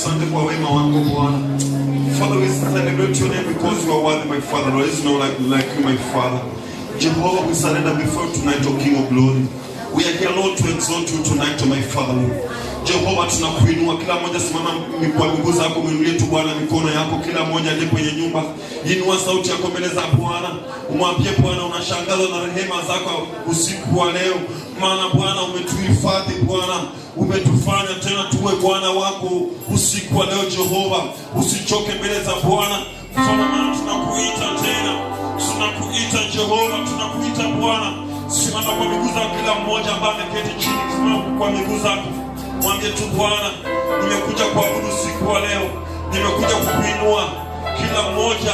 asante kwa wema wako Bwana. Father, we celebrate your name because you are worthy, my Father. There is no like you, my Father. Jehovah, we surrender before you tonight, O King of Glory. We are here, Lord, to exalt you tonight, O my Father, Lord. Jehovah, tunakuinua. Kila mmoja simama kwa miguu zako, uinulie tu Bwana mikono yako. Kila mmoja aliye kwenye nyumba, inua sauti yako mbele za Bwana. Umwambie Bwana unashangazwa na rehema zako usiku wa leo. Maana Bwana umetuhifadhi Bwana. Umetufanya tena tuwe Bwana wako usiku wa leo Jehova. Usichoke mbele za Bwana. Maana tunakuita tena. Tunakuita Jehova, tunakuita Bwana. Simama kwa miguu zako kila mmoja ambaye ameketi chini. Simama kwa miguu zako. Mwambie tu Bwana, nimekuja kuabudu usiku wa leo. Nimekuja kukuinua. Kila mmoja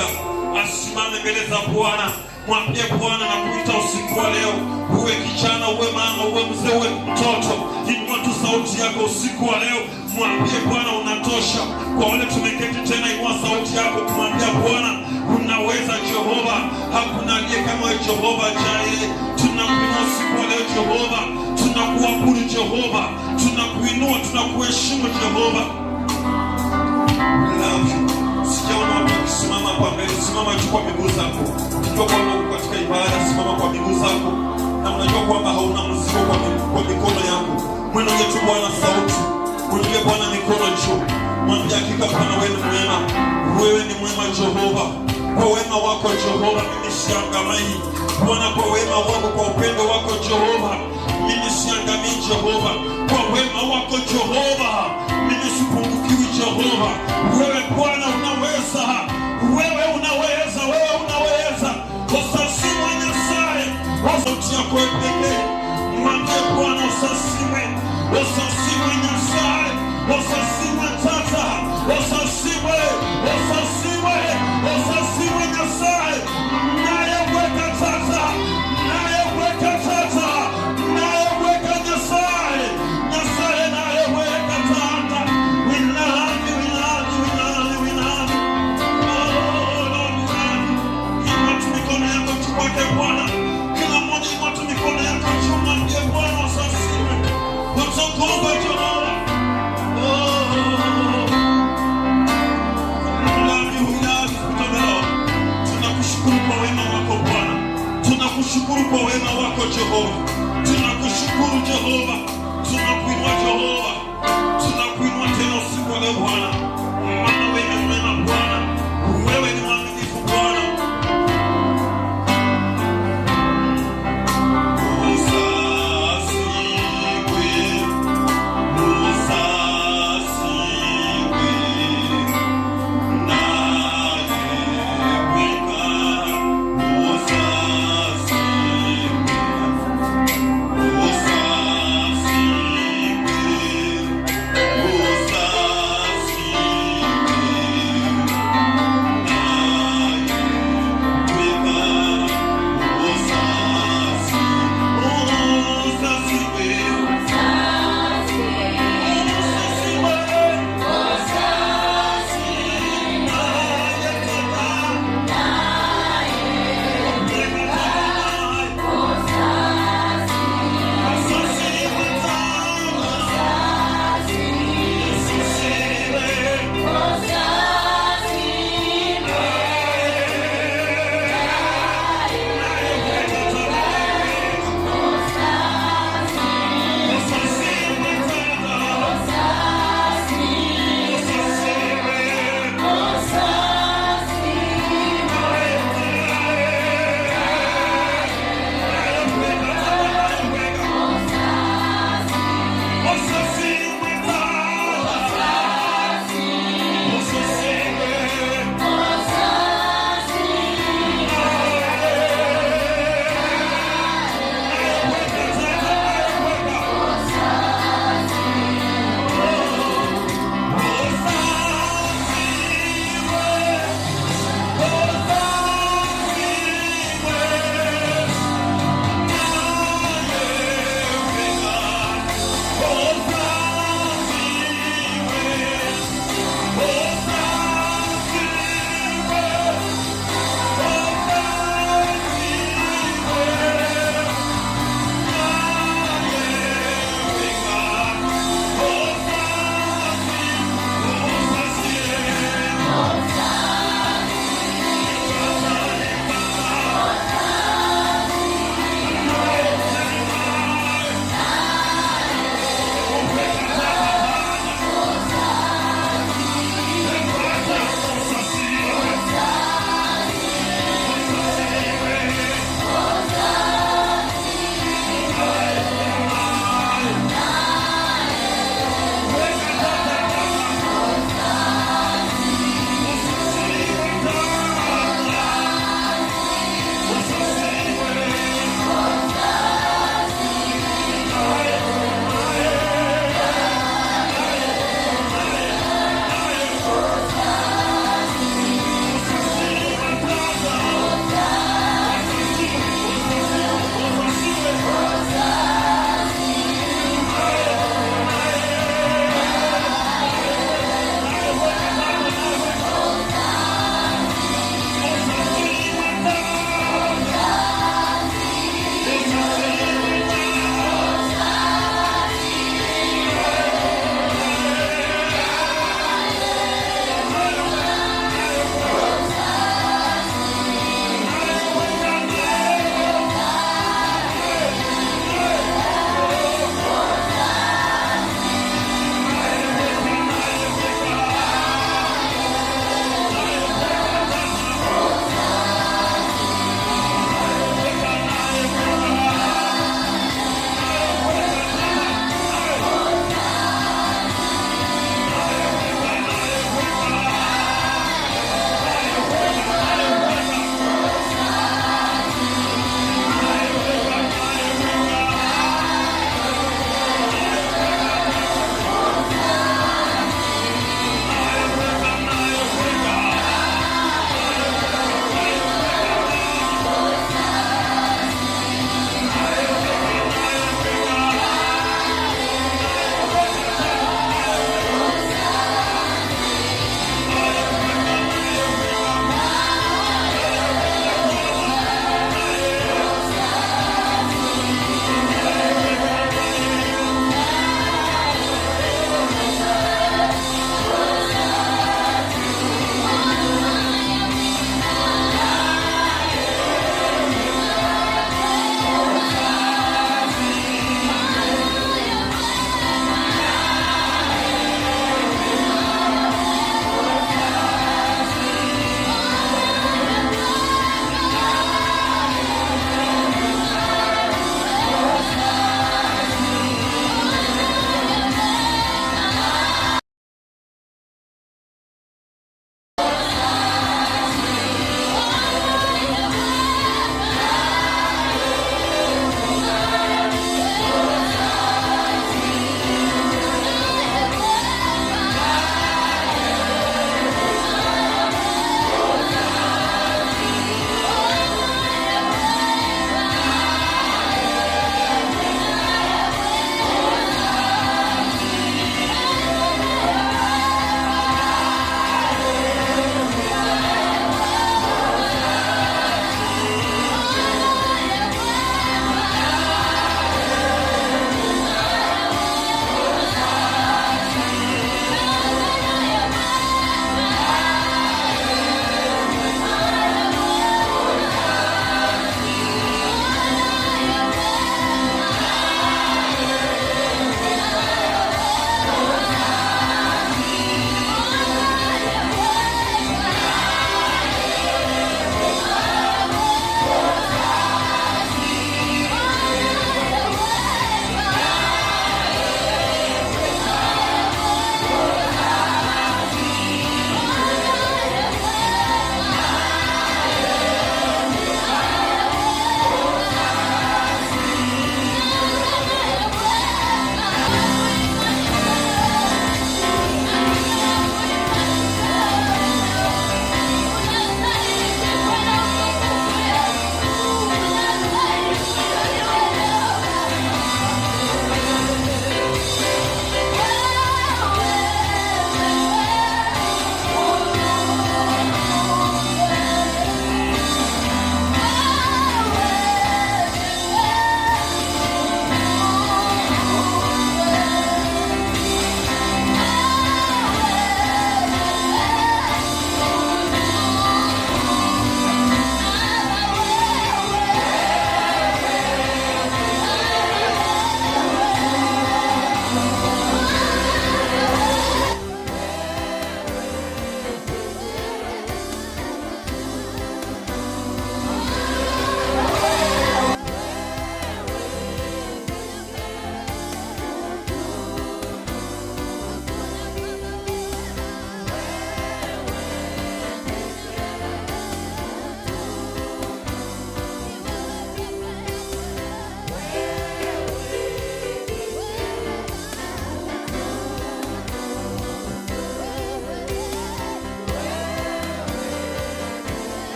asimame mbele za Bwana. Mwambie Bwana na kuita usiku wa leo. Uwe kijana, uwe mama, uwe mzee, uwe mtoto. Inua tu sauti yako usiku wa leo. Mwambie Bwana unatosha. Kwa wale tumeketi tena, inua sauti yako kumwambia Bwana unaweza Jehova. Hakuna aliye kama wewe Jehova Jireh. Tunakuinua usiku wa leo Jehova. Tunakuabudu Jehova. Tunakuinua, tunakuheshimu Jehova. We love you. Sijaona watu wakisimama kwa mbele. Simama tu kwa miguu zako. Unajua kwamba uko katika ibada, simama kwa miguu zako. Na unajua kwamba hauna mzigo kwa mikono yako. Mwinulie tu Bwana sauti. Mwinulie Bwana mikono juu. Mwambie hakika Bwana wewe ni mwema. Wewe ni mwema Jehova. Kwa wema wako Jehova mimi siangamii. Bwana kwa wema wako, kwa upendo wako Jehova mimi siangamii Jehova. Kwa wema wako Jehova mimi sipungukiwi Jehova. Wewe Bwana unaweza. Wewe unaweza. Wewe unaweza. Usasimwe Nyasaye. Sauti yako pekee. Mwambie Bwana usasimwe. Usasimwe Nyasaye. Usasimwe Tata. Usasimwe. Usasimwe. Usasimwe Nyasaye. Naye weka Tata. Naye weka Tata. Naye weka Nyasaye. Nyasaye naye weka Tata. We love you, we love you, we love you, we love you. Oh Lord, we love you. Inua tu mikono yako tukwake Bwana. Kila mmoja inua tu mikono yako juu, mwambie Bwana usasimwe. Utukufu Jehova. Tunakushukuru kwa wema wako Bwana. Tunakushukuru kwa wema wako Jehova. Tunakushukuru Jehova. Tunakuinua Jehova. Tunakuinua tena usiku wa leo Bwana. Maana wewe ni mwema Bwana. Wewe ni mwaminifu Bwana.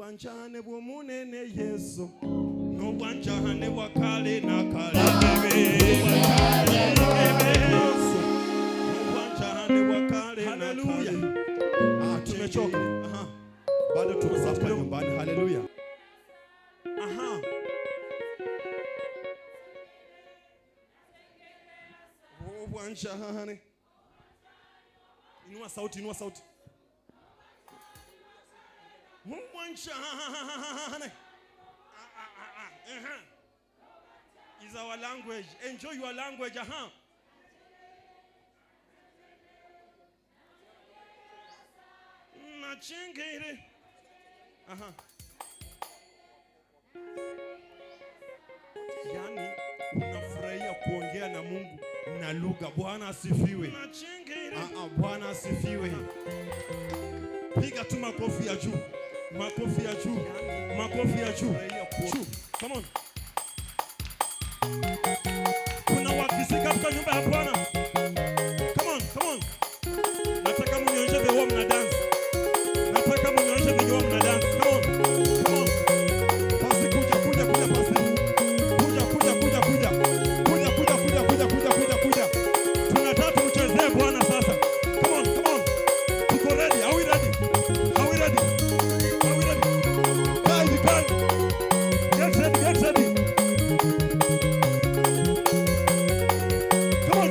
Obwanjane bw'omunene Yesu n'obwanjane bwa kale na kale n'obwanjane bwa kale na kale. Tumechoka. Bado tunasafiri nyumbani. Haleluya. Obwanjane. Inua sauti, inua sauti. Is our language. Enjoy your language. Nachingiri. Yani unafurahia kuongea na Mungu na lugha. Bwana asifiwe. Bwana asifiwe. Piga tu makofi ya juu. Makofi ya juu. Makofi ya juu. Come on. Kuna wakisi katika nyumba ya Bwana. Come on, come on. Nataka mnionyeshe the warm na dance. Nataka mnionyeshe the warm na dance. Come on. Come on. Pasi kuja pasi. Kuja. Tunataka mchezee Bwana sasa. Come on, come on. Tuko ready. Are we ready? Are we ready? Are we ready? Guys. Get ready. Come on.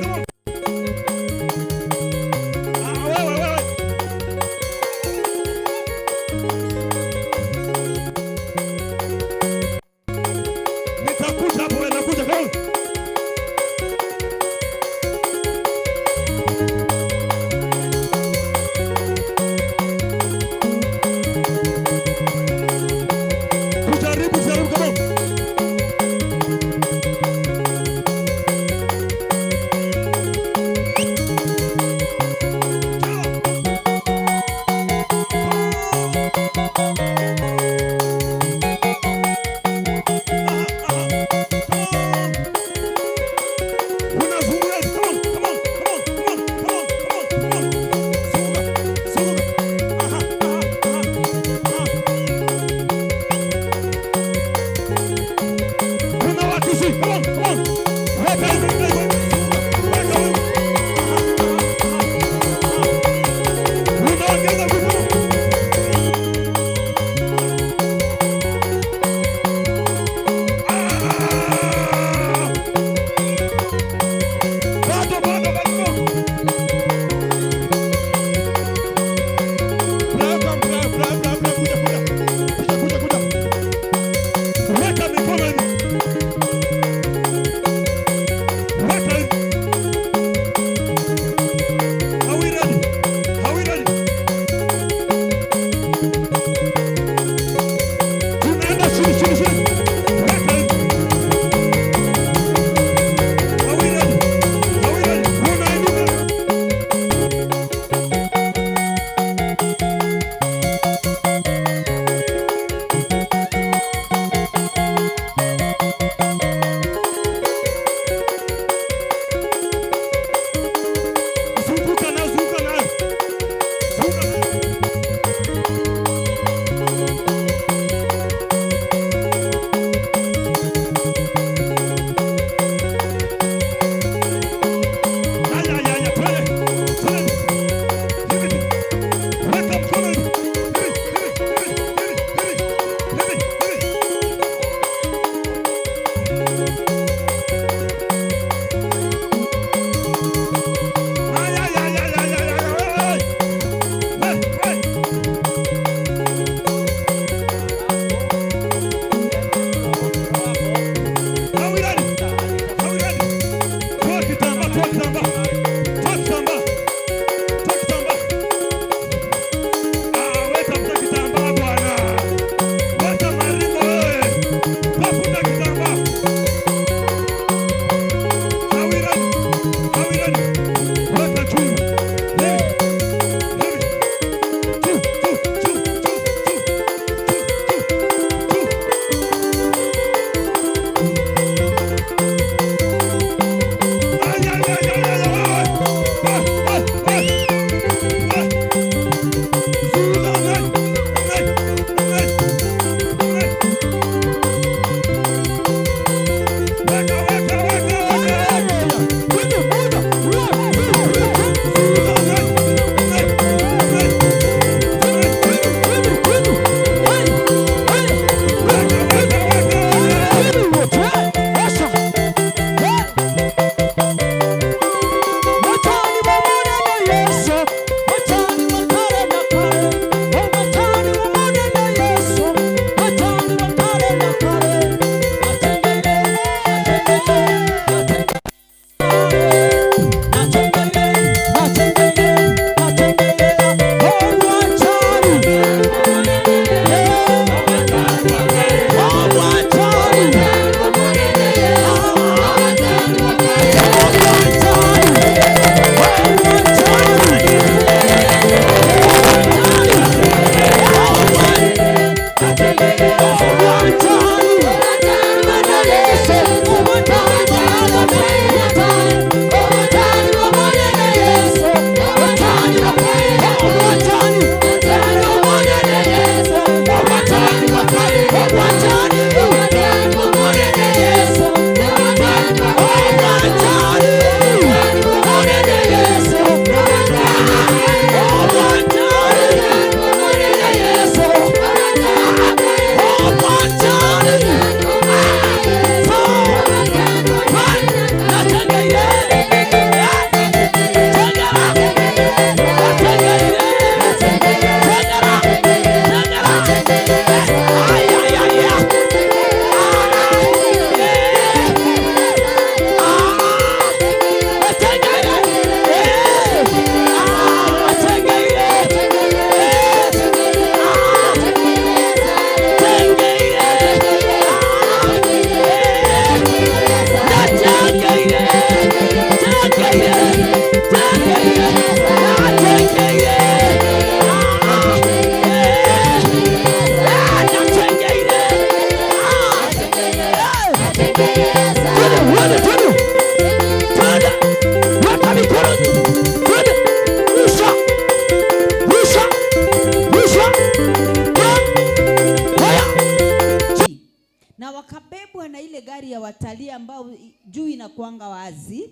wakabebwa na ile gari ya watalii ambao juu inakuanga wazi,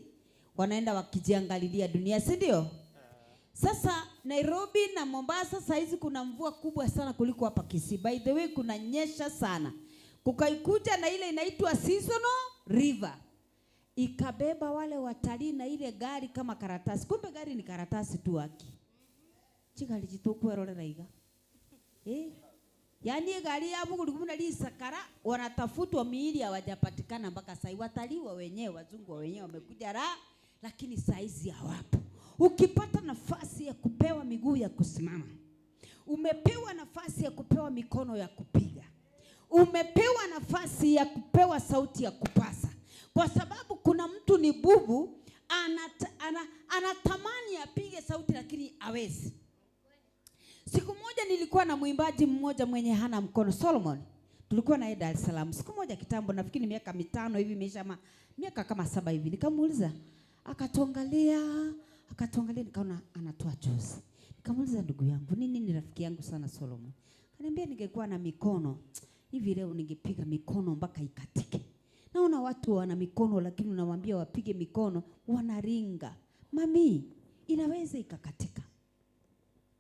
wanaenda wakijiangalilia dunia, si ndio? Sasa Nairobi na Mombasa saizi kuna mvua kubwa sana kuliko hapa Kisii. By the way, kuna nyesha sana. Kukaikuja na ile inaitwa seasonal river. Ikabeba wale watalii na ile gari kama karatasi. Kumbe gari ni karatasi tu haki. Chika lijitoku erolera iga. Yaani gari ya Mungu likumuna lisakara, wanatafutwa miili hawajapatikana mpaka sasa. Watalii wa wenyewe, wazungu wa wenyewe wamekuja lakini saizi hawapo. Ukipata nafasi ya kupewa miguu ya kusimama, umepewa nafasi ya kupewa mikono ya kupiga, umepewa nafasi ya kupewa sauti ya kupasa, kwa sababu kuna mtu ni bubu anatamani apige sauti lakini hawezi. Siku moja nilikuwa na mwimbaji mmoja mwenye hana mkono, Solomon. Tulikuwa naye Dar es Salaam. Siku moja kitambo, nafikiri miaka 5 hivi, imesha miaka kama 7 hivi. Nikamuuliza, akatuangalia nikaona anatoa chozi. Nikamuuliza, ndugu yangu, ni rafiki yangu sana Solomon. Kaniambia, ningekuwa na mikono hivi leo ningepiga mikono mpaka ikatike. Naona watu wana mikono lakini unawaambia wapige mikono wanaringa. Mami, inaweza ikakatika.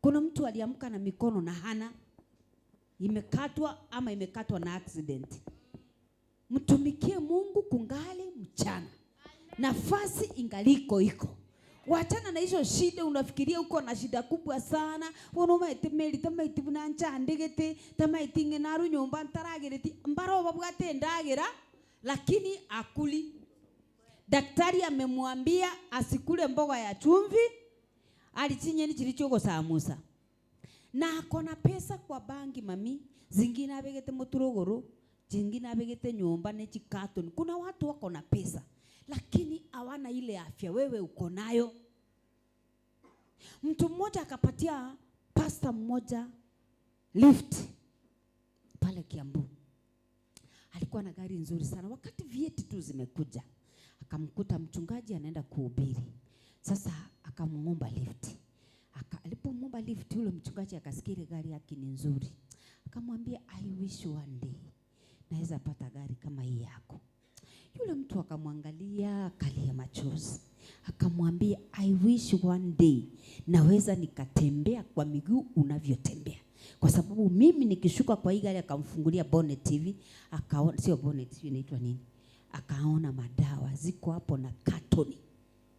Kuna mtu aliamka na mikono na hana, imekatwa ama imekatwa na accident. Mtumikie Mungu kungali mchana. Nafasi ingaliko iko. Wachana na hizo shida, unafikiria uko na shida kubwa sana. Wanoma etemeli tamaiti bunancha ndegete tamaiti ngenaru nyumba ntaragereti mbaro babwate ndagira lakini akuli. Daktari amemwambia asikule mboga ya chumvi, alitinye ni kilichoko samusa. Na akona pesa kwa banki mami, zingine abegete moturogoro, zingine abegete nyumba nechi carton. Kuna watu wako na pesa lakini hawana ile afya wewe uko nayo. Mtu mmoja akapatia pastor mmoja lift pale Kiambu. Alikuwa na gari nzuri sana. Wakati vieti tu zimekuja, akamkuta mchungaji anaenda kuhubiri. Sasa akamuomba lift. Alipomwomba lift, yule mchungaji akasikia gari yake ni nzuri. Akamwambia, I wish one day naweza pata gari kama hii yako. Yule mtu akamwangalia, akalia machozi. Akamwambia, I wish one day naweza nikatembea kwa miguu unavyotembea. Kwa sababu mimi nikishuka kwa hii gari, akamfungulia bonnet hivi, akaona, sio bonnet hivi inaitwa nini? Akaona madawa ziko hapo na katoni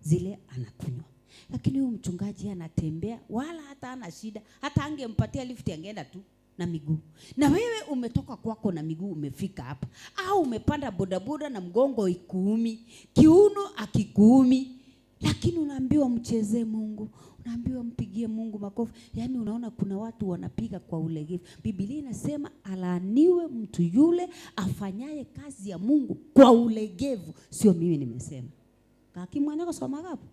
zile anakunywa. Lakini huyu mchungaji anatembea wala hata ana shida, hata angempatia lift angeenda tu na miguu. Na wewe umetoka kwako na miguu umefika hapa, au umepanda bodaboda na mgongo ikuumi, kiuno akikuumi, lakini unaambiwa mchezee Mungu, unaambiwa mpigie Mungu makofi. Yaani unaona kuna watu wanapiga kwa ulegevu. Biblia inasema alaaniwe mtu yule afanyaye kazi ya Mungu kwa ulegevu. Sio mimi nimesema. Kakimwana kwa soma gapo.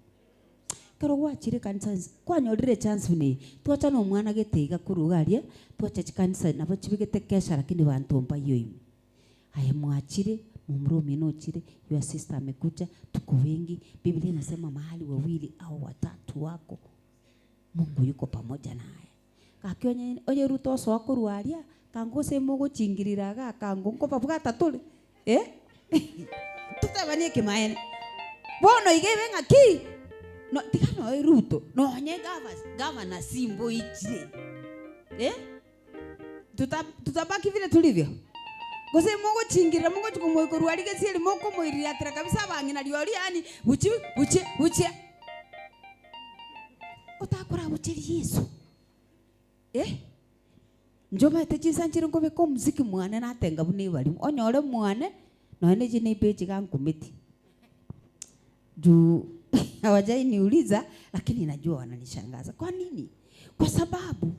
Kero wachire kanisa kwa nyolire chance ni tuacha no mwana getega kurugaria tuacha kanisa nabo chibigete kesha lakini bantomba yoyi. Haya mwachire mumrumi no chire your sister amekuja tuko wengi. Biblia inasema mahali wawili au watatu wako Mungu yuko pamoja naye. Kakionye onye ruto so akuruaria kango se mogo chingiriraga kango ngo babuga tatule tutabanie kimaene bono igebe ngaki no tikano Ruto no nye gavana simbo ichire tutabaki vile tulivyo. Gose mogo chingirira mogo tukumweko ruarige sieli moko moirira atira kabisa bangina liori yani uche utakora uchiri Yesu njoma techiza nchiro ngobe ko muziki mwane na atenga buni bali onyore mwane no ene jini pechi kankumiti juu hawajai niuliza lakini najua wananishangaza. Kwa nini? Kwa sababu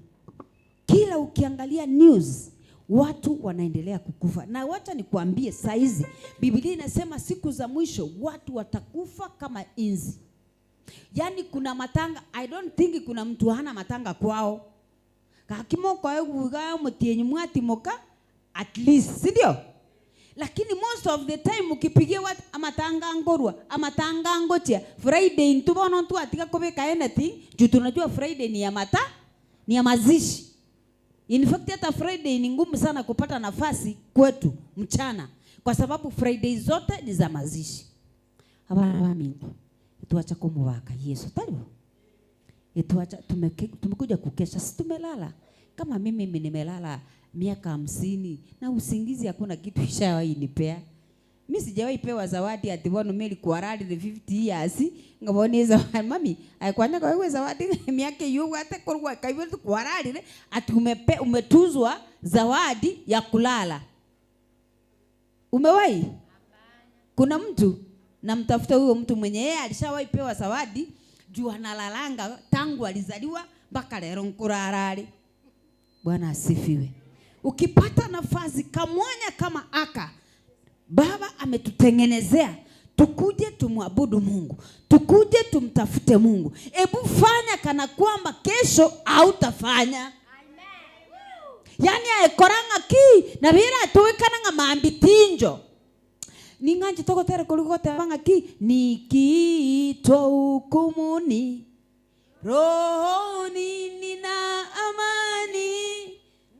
kila ukiangalia news watu wanaendelea kukufa. Na wacha nikuambie saizi Biblia inasema siku za mwisho watu watakufa kama inzi. Yaani kuna matanga, I don't think kuna mtu hana matanga kwao. Kakimoko ayo mutienyi mwati moka at least, si ndio? Lakini most of the time ukipigia watu amatanga ngorwa, amatanga ngotia, Friday ntubono ntu atika kubeka anything, juu tunajua Friday ni ya ni ya mazishi. In fact hata Friday ni ngumu sana kupata nafasi kwetu mchana. kwa sababu Friday zote ni za mazishi. Abana ba Mungu tuacha kumwaka Yesu talibu. Tuacha tumekuja kukesha, si tumelala. Kama mimi nimelala miaka 50 na usingizi hakuna kitu ishawahi nipea. Mimi sijawahi pewa zawadi ati bwana mimi kuarali the 50 years ngabone zawadi mami aikwanya kwa wewe zawadi miaka hiyo hata kwa kaibwe kuarali ati umetuzwa zawadi ya kulala. Umewahi? Kuna mtu namtafuta huyo mtu mwenye yeye alishawahi pewa zawadi juu analalanga tangu alizaliwa mpaka leo nkurarali. Bwana asifiwe. Ukipata nafasi kamwanya kama aka, Baba ametutengenezea tukuje tumwabudu Mungu, tukuje tumtafute Mungu. Ebu fanya kana kwamba kesho hautafanya. Yani aekoranga ki na bila tuwekana nga mambitinjo. Ninganji toko tere kuligote banga ki nikiitwa hukumuni rohoni nina amani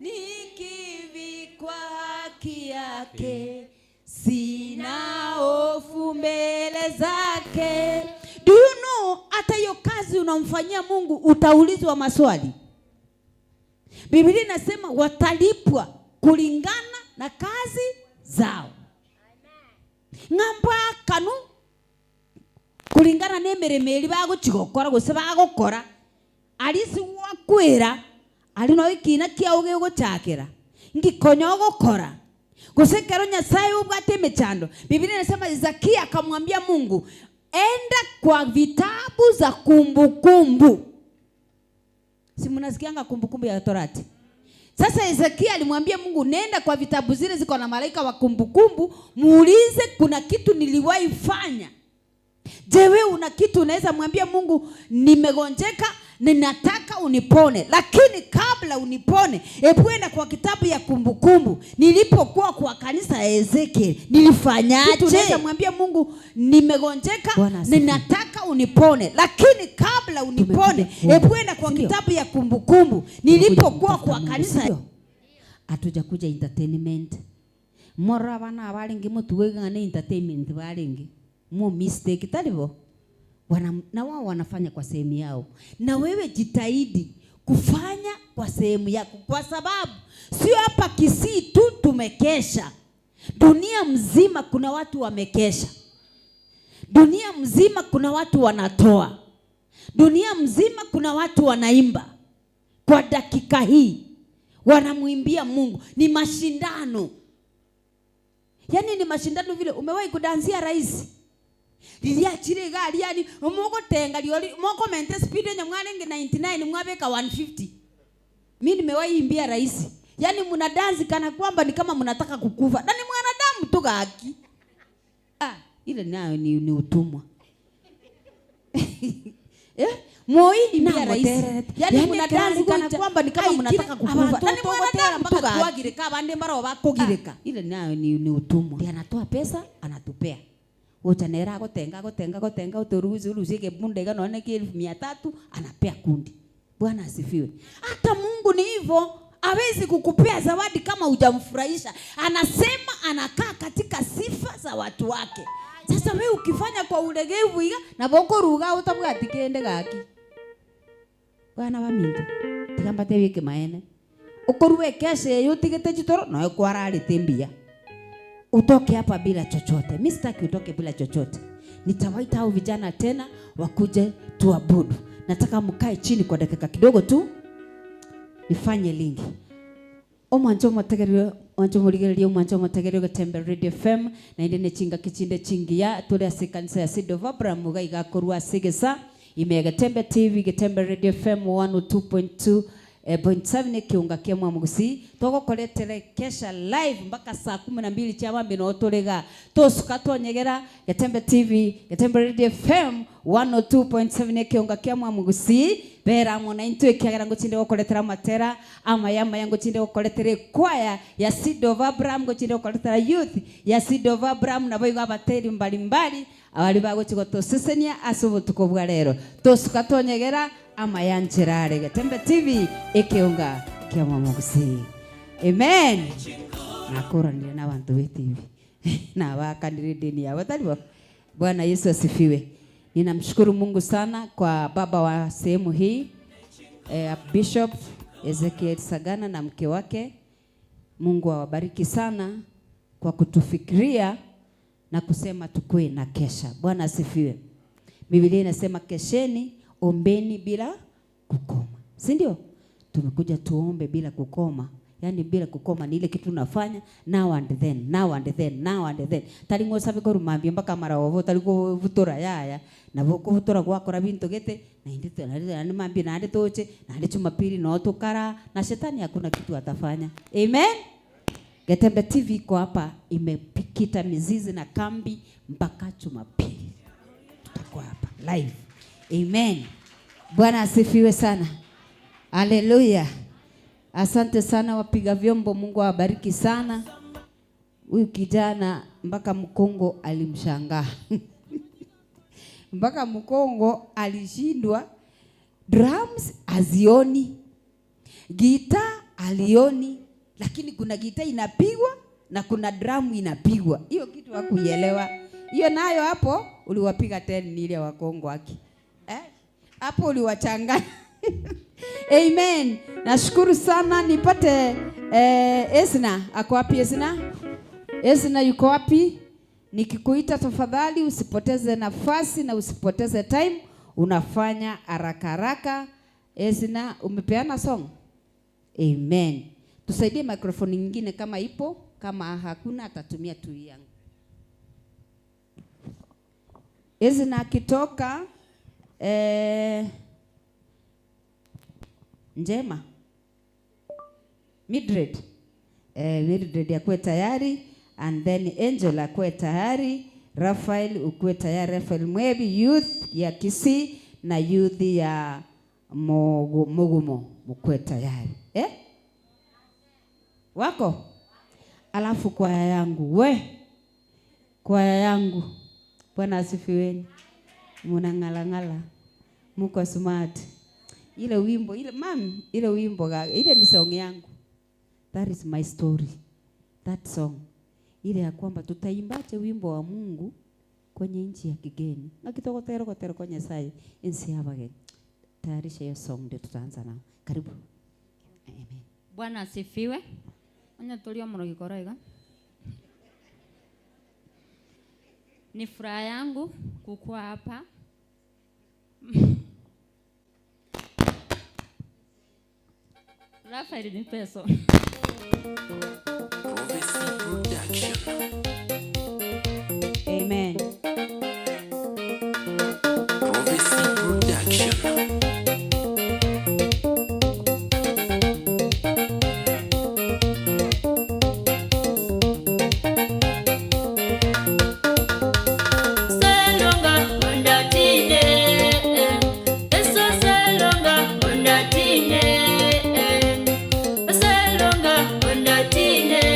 nikivikwa haki yake sina hofu mbele zake. Do you know hata hiyo kazi unamfanyia Mungu utaulizwa maswali. Biblia inasema watalipwa kulingana na kazi zao. Ngamba kanu kulingana nemeremeri baguchigokora gose bagokora alisi wakwera ali no ikina kiauge guchakira ngikonyo gokora gose kero Nyasaye ubwate mechando. Biblia inasema Zakia akamwambia Mungu, enda kwa vitabu za kumbukumbu. Si mnasikianga kumbukumbu ya Torati? Sasa Ezekia alimwambia Mungu, nenda kwa vitabu zile ziko na malaika wa kumbukumbu, muulize kuna kitu niliwahi fanya. Je, wewe una kitu unaweza mwambia Mungu, nimegonjeka, ninataka unipone. Lakini kabla unipone, hebu enda kwa kitabu ya kumbukumbu. Nilipokuwa kwa kanisa ya Ezekiel, nilifanyaje? Unaweza mwambia Mungu, nimegonjeka, ninataka unipone. Lakini kabla unipone, hebu enda kwa kitabu ya kumbukumbu. Nilipokuwa kwa kanisa. Hatujakuja entertainment. Mora bana abalingi mutuwega na entertainment balingi. Mo mistake talibo. Na wao wanafanya kwa sehemu yao. Na wewe jitahidi kufanya kwa sehemu yako, kwa sababu sio hapa Kisii tu tumekesha. Dunia mzima kuna watu wamekesha. Dunia mzima kuna watu wanatoa. Dunia mzima kuna watu wanaimba. Kwa dakika hii wanamuimbia Mungu. Ni mashindano. Yani ni mashindano vile umewahi kudansia rais. Lilia chire gari yani umoko tenga lioli moko mente speed nyamwana nge 99 mwabeka 150. Mimi nimewahi imbia rais. Yani mna dance kana kwamba ni kama mnataka kukufa. Na ni mwanadamu tu gaki. Ile nayo ni utumwa. Moi imbia rais. Yani mna dance kana kwamba ni kama mnataka kukufa. Na ni mwanadamu mpaka kuagireka bande mbaro bakogireka. Ile nayo ni utumwa. Ndiye anatoa pesa anatupea. Utanera gotenga utoruzi uluzike bundega naone 1300 anapea kundi. Bwana asifiwe. Hata Mungu ni hivyo, hawezi kukupea zawadi kama hujamfurahisha. Anasema anakaa katika sifa za watu wake. Sasa wewe ukifanya kwa ulegevu iga na boko ruga utabwati kende gaki. Bwana wa Mungu tigambate wike maene ukoruwe keshe yotigete chitoro na kwarali tembia. Utoke hapa bila chochote. Mimi sitaki utoke bila chochote. Nitawaita hao vijana tena wakuje tuabudu. Nataka mkae chini kwa dakika kidogo tu. Nifanye lingi. Omwanjo motegerio Gatembe Radio FM na indene chinga kichinde chingi ya tole asikanisa ya Seed of Abraham mugai gakorwa sigesa ime Gatembe TV Gatembe Radio FM 102.2 .7 kiunga kia Mwamugusi toko koletere kesha live mpaka saa 12 chama mbino otorega tosuka tonyegera Gatembe TV Gatembe Radio FM 102.7 kiunga kia Mwamugusi bera mona into ikiagera ngochinde gokoletera matera ama yango chinde gokoletere kwaya ya Seed of Abraham ngochinde gokoletera youth ya Seed of Abraham na boiga abateri mbalimbali abali bagochigoto sesenia asubu tukobwa rero tosuka tonyegera ama yancherare Gatembe TV ekiunga kia Mwamugusi. Amen. Nakora nile na bantu be TV. na wakanire dini yao taliwa. Bwana Yesu asifiwe. Ninamshukuru Mungu sana kwa baba wa sehemu hii, Bishop Ezekiel Sagana na mke wake. Mungu awabariki sana kwa kutufikiria na kusema tukue na kesha. Bwana asifiwe. Biblia inasema kesheni, ombeni bila kukoma. Si ndio? Tumekuja tuombe bila kukoma. Yaani bila kukoma ni ile kitu unafanya now and then, now and then, now and then. Talingo sabe ko rumambia mpaka mara wovo taliko vutora yaya na voko vutora kwa kora bintu gete na indito na mambia na ande toche na ande Jumapili no tokara na shetani hakuna kitu atafanya. Amen. Getembe TV iko hapa imepikita mizizi na kambi mpaka Jumapili. Tutakuwa hapa live. Amen. Bwana asifiwe sana. Haleluya. Asante sana wapiga vyombo, Mungu awabariki sana. Huyu kijana mpaka Mkongo alimshangaa. Mpaka Mkongo alishindwa, drums azioni, gita alioni, lakini kuna gita inapigwa na kuna drum inapigwa. Hiyo kitu hakuielewa. Hiyo nayo hapo uliwapiga 10 ile wa Kongo haki. Hapo uliwachanganya. Amen. Nashukuru sana nipate Esna. Ako wapi Esna? Esna yuko wapi? Nikikuita tafadhali usipoteze nafasi na usipoteze time. Unafanya haraka haraka. Esna, umepeana song? Amen. Tusaidie microphone nyingine kama ipo, kama hakuna atatumia tu yangu. Esna akitoka Njema Mildred Mildred yakue tayari, and then Angel akue tayari, Rafael ukue tayari, Rafael Mwebi youth ya Kisii na youth ya Mugumo mkue tayari. Wako? Alafu kwaya yangu kwaya yangu, Bwana asifiwe. Munangala muko smart. Ile wimbo, ile wimbo, ile ni song yangu. That is my story. That song. Ile ya kwamba tutaimbaje wimbo wa Mungu kwenye nchi ya kigeni. Na kitokotero kwenye sai insi habage. Tayarisha hiyo song ndio tutaanza nao. Karibu. Amen. Bwana asifiwe. Onya tulio moro gikoraiga. Ni furaha yangu kukua hapa. Rafael ni peso. Amen. Prophecy Production. Tine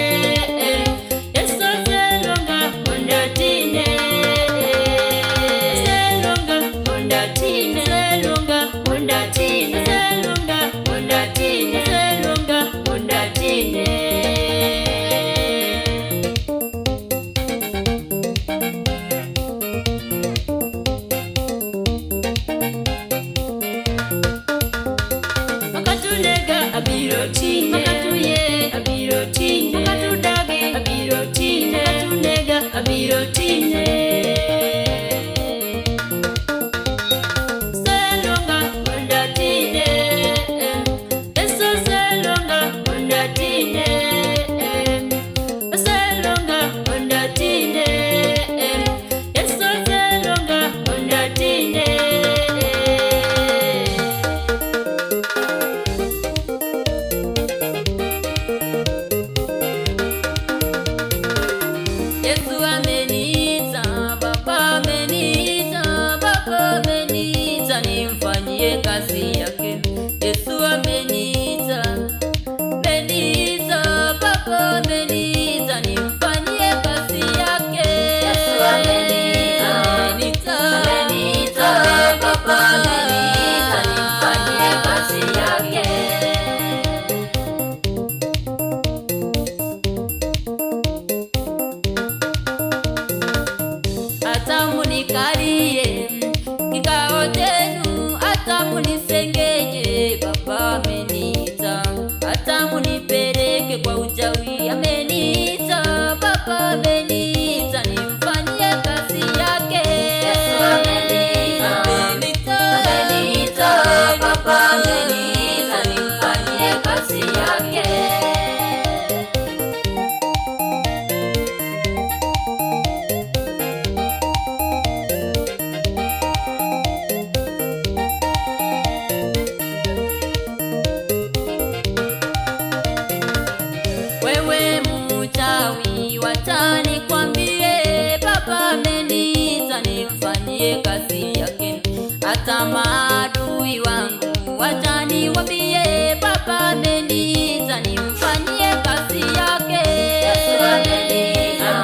nimfanyie kazi yake. Hata maadui wangu wacha niwaambie, Baba ameniita nimfanyie kazi yake. Yesu ameniita,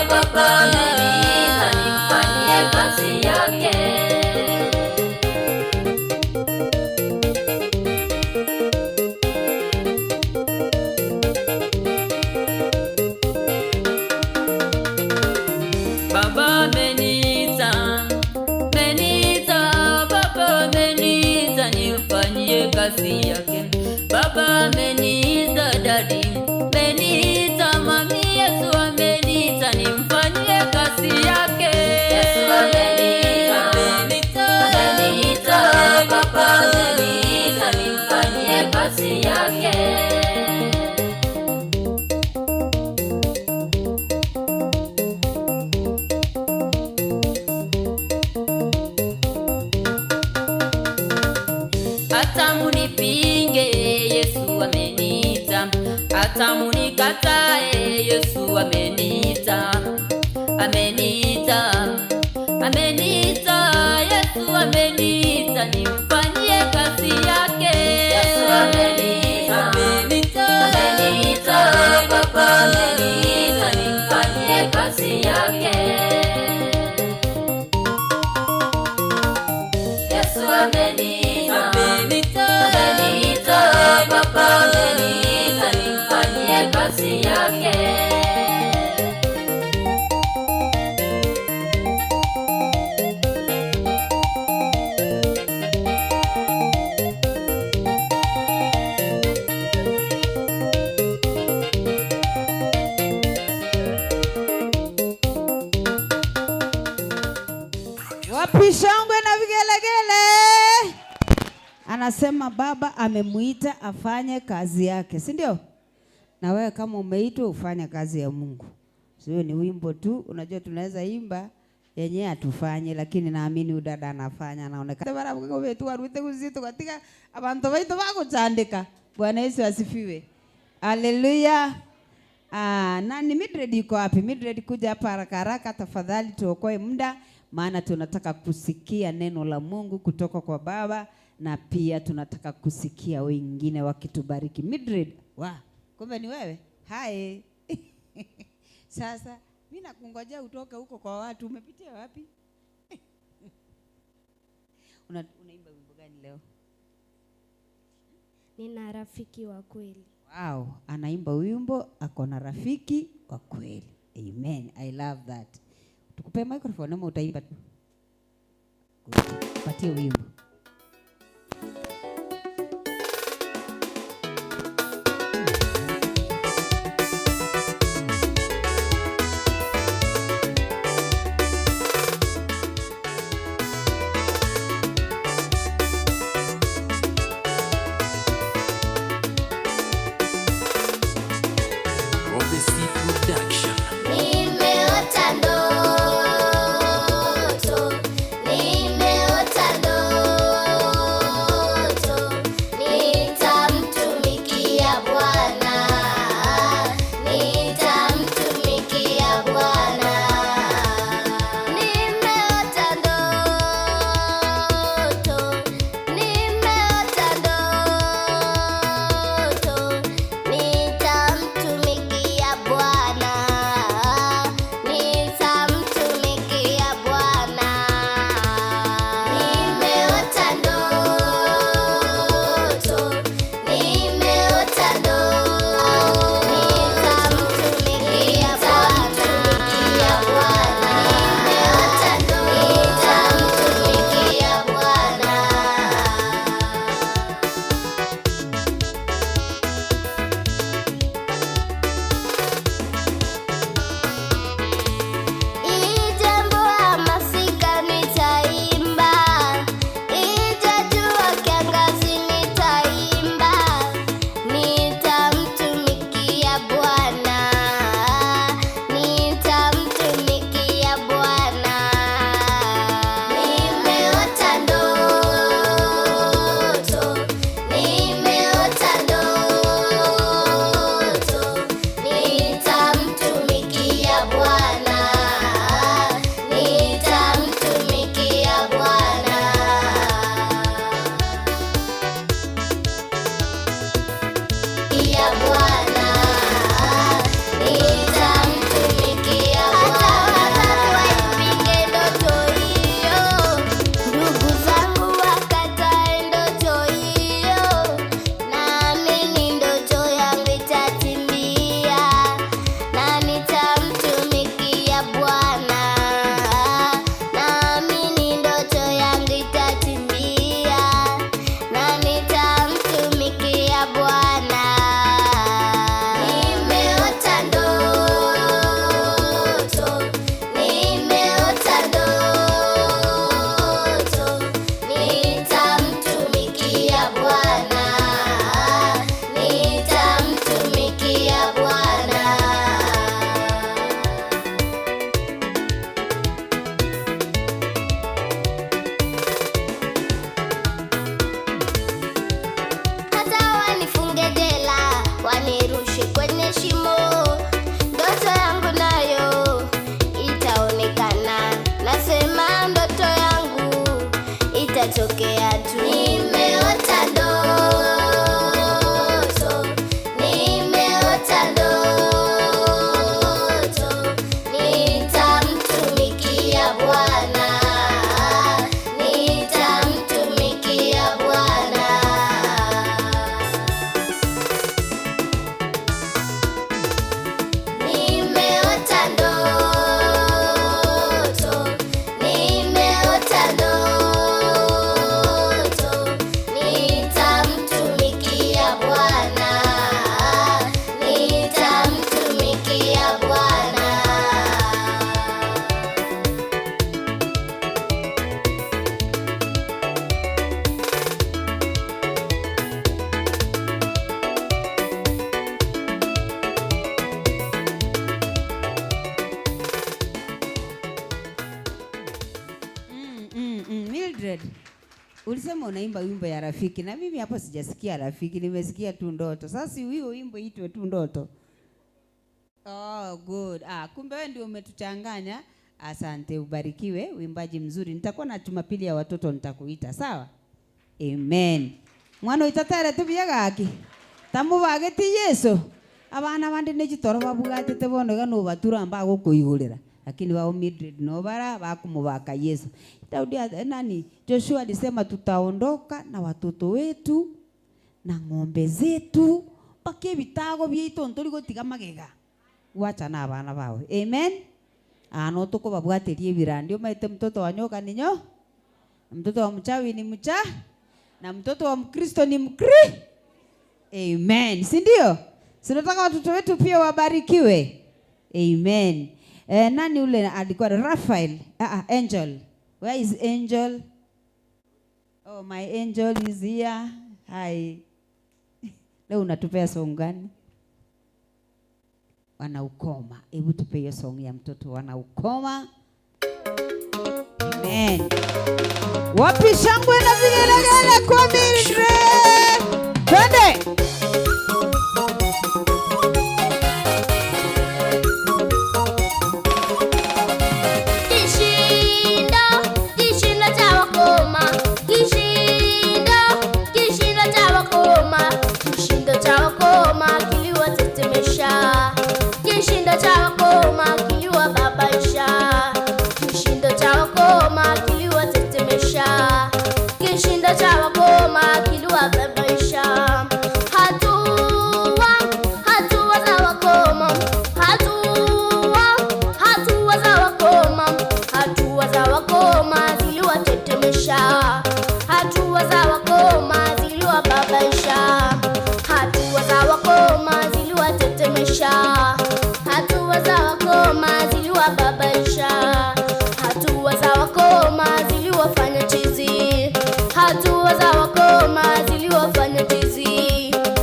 Baba ameniita nimfanyie kazi yake. Baba ameniita, Baba ameniita nimfanyie kazi yake. Baba ameniita, Daddy ameniita, Mami Yesu ameniita nimfanyie kazi yake. Yesu ameniita, Baba ameniita nimfanyie kazi yake. Hata munipinge, Yesu ameniita. Hata munikatae, Yesu ameniita. Ameniita, Yesu ameniita nimfanyie kazi yake. Yesu ameniita, Baba ameniita nimfanyie kazi yake. Yesu ameniita, Baba ameniita nimfanyie kazi yake. Wapi shangwe na vigelegele? Anasema Baba amemuita afanye kazi yake, si ndio? Na wewe kama umeitwa ufanye kazi ya Mungu. Sio ni wimbo tu, unajua tunaweza imba yenyewe atufanye, lakini naamini udada anafanya, anaonekana bara mko wetu arute kuzito katika abantu baito bako chandika. Bwana Yesu asifiwe. Haleluya. Nani Mildred yuko wapi? Mildred kuja hapa haraka haraka tafadhali, tuokoe muda, maana tunataka kusikia neno la Mungu kutoka kwa Baba na pia tunataka kusikia wengine wakitubariki. Mildred, kumbe ni wewe? Hai. Sasa mimi nakungojea utoke huko kwa watu. Umepitia wapi? Unaimba wimbo gani leo? Nina rafiki wa kweli. Wow, anaimba wimbo ako na rafiki wa kweli. Amen. I love that. Tukupe microphone ama utaimba tu? Patie wimbo. Prophecy Production. Nimeota ndoto, nimeota ndoto. Mildred, ulisema unaimba wimbo ya rafiki na mimi hapo sijasikia rafiki, nimesikia tu ndoto. Sasa hiyo wimbo itwe tu ndoto. Oh, good. Kumbe wewe ndio umetuchanganya. Asante, ubarikiwe, uimbaji mzuri. Nitakuwa na Jumapili ya watoto nitakuita, sawa? Amen. Mwana itatere tubiyagaki. Tamubageti Yesu. Abana bandi n'igitoro babugatete bonoga no batura mbago kuyigurira. Lakini wao Mildred no bara bakumubaka Yesu. Daudi nani? Joshua alisema tutaondoka na watoto wetu na ng'ombe zetu pake bitago byeito ntori gotiga magega. Wacha na abana bawe. Amen. No tuko babwaterie birandi umaite mtoto wa nyoka ni nyo. Mtoto wa mchawi ni mcha na mtoto wa Mkristo ni mkri. Amen. Si ndio? Sinataka watoto wetu pia wabarikiwe. Amen. Nani ule alikuwa Raphael? Angel. Where is Angel? Oh, my angel is here. Hi. Leo unatupea song gani? Wanaukoma. Hebu tupe hiyo song ya mtoto wanaukoma. Amen. Wapi shangwe na vigelegele kwa Mildred? Twende.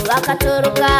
Wakatoroka.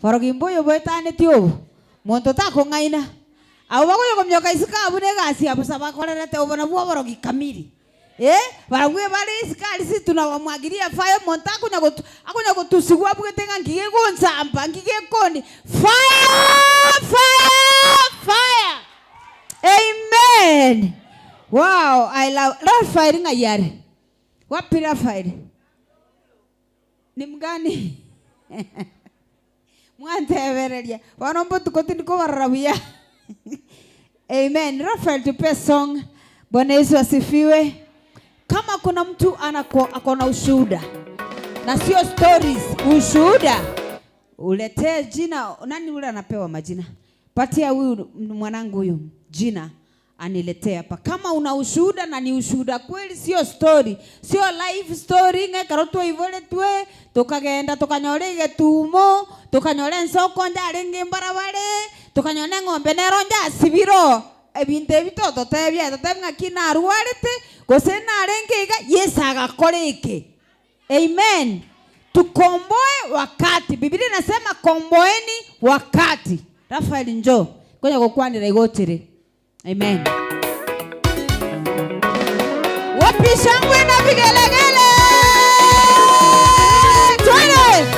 Farogimboyo boetane tio. Monto ta kongaina. Au bako yo komyoka isika abune gasi abu sabakorete obona bwa barogi kamiri. Barangwe bari skali si tunawamwagilia fire montaku akunya kutusigwa bwetenga ngige gonzamba ngige kondi fire. Amen. Wow, I love Raphael ngayari. Wapi Raphael? Ni mgani? Mwanteverelia. Wanombo tukoti niko warabia. Amen. Raphael tupe song. Bwana Yesu asifiwe. Kama kuna mtu akona ushuhuda na sio stories, ushuhuda, uletee jina. Nani ule anapewa majina? Patia huyu mwanangu huyu jina aniletee hapa. Kama una ushuhuda na ni ushuhuda kweli, sio story, sio life story ngekarotwa ivole twe tukagenda tukanyore getumo tukanyore nsoko ndaringe mbarabare tukanyone ng'ombe neronja sibiro ebinte bitoto tebya tatemga kina arwarete gosena arengiga yesaga koreke. Amen. Tukomboe wakati. Biblia inasema komboeni wakati. Raphael njoo ngoja kukwanira igotire. Amen. Wapi shangwe na vigelegele? Twende.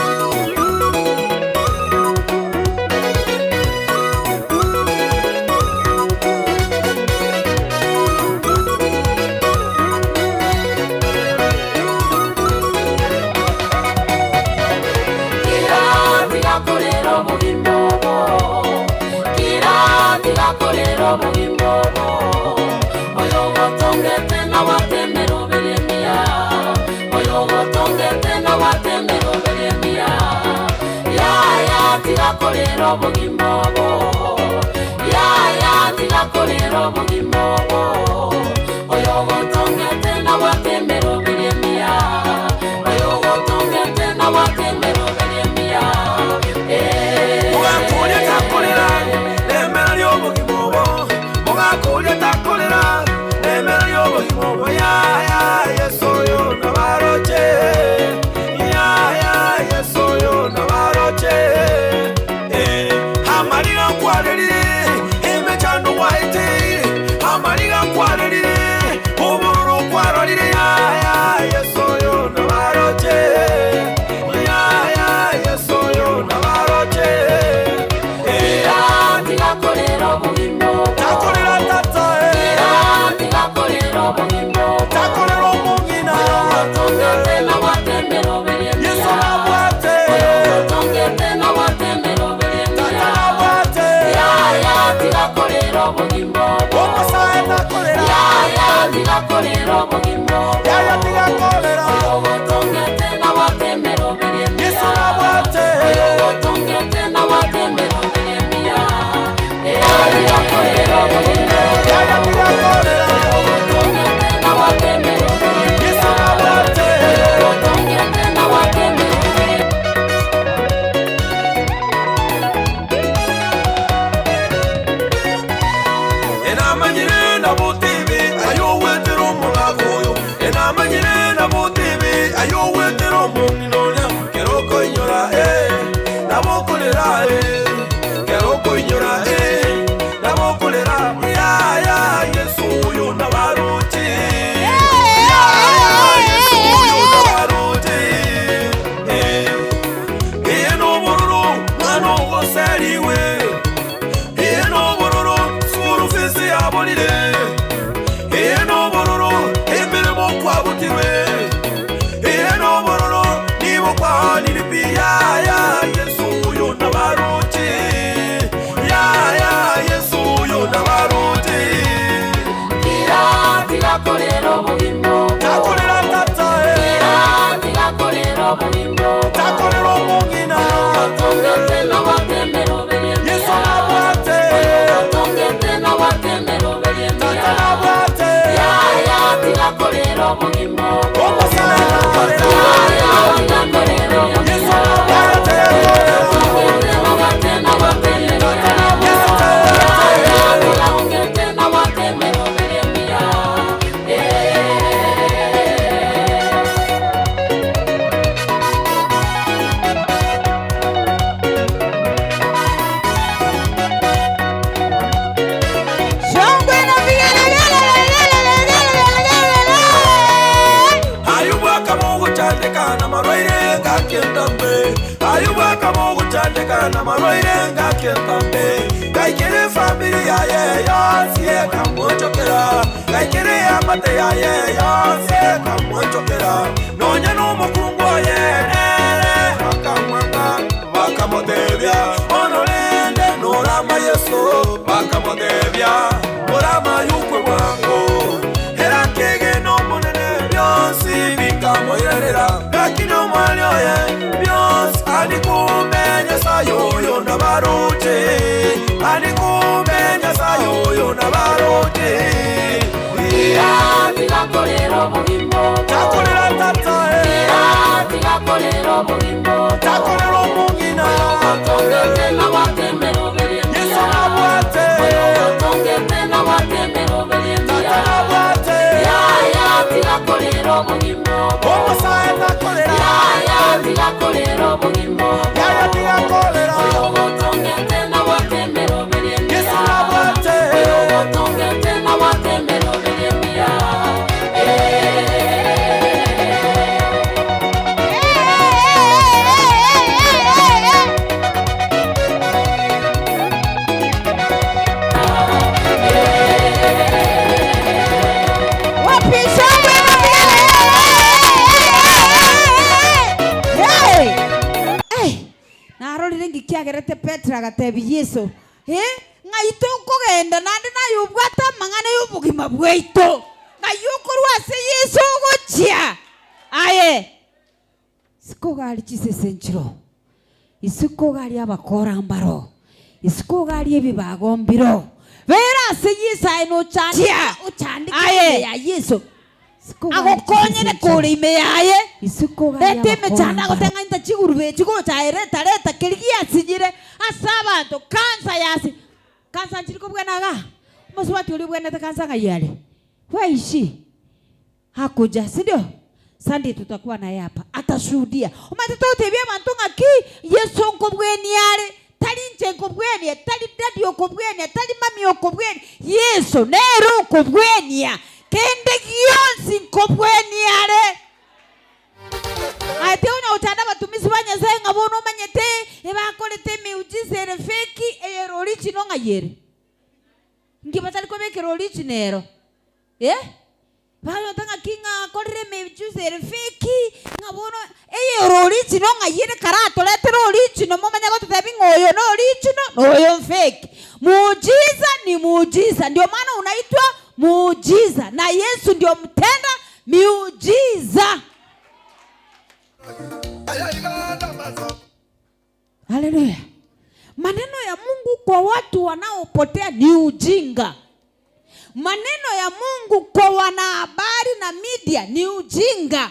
irenga kempambe kaikire familia ye yose kamochokera kaikire amate ya ye yose kamochokera nonya no mukungo ye akamanga bakamodebya onolende norama yeso bakamodebya orama yukwe wango era kege no monene byonsi bikamoyerera kakino mwanyo ye byonsi adikumenya sayo na barote adikumenya sayo na barote ya tigakorero mugimbo takorera tata ya tigakorero mugimbo takorera mungina tongete na watemero beria yesu abwate tongete na watemero beria abwate ya tigakorero mugimbo como saeta korera ya tigakorero mugimbo ya tigakorera tongete na watemero beria yesu abwate tongete na watemero beria kiagerete Petra gatebi Yesu ngaitu kugenda nandi na yubwata mangane yubugima bwaito ngayukurwa se Yesu gochia aye sikogali chisesenchiro isikogali abakorambaro isikogali ebibagombiro vera se Yesu ino chandia uchandika ya Yesu agokonyere kuri ime yaye etime chanda gotenga inta chigurube chigo chaireta reta kirigia sijire asaba kansa yasi kansa chiriko bwenaga muswati uli bwenete kansa ngayale waishi hakuja sindio Sunday tutakuwa naye hapa atashuhudia umatete utebia bantu ngaki Yesu ngobweni yale tali nje ngobweni tali dadi okobweni tali mami okobweni Yesu nero okobweni ya kende gionsi nkobweni yale ate una utanda batumizi banyaze ngabono manyete ebakolete miujiza erefeki erolichi no ngayere ngibatali kobekero originero bayo tanga kinga kolere miujiza erefeki ngabono erolichi no ngayere karato letero orichi no momanya goto tabi ngoyo no orichi no oyo fake muujiza ni muujiza ndio maana unaitwa muujiza na Yesu ndio mtenda miujiza. Haleluya. Maneno ya Mungu kwa watu wanaopotea ni ujinga. Maneno ya Mungu kwa wanahabari na media ni ujinga.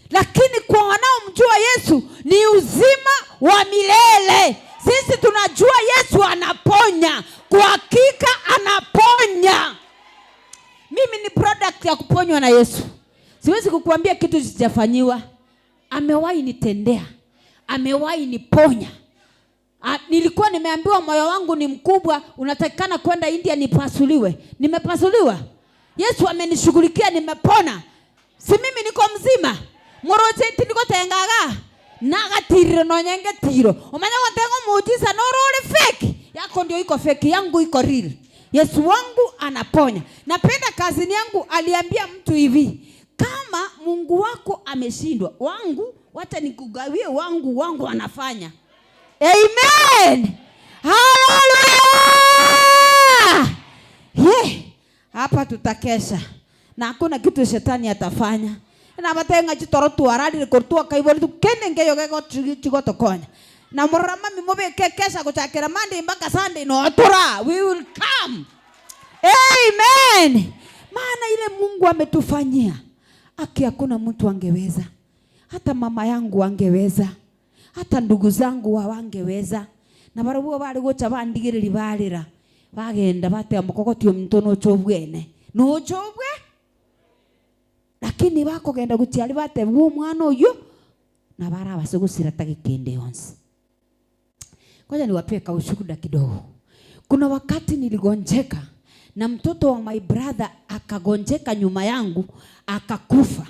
Lakini kwa wanaomjua Yesu ni uzima wa milele. Sisi tunajua Yesu anaponya. Kwa hakika anaponya. Mimi ni product ya kuponywa na Yesu. Siwezi kukuambia kitu sijafanyiwa. Amewahi nitendea. Amewahi niponya. Nilikuwa nimeambiwa moyo wangu ni mkubwa, unatakikana kwenda India nipasuliwe. Nimepasuliwa. Yesu amenishughulikia, nimepona. Si mimi niko mzima. Moroje niko tengaga. Nagatiro no nyenge tiro. Umanya watengo muujiza no role fake. Yako ndio iko fake, yangu iko real. Yesu wangu anaponya. Napenda kazini yangu aliambia mtu hivi, kama Mungu wako ameshindwa, wangu wacha nikugawie wangu anafanya. Amen. Hallelujah. Hapa tutakesha. Na hakuna kitu shetani atafanya. Na batenga chitoro tuaradi kortua kaibori tu kende ngeyo gego chigoto konya. Na murama mimobe kekesha kuchakira Monday mpaka Sunday no atura. We will come. Amen. Maana ile Mungu ametufanyia. Aki hakuna mtu angeweza. Hata mama yangu angeweza. Hata ndugu zangu hawangeweza. Na barabuo bali gocha bandigiriri balira. Bagenda bate amukokotio mtono chobwene. No chobwe. Lakini bako genda gutiali bate wo mwana uyo na bara basugusira tagikende yonse. Ngoja niwapie ushuhuda kidogo. Kuna wakati niligonjeka na mtoto wa my brother akagonjeka nyuma yangu akakufa.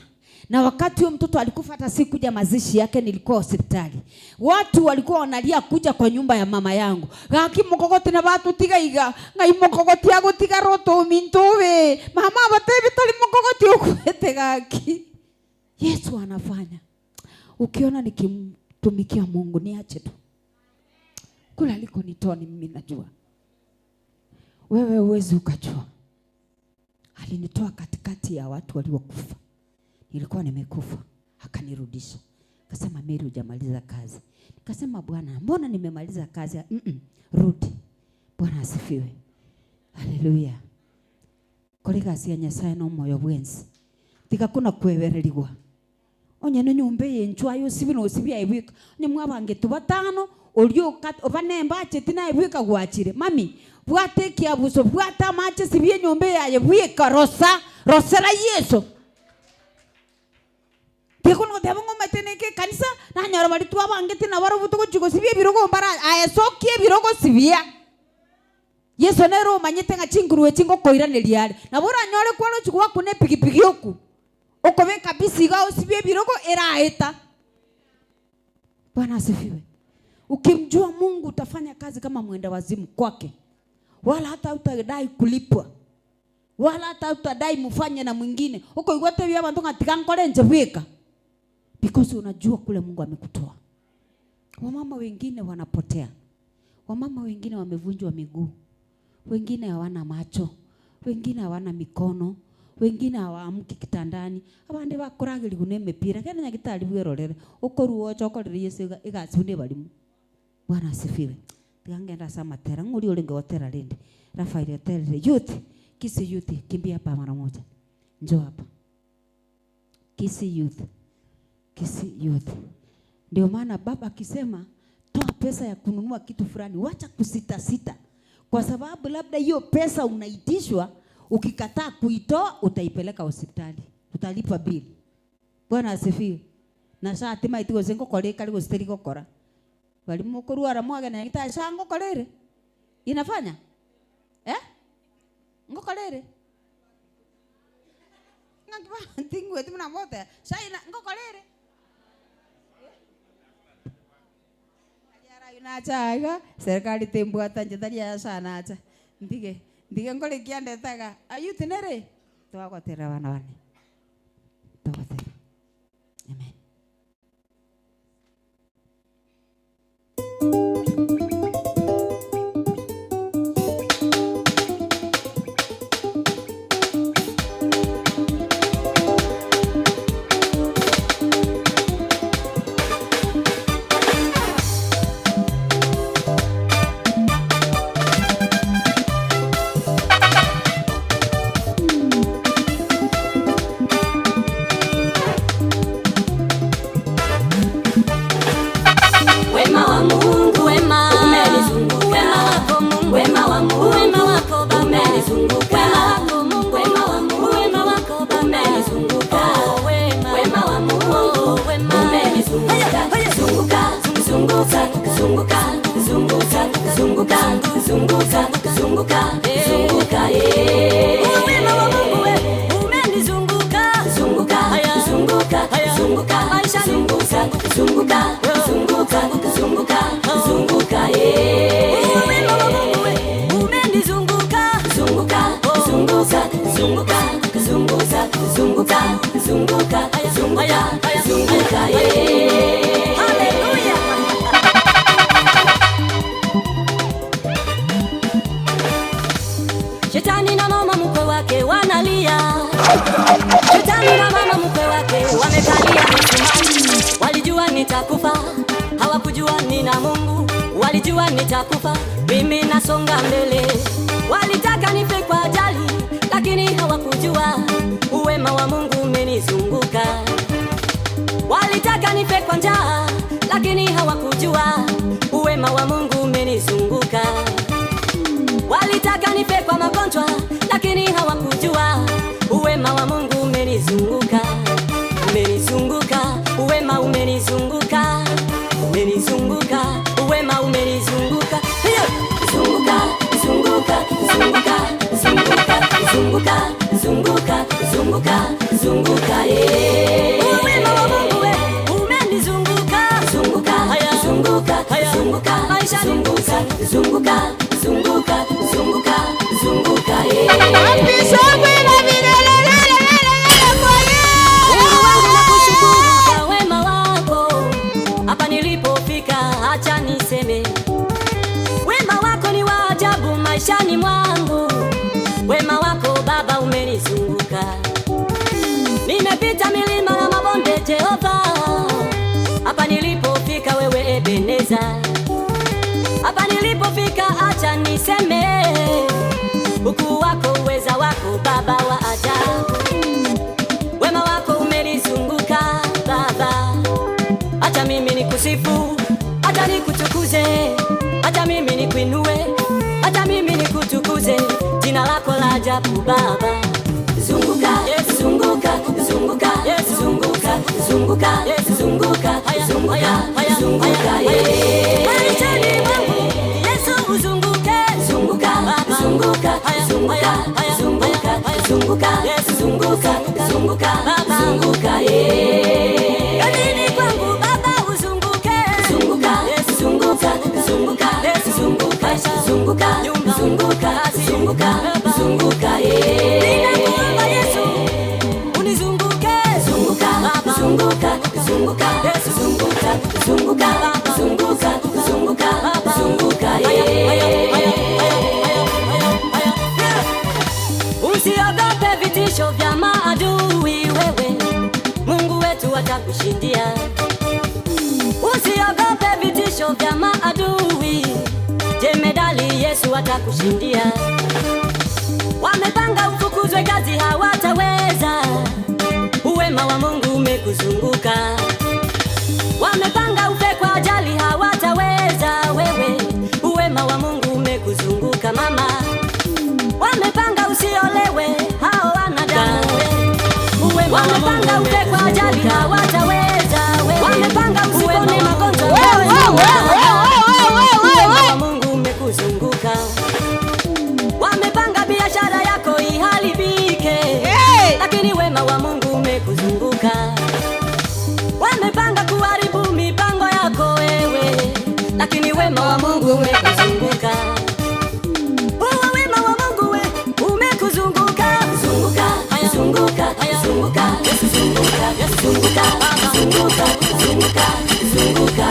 Na wakati huyo mtoto alikufa, hata sikuja mazishi yake, nilikuwa hospitali. Watu walikuwa wanalia kuja kwa nyumba ya mama yangu. Gaki mukogoti na watu tigaiga, ngai mukogoti agotiga roto mintowe. Mama batebi tali mukogoti ukwete gaki. Yesu anafanya. Ukiona nikimtumikia Mungu niache tu. Kula aliko nitoa ni mimi najua. Wewe uwezi ukajua. Alinitoa katikati ya watu waliokufa. Nilikuwa nimekufa, akanirudisha. Akasema Mary, hujamaliza kazi. Nikasema Bwana, mbona nimemaliza kazi? Rudi. Bwana asifiwe. Haleluya. Kolega cia Nyasaye no moyo bwensi. Tika kuna kwebererigwa. Onye no nyumbe yenchwayo sibino sibya ibika. Ni mwabange tubatano olyo kat obanemba chetina ibika gwachire. Mami, bwate kiabuso bwata mache sibye nyumbe yaye bwika rosera Yesu. Tikuno tebongo meteneke kanisa na nyara bari tuwa bangete na baro butugo chugo sibye birogo mbara ayesokie birogo sibya. Yesu nero manyete nga chinguruwe chingo koiraneliare. Na bora nyore kwalo chukwa kune pikipiki yoku. Okobeka bisiga usibye birogo eraeta. Bwana asifiwe. Ukimjua Mungu utafanya kazi kama mwenda wazimu kwake. Wala hata utadai kulipwa. Wala hata utadai mfanye na mwingine. Uko igote bya bantu ngatigankole nje bweka. Because unajua kule Mungu amekutoa. Wamama wengine wanapotea. Wamama wengine wamevunjwa miguu. Wengine hawana macho. Wengine hawana mikono. Wengine hawaamki kitandani. Abandi bakoragiri gune mepira. Kene nyagitari bwerorere. Okoruo chokorere Yesu igasunde balimu. Bwana asifiwe. Tigangenda sama tera nguri olinge watera lindi. Rafaeli hotel youth. Kisi youth kimbia hapa mara moja. Njoo hapa. Kisi youth. Kisi youth. Ndio maana baba akisema toa pesa ya kununua kitu fulani, wacha kusita sita. Kwa sababu labda hiyo pesa unaitishwa, ukikataa kuitoa utaipeleka hospitali. Utalipa bili. Bwana asifiwe. Na saa tima itigo zengo kole kali hosteli gokora. Bali mukuru aramwaga na ngita shango kolere. Inafanya? Ngokolere. Ngakiba tingu eti mna mote. Shaina ngokolere. Unachaga serikali tembu atanje taria sana acha ndige ngole kiande taga ayuti nere twagotera bana bane twagotera. Amen. Shetani na mama mkwe wake wanalia. Shetani na mama mkwe wake wamekalia misumari. Walijua nitakufa, hawakujua nina Mungu. Walijua nitakufa, mimi nasonga mbele. Walitaka nife kwa ajali, lakini hawakujua uwema wa Mungu umenizunguka. Walitaka nife kwa njaa, lakini hawakujua uwema wa Mungu umenizunguka. Walitaka nife kwa magonjwa, lakini hawakujua uwema wa Mungu umenizunguka. Umenizunguka, uwema umenizunguka. Umenizunguka, uwema umenizunguka. Zunguka, zunguka, zunguka, zunguka, zunguka, zunguka, zunguka, zunguka, zunguka maisha zunguka zunguka zunguka zunguka zunguka wapi shangwe na vigelegele kwa Yesu nakushukuru kwa wema wako hapa nilipofika acha niseme wema wako ni wa ajabu maishani mwangu wema wako Baba umenizunguka nimepita milima na mabonde Jehova hapa nilipofika wewe Ebeneza hapa nilipofika acha niseme ukuu wako uweza wako Baba wa ajabu wema wako umenizunguka Baba acha mimi nikusifu acha nikutukuze acha mimi nikuinue acha mimi nikutukuze jina lako la ajabu Baba zunguka Yesu zunguka zunguka Yesu zunguka zunguka Yesu zunguka zunguka zunguka maishani mwangu Yesu uzunguke zunguka Baba zunguka zunguka zunguka zunguka Yesu zunguka zunguka Baba zunguka Kanini kwangu Baba uzunguke zunguka Yesu zunguka zunguka Yesu zunguka zunguka zunguka zunguka zunguka ninakuomba Yesu unizunguke zunguka Baba zunguka zunguka Yesu zunguka zunguka Baba zunguka zunguka Baba zunguka usiogope vitisho vya maadui wewe Mungu wetu atakushindia usiogope vitisho vya maadui jemedali Yesu atakushindia wamepanga ufukuzwe kazi hawataweza uwema wa Mungu umekuzunguka wamepanga ufe kwa ajali hawataweza wewe uwema wa Mungu umekuzunguka mama wamepanga usiolewe hao wanadamu uwema wamepanga ufe kwa ajali hawataweza wewe wamepanga usipone magonjwa wewe uwema wa Mungu umekuzunguka wamepanga biashara yako iharibike lakini wema wa Mungu umekuzunguka wamepanga kuharibu mipango yako wewe lakini wema wa Mungu umekuzunguka wema wa Mungu umekuzunguka zunguka haya zunguka haya zunguka Yesu zunguka Yesu zunguka Baba zunguka zunguka zunguka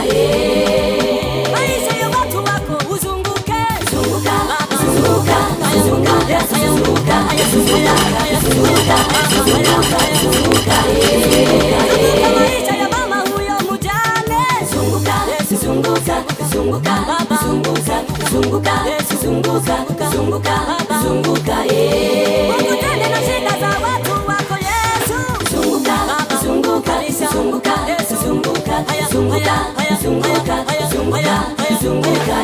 maisha ya watu wako uzunguke zunguka Baba zunguka zunguka Yesu zunguka Yesu zunguka Yesu zunguka zunguka maisha ya mama huyo mjane zunguka Yesu zunguka zunguka Baba zunguka zunguka Yesu zunguka zunguka Baba zunguka ukutane na shida za watu wako Yesu zunguka Baba zunguka zunguka Yesu zunguka haya zunguka haya zunguka haya zunguka haya zunguka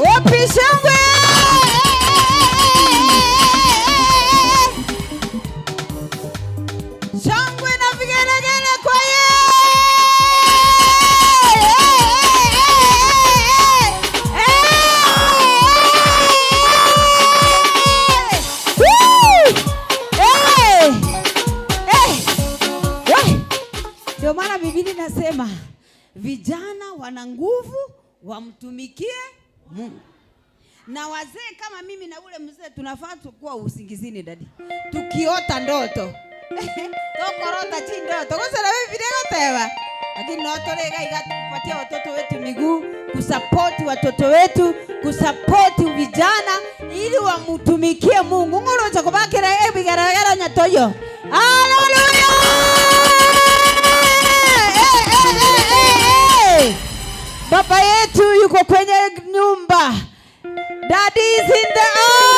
wapi shangwe shangwe na vigelegele kwa ndio maana Biblia inasema vijana wana nguvu wamtumikie Mungu. Na wazee kama mimi na ule mzee tunafaa kuwa usingizini dadi. Tukiota ndoto. Tokorota chini ndoto. Kwa sababu hivi ndio tewa. Lakini notorega igatupatia watoto wetu miguu, kusupport watoto wetu, kusupport vijana ili wamtumikie Mungu. Ngoro cha kubakira ebigaragara nyatoyo. Haleluya! Baba yetu yuko kwenye nyumba. Daddy is in the house.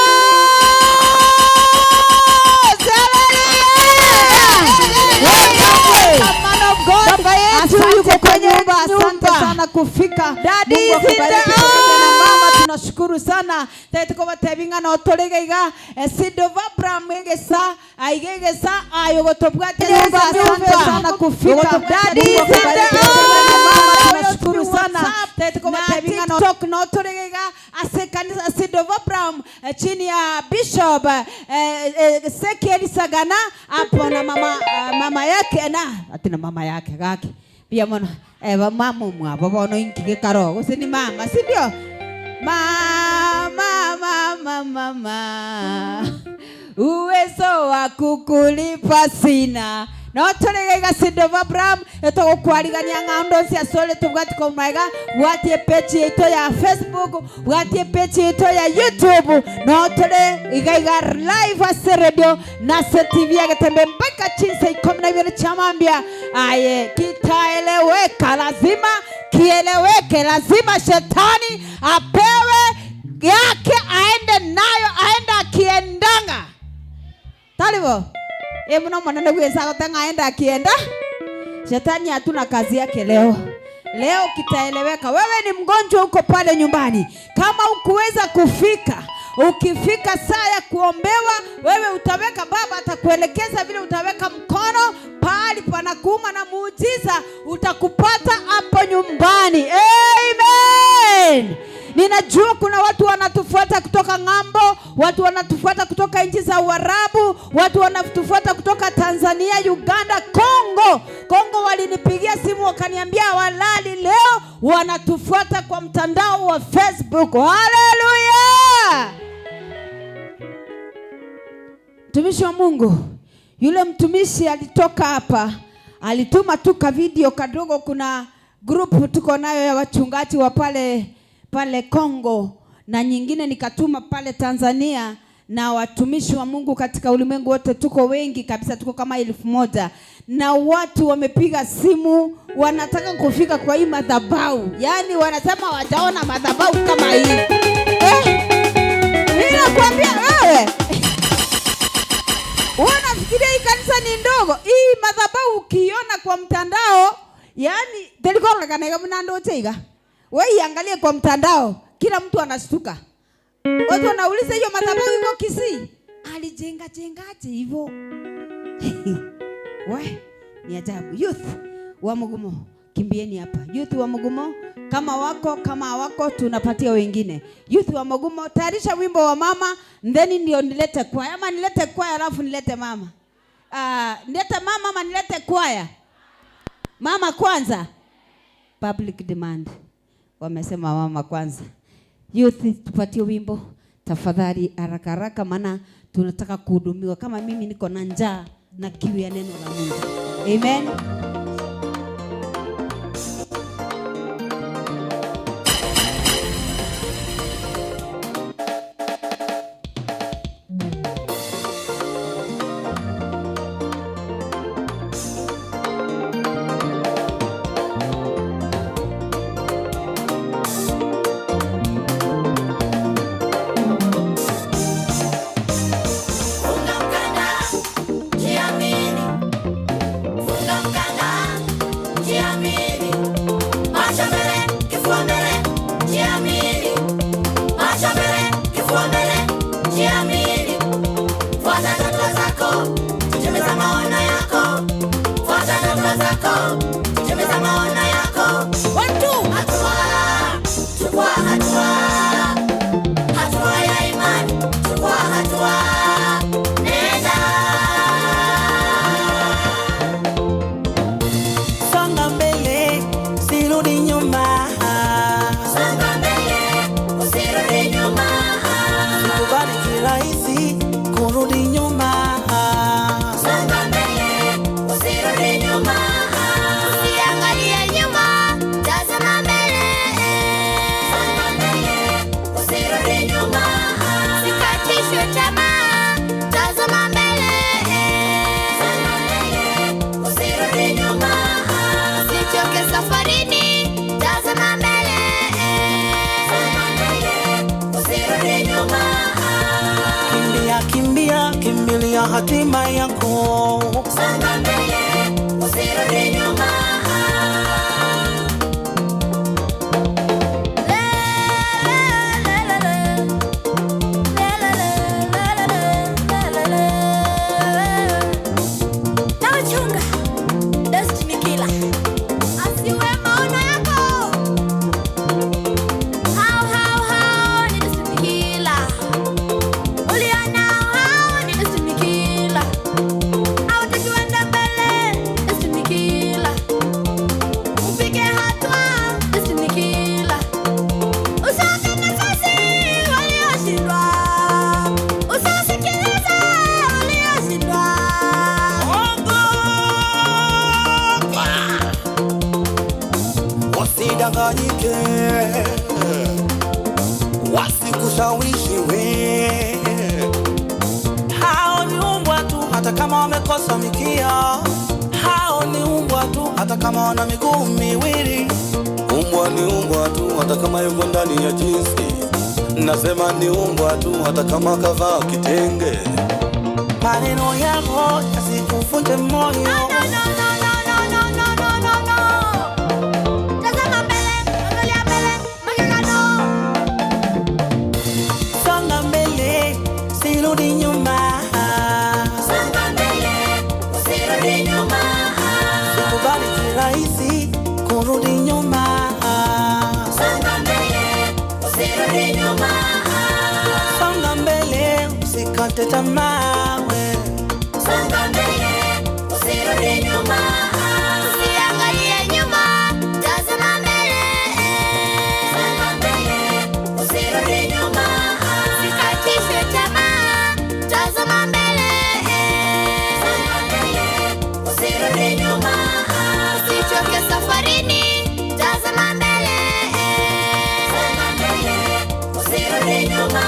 Baba yetu yuko kwenye nyumba. Asante sana kufika. Daddy is in the house. Tunashukuru sana. Tuko batebinga na otolegaiga Sidova Bramegesa aigegesa ayogotobwate nyumba. Asante sana kufika. Daddy is in the house. Tunashukuru sana. Tuko batebinga na TikTok na otolegaiga asekanisa Sidova Bram chini ya Bishop Sekeli Sagana hapo na mama yake na atina mama yake gake pia mwana mama mwa baba no inki karo usini mama si ndio mama uwezo wa kukulipa sina no tolega sido Abraham eto kwarigania ng'ando cia sole tugati ko maiga watie page ito ya Facebook watie page ito ya YouTube no tole igaiga live ase radio na TV ya Gatembe mpaka chinsa 12 chamambia aye kitaeleweka lazima kieleweke lazima shetani apewe yake aende nayo aenda akiendanga talibo mwana mwanana kuweza kutanga aenda akienda shetani hatuna kazi yake leo kitaeleweka wewe ni mgonjwa uko pale nyumbani kama ukuweza kufika ukifika saa ya kuombewa wewe utaweka baba atakuelekeza vile utaweka mkono pahali panakuuma na muujiza utakupata hapo nyumbani amen. Ninajua kuna watu wanatufuata kutoka ng'ambo, watu wanatufuata kutoka nchi za Uarabu, watu wanatufuata kutoka Tanzania, Uganda, Kongo walinipigia simu wakaniambia walali leo wanatufuata kwa mtandao wa Facebook. Haleluya! Mtumishi wa Mungu, yule mtumishi alitoka hapa, alituma tuka video kadogo, kuna group tuko nayo ya wachungaji wa pale Kongo na nyingine nikatuma pale Tanzania na watumishi wa Mungu katika ulimwengu wote tuko wengi kabisa, tuko kama 1000 na watu wamepiga simu wanataka kufika kwa hii madhabahu. Yaani wanasema wataona madhabahu kama hii. Mimi nakwambia wewe. Unafikiria hii kanisa ni ndogo? Hii madhabahu ukiona kwa mtandao, yani telekona kana kama ndo cheiga. Wewe angalie kwa mtandao, kila mtu anashtuka. Watu wanauliza hiyo madhabahu iko Kisii. Alijengaje hivyo? Wewe ni ajabu. Youth wa Mugumo, kimbieni hapa. Youth wa Mugumo, kama hawako tunapatia wengine. Youth wa Mugumo, tayarisha wimbo wa mama, then ndio nilete kwaya. Ama nilete kwaya alafu nilete mama. Nilete mama ama nilete kwaya? Mama kwanza. Public demand. Wamesema mama kwanza. Youth tupatie wimbo tafadhali haraka maana tunataka kuhudumiwa. Kama mimi niko na njaa na kiu ya neno la Mungu. Amen. Kimbilia hatima yako. Songa mbele, usirudi nyuma. Nawachunga Destiny Killer. Asiwe maono yako. How ni Destiny Killer. usidanganyike, wasikushawishi we. Hao ni umbwa tu hata kama wamekosa mikia, hao ni umbwa tu hata kama wana miguu miwili. Umbwa ni umbwa tu hata kama yuko ndani ya jinsi. Nasema ni umbwa tu hata kama kavaa kitenge. Maneno yako yasikuvunje moyo. No. Tazama mbele, angalia mbele, magano. Songa mbele, usirudi nyuma. Songa mbele, usirudi nyuma. Sikubali kirahisi kurudi nyuma. Songa mbele, usirudi nyuma. Songa mbele, usikate tamaa we. Songa mbele, usirudi nyuma. Usiangalie nyuma, tazama mbele. Songa mbele, usirudi nyuma. Usikatishwe tamaa, tazama mbele. Songa mbele, usirudi nyuma. Usichoke safarini, tazama mbele. Songa mbele, usirudi nyuma.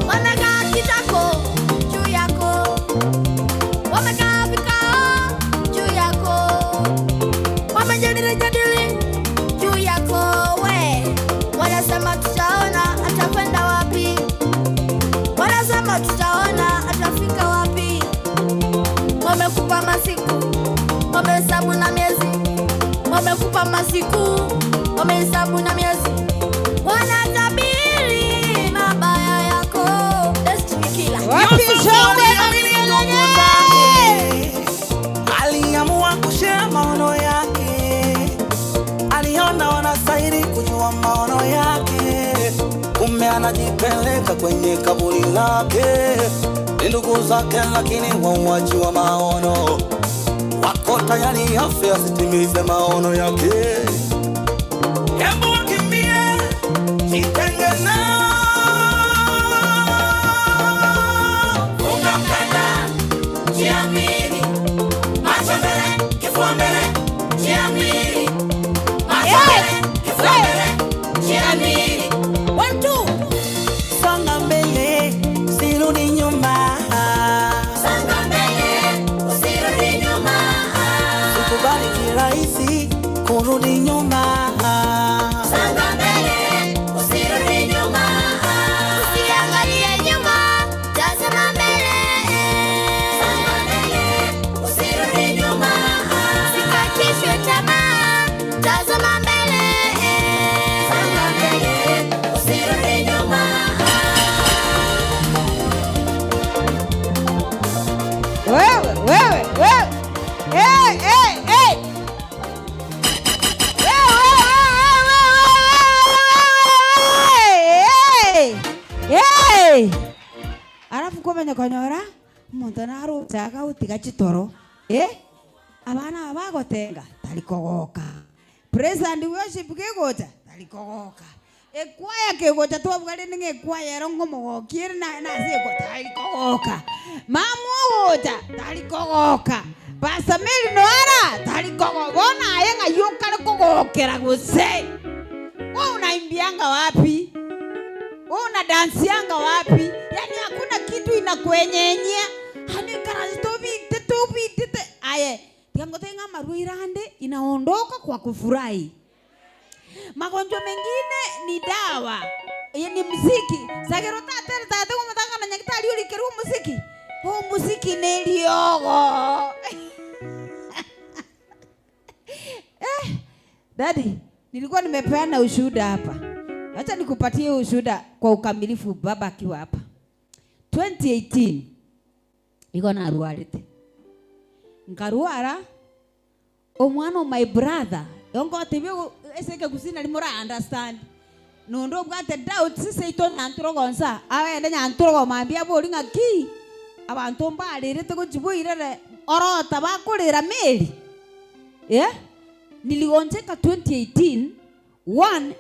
Wamekaa kitako juu yako, wamekaa vikao juu yako, wamejadili juu yako we. Wanasema tutaona atakwenda wapi, wanasema tutaona atafika wapi. Wamekupa masiku, wamehesabu na miezi, wamekupa masiku, wamehesabu na miezi, wanatabiri mabaya yako. Destiny killer. Aliamua kushare maono yake, aliona wanastahili kujua maono yake. Kumbe anajipeleka kwenye kaburi lake. Ni ndugu zake lakini wauaji wa maono, wako tayari afe asitimize maono yake. Hebu wakimbie, jitenge nao. Funga mkanda, jiamini. Macho mbele, kifua mbele, jiamini. Macho mbele, kifua mbele, jiamini. 1, 2. Songa mbele, usirudi nyuma. Songa mbele, usirudi nyuma. Sikubali kirahisi kurudi nyuma. Songa mbele, usirudi nyuma. Usiangalie nyuma, tazama mbele. Songa mbele, usirudi nyuma. Usikatishwe tamaa, tazama mbele. Songa mbele, usirudi nyuma. Wewe. Hey. Hey. Arafu kumenya konyora muntu naruchaga utiga chitoro abana bagotenga talikogoka, praise and worship kegocha talikogoka, ekwaya kegocha twabwale ninge ekwaya rongo mogokire na ziko talikogoka, mamugocha talikogoka, Pastor Mary Noara talikogogona ayenga yokale kogokera gose. Wewe unaimbianga wapi? Wewe una dansianga wapi? Yani hakuna kitu inakwenyenyea. Hani karastobi tete. Aye, tiango tenga maruirande inaondoka kwa kufurahi. Magonjwa mengine ni dawa. Ni muziki. Sagero tate umetanga na nyakitali ulikiru muziki. Muziki neliogo. Daddy, nilikuwa nimepeana ushuhuda hapa. Acha nikupatie ushuhuda kwa ukamilifu baba akiwa hapa. 2018 niko na ruarite. Nkaruara omwana my brother. Yongo tibyo eseke kusina limora understand. Nondo bwate doubt sise ito nanturo gonsa. Awe ende nanturo mambia boli ngaki. Abantu mbalirite kujibuirere orota bakurira meri. Niligonjeka 2018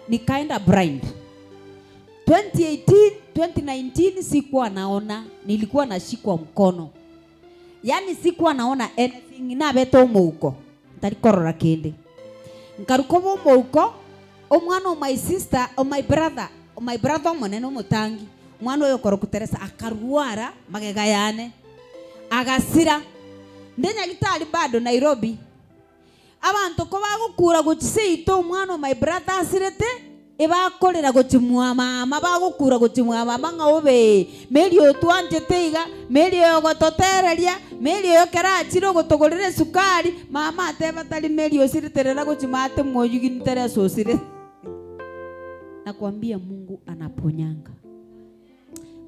nikaenda blind. 2019 sikuwa naona, nilikuwa nashikwa mkono. Yani sikuwa naona anything na beto mouko. Ntarikorora kende. Nkarukobo mouko, omwana o my sister, o my brother monene mutangi. Mwana oyo korokuteresa akaruara magega yane. Agasira. Ndenya gitari bado Nairobi. Abantu ko bagukura gucito umwana o my brother asirete ibakorera gucimwa mama bagukura gucimwa mama ngaobe meri otwanje teiga meri yo gototereria meri yo kerachiro gotogorere sukari mama ateba tali meri osiriterera gucimate moyugi ntere sosire. Nakwambia Mungu anaponyanga.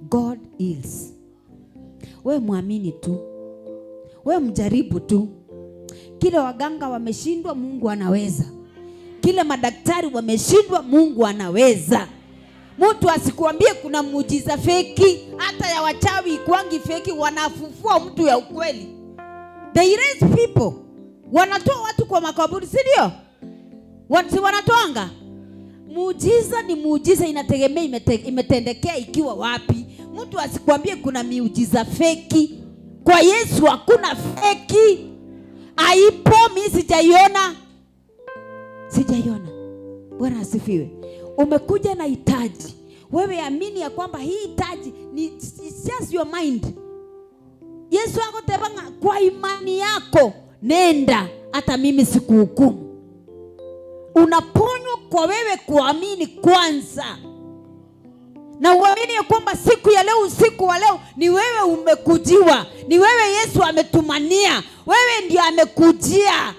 God heals. We muamini tu. We mjaribu tu. Kile waganga wameshindwa, Mungu anaweza. Kile madaktari wameshindwa, Mungu anaweza. Mtu asikuambie kuna muujiza feki, hata ya wachawi kwangi feki, wanafufua mtu ya ukweli. They raise people. Wanatoa watu kwa makaburi, si ndio? Watu wanatoanga. Muujiza ni muujiza, inategemea imetendekea ikiwa wapi. Mtu asikuambie kuna miujiza feki. Kwa Yesu hakuna feki. Aipo, mimi sijaiona. Bwana asifiwe. Umekuja na hitaji. Wewe amini ya kwamba hii hitaji ni it's just your mind. Yesu akotebanga kwa imani yako nenda, hata mimi sikuhukumu. Unaponywa kwa wewe kuamini kwanza. Na uamini ya kwamba siku ya leo, usiku wa leo ni wewe umekujiwa. Ni wewe Yesu ametumania. Wewe ndio amekujia.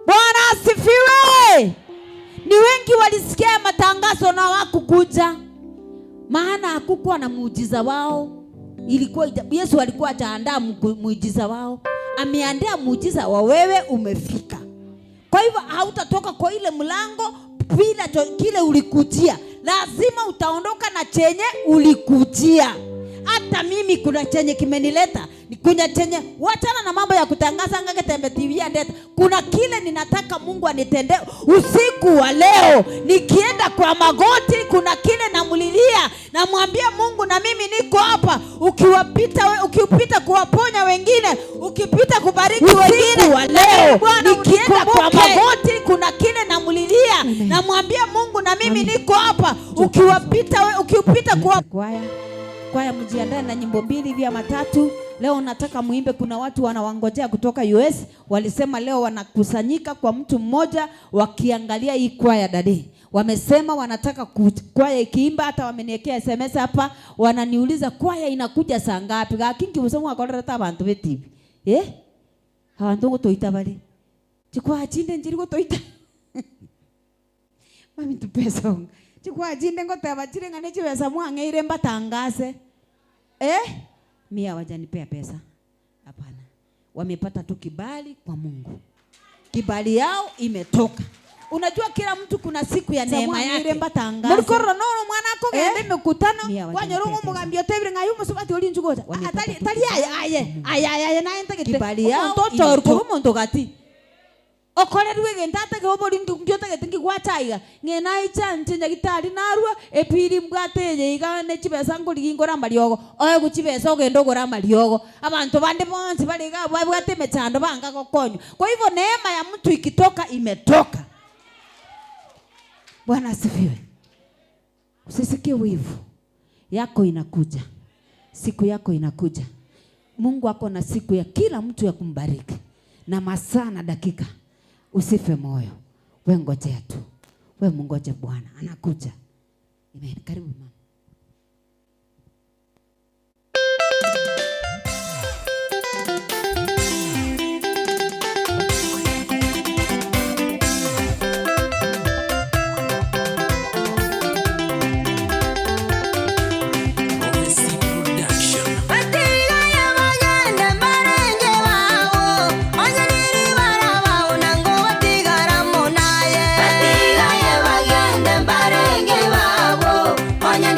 Bwana asifiwe. Ni wengi walisikia matangazo na hawakukuja. Maana hakukuwa na muujiza wao. Ilikuwa Yesu alikuwa ataandaa muujiza wao. Ameandaa muujiza wa wewe umefika. Kwa hivyo hautatoka kwa ile mlango bila kile ulikujia. Lazima utaondoka na chenye ulikujia. Hata mimi kuna chenye kimenileta. Kuna chenye, wachana na mambo ya kutangaza ngake Tembe TV andeta. Kuna kile ninataka Mungu anitende usiku wa leo. Nikienda kwa magoti, kuna kile namulilia. Namwambia Mungu, na mimi niko hapa. Ukipita kuwaponya wengine, ukipita kubariki wengine wa leo. Nikienda kwa magoti, kuna kile namulilia. Namwambia Mungu, na mimi niko hapa. Ukipita kwa kwaya mjiandae na nyimbo 2 vya matatu. Leo nataka muimbe, kuna watu wanawangojea kutoka US. Walisema leo wanakusanyika kwa mtu mmoja wakiangalia hii kwaya dadi. Wamesema wanataka kwaya ikiimba, hata wameniwekea SMS hapa, wananiuliza kwaya inakuja saa ngapi? Gakingi musemo akorera abantu betibi. Abantu gotoita bali. Chikwa chinde njiri gotoita. Mami tupesa. Chikwa chinde ngotaba chirenga ne chibesa mwangeire mbatangase. Mimi hawajanipea pesa. Hapana. Wamepata tu kibali kwa Mungu. Kibali yao imetoka. Unajua kila mtu kuna siku ya neema yake. Murikoro no mwana ako gende mekutano kwa nyorongo mugambio tebire ngayu musubati oli njugoja. Tali aye na enta gete. Kibali yao mtoto ko muntu gati. Okorerwe gendata go bori ngyota getingi gwachaiga. Ngena ichanche nyagitari narua epiri mbwateye igane chibesa ngori ngora mariogo. Oye guchibesa ogendo gora mariogo. Abantu bande bonse baliga babwate mechando banga gokonyo. Kwa hivyo neema ya mtu ikitoka imetoka. Bwana asifiwe. Usisikie wivu. Yako inakuja. Siku yako inakuja. Mungu ako na siku ya kila mtu ya kumbariki. Na masaa na dakika. Usife moyo. We ngojea tu. We mungoje Bwana. Anakuja. Amen. Karibu mama. Onya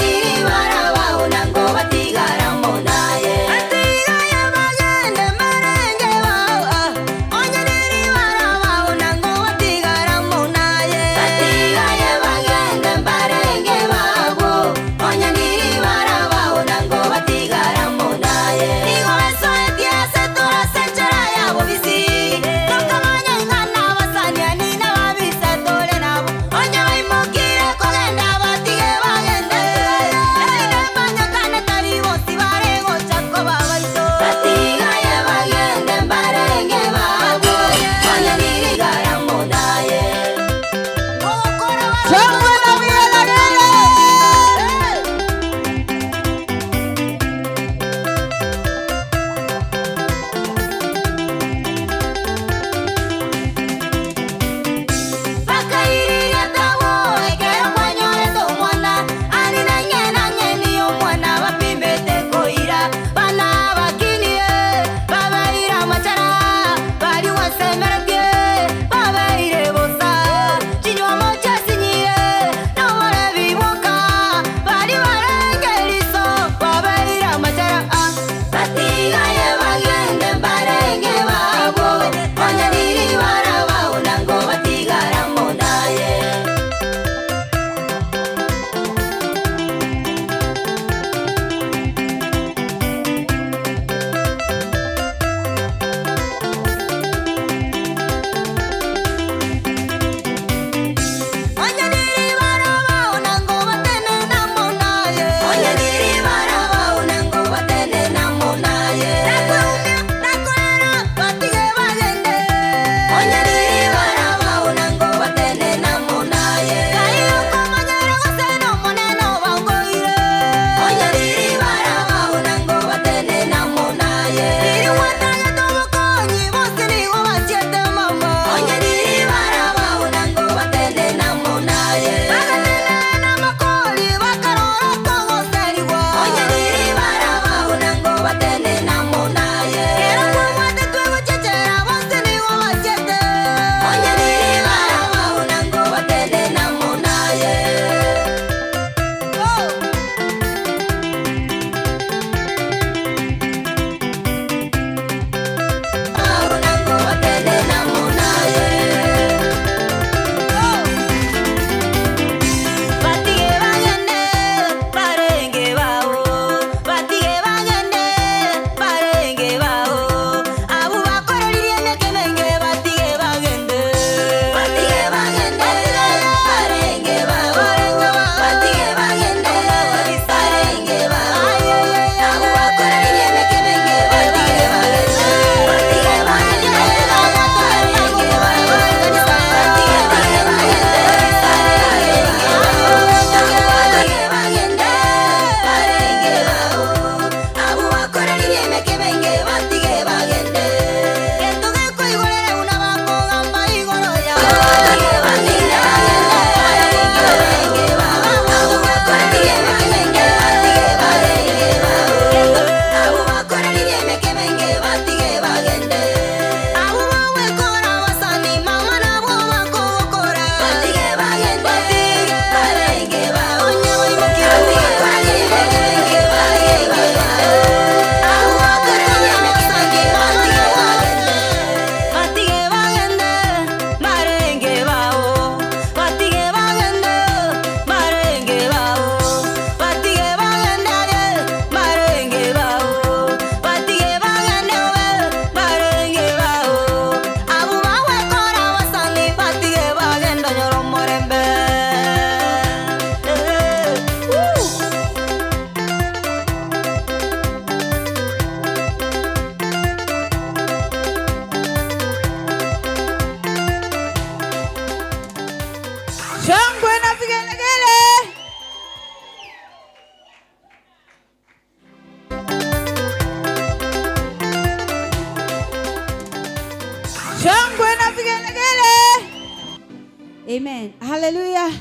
Amen. Hallelujah.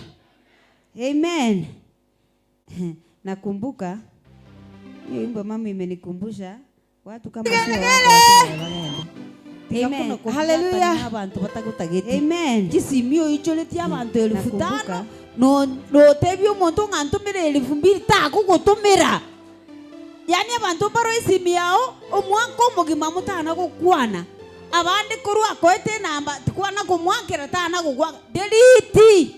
Amen. Nakumbuka hiyo wimbo mama imenikumbusha watu kama sio wako. Amen. Hallelujah. Abantu batakutageti. Amen. Kisimio icho letia abantu 1500 no tebyo umuntu ngantumire 2000 takugutumira. Yani abantu baro isimiao omwanko mugima mutana gukwana. Abandi kuru akoete namba tukwana kumwakira tana gukwa. Delete.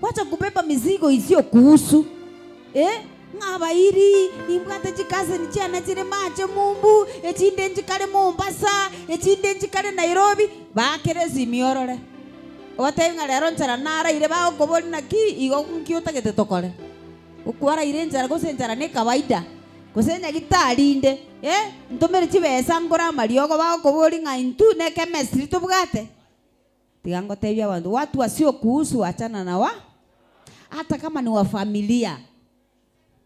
Wacha kubeba mizigo isio kuhusu. Ngabairi nimbwate chikaze nichiana chire mache mumbu echinde nchikale Mombasa echinde nchikale Nairobi bakere zimiorore otenga lero nchara nara ire ba okobori naki igo kunkiota gete tokore ukwara ire nchara gosenchara ne kawaida gosenya gitarinde ntomere chibesa ngora mariogo ba okobori nga intu ne chemistry tubwate tigango tebya watu wasio kuhusu achana na hata kama ni wa familia.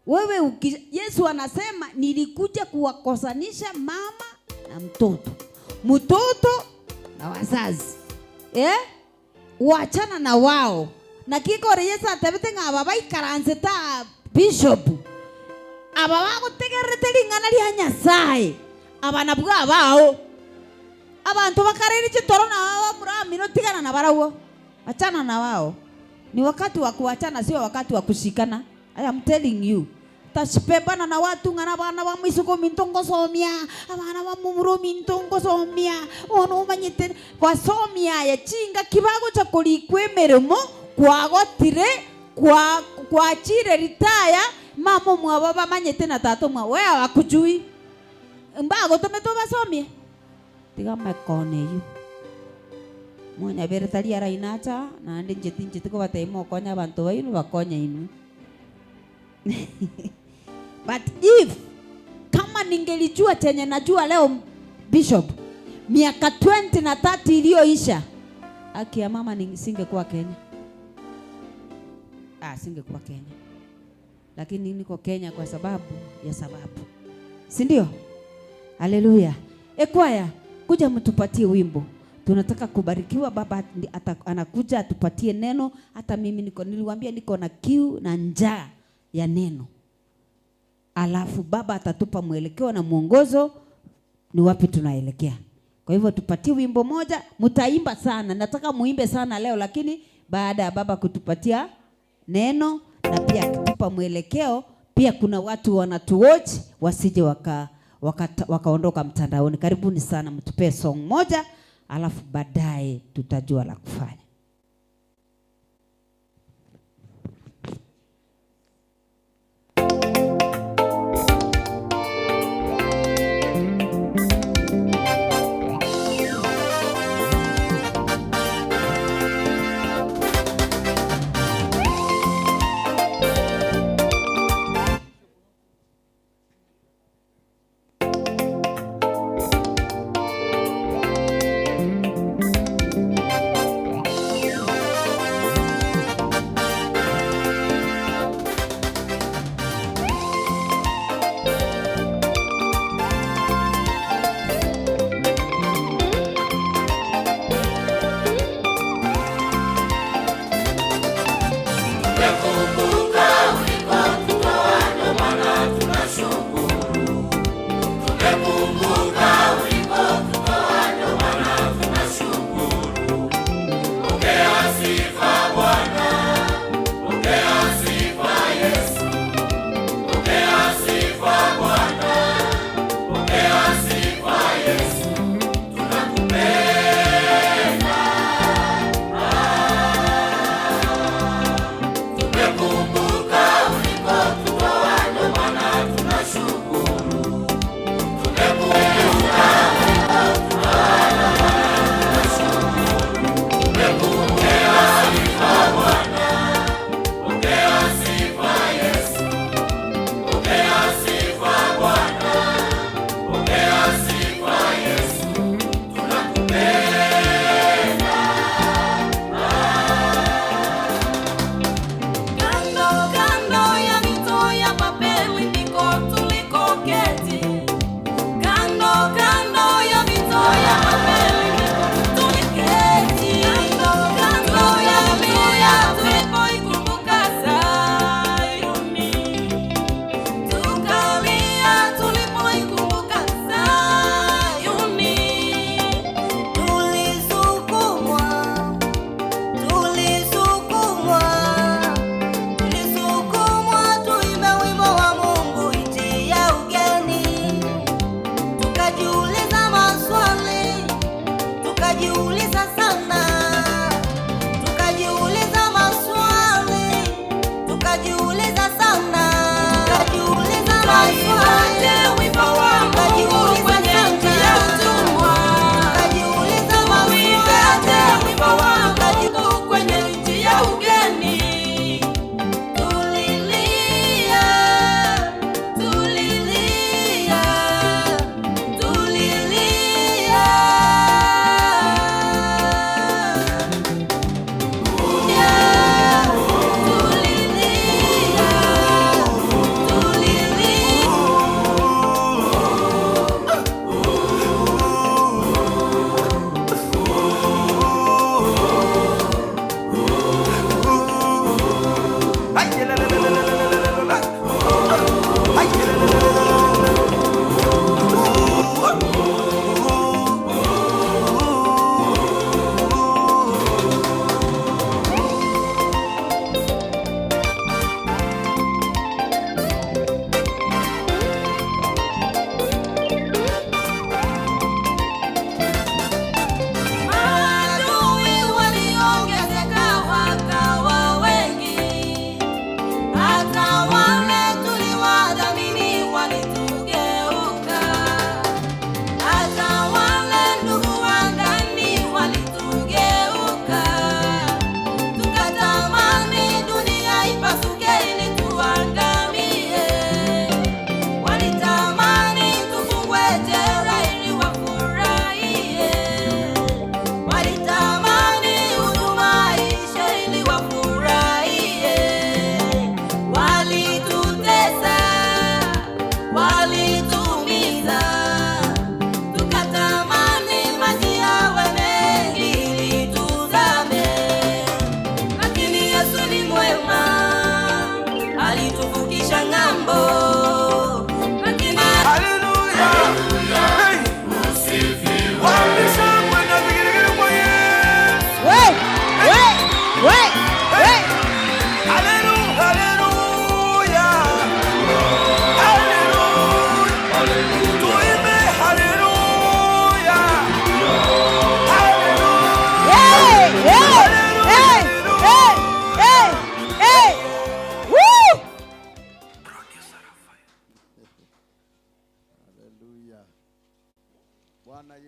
Wewe Yesu anasema nilikuja kuwakosanisha mama na mtoto na wazazi. Uachana na wao. Na kiko Yesu atabete ngababa ikaranze ta bishop. Ababa gutegerete lingana lya Nyasaye. Abana bwa bao. Abantu bakareri chitoro na wao murami no tigana na barawo. Achana na wao. Ni wakati wa kuachana, sio wakati wa kushikana. I am telling you. Tashpebana na watu ngana bana wa misuko mintongo somia, abana wa mumuro mintongo somia, ono manyete kwa somia ya chinga kibago cha kulikwemeremo kwa gotire kwa chire ritaya mamo mwa baba manyete na tato mwa wewe wakujui mbago tometo basomie tiga mekone yu mwana beretali ara inacha na ande njeti ko batemo konya bantu bainu bakonya inu. But if kama ningelijua chenye najua leo bishop miaka 20 na 30 iliyoisha aki ya mama nisingekuwa Kenya. Singekuwa Kenya. Lakini niko Kenya kwa sababu ya sababu. Si ndio? Haleluya. Ekwaya kuja mtupatie wimbo. Tunataka kubarikiwa, baba anakuja atupatie neno. Hata mimi niliwaambia niko na kiu na njaa ya neno. Alafu baba atatupa mwelekeo na mwongozo ni wapi tunaelekea. Kwa hivyo tupatie wimbo moja, mtaimba sana. Nataka muimbe sana leo, lakini baada ya baba kutupatia neno na pia kutupa mwelekeo, pia kuna watu wanatuwatch wasije wakaondoka mtandaoni. Karibuni sana, mtupe song moja alafu baadaye tutajua la kufanya.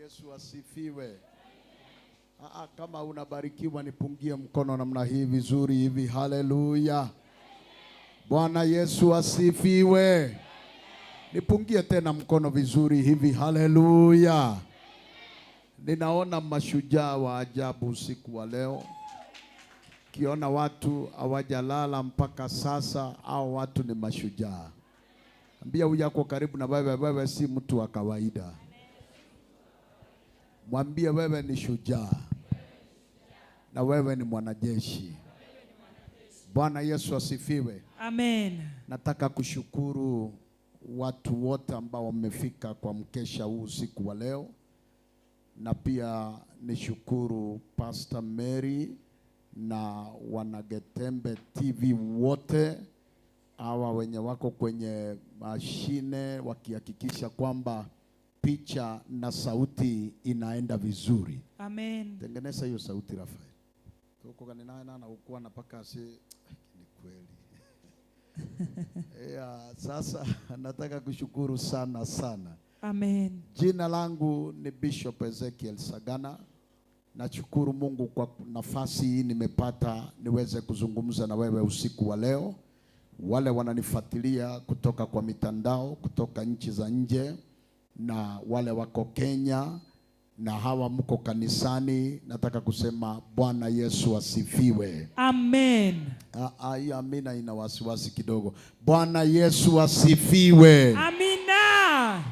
Yesu asifiwe. Kama unabarikiwa nipungie mkono namna hii vizuri hivi. Haleluya. Bwana Yesu asifiwe. Nipungie tena mkono vizuri hivi. Haleluya. Ninaona mashujaa wa ajabu usiku wa leo. Kiona watu hawajalala mpaka sasa, au watu ni mashujaa. Ambia huyu yako karibu na wewe si mtu wa kawaida. Mwambie wewe ni shujaa. Na wewe ni mwanajeshi. Bwana Yesu asifiwe. Amen. Nataka kushukuru watu wote ambao wamefika kwa mkesha huu usiku wa leo. Na pia nishukuru Pastor Mary na Wanagetembe TV wote, hawa wenye wako kwenye mashine wakihakikisha kwamba picha na sauti inaenda vizuri. Amen. Tengeneza hiyo sauti Rafael. Tuko kaninaye na ukuwa napaka si ni kweli. Sasa nataka kushukuru sana sana. Amen. Jina langu ni Bishop Ezekiel Sagana. Nashukuru Mungu kwa nafasi hii nimepata niweze kuzungumza na wewe usiku wa leo. Wale wananifuatilia kutoka kwa mitandao, kutoka nchi za nje, na wale wako Kenya, na hawa mko kanisani, nataka kusema Bwana Yesu asifiwe. Amen. Hii amina ina wasiwasi kidogo. Bwana Yesu asifiwe. Amina.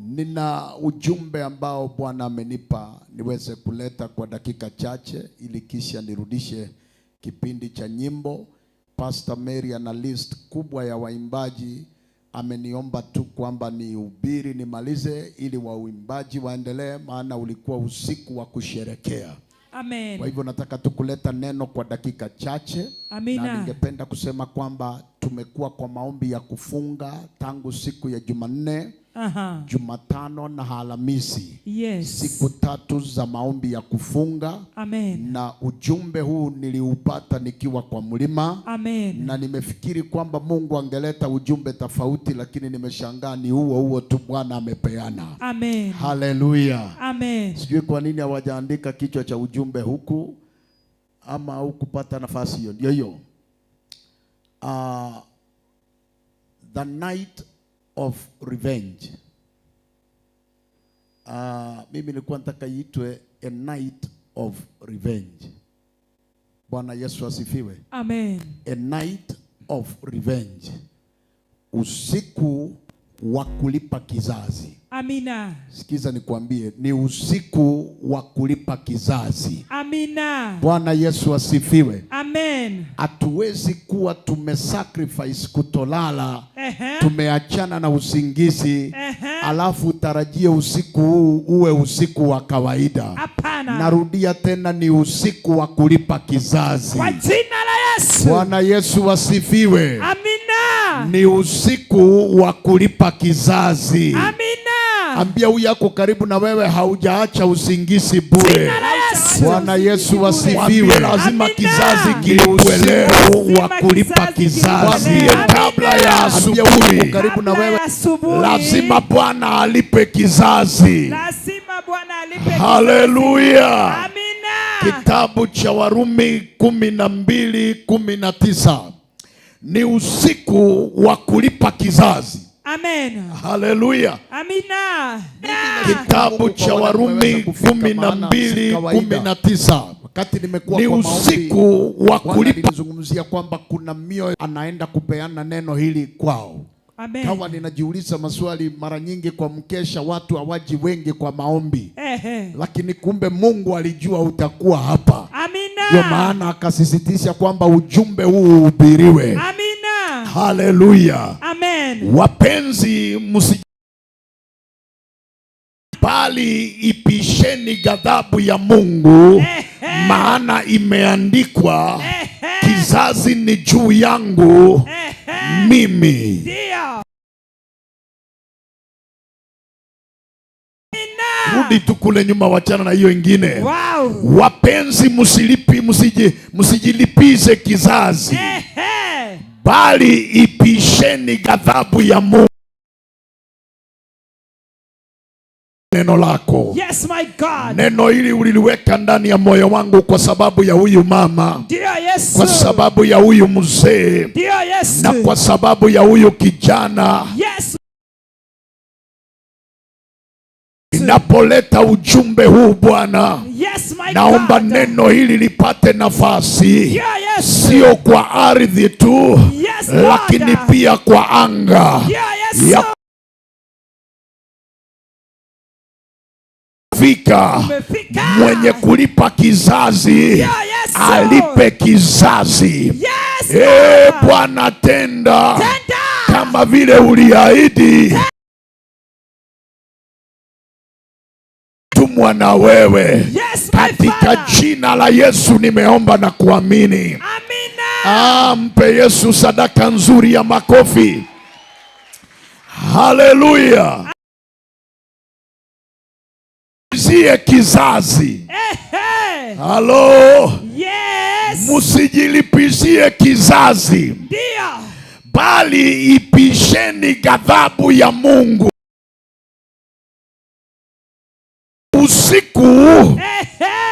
Nina ujumbe ambao Bwana amenipa niweze kuleta kwa dakika chache, ili kisha nirudishe kipindi cha nyimbo. Pastor Mary ana list kubwa ya waimbaji, ameniomba tu kwamba nihubiri nimalize ili waimbaji waendelee, maana ulikuwa usiku wa kusherekea. Amen. Kwa hivyo nataka tukuleta neno kwa dakika chache. Amina. Na ningependa kusema kwamba tumekuwa kwa maombi ya kufunga tangu siku ya Jumanne, Jumatano na Alhamisi. Yes. Siku 3 za maombi ya kufunga. Amen. Na ujumbe huu niliupata nikiwa kwa mlima. Amen. Na nimefikiri kwamba Mungu angeleta ujumbe tofauti, lakini nimeshangaa ni huo tu Bwana amepeana. Amen. Haleluya. Amen. Sijui kwa nini hawajaandika kichwa cha ujumbe huku, ama hukupata nafasi hiyo. Ndio hiyo. The night of revenge. Mimi nilikuwa nataka iitwe a night of revenge. Bwana Yesu asifiwe. Amen. A night of revenge. Usiku wa kulipa kizazi. Amina. Sikiza nikwambie, ni usiku wa kulipa kizazi. Amina. Bwana Yesu asifiwe. Amen. Hatuwezi kuwa tumesacrifice kutolala, tumeachana na usingizi, alafu tarajie usiku huu uwe usiku wa kawaida. Hapana. Narudia tena, ni usiku wa kulipa kizazi. Kwa jina la Yesu. Bwana Yesu asifiwe. Amina. Ni usiku wa kulipa kizazi. Amina. Ambia huyu yako karibu na wewe, haujaacha usingizi bure. Bwana Yesu asifiwe. Lazima kizazi kilipwe leo wa kulipa kizazi. Kabla ya asubuhi, karibu na wewe, lazima Bwana alipe kizazi. Lazima Bwana alipe. Haleluya. Amina. Kitabu cha Warumi 12:19. Ni usiku wa kulipa kizazi. Amen. Haleluya. Amina. Kitabu cha Warumi 12:19. Wakati nimekuwa ni kwa usiku wa kulipa. Nilizungumzia kwamba kuna mioyo anaenda kupeana neno hili kwao. Amen. Kawa ninajiuliza maswali mara nyingi kwa mkesha, watu hawaji wengi kwa maombi. Lakini kumbe Mungu alijua utakuwa hapa. Amina. Ndio maana akasisitisha kwamba ujumbe huu uhubiriwe. Amina. Haleluya. Amen. Wapenzi, bali ipisheni ghadhabu ya Mungu, maana imeandikwa, kizazi ni juu yangu mimi. Rudi tu kule nyuma, wachana na hiyo ingine. Wow. Wapenzi, msijilipize kizazi, bali ipisheni ghadhabu ya Mungu. neno lako. Yes, my God. Neno hili uliliweka ndani ya moyo wangu kwa sababu ya huyu mama, Dear Yesu, kwa sababu ya huyu mzee, Dear Yesu, na kwa sababu ya huyu kijana. Yes. Ninapoleta ujumbe huu Bwana, Yes, my naomba God, neno hili lipate nafasi, Dear Yesu, sio kwa ardhi tu, Yes, lakini Lord, pia kwa anga. Dear Yesu, Ya fika umefika. mwenye kulipa kizazi, Dear Yesu, alipe kizazi. Yes, Lord. Bwana, tenda Tenda. kama vile uliahidi. Tumwa na wewe. Yes, my Katika Father. jina la Yesu nimeomba na kuamini. Amina. Mpe Yesu sadaka nzuri ya makofi. Haleluya. Zie kizazi. Halo. Yes. Musijilipizie kizazi. Ndio. Bali ipisheni ghadhabu ya Mungu. Usiku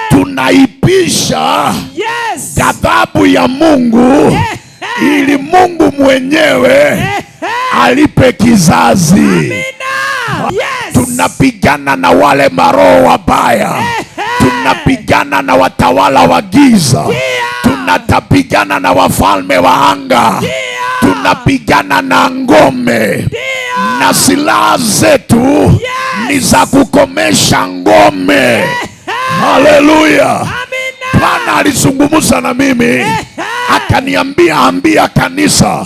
tunaipisha ghadhabu ya Mungu ili Mungu mwenyewe alipe kizazi. Tunapigana na wale maroho wabaya, tunapigana na watawala wa giza, tunapigana na wafalme wa anga, tunapigana na ngome, na silaha zetu ni za kukomesha ngome. Haleluya. Bwana alizungumza na mimi akaniambia, ambia kanisa,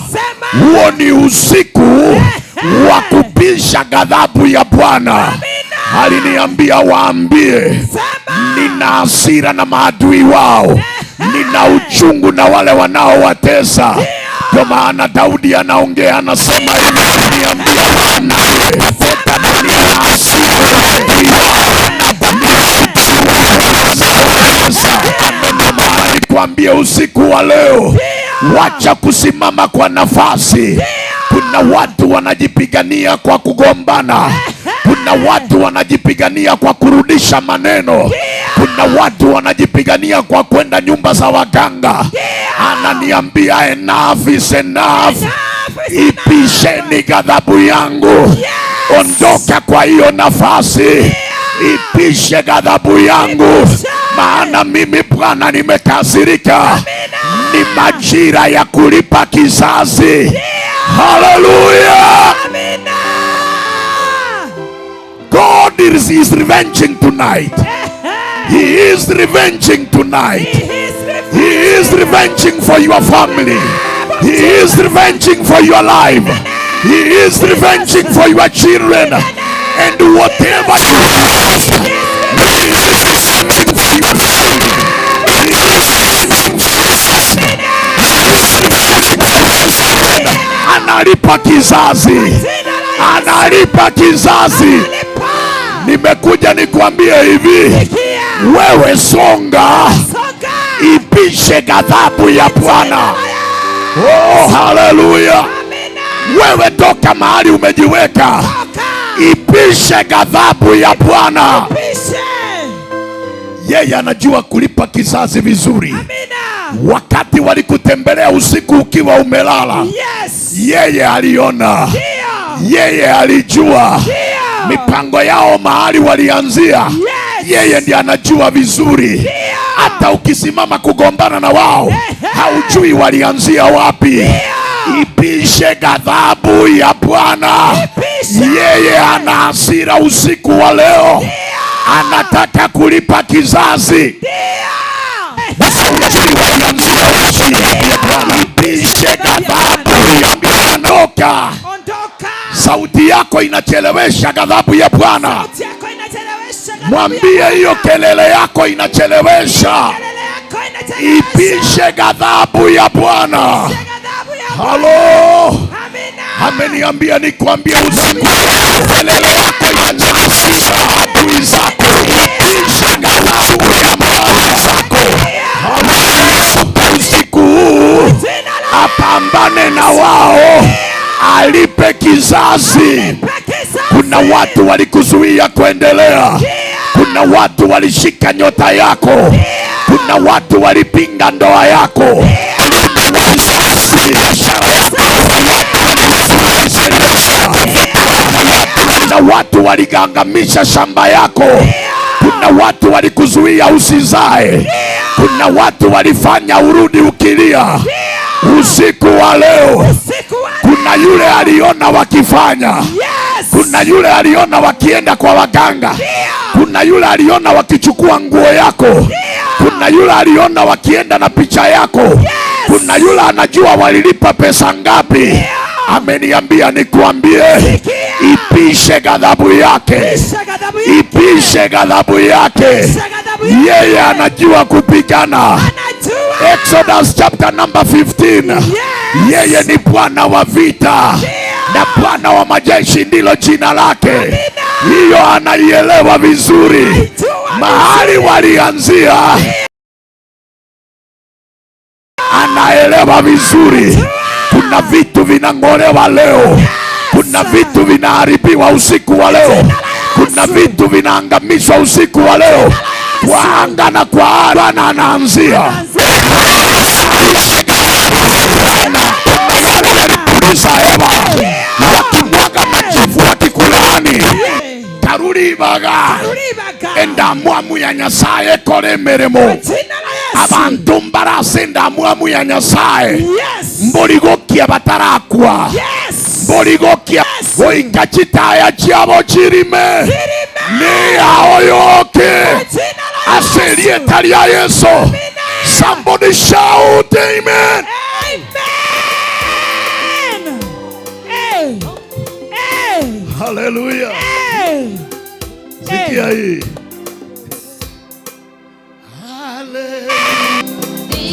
huo ni usiku wa kupisha ghadhabu ya Bwana. Aliniambia waambie, nina hasira na maadui wao, nina uchungu na wale wanaowatesa. Kwa maana Daudi anaongea, anasema hivi, niambia waambie, nina hasira na maadui wao. Nikwambie usiku wa leo, wacha kusimama kwa nafasi. Kuna watu wanajipigania kwa kugombana, kuna watu wanajipigania kwa kurudisha maneno, kuna watu wanajipigania kwa kwenda nyumba za waganga. Ananiambia enough is enough, ipisheni ghadhabu yangu. Ondoka kwa hiyo nafasi, ipishe ghadhabu yangu, maana mimi Bwana nimekasirika. Ni majira ya kulipa kizazi. Hallelujah. God is revenging tonight. He is revenging tonight. He is revenging for your family. He is revenging for your life. He is revenging for your children. And whatever you lost, He is revenging for your family. Analipa kizazi. Analipa kizazi. Nimekuja nikuambie hivi, wewe songa, ipishe ghadhabu ya Bwana. Oh, haleluya. Wewe toka mahali umejiweka, ipishe ghadhabu ya Bwana. Yeye anajua kulipa kizazi vizuri. Wakati walikutembelea usiku ukiwa umelala, yeye aliona, yeye alijua mipango yao mahali walianzia. Yeye ndiye anajua vizuri. Hata ukisimama kugombana na wao, haujui walianzia wapi. Ipishe ghadhabu ya Bwana. Yeye ana hasira usiku wa leo, anataka kulipa kizazi. Ipishe ghadhabu ya Bwana. Sauti yako inachelewesha ghadhabu ya Bwana. Mwambie hiyo kelele yako inachelewesha. Ipishe ghadhabu ya Bwana. Halo. Ameniambia nikwambie usiku, kelele yako inachelewesha adui zako. Ipishe ghadhabu ya mali zako. Usiku huu apambane na wao, alipe kizazi. Kuna watu walikuzuia kuendelea. Kuna watu walishika nyota yako. Kuna watu walipinga ndoa yako. Kuna watu waligangamisha shamba yako. Kuna watu walikuzuia usizae. Kuna watu walifanya urudi ukilia. Usiku wa leo, kuna yule aliona wakifanya. Kuna yule aliona wakienda kwa waganga. Kuna yule aliona wakichukua nguo yako. Kuna yule aliona wakienda na picha yako. Kuna yule anajua walilipa pesa ngapi. Ameniambia nikuambie, ipishe ghadhabu yake. Ipishe ghadhabu yake. Yeye anajua kupigana. Exodus chapter number 15. Yeye ni Bwana wa vita na Bwana wa majeshi ndilo jina lake. Hiyo anaielewa vizuri. Mahali walianzia anaelewa vizuri. Kuna vitu vinang'olewa leo. Kuna vitu vinaharibiwa usiku wa leo. Kuna vitu vinaangamishwa usiku wa leo. Kwa anga na kwa ardhi Bwana anaanzia. Wakimwaga majivu wakikulaani. Karuri baga. Enda mwamu ya Nyasaye kore meremo. Abantu mbarase enda mwamu ya Nyasaye. Mborigokia batarakwa. Mborigokia. Oikachitaya chiabo chirime. Ni aoyoke. Aserie taria Yesu. Somebody shout amen. Hallelujah. Sikia hii.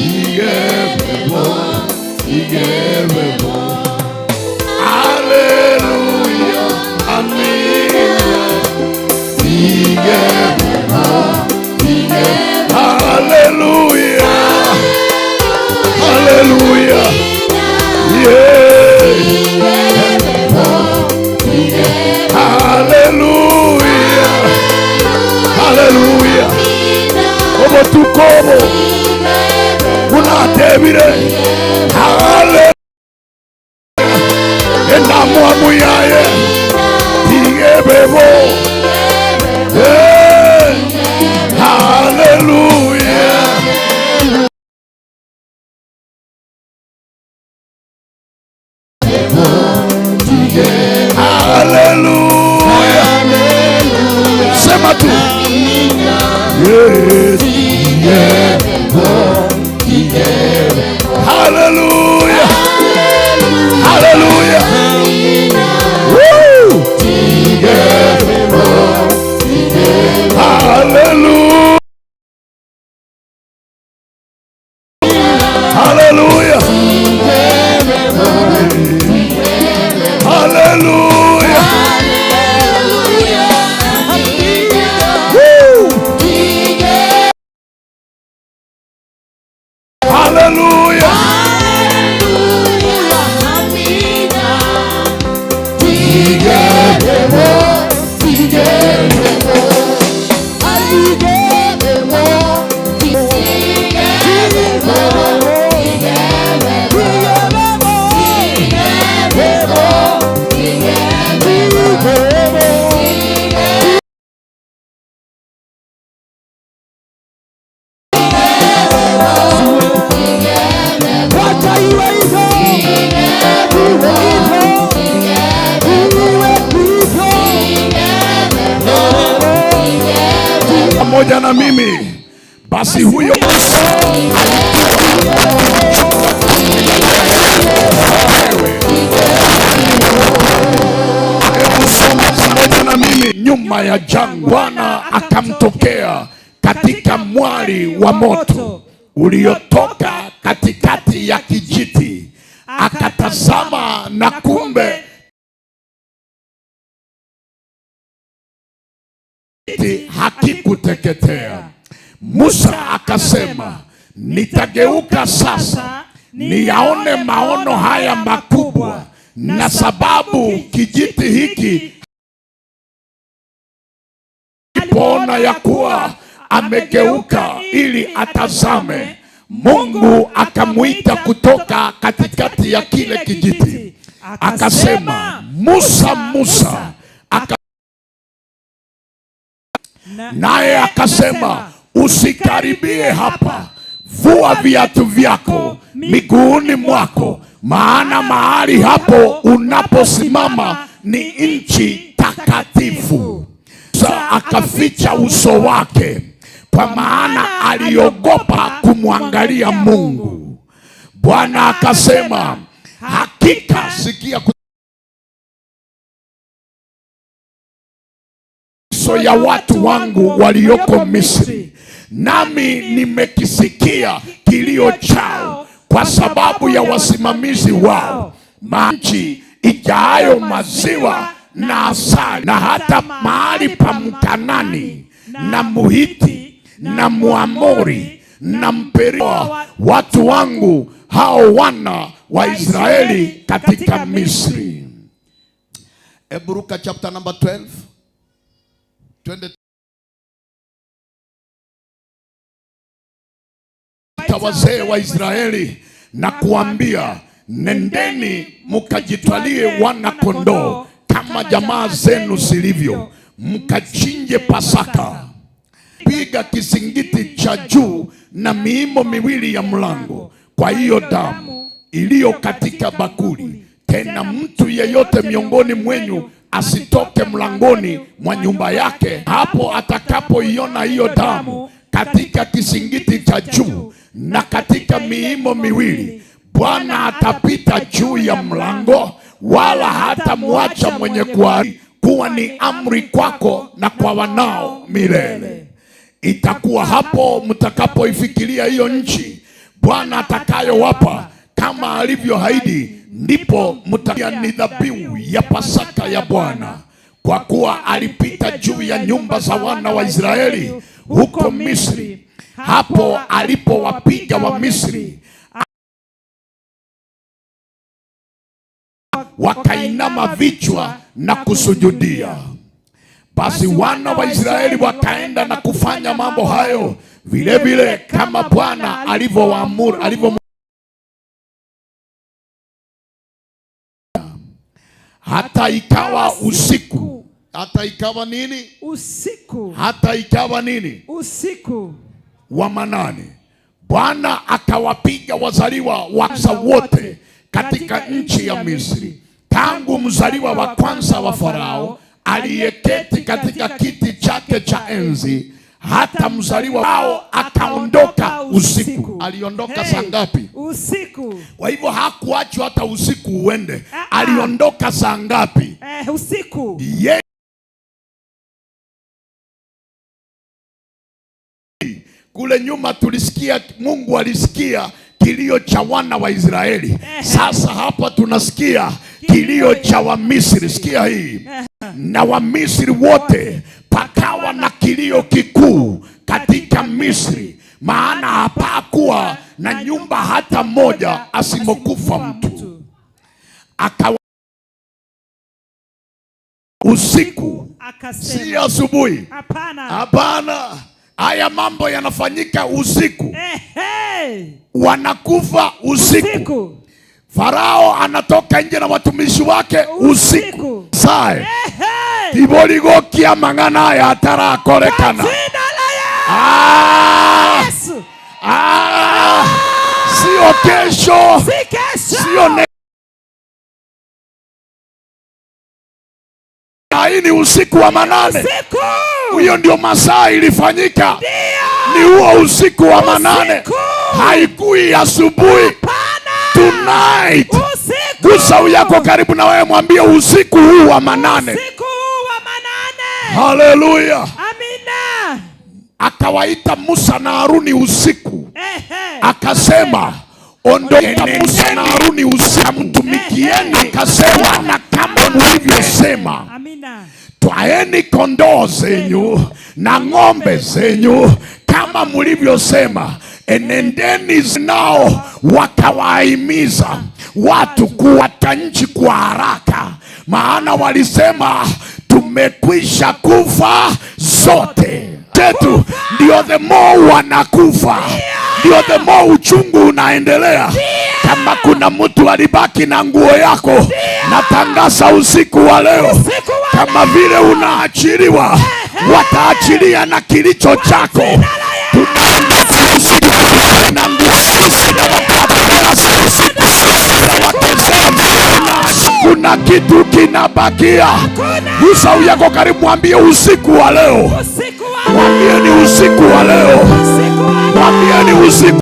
Hallelujah. Amina. Hallelujah. Hallelujah. Yeah. Hallelujah. Hallelujah. Obo tukobo. Unatebire. Hallelujah. Enda mwamu yaye. Tigebebo. Hey. Hallelujah. Hallelujah. Sema tu. Yes. Hallelujah. Hallelujah. Woo. Hallelujah. Hallelujah. Hallelujah. Woo. Hallelujah. Pamoja na mimi basi huyo pamoja na mimi nyuma ya jangwa. Bwana akamtokea katika mwali wa moto uliotoka katikati ya kijiti, akatazama na kumbe hakikuteketea. Musa akasema, nitageuka sasa niyaone maono haya makubwa, na sababu kijiti hiki alipoona ya kuwa amegeuka ili atazame, Mungu akamwita kutoka katikati ya kile kijiti, akasema, Musa, Musa. Naye akasema, usikaribie hapa, vua viatu vyako miguuni mwako, maana mahali hapo unaposimama ni nchi takatifu. Musa akaficha uso wake, kwa maana aliogopa kumwangalia Mungu. Bwana akasema, hakika, sikia ya watu wangu walioko Misri, nami nimekisikia kilio chao kwa sababu ya wasimamizi wao, nchi ijaayo maziwa na asali, na hata mahali pa Mkanani na Muhiti na Muamori na Mperiwa, watu wangu hao wana wa Israeli katika Misri. Eburuka chapter number 12. Wazee wa Israeli na kuambia, nendeni mukajitwalie wana kondoo kama jamaa zenu zilivyo, mkachinje Pasaka. Piga kisingiti cha juu na miimo miwili ya mlango kwa hiyo damu iliyo katika bakuli. Tena mtu yeyote miongoni mwenyu asitoke mlangoni mwa nyumba yake hapo atakapoiona hiyo damu katika kisingiti cha juu na katika miimo miwili. Bwana atapita juu ya mlango, wala hata muacha mwenye kuharibu, kuwa ni amri kwako na kwa wanao milele. Itakuwa hapo mtakapoifikiria hiyo nchi Bwana atakayowapa kama alivyoahidi, ndipo mtalia ni dhabihu ya Pasaka ya Bwana, kwa kuwa alipita juu ya nyumba za wana wa Israeli huko Misri, hapo alipowapiga wa Misri wakainama vichwa na kusujudia. Basi wana wa Israeli wakaenda na kufanya mambo hayo vile vile kama Bwana alivyowaamuru. Hata ikawa usiku. Hata ikawa nini? Usiku. Hata ikawa nini? Usiku wa manane, Bwana akawapiga wazaliwa wa wote katika nchi ya Misri, tangu mzaliwa wa kwanza wa Farao aliyeketi katika kiti chake cha enzi, hata mzaliwa wao akaondoka usiku. Aliondoka saa ngapi? Usiku. Kwa hivyo hakuachwa hata usiku uende. Aliondoka saa ngapi? Usiku. Kule nyuma tulisikia Mungu alisikia kilio cha wana wa Israeli. Sasa hapa tunasikia kilio cha Wamisri. Sikia hii. Na Wamisri wote pakawa na kilio kikuu katika Misri, maana hapakuwa na nyumba hata moja asimokufa mtu. Akawa usiku, si asubuhi. Hapana. Haya mambo yanafanyika usiku. Wanakufa usiku. Farao anatoka nje na watumishi wake usiku. Sae. Tiboligokia mangana ya atarakorekana. Sio kesho. Sio hii ni usiku wa manane. Hiyo ndio masaa ilifanyika. Ni huo usiku wa manane. Haikui asubuhi. Tonight. Gusa uyako karibu na wewe, mwambie usiku huu wa manane. Haleluya. Amina. Akawaita Musa na Haruni usiku. Akasema, ondokeni Musa na Haruni usiku, mtumikieni. Akasema, na kama mlivyosema. Amina. Twaeni kondoo zenyu na ng'ombe zenyu kama mlivyosema, enendeni nao. Wakawahimiza watu kuwata nchi kwa haraka, maana walisema tumekwisha kufa zote. Tetu ndio the more wanakufa, ndio the more uchungu unaendelea. Kama kuna mtu alibaki na nguo yako, natangaza usiku wa leo, kama vile unaachiliwa, wataachilia na kilicho chako. Kuna kitu kinabakia. Gusa yako karibu, mwambie usiku wa leo. Mwambie ni usiku wa leo. Mwambie ni usiku.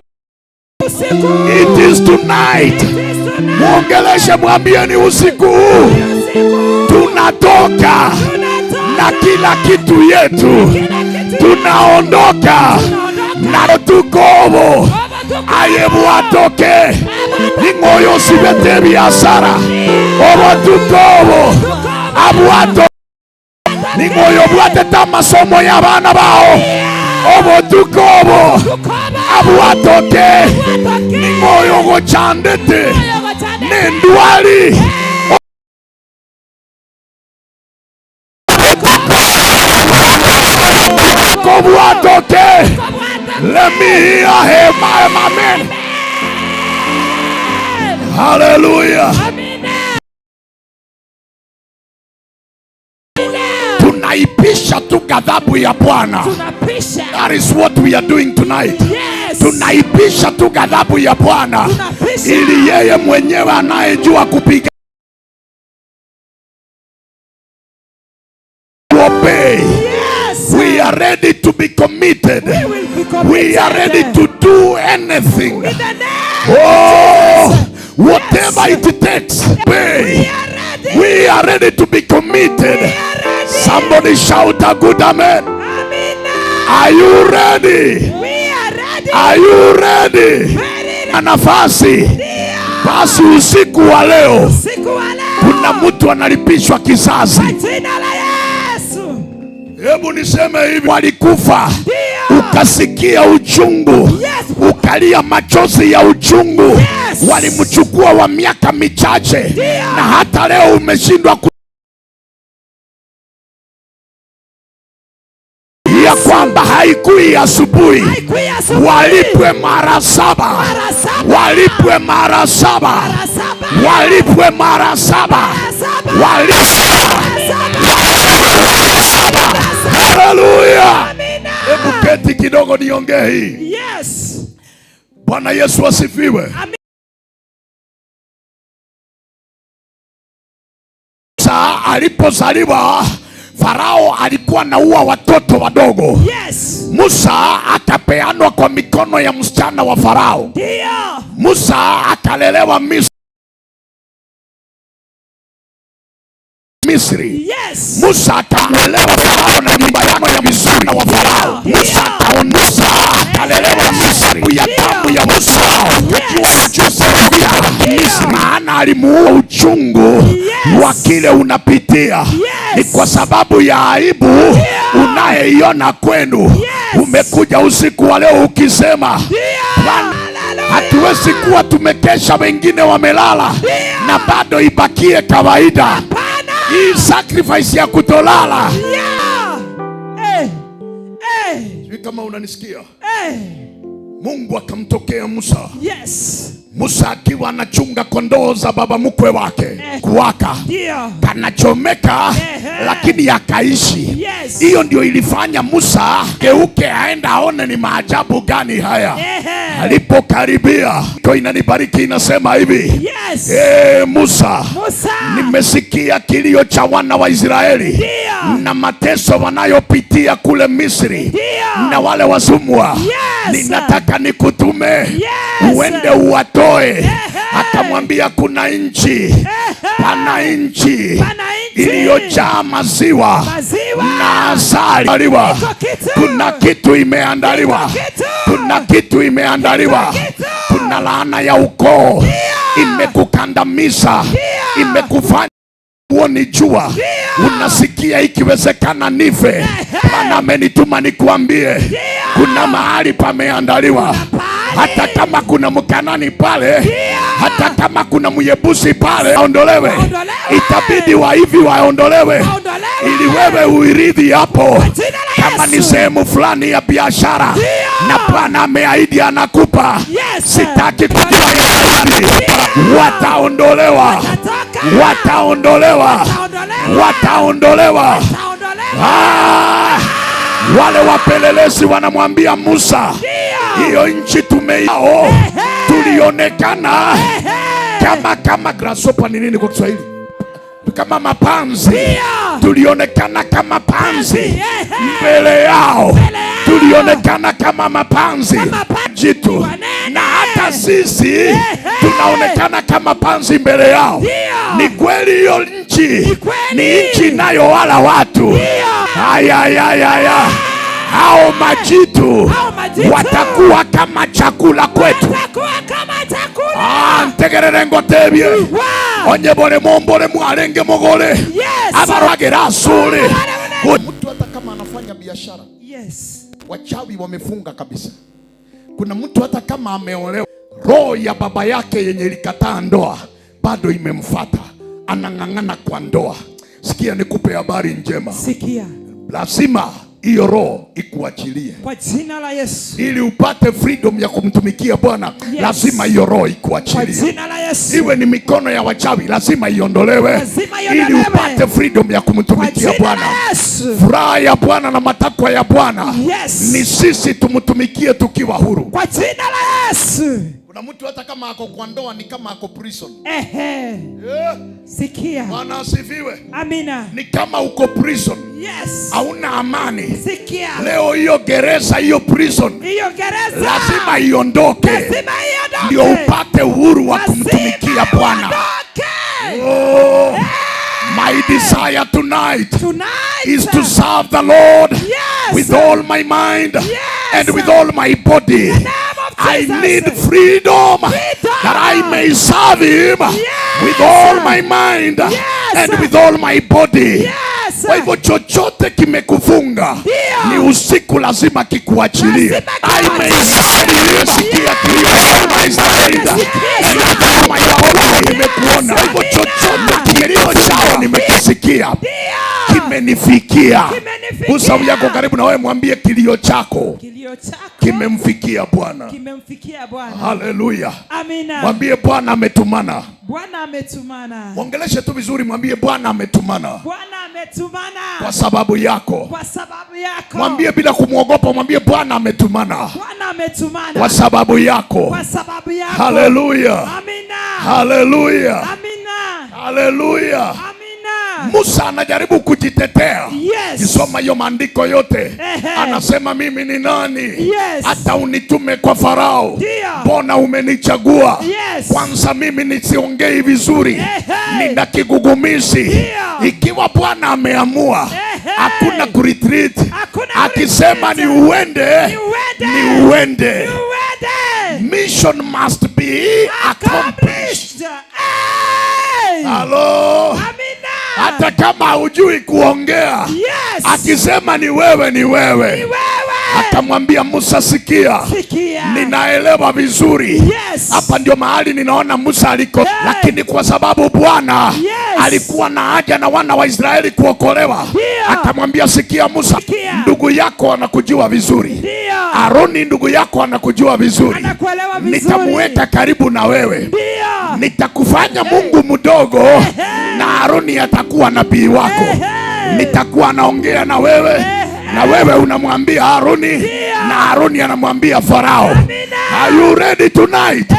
It is tonight. Muongeleshe, mwambie ni usiku huu. Tunatoka na kila kitu yetu. Tunaondoka na tukobo. Ayebu atoke. Ingoyo sibete biashara. Obo tukobo. Abu atoke. Ingoyo buateta masomo ya bana bao. Obo tukobo. Abu atoke. Ingoyo gochandete. Nendwali. Kobu atoke. Let me hear him, my amen. Hallelujah. Tunaipisha tu ghadhabu ya Bwana. That is what we are doing tonight. Tunaipisha tu ghadhabu ya Bwana ili yeye mwenyewe anayejua kupiga obey. We are ready to be committed. We are ready to do anything. Oh, whatever it takes. We are ready to be committed. Somebody shout a good amen. Are you ready? Are you ready? Na nafasi. Basi usiku wa leo kuna mtu analipishwa kizazi. Hebu niseme hivi, walikufa ukasikia uchungu, ukalia machozi ya uchungu. Walimchukua wa miaka michache, na hata leo umeshindwa ya kwamba haikui asubuhi. Walipwe mara 7. Walipwe mara 7. Walipwe mara 7. Hallelujah. Hebu keti kidogo niongee hii. Yes. Bwana Yesu asifiwe. Musa alipozaliwa, Farao alikuwa anaua watoto wadogo. Yes. Musa akapeanwa kwa mikono ya msichana wa Farao. Ndio. Musa akalelewa Misri. Yes. Musa akalelewa Farao na nyumba yake ya vizuri wa Farao. Musa akalelewa Misri. Ya damu ya Musa Misri, maana alimuua uchungu wa kile unapitia. Ni kwa sababu ya aibu unayeiona kwenu. Umekuja usiku wa leo ukisema, hatuwezi kuwa tumekesha wengine wamelala na bado ibakie kawaida. Hii sacrifice ya kutolala. Kama unanisikia, Mungu akamtokea Musa. Yes. Musa akiwa anachunga kondoo za baba mkwe wake. Kuwaka kanachomeka, lakini akaishi. Hiyo ndio ilifanya Musa geuke aenda aone ni maajabu gani haya. Alipokaribia, kwa inanibariki inasema hivi. Musa, nimesikia kilio cha wana wa Israeli na mateso wanayopitia kule Misri na wale wazumwa. Ninataka nikutume uende uwatoe. Akamwambia kuna nchi, pana nchi iliyojaa maziwa na asali. Kuna kitu imeandaliwa. Kuna kitu imeandaliwa. Kuna laana ya ukoo imekukandamiza, imekufanya uone jua. Unasikia ikiwezekana nife. Bwana amenituma nikuambie kuna mahali pameandaliwa. hata kama kuna Mkanani pale, hata kama kuna Myebusi pale, aondolewe. Itabidi hivi waondolewe ili wewe uirithi hapo. Kama ni sehemu fulani ya biashara na Bwana ameahidi anakupa, sitaki kujua wataondolewa, wataondolewa, wataondolewa. Wale wapelelezi wanamwambia Musa, hiyo nchi tumeiao, tulionekana kama grasshopper. Ni nini kwa Kiswahili? Kama mapanzi. Tulionekana kama panzi mbele yao, tulionekana kama mapanzi jitu, na hata sisi tunaonekana kama panzi mbele yao. Ni kweli hiyo nchi ni nchi inayowala watu. Haya, hao majitu watakuwa kama chakula kwetu. Ntegerere ngotebye onye bole mombole mwarenge mogole abaragera asure. Mtu hata kama anafanya biashara, wachawi wamefunga kabisa. Kuna mtu hata kama ameolewa, roho ya baba yake yenye ilikataa ndoa bado imemfuata, anang'ang'ana kwa ndoa. Sikia nikupe habari njema. Sikia. Lazima hiyo roho ikuachilie kwa jina la Yesu, ili upate freedom ya kumtumikia Bwana. Lazima hiyo roho ikuachilie kwa jina la Yesu. Iwe ni mikono ya wachawi, lazima iondolewe ili upate freedom ya kumtumikia Bwana. Furaha ya Bwana na matakwa ya Bwana ni sisi tumtumikie tukiwa huru kwa jina la Yesu. Kuna mtu hata kama ako kwa ndoa ni kama ako prison. Sikia. Bwana asifiwe. Amina. Ni kama uko prison. Hauna amani. Sikia. Leo hiyo gereza, hiyo prison, hiyo gereza lazima iondoke. Ndio upate uhuru wa kumtumikia Bwana. My desire tonight is to serve the Lord with all my mind and with all my body. I need freedom that I may serve Him with all my mind and with all my body. Kwa hivyo chochote kimekufunga ni usiku lazima kikuachilie. I may serve Him. Sikia kilio nimekuona. Hivyo chochote kilio chao nimekisikia, kimenifikia. Gusa yako karibu na wewe, mwambie kilio chako kimemfikia Bwana. Haleluya. Amina. Mwambie Bwana ametumana. Bwana ametumana. Ongeleshe tu vizuri, mwambie Bwana ametumana. Bwana ametumana. Kwa sababu yako. Kwa sababu yako. Mwambie bila kumwogopa, mwambie Bwana ametumana. Bwana ametumana. Kwa sababu yako. Kwa sababu yako. Haleluya. Amina. Haleluya. Amina. Haleluya. Amina. Musa anajaribu kujitetea. Kisoma hiyo maandiko yote. Anasema mimi ni nani hata unitume kwa Farao? Mbona umenichagua? Kwanza mimi nisiongei vizuri, nina kigugumizi. Ikiwa Bwana ameamua, hakuna kuretreat. Akisema ni uende, ni uende. Mission must be accomplished. Hello. Hata kama hujui kuongea, akisema ni wewe, ni wewe. Akamwambia Musa, sikia, ninaelewa vizuri. Hapa ndio mahali ninaona Musa aliko. Lakini kwa sababu Bwana alikuwa na haja na wana wa Israeli kuokolewa, akamwambia sikia Musa, ndugu yako anakujua vizuri. Aroni ndugu yako anakujua vizuri. Nitamuweka karibu na wewe. Nitakufanya Mungu mdogo na Aroni atakuwa nabii wako. Nitakuwa naongea na wewe na wewe unamwambia Aroni na Aroni anamwambia Farao. Are you ready tonight?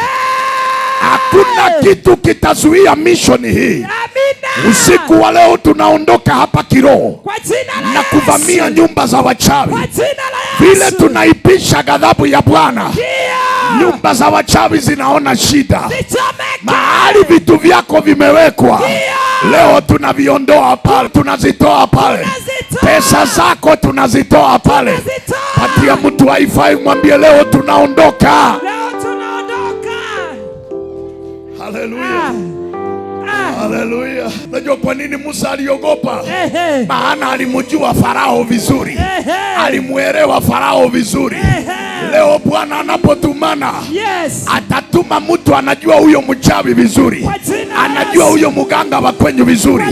Hakuna kitu kitazuia mission hii. Usiku wa leo tunaondoka hapa kiroho na kuvamia nyumba za wachawi. Vile tunaipisha ghadhabu ya Bwana, nyumba za wachawi zinaona shida. Mahali vitu vyako vimewekwa, leo tunaviondoa pale, tunazitoa pale. Pesa zako tunazitoa pale. Patia mtu wifi, mwambie leo tunaondoka. Haleluya. Haleluya. Unajua kwa nini Musa aliogopa? Maana alimjua Farao vizuri. Alimuelewa Farao vizuri. Leo Bwana anapotumana, Yes. atatuma mtu anajua huyo mchawi vizuri, anajua huyo mganga wa kwenyu vizuri,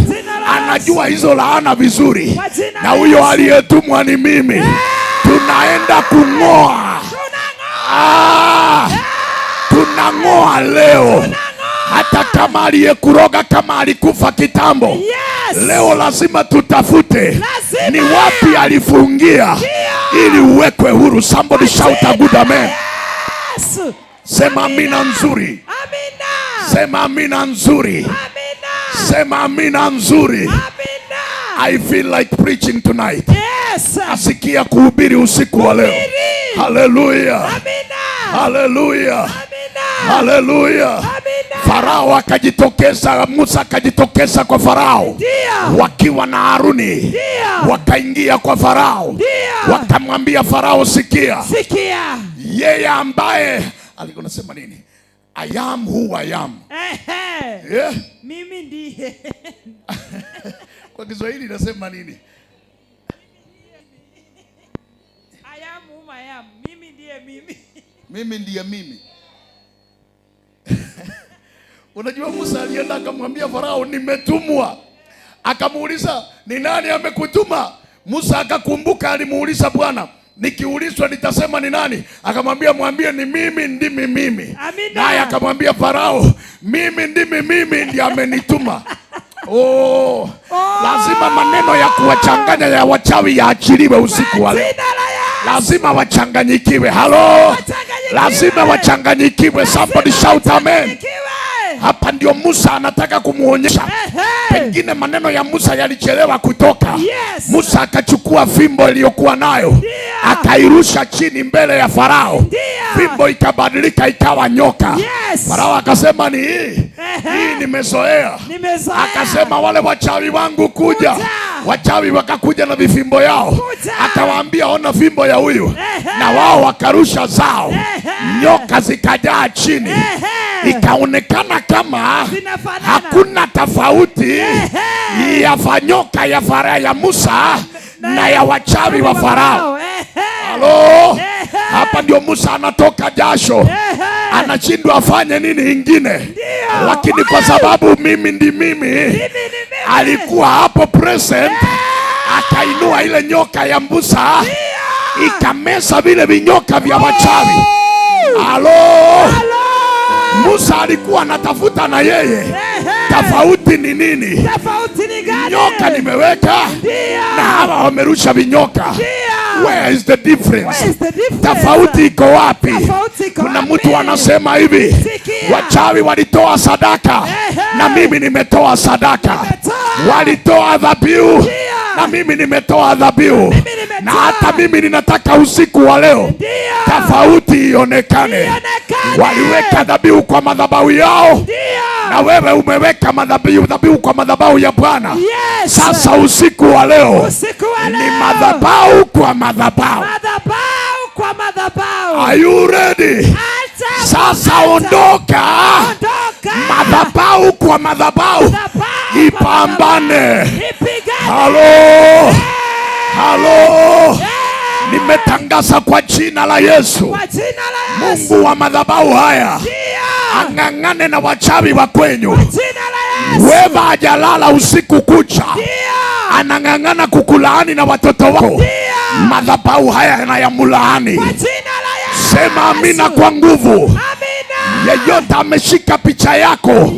anajua hizo laana vizuri, na huyo aliyetumwa ni mimi. Tunaenda kung'oa. Tunang'oa leo. Hata kama aliyekuroga kama alikufa kitambo, Yes. leo lazima tutafute ni wapi alifungia ili uwekwe huru. Somebody shout a good amen. Yes. Sema amina nzuri. Amina. Sema amina nzuri. Amina. Sema amina nzuri. Amina. I feel like preaching tonight. Yes. Asikia kuhubiri usiku wa leo. Hallelujah. Amina. Hallelujah. Amina. Hallelujah. Amina. Farao akajitokeza, Musa akajitokeza kwa Farao. Ndio. Wakiwa na Haruni. Ndio. Wakaingia kwa Farao. Ndio. Wakamwambia Farao, sikia. Sikia. Yeye ambaye alikuwa anasema nini? I am who I am. Yeah. Mimi ndiye. Kwa Kiswahili nasema nini? I am whom I am. Mimi ndiye mimi. Mimi ndiye mimi. Unajua Musa alienda akamwambia Farao, nimetumwa. Akamuuliza, ni nani amekutuma? Musa akakumbuka alimuuliza Bwana, nikiulizwa nitasema ni nani? Akamwambia, mwambie ni mimi ndimi mimi. Naye akamwambia Farao, mimi ndimi mimi ndiye amenituma. Lazima maneno ya kuwachanganya ya wachawi yaachiliwe usiku wa leo. Lazima wachanganyikiwe. Halo, lazima wachanganyikiwe. Somebody shout amen. Hapa ndio Musa anataka kumuonyesha. Pengine maneno ya Musa yalichelewa kutoka. Yes. Musa akachukua fimbo iliyokuwa nayo, akairusha chini mbele ya Farao. Fimbo ikabadilika ikawa nyoka. Yes. Farao akasema, ni hii nimezoea. Akasema, wale wachawi wangu kuja. Wachawi wakakuja na vifimbo yao. Akawaambia, ona fimbo ya huyu. Na wao wakarusha zao. Nyoka zikajaa chini. Ikaonekana kama hakuna tofauti ya nyoka ya Musa na ya wachawi wa Farao. Halo, hapa ndio Musa anatoka jasho, anashindwa afanye nini ingine. Lakini kwa sababu mimi ndi mimi, alikuwa hapo present, akainua ile nyoka ya Musa, ikamesa vile vinyoka vya wachawi. Halo, Musa alikuwa anatafuta na yeye. Tofauti ni nini? Nyoka nimeweka na hawa wamerusha vinyoka. Where is the difference? Tofauti iko wapi? Kuna mtu anasema hivi, wachawi walitoa sadaka na mimi nimetoa sadaka. Walitoa dhabihu na mimi nimetoa dhabihu. Na hata mimi ninataka usiku wa leo tofauti ionekane. Waliweka dhabihu kwa madhabahu yao, na wewe umeweka dhabihu kwa madhabahu ya Bwana. Sasa usiku wa leo ni madhabahu kwa madhabahu. Are you ready? Sasa ondoka. Madhabahu kwa madhabahu ipambane. Halo, halo, nimetangaza kwa jina la Yesu, Mungu wa madhabahu haya ang'ang'ane na wachawi wa kwenyu. Wewe hajalala usiku kucha, anang'ang'ana kukulaani na watoto wako. Madhabahu haya na yamulaani. Sema amina kwa nguvu. Yeyote ameshika picha yako,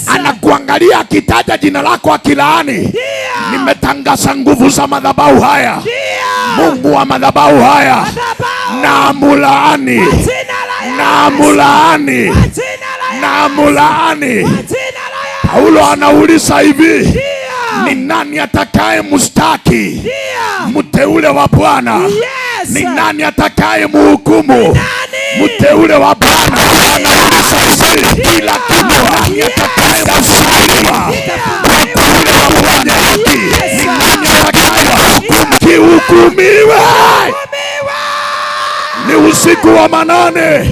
anakuangalia akitaja jina lako akilaani, nimetangaza nguvu za madhabahu haya. Mungu wa madhabahu haya na mulaani, na mulaani, na mulaani. Paulo anauliza hivi, ni nani atakaye mustaki mteule wa Bwana? Ni nani atakaye muhukumu mteule wa Bwana? Anauliza hivi, kila kitu atakaye mustaki mteule wa Bwana. Ni nani atakaye kihukumiwe? Ni usiku wa manane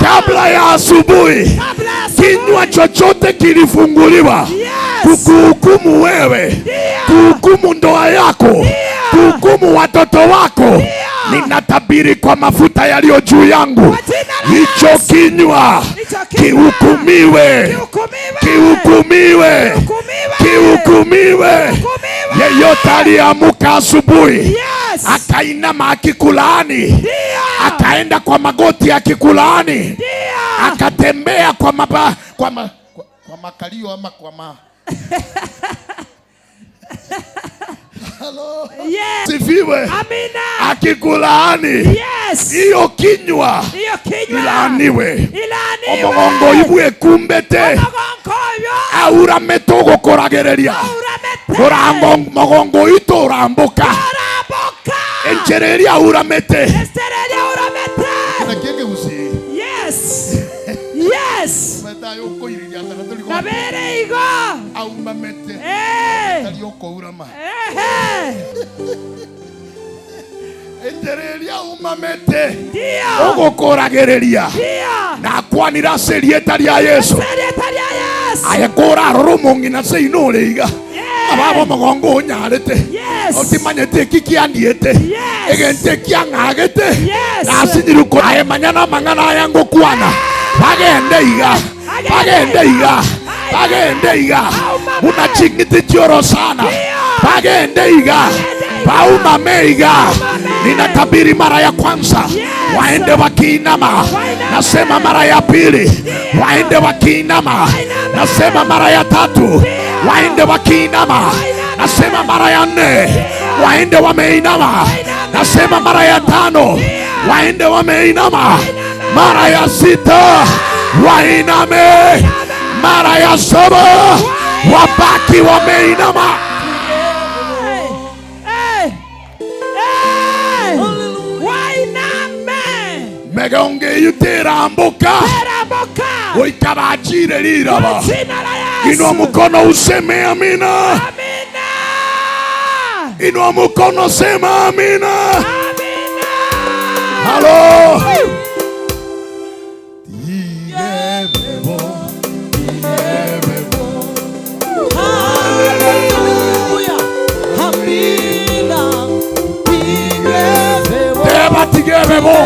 kabla ya asubuhi, kinywa chochote kilifunguliwa kukuhukumu wewe, kuhukumu ndoa yako, kuhukumu watoto wako, Ninatabiri kwa mafuta yaliyo juu yangu, hicho kinywa kihukumiwe, kihukumiwe, kihukumiwe. Yeyote aliyeamka asubuhi akainama akikulaani, akaenda kwa magoti akikulaani, akatembea kwa makalio ama kwa Hello. Yes. Sifiwe. Amina. Akikulaani. Yes. Iyo kinywa. Ilaaniwe. Omogongo ibwe kumbete. Aura metogo koragereria. Orango mogongo ito ramboka. Enchereria uramete. Kina kenge usi. Yes. Yes. Nabere igo. Aumamete. Talioko urama. Entereria umamete. Ndio. Ogokoragereria. Ndio. Na kwanira serieta ria Yesu. Serieta ria Yesu. Ayekora romongi na seinureiga. Ababo mogongo nyarete. Yes. Otimanyete kikiandiete. Yes. Egente kiangagete. Yes. Asidiruko aye manyana mangana yango kwana. Bagende iga. Bagende iga. Bagende iga. Unachingiti choro sana. Bagende iga. Bauma meiga. Ninatabiri mara ya kwanza waende wakiinama. Nasema mara ya pili waende wakiinama. Nasema mara ya tatu waende wakiinama. Nasema mara ya nne waende wameinama. Nasema mara ya tano waende wameinama. Mara ya sita wainame. Mara ya saba wabaki wameinama. Megonge yuteramboka. Oikabachire liraba. Inua mkono useme amina. Amina. Inua mkono sema amina. Amina. Halo. Hallelujah. Amina. Deba tigebebo.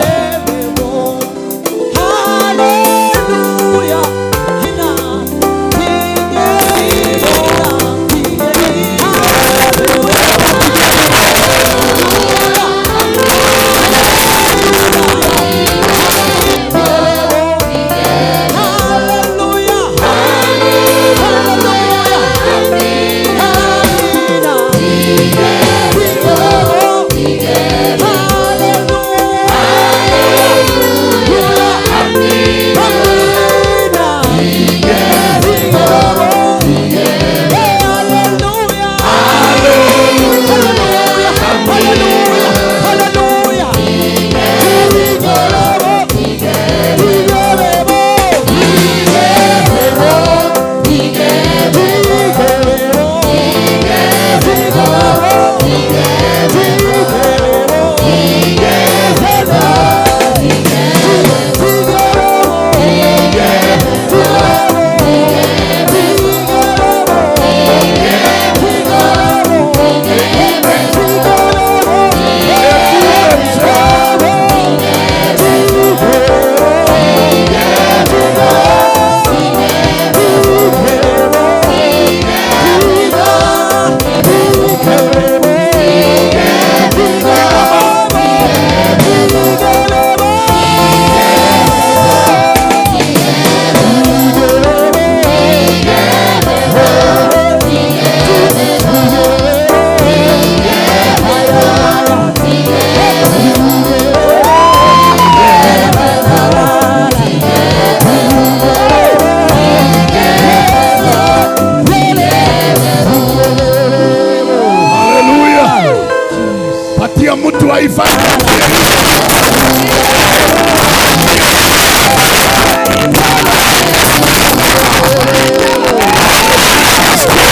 Mtu haifai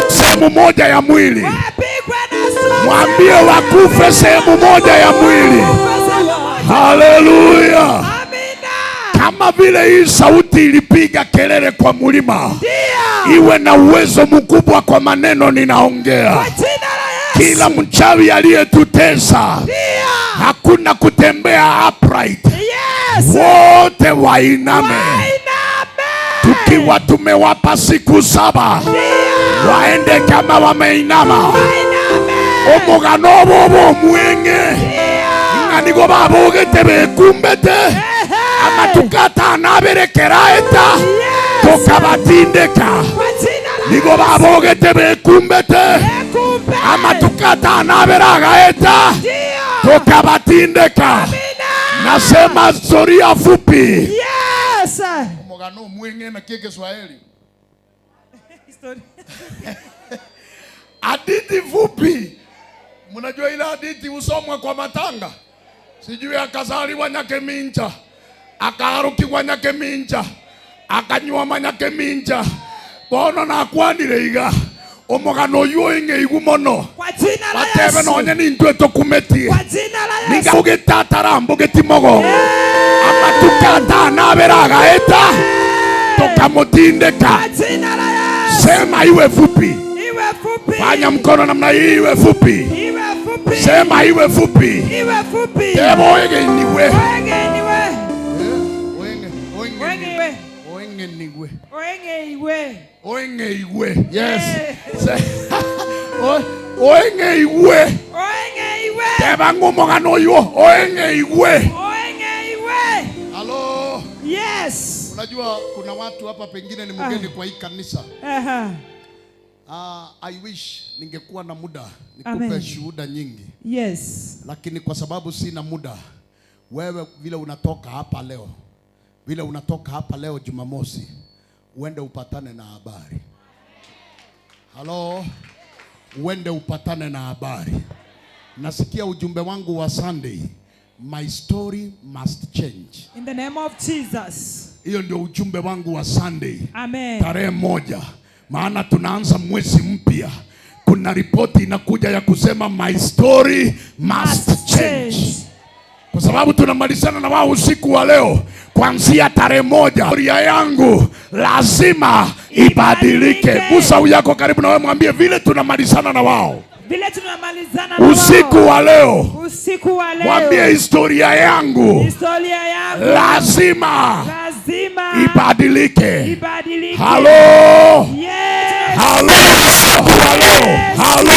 sehemu moja ya mwili. Mwambie wakufe sehemu moja ya mwili. Haleluya. Kama vile hii sauti ilipiga kelele kwa mlima, iwe na uwezo mkubwa kwa maneno ninaongea. Kila mchawi aliyetutesa Hakuna kutembea upright. Yes. Wote wainame. Tukiwa tumewapa siku 7. Waende kama wameinama. Omugano bobo mwenge. Nganigo babo getebe kumbete. Amatukata naberekera eta. Tokabatindeka. Nigo babo getebe kumbete. Amatukata naberaga eta. Tokabatindeka. Nasema historia fupi. Yes. Omugano mwenge na kike Kiswahili. Hadithi fupi. Mnajua ile hadithi usomwa kwa matanga. Sijui akazaliwa Nyakeminja, akaharukirwa Nyakeminja, akanywa Nyakeminja, bono nakwanire iga omugano uyu ingeigu muno kwa jina la Yesu. Batebe nonye nintwe tukumetie Kwa jina la Yesu. ninga ugitatara mbugitimogo amatukata naberaga eta tukamutindeka. Kwa jina la Yesu. Sema iwe fupi. Iwe fupi. Fanya mkono namna hii iwe fupi. Iwe fupi. Sema iwe fupi. Iwe fupi. Debo wege niwe. Wenge niwe. Wenge iwe. Wenge niwe. Wenge iwe. Wenge iwe. Yes. Wenge iwe. Wenge iwe. Deba ngumogano yo. Wenge iwe. Wenge iwe. Hello. Yes. Unajua kuna watu hapa pengine ni mgeni kwa hii kanisa. I wish ningekuwa na muda nikupe shuhuda nyingi. Yes. Lakini kwa sababu sina muda, wewe vile unatoka hapa leo Jumamosi, uende upatane na habari. Hello. Uende upatane na habari. Nasikia ujumbe wangu wa Sunday, my story must change. In the name of Jesus. Hiyo ndio ujumbe wangu wa Sunday. Amen. Tarehe 1. Maana tunaanza mwezi mpya. Kuna ripoti inakuja ya kusema my story must change. Kwa sababu tunamalizana na wao usiku wa leo. Kuanzia tarehe 1, historia yangu lazima ibadilike. Gusa yako karibu na wewe, mwambie vile tunamalizana na wao. Vile tunamalizana na usiku wa leo. Usiku wa leo. Mwambie historia yangu lazima ibadilike. Ibadilike. Halo. Yes. Halo. Halo.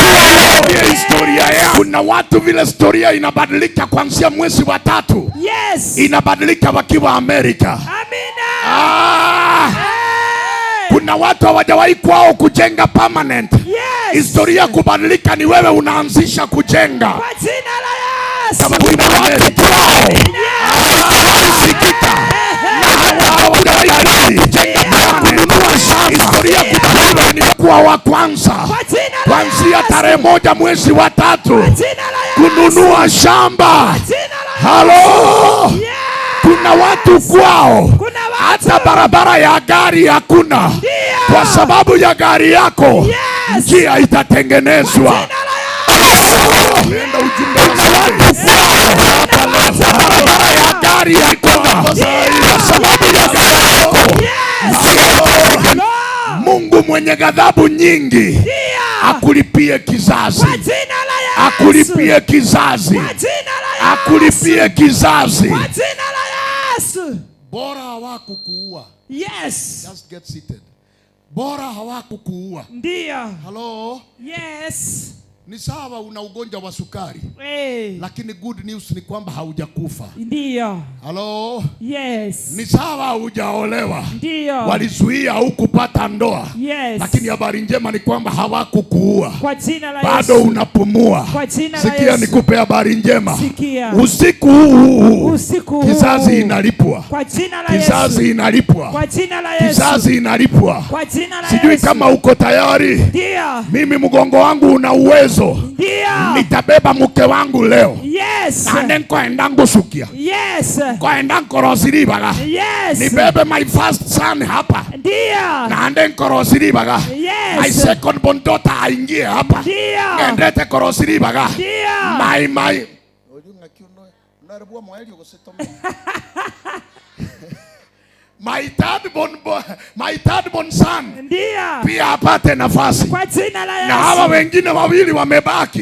Historia yangu. Kuna watu vile historia inabadilika kuanzia mwezi wa 3. Yes. Inabadilika wakiwa Amerika. Amina. Kuna watu hawajawahi kwao kujenga permanent. Yes. Historia kubadilika ni wewe unaanzisha kujenga. Kwa jina la Yesu. Kama kuna watu kwao. Sikika. Historia kubadilika ni kwa wa kwanza. Kuanzia tarehe 1 mwezi wa 3. Kununua shamba. Halo. Kuna watu kwao hata barabara ya gari hakuna. Kwa sababu ya gari yako njia itatengenezwa. Nenda ujumbe barabara ya gari hakuna. Kwa sababu ya gari yako Mungu mwenye ghadhabu nyingi akulipie kizazi. Akulipie kizazi. Akulipie kizazi. Bora hawakukuua. Yes. Just get seated. Bora hawakukuua. Ndio. Hello. Yes. Ni sawa una ugonjwa wa sukari. Lakini good news ni kwamba haujakufa. Ndio. Hello. Yes. Ni sawa hujaolewa. Ndio. Walizuia hukupata ndoa. Yes. Lakini habari njema ni kwamba hawakukuua. Kwa jina la Yesu. Bado unapumua. Kwa jina la Yesu. Sikia nikupe habari njema. Sikia. Usiku huu. Usiku huu. Kizazi inalipwa. Kwa jina la Yesu. Kizazi inalipwa. Kwa jina la Yesu. Kizazi inalipwa. Kwa jina la Yesu. Sijui kama uko tayari. Ndio. Mimi mgongo wangu una uwezo. Ndio. Nitabeba mke wangu leo. Yes. Ande nkoenda ngusukia. Yes. Nkoenda nkorosiribaga. Yes. Nibebe my first son hapa. Ndio. Na ande nkorosiribaga. Yes. My second born daughter aingie hapa. Ndio. Ngendete korosiribaga. Ndio. My my third born son Ndio. pia apate nafasi. Kwa jina la Yesu. Na hawa wengine wawili wamebaki.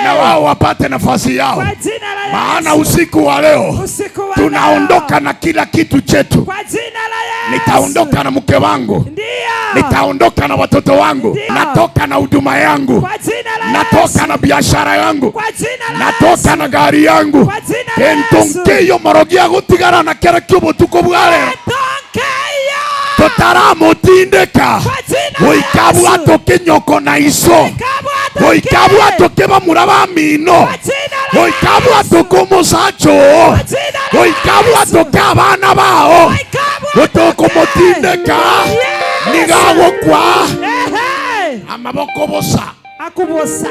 Na wao wapate nafasi yao. Kwa jina la Yesu. Maana usiku wa leo tunaondoka na kila kitu chetu. Kwa jina la Yesu. Nitaondoka na mke wangu. Ndio. Nitaondoka na watoto wangu. Ndio. Natoka na huduma yangu. Kwa jina la Yesu. Natoka na biashara yangu. Kwa jina la Natoka Yesu. na gari yangu. Kwa jina la Yesu. Entonkeyo morogia gutigara na kera kyobo tukobwale. Totaramutindeka. Oikabu atoke nyoko na iso. Oikabu atoke bamuraba mino. Oikabu atoke umusacho. Oikabu atoke abana bao. Otoko mutindeka. Nigawo kwa amaboko bosa. Akubosa.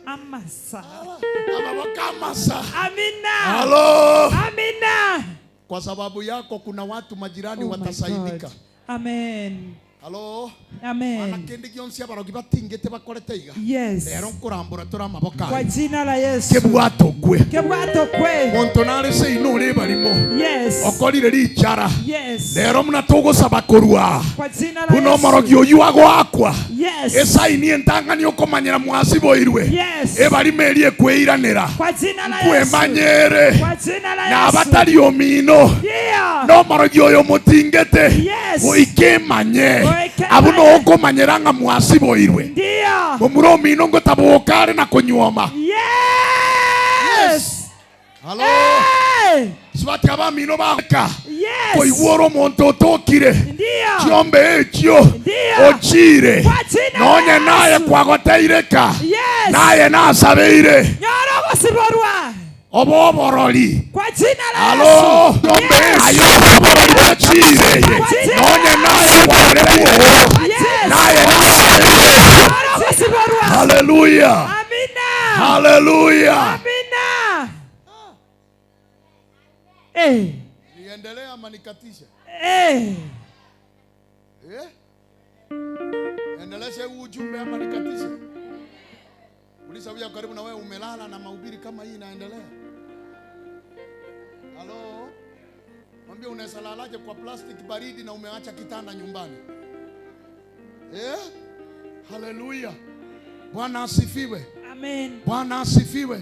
Amasa. Amaboko amasa. Amina. Hello. Amina. Kwa sababu yako kuna watu majirani watasaidika. Amen. Hello. Amen. Wanakendi gionsi abarogi batingete bakorete iga. Yes. Lero nkurambura tora maboka. Kwa jina la Yesu. Kebwato kwe. Kebwato kwe. Montonale se inure barimo. Yes. Okolire lichara. Yes. Lero mnatogo sabakorua. Kwa jina la Yesu. Uno morogi oyuago akwa. Yes. Esa ini entangani okomanyira mwasibo irwe. Yes. Ebarimeri ekweyiranira. Kwa jina la Yesu. Kwemanyere. Kwa jina la Yesu. Na abatali omino. Yeah. No morogi oyo mutingete. Yes. Oikemanye. Abuno okomanyiranga mwasibo irwe. Ndio. Mumuromi inongo tabokare na kunyoma. Yes. Hello. Swati abamino baka. Yes. Koiworo monto tokire. Ndio. Kiombe ekyo. Ndio. Ochire. Nonye naye kwagoteireka. Yes. Naye nasabeire. Nyoro siborwa. Oboboroli. Kwa jina la Hello. Yesu. Kiombe ayo oboboroli ochire. Nonye naye kwagoteireka. Naye nasabeire. Nyoro siborwa. Hallelujah. Amina. Hallelujah. Amina. Niendelee ama nikatisha? Endeleshe ujumbe ama nikatisha? Ulisawia karibu na wewe umelala na mahubiri kama hii inaendelea. Halo? Mwambie unaweza lalaje kwa plastic baridi na umeacha kitanda nyumbani? Hallelujah. Bwana asifiwe. Amen. Bwana asifiwe.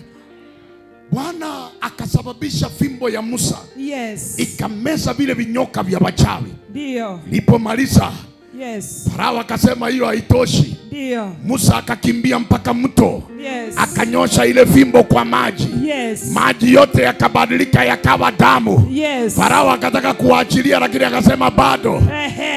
Bwana akasababisha fimbo ya Musa. Yes. Ikameza vile vinyoka vya wachawi. Ndio. Ilipomaliza, Yes. Farao akasema hiyo haitoshi. Ndio. Musa akakimbia mpaka mto. Yes. Akanyosha ile fimbo kwa maji. Yes. Maji yote yakabadilika yakawa damu. Yes. Farao akataka kuachilia lakini akasema bado.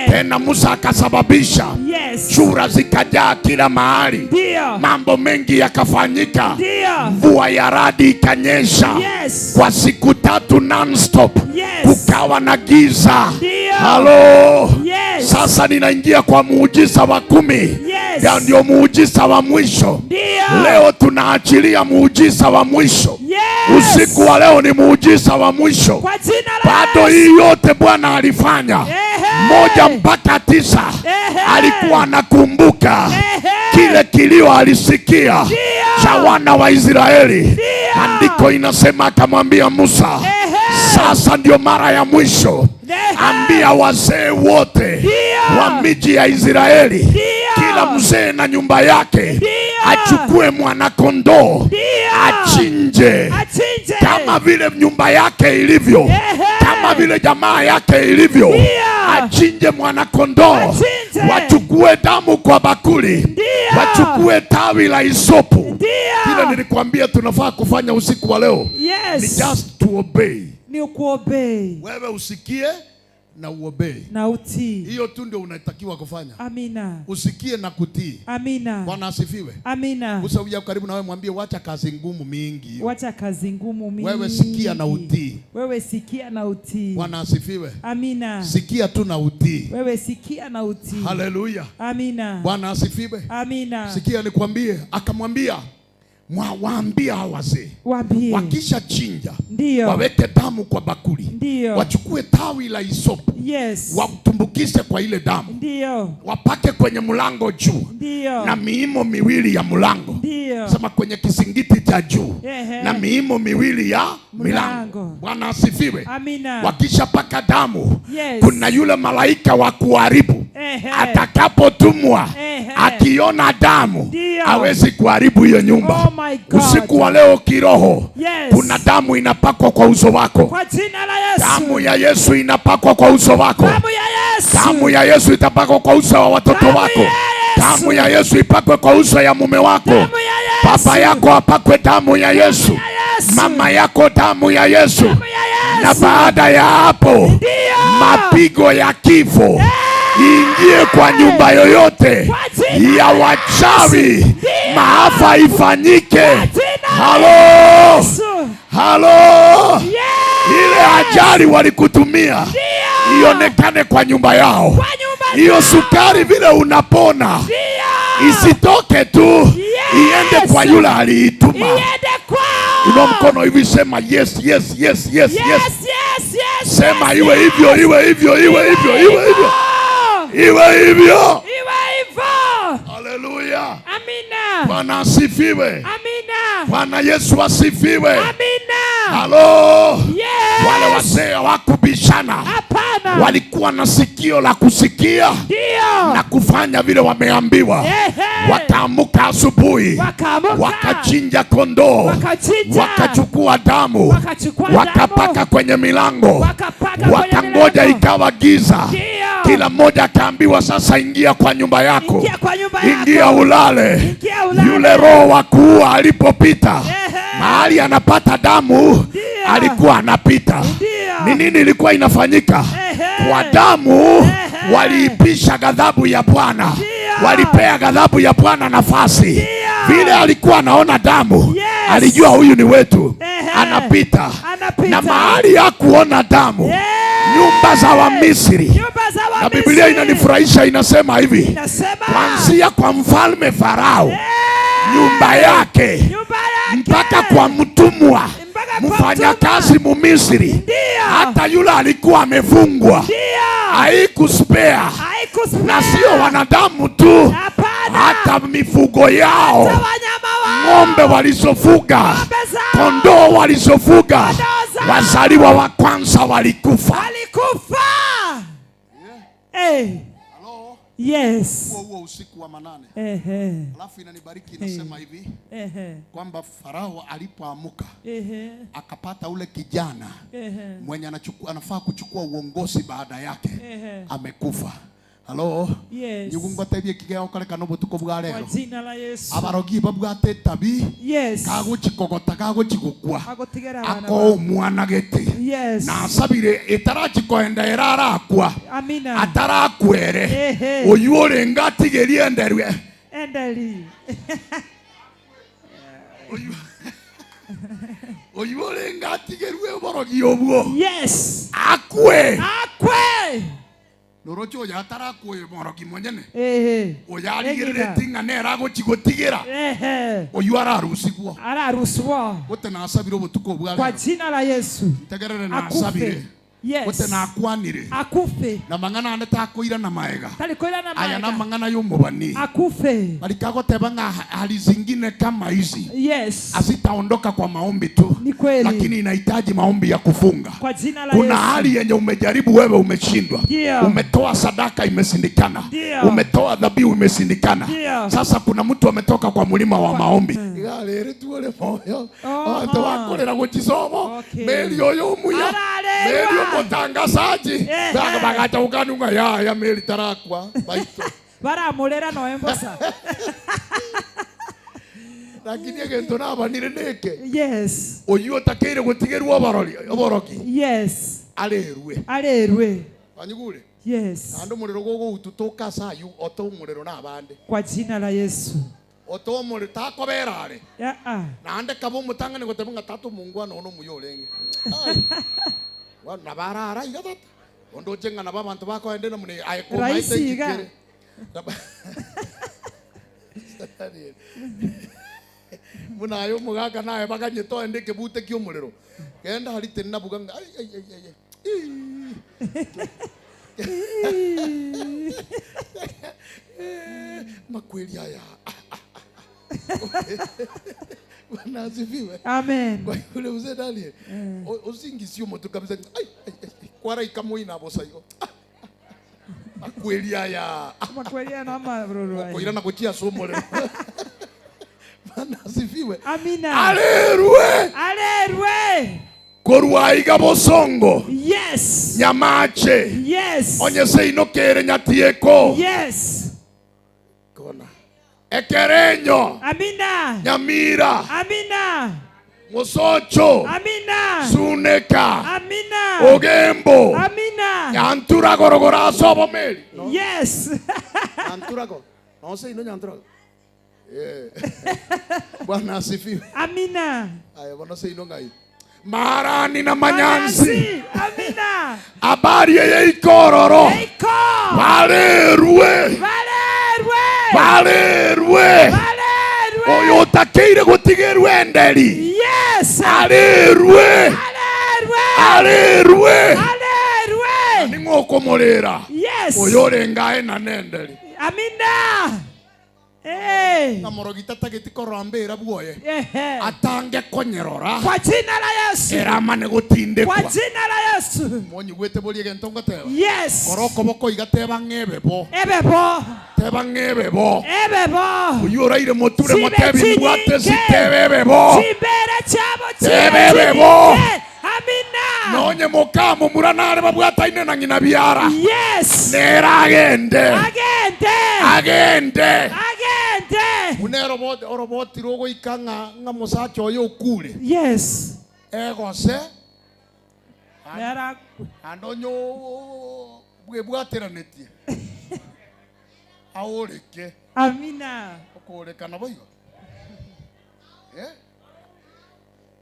Tena Musa akasababisha. Yes. Chura zikajaa kila mahali. Ndio. Mambo mengi yakafanyika. Ndio. Mvua ya radi ikanyesha. Yes. Kwa siku 3 non-stop. Yes. Kukawa na giza. Ndio. Halo. Yes. Sasa ninaingia kwa muujiza wa 10. Yes. Ya ndio muujiza wa mwisho. Ndio. Leo tunaachilia muujiza wa mwisho. Yes. Usiku wa leo ni muujiza wa mwisho. Kwa jina la Bado hii yote Bwana alifanya. 1 mpaka 9. Alikuwa anakumbuka kile kilio alisikia cha wana wa Israeli. Andiko inasema akamwambia Musa, sasa ndio mara ya mwisho. Ambia wazee wote wa miji ya Israeli, kila mzee na nyumba yake achukue mwana-kondoo achinje kama vile nyumba yake ilivyo, kama vile jamaa yake ilivyo. Achinje mwana-kondoo, wachukue damu kwa bakuli, wachukue tawi la hisopu. Kile nilikwambia tunafaa kufanya usiku wa leo ni just to obey. Ni kuobey. Wewe usikie na uobey. Na utii. Hiyo tu ndio unatakiwa kufanya. Amina. Usikie na kutii. Amina. Bwana asifiwe. Amina. Usauja karibu na wewe mwambie wacha kazi ngumu mingi. Wacha kazi ngumu mingi. Wewe sikia na utii. Wewe sikia na utii. Bwana asifiwe. Amina. Sikia tu na utii. Wewe sikia na utii. Haleluya. Amina. Bwana asifiwe. Amina. Sikia nikwambie, akamwambia waambia wazee wakisha chinja, ndio waweke damu kwa bakuli, ndio wachukue tawi la hisopu, yes, watumbukize kwa ile damu, ndio wapake kwenye mlango juu, ndio na miimo miwili ya mlango, ndio sema kwenye kisingiti cha juu, na miimo miwili ya milango. Bwana asifiwe. Amina. Wakishapaka damu, Yes. kuna yule malaika wa kuharibu atakapotumwa, akiona damu hawezi kuharibu hiyo nyumba. Oh my God. Usiku wa leo kiroho, Yes. kuna damu inapakwa kwa uso wako. Kwa jina la Yesu. Damu ya Yesu inapakwa kwa uso wako. Damu ya Yesu. Damu ya Yesu itapakwa kwa uso wa watoto Damu wako. ya Yesu. Damu ya Yesu ipakwe kwa uso ya mume wako. Damu ya Yesu. Baba yako apakwe damu ya Yesu. ya Yesu. Mama yako damu ya Yesu. Damu ya Yesu. Na baada ya hapo, mapigo ya kifo ingie kwa nyumba yoyote ya wachawi, maafa ifanyike. Halo, halo, ile ajali walikutumia ionekane kwa nyumba yao. Hiyo sukari vile unapona isitoke tu, iende kwa yule aliituma. Ino mkono hivi, sema yes, yes, yes, yes, yes. Sema iwe hivyo, iwe hivyo, iwe hivyo, iwe hivyo, iwe hivyo. Haleluya. Amina. Bwana asifiwe. Amina. Bwana Yesu asifiwe. Amina. Halo. Yes. Wale wazee hawakubishana. Hapana. Walikuwa na sikio la kusikia na kufanya vile wameambiwa. Wakaamuka asubuhi, wakachinja kondoo, wakachukua damu, wakapaka kwenye milango, wakangoja ikawa giza. Kila mmoja akaambiwa, sasa ingia kwa nyumba yako, ingia ulale. Yule roho wa kuua alipopita mahali anapata damu, alikuwa anapita. Ni nini ilikuwa inafanyika? Kwa damu waliipisha ghadhabu ya Bwana, walipea ghadhabu ya Bwana nafasi. Vile alikuwa anaona damu, alijua huyu ni wetu, anapita. Na mahali ya kuona damu, nyumba za Wamisri. Na Biblia inanifurahisha, inasema hivi, kuanzia kwa mfalme Farao, nyumba yake, mpaka kwa mtumwa mfanyakazi Mumisri, hata yule alikuwa amefungwa, haikuspea. Na sio wanadamu tu, hata mifugo yao, ng'ombe walizofuga, kondoo walizofuga, wazaliwa wa kwanza walikufa. Yes. Huo usiku wa manane. Alafu inanibariki, inasema hivi kwamba Farao alipoamuka akapata ule kijana mwenye anafaa kuchukua uongozi baada yake, amekufa. Halo. Yes. Nyugungo tebye kigeo kale kanobo tukobwa lero. Kwa jina la Yesu. Abarogi babwate tabi. Yes. Kago chikogota kago chigukwa. Agotigera bana. Ako mwana gete. Yes. Na asabire etarachi koenda erara akwa. Amina. Atara kwere. Oyure ngati gerie nderwe. Endeli. Oyure ngati gerwe borogi obwo. Yes. Akwe. Akwe. Norocho ya tara kwe morogi monyene. Oyali gereti nganera go chigotigera. Oyuara rusigwo. Ara ruswo. Wote na asabiro botuko bwale. Kwa jina la Yesu. Tegerere na asabire. Yes. Wote na akwanire. Akufe. Na mangana aneta koira na maega. Talikoira na maega. Aya na mangana yomobani. Akufe. Balikago tebanga hali zingine kama hizi. Yes. Asitaondoka kwa maombi tu. Ni kweli. Lakini inahitaji maombi ya kufunga. Kwa jina la kuna Yesu. hali yenye umejaribu wewe umeshindwa. Umetoa sadaka imesindikana. Umetoa dhabihu imesindikana. Sasa kuna mtu ametoka kwa mlima wa maombi. Igale tuole moyo. Watu wakorera kuchisomo. Meli yoyo muya. Meli mutangazaji. Bagacha ukanunga ya meli tarakwa. Baito. Baramulera no embosa. Lakini agento nabanire neke. Yes. Oyo takere gutigerwa oboroki. Yes. Alerwe. Alerwe. Banyugure. Yes. Ando muriro gogo ututoka sayu oto muriro nabande. Kwa jina la Yesu. Oto muriro takoberare. Na ande kabo mutangane gotebunga tatu Mungu ano muyolenge. Wana barara igatata. Ondo jenga na babantu bako ende na muni ayeko maite kikere. Muna ayo mugaga nae baganye to ende ke bute kyo muriro. Kenda harite na buganga ai. Makweli haya. Bwana asifiwe. Amen. Kwa yule mzee Daniel, usingisio moto kabisa. Kwara ikamuina bosa hiyo. Akwelia ya. Makwelia na maruru. Kwa ila na kuchia somo leo. Bwana asifiwe. Amina. Haleluya. Haleluya. Korwaiga bosongo. Yes. Nyamache. Yes. Onye se inokere nyatieko. Yes. Kona. Ekerenyo. Amina. Nyamira. Amina. Mosocho. Amina. Suneka. Amina. Ogembo. Amina. Yantura gorogora sobo meli. Yes. Yantura go. No se ino yantura. Bwana asifiwe. Amina. Aya bwana se ino ngai. Marani na manyansi. Amina. Habari ye ikororo. Iko. Valerwe. Valerwe. Valerwe. Valerwe. Oyo takeire gutigerwe enderi. Yes. Valerwe. Valerwe. Valerwe. Valerwe. Ningoko morera. Yes. Oyo rengae na nenderi. Amina. Hey. Na morogita tageti korambera buoye. Yeah. Atange konyerora. Kwa jina la Yesu. Eramane gutinde Kwa kwa. jina la Yesu. Monyi wete bolie gentonga tewa. Yes. Koroko boko igateba ngebebo. Ebebo. Teba ngebebo. Ebebo. Uyora ire moture Sibe motebi chinyike. mwate sitebebo. Chibere chabo Tebebo. Amina. Nonye mokamo muranare babwata ine na ngina biara. Yes. Nera agende. Agende. Agende. Agende. Une roboti rogo ikanga nga musacho yo kule. Yes. Ego se. Nera. Andonyo bwebwatera netie. Aoreke. Amina. Okoreka na boyo.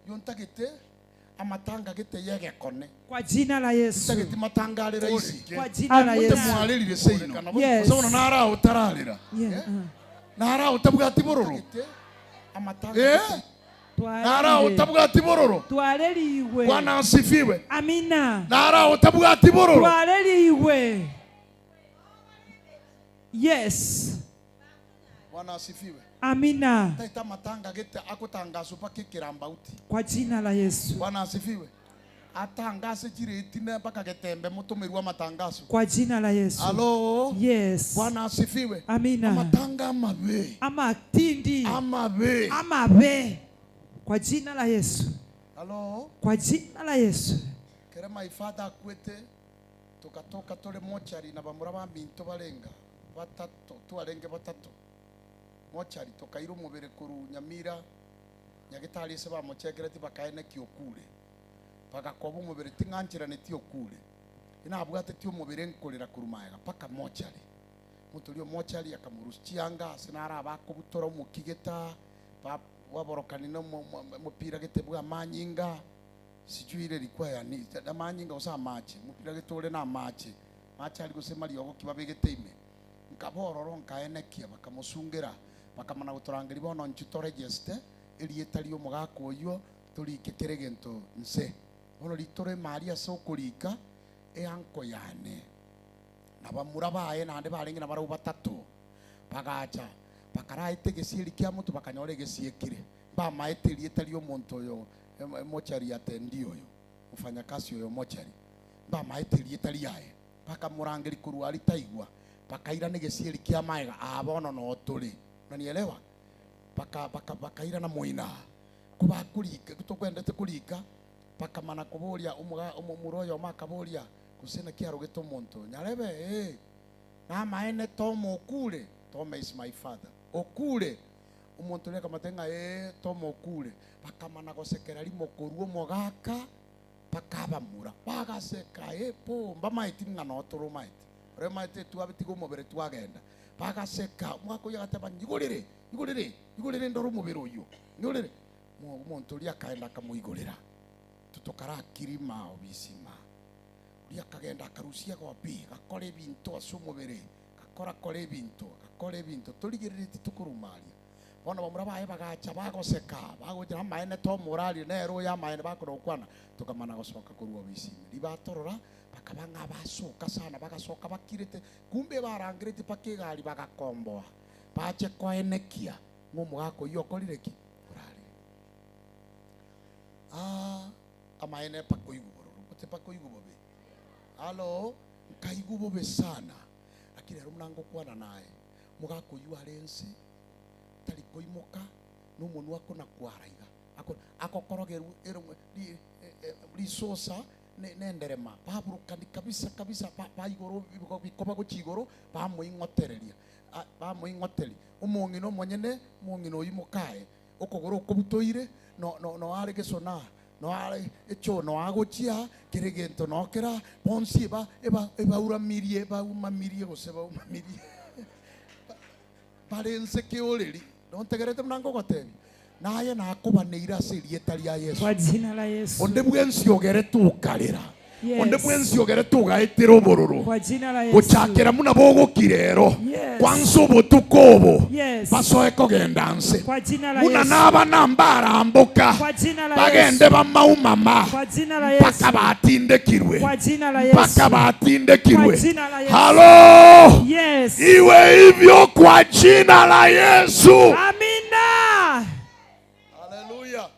Yontagete amatanga gete yege kone. Kwa jina la Yesu. Tagete matanga lera isi. Kwa jina la Yesu. Mwalelire seino. Yes. Sona nara utaralira. Yeah. Nara utabwati bororo. Amatanga. Nara utabwati bororo. Twaleliwe. Bwana asifiwe. Amina. Nara utabwati bororo. Twaleliwe. Yes. Bwana asifiwe. Amina. Taita matanga gete akutangazo pake kirambauti. Kwa jina la Yesu. Bwana asifiwe. Atangase jiretine mpaka getembe mutumiru wa matangazo. Kwa jina la Yesu. Halo. Yes. Bwana asifiwe. Amina. Matanga amabe. Ama tindi. Amabe. Amabe. Kwa jina la Yesu. Halo. Kwa jina la Yesu. Kerema ifada kwete tukatoka tole mochari na bamuraba minto balenga batatu tuarenge batatu mochari tokairo mubere kuru Nyamira nyagitari se bamuchekera ti bakaene kiokure bagakoba umubere tinganjira ne tiokure ina bwate ti umubere nkolera kurumaga paka mochari mutulio mochari akamurusianga sinara abakubutora umukigeta waborokani no mupira getebwa manyinga sijuire likwaya ni damanyinga osa machi mupira getole na machi ali gusema liyogo kibabegete nkabororo nkaenekia bakamusungira bakamana gutorangiri bono nchito register elietali omugako yo tulikekere gento nse bono litore maria sokulika eanko yane nabamura baye nande barengi nabaro batatu bagacha bakaraite gesieri kia mutu bakanyore gesiekire ba maete lietali omonto yo mochari atendio yo ufanya kazi yo mochari ba maete lietali yae paka murangiri kuruari taigwa pakaira negesieri kia maiga abono no tuli unanielewa pakaira na muina kuba kulika kutokwendete kulika paka mana kuboria umuroyo makaboria kusena kia rogeto monto nyarebe na maene tomo okule tome is my father okule umuntu leka matenga tomo okule pakamana gosekera limo koruo mogaka pakaba mura bagaseka po mbamaiti ngana otoro maiti remaite tu abitigo mobere tu agenda bagaseka mwako yagataba igorere ndoro mobere uyo ngorere umuntu lia kaenda kamuigorera tutokara kirima obisima lia kagenda karusia kwa bi gakore bintu asumobere gakora kore bintu tuligirire titukurumaria bona bamura bae bagacha bagoseka bagogira maene to morali nero ya maene bakoro kwana tukamana gosoka kuru obisima libatorora bakabanga basoka sana bagasoka bakirete kumbe barangirete pakigari bagakomboa bache koenekia ngumugako yokorireki urali amaene pakoigubo rote pakoigubo be halo kaigubo be sana lakini rero mnango kwana naye mugakoyua rensi tari koimoka n'umuntu wako nakwaraga akokorogeru risosa nenderema baburukani kabisa bayigoro bikoba gukigoro bamuingotereria bamuingoteri umongino monyene mongino uyimukae okogoro okubutoire no are gesona no are echo no agochia kiregento no kera ponsi eba uramirie umamirie goseba umamirie barense keoreri nontegerete mnango goteni naye nakubaneira serieta ria Yesu kwa jina la Yesu onde bwensi ogere tukarira onde bwensi ogere tugaitira ubururu kwa jina la Yesu guchakira muna bogukirero kwanso botukobo basoe kogendanse kwa jina la Yesu muna naba nambara amboka kwa jina la Yesu bagende bamaumama kwa jina la Yesu paka batindekirwe kwa jina la Yesu paka batindekirwe kwa jina la Yesu halo yes iwe hivyo kwa jina la Yesu amina. Haleluya.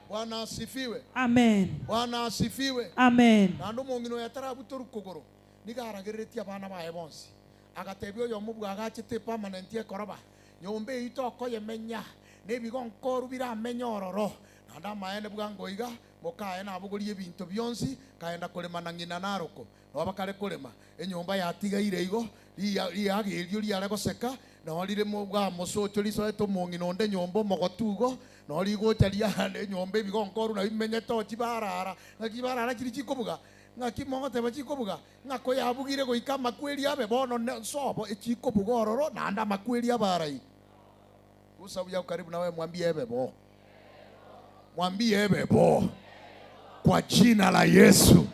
Bwana asifiwe. Amen. Bwana asifiwe. Amen. Nando mongino yatara butoru kogoro. Nigarageretia bana ba ebonsi. Agatebyo yo mubwa agachite permanent ye koroba. Nyombe ito koyemenya. Nebigo nkoru bira menyororo. Nanda maene bwangoiga mokae na abuguriye bintu byonsi kaenda kulema na ngina naroko. No bakare kulema. Enyomba yatigaire igo liagirio liare goseka no lire mubwa mosocho lisoeto mongino nde nyombo mogotugo no ligocharia hande nyombe bigonkoru na bimenye to kibarara na kibarara kiri kikobuga ngakimogote bakikobuga ngako yabugire goika makweli abe bono sobo ekikobuga ororo nanda makweli abarai usabu ya karibu na wewe mwambie ebebo mwambie ebebo kwa jina la Yesu.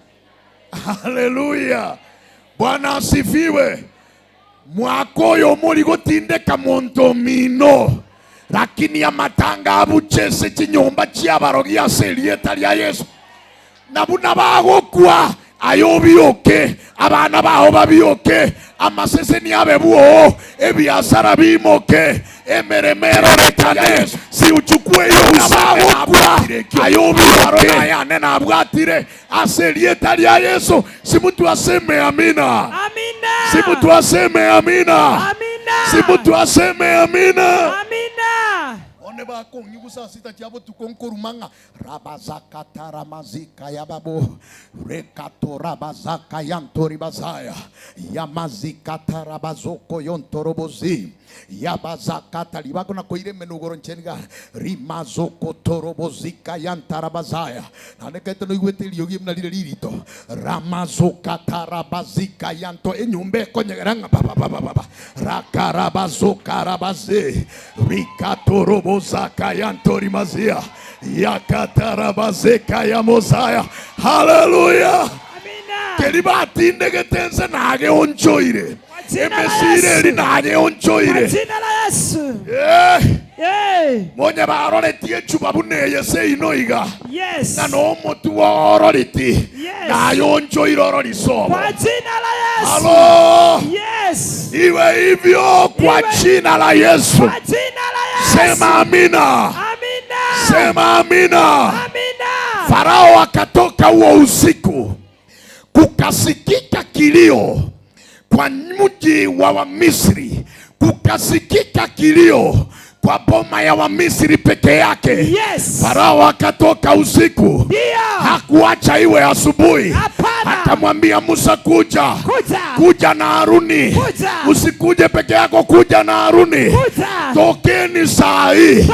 Haleluya. Bwana asifiwe. Mwakoyo muri gutindeka muntu mino lakini amatanga abuchese chinyomba chiabarogi aserieta lya Yesu nabuna bagokwa ayobioke abana baho babioke amaseseni abebuo ebiasara bimoke emeremero rekane si uchukue yo bagokwa ayobioke ayane na abwatire aserieta lya Yesu si mtu aseme amina Amina si mtu aseme amina amina si mtu aseme amina amina one ba ko nyugusa sita chabo tukonkorumanga rabazaka taramazika yababo rekato rabazaka yantori bazaya yamazika tarabazoko yontorobozi yabazaka talibako na koire menugoro nchenga rimazoko torobozika yantarabazaya nanekete no igweteli yogi mna lirito ramazoka tarabazika yanto enyumbe konyegeranga baba rakarabazoka rabaze rikatorobo zaka yantori mazia yakatarabazeka ya mozaya haleluya amina kelibati ndegetense nage onchoire emesire ri nage onchoire jina la Yesu monye baroretie chuba buneye se inoiga yes na no motu ororiti na yoncho irorori sobo kwa jina la Yesu halo yes iwe hivyo kwa jina la Yesu kwa jina la Yesu sema amina amina sema amina amina Farao akatoka huo usiku kukasikika kilio kwa mji wa Wamisri kukasikika kilio kwa boma ya Wamisri peke yake. Yes. Farao akatoka usiku. Hakuacha iwe asubuhi. Akamwambia Musa kuja na Haruni. Usikuje peke yako, kuja na Haruni. Tokeni saa hii.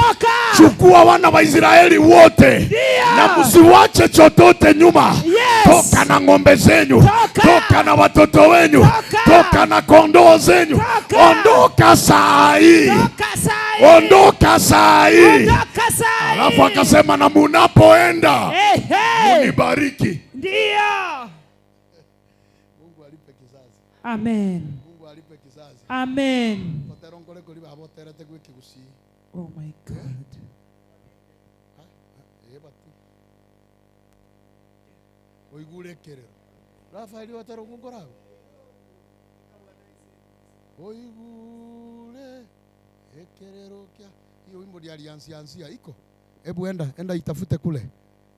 Chukua wana wa Israeli wote. Na msiwache chochote nyuma. Toka na ng'ombe zenyu. Toka na watoto wenyu. Toka na kondoo zenyu. Ondoka saa hii. Ondoka saa hii. Alafu akasema na munapoenda munibariki. Ndio. Mungu alipe kizazi. Amen. Mungu alipe kizazi. Amen. Oh my God. Oigure kerero. Rafaeli watarongongora. Oigure ekerero kia. Hiyo wimbo ya alianzia iko. Hebu enda itafute kule.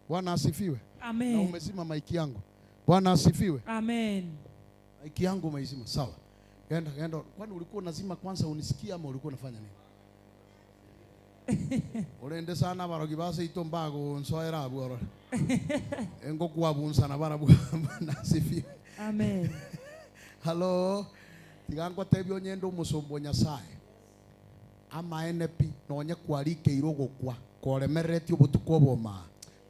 Bwana asifiwe. Amen. Na umezima maiki yangu. Bwana asifiwe. Amen. Maiki yangu umeizima. Sawa. Genda. Kwani ulikuwa unazima kwanza unisikia ama ulikuwa unafanya nini? Urende sana barogi base itombago nsoera bworo. Engo kwa bunsa na barabu. Bwana asifiwe. Amen. Hello. Tigango tebyo nyendo musombo Nyasaye. Ama enepi nonye kwarike irogo kwa koremereti obutuko boma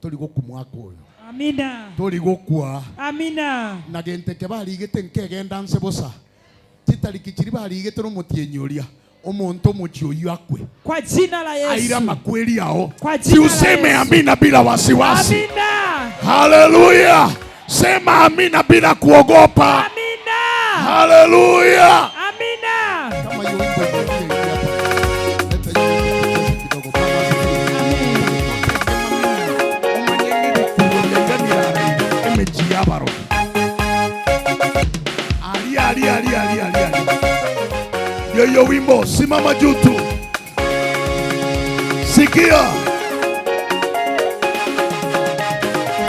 tuli gokumwaka oyo. Amina. Tuli gokwa. Amina. Na gente ke bali gete nkegenda nse bosa. Titariki kiri bali gete no mutienyoria. Omonto muchioyu akwe. Kwa jina la Yesu. Aira makweli yao. Kwa jina la Yesu. Si useme amina bila wasiwasi. Amina. Haleluya. Sema amina bila kuogopa. Amina. Haleluya. Amina. Kama hiyo wimbo imerudia hapa. Yo wimbo simama juu tu. Sikia.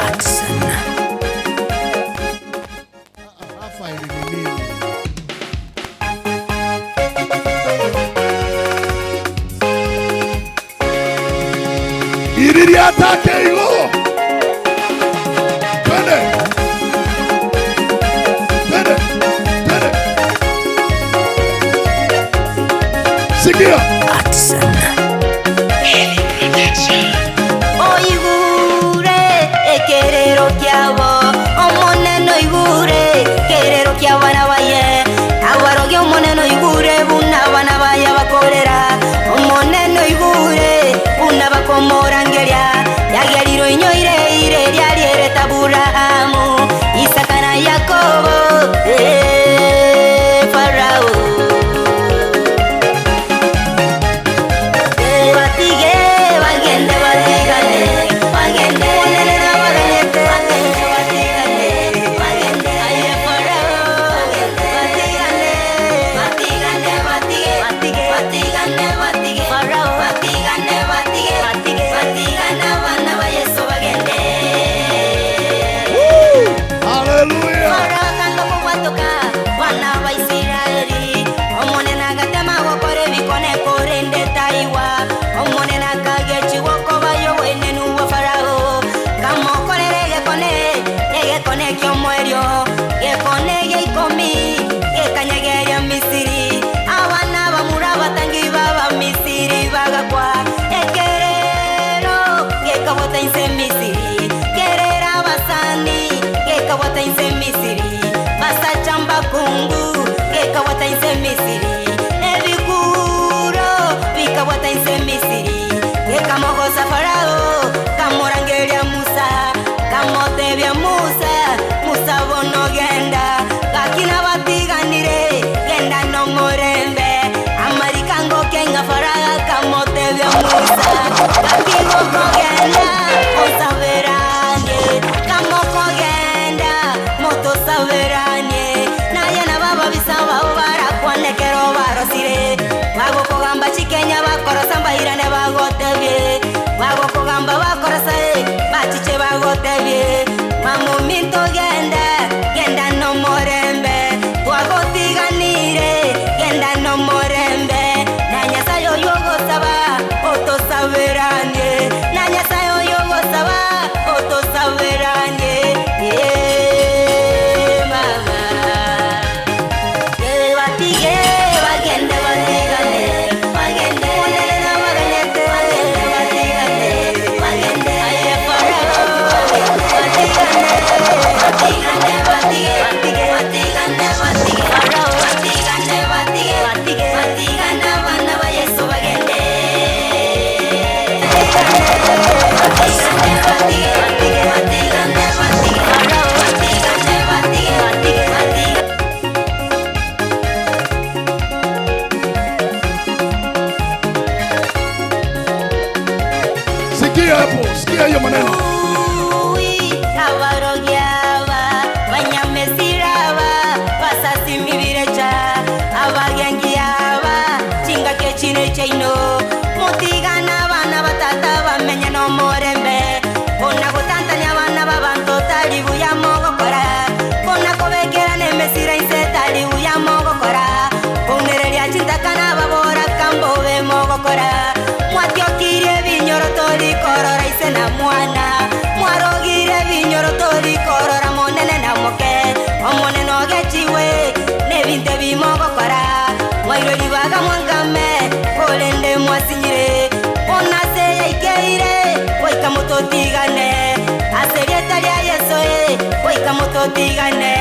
Aksana. Rafael ni nini? Iriri atake ilo. Twende. Sikia. Aksana. Oigure ekerero kiabo omoneno igure kerero kiabana baye abaroge omoneno igure buna bana baye bakorera omoneno igure buna bakomorangeria yageriro inyoire ire ryariere taburahamu Isaka na Yakobo Farao Chikenya bakorosa mbahirane bagotebye bagokugamba bakorosa bachiche bagotebye mamuminto genda no morembe twagotiganire genda no morembe na Nyasaye oyogosaba otosaberanye na Nyasaye oyogosaba otosaberanye mama batige bagende batigane Sikia hiyo maneno. Mutigana bana batata bamenya no morembe ona gutana gukora mwatiokirie vinyoro tolikorora ise na mwana mwarogire vinyoro tolikorora monene na moke omonene ogechiwe nebinte bimo gukora mwairori baga mwangame kolende mwasinyire onase yaikeire oika mutotigane aserieta lya Yesu oika mutotigane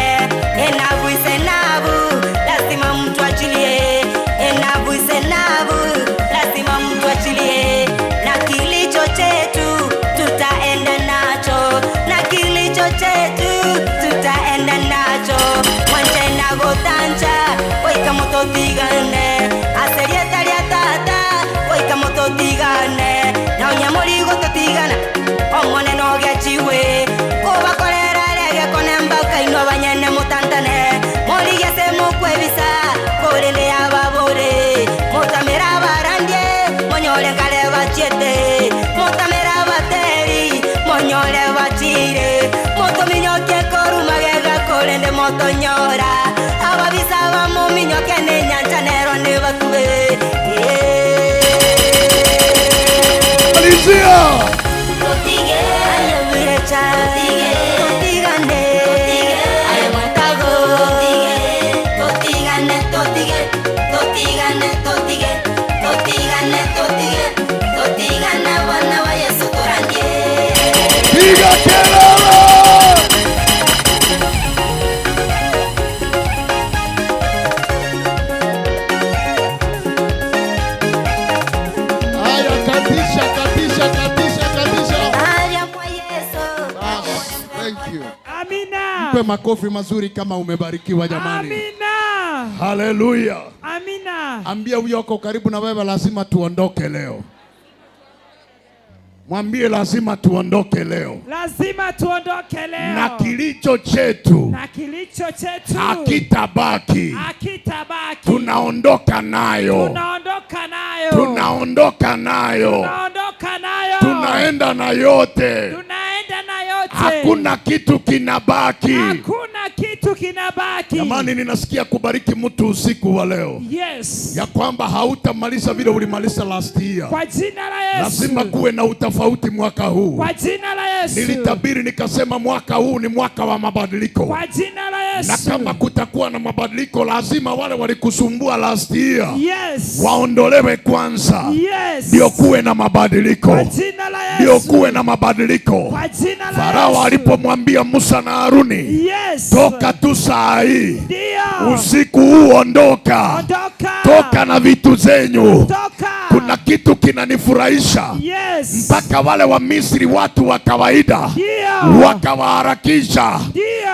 enabu ise nabu lazima mtu achilie enabu ise nabu lazima mtu achilie na kilicho chetu tutaenda nacho na kilicho chetu tutaenda nacho mwanje na gotanja oika mutotigane aserieta lya tata oika mutotigane na onyamuri gototigana omone no gachiwe kobakorera rege konemba kaino banyene mutantane mori yese mukwebisa korende ababore mutamera barandie monyole kale bachiete mutamera bateri monyole bachire mutominyoke korumagega korende motonyora ababisa bamuminyoke ne nyanjanero ne bakube Alicia makofi mazuri kama umebarikiwa jamani. Amina. Haleluya. Amina. Ambia uyoko karibu na wewe lazima tuondoke leo. Mwambie lazima tuondoke leo. Lazima tuondoke leo. Na kilicho chetu. Na kilicho chetu. Hakitabaki. Hakitabaki. Tunaondoka nayo. Tunaondoka nayo. Tunaondoka nayo. Tunaondoka nayo. Tunaenda na yote. Tunaenda na yote. Hakuna kitu kinabaki. Hakuna kitu kinabaki. Jamani, ninasikia kubariki mtu usiku wa leo. Yes. Ya kwamba hautamaliza vile ulimaliza last year. Kwa jina la Yesu. Lazima kuwe na utofauti mwaka huu. Kwa jina la Yesu. Nilitabiri nikasema mwaka huu ni mwaka wa mabadiliko. Kwa jina la Yesu. Na kama kutakuwa na mabadiliko lazima wale walikusumbua last year. Yes. Waondolewe kwanza. Yes. Ndio kuwe na mabadiliko. Kwa jina la Yesu. Ndio kuwe na mabadiliko. Kwa jina la Farao alipomwambia Musa na Haruni, yes, toka tu saa hii. Ndio. Usiku huu ondoka. Ondoka. Toka na vitu zenyu. Toka. Kuna kitu kinanifurahisha. Yes. Mpaka wale wa Misri watu wa kawaida wakawaharakisha.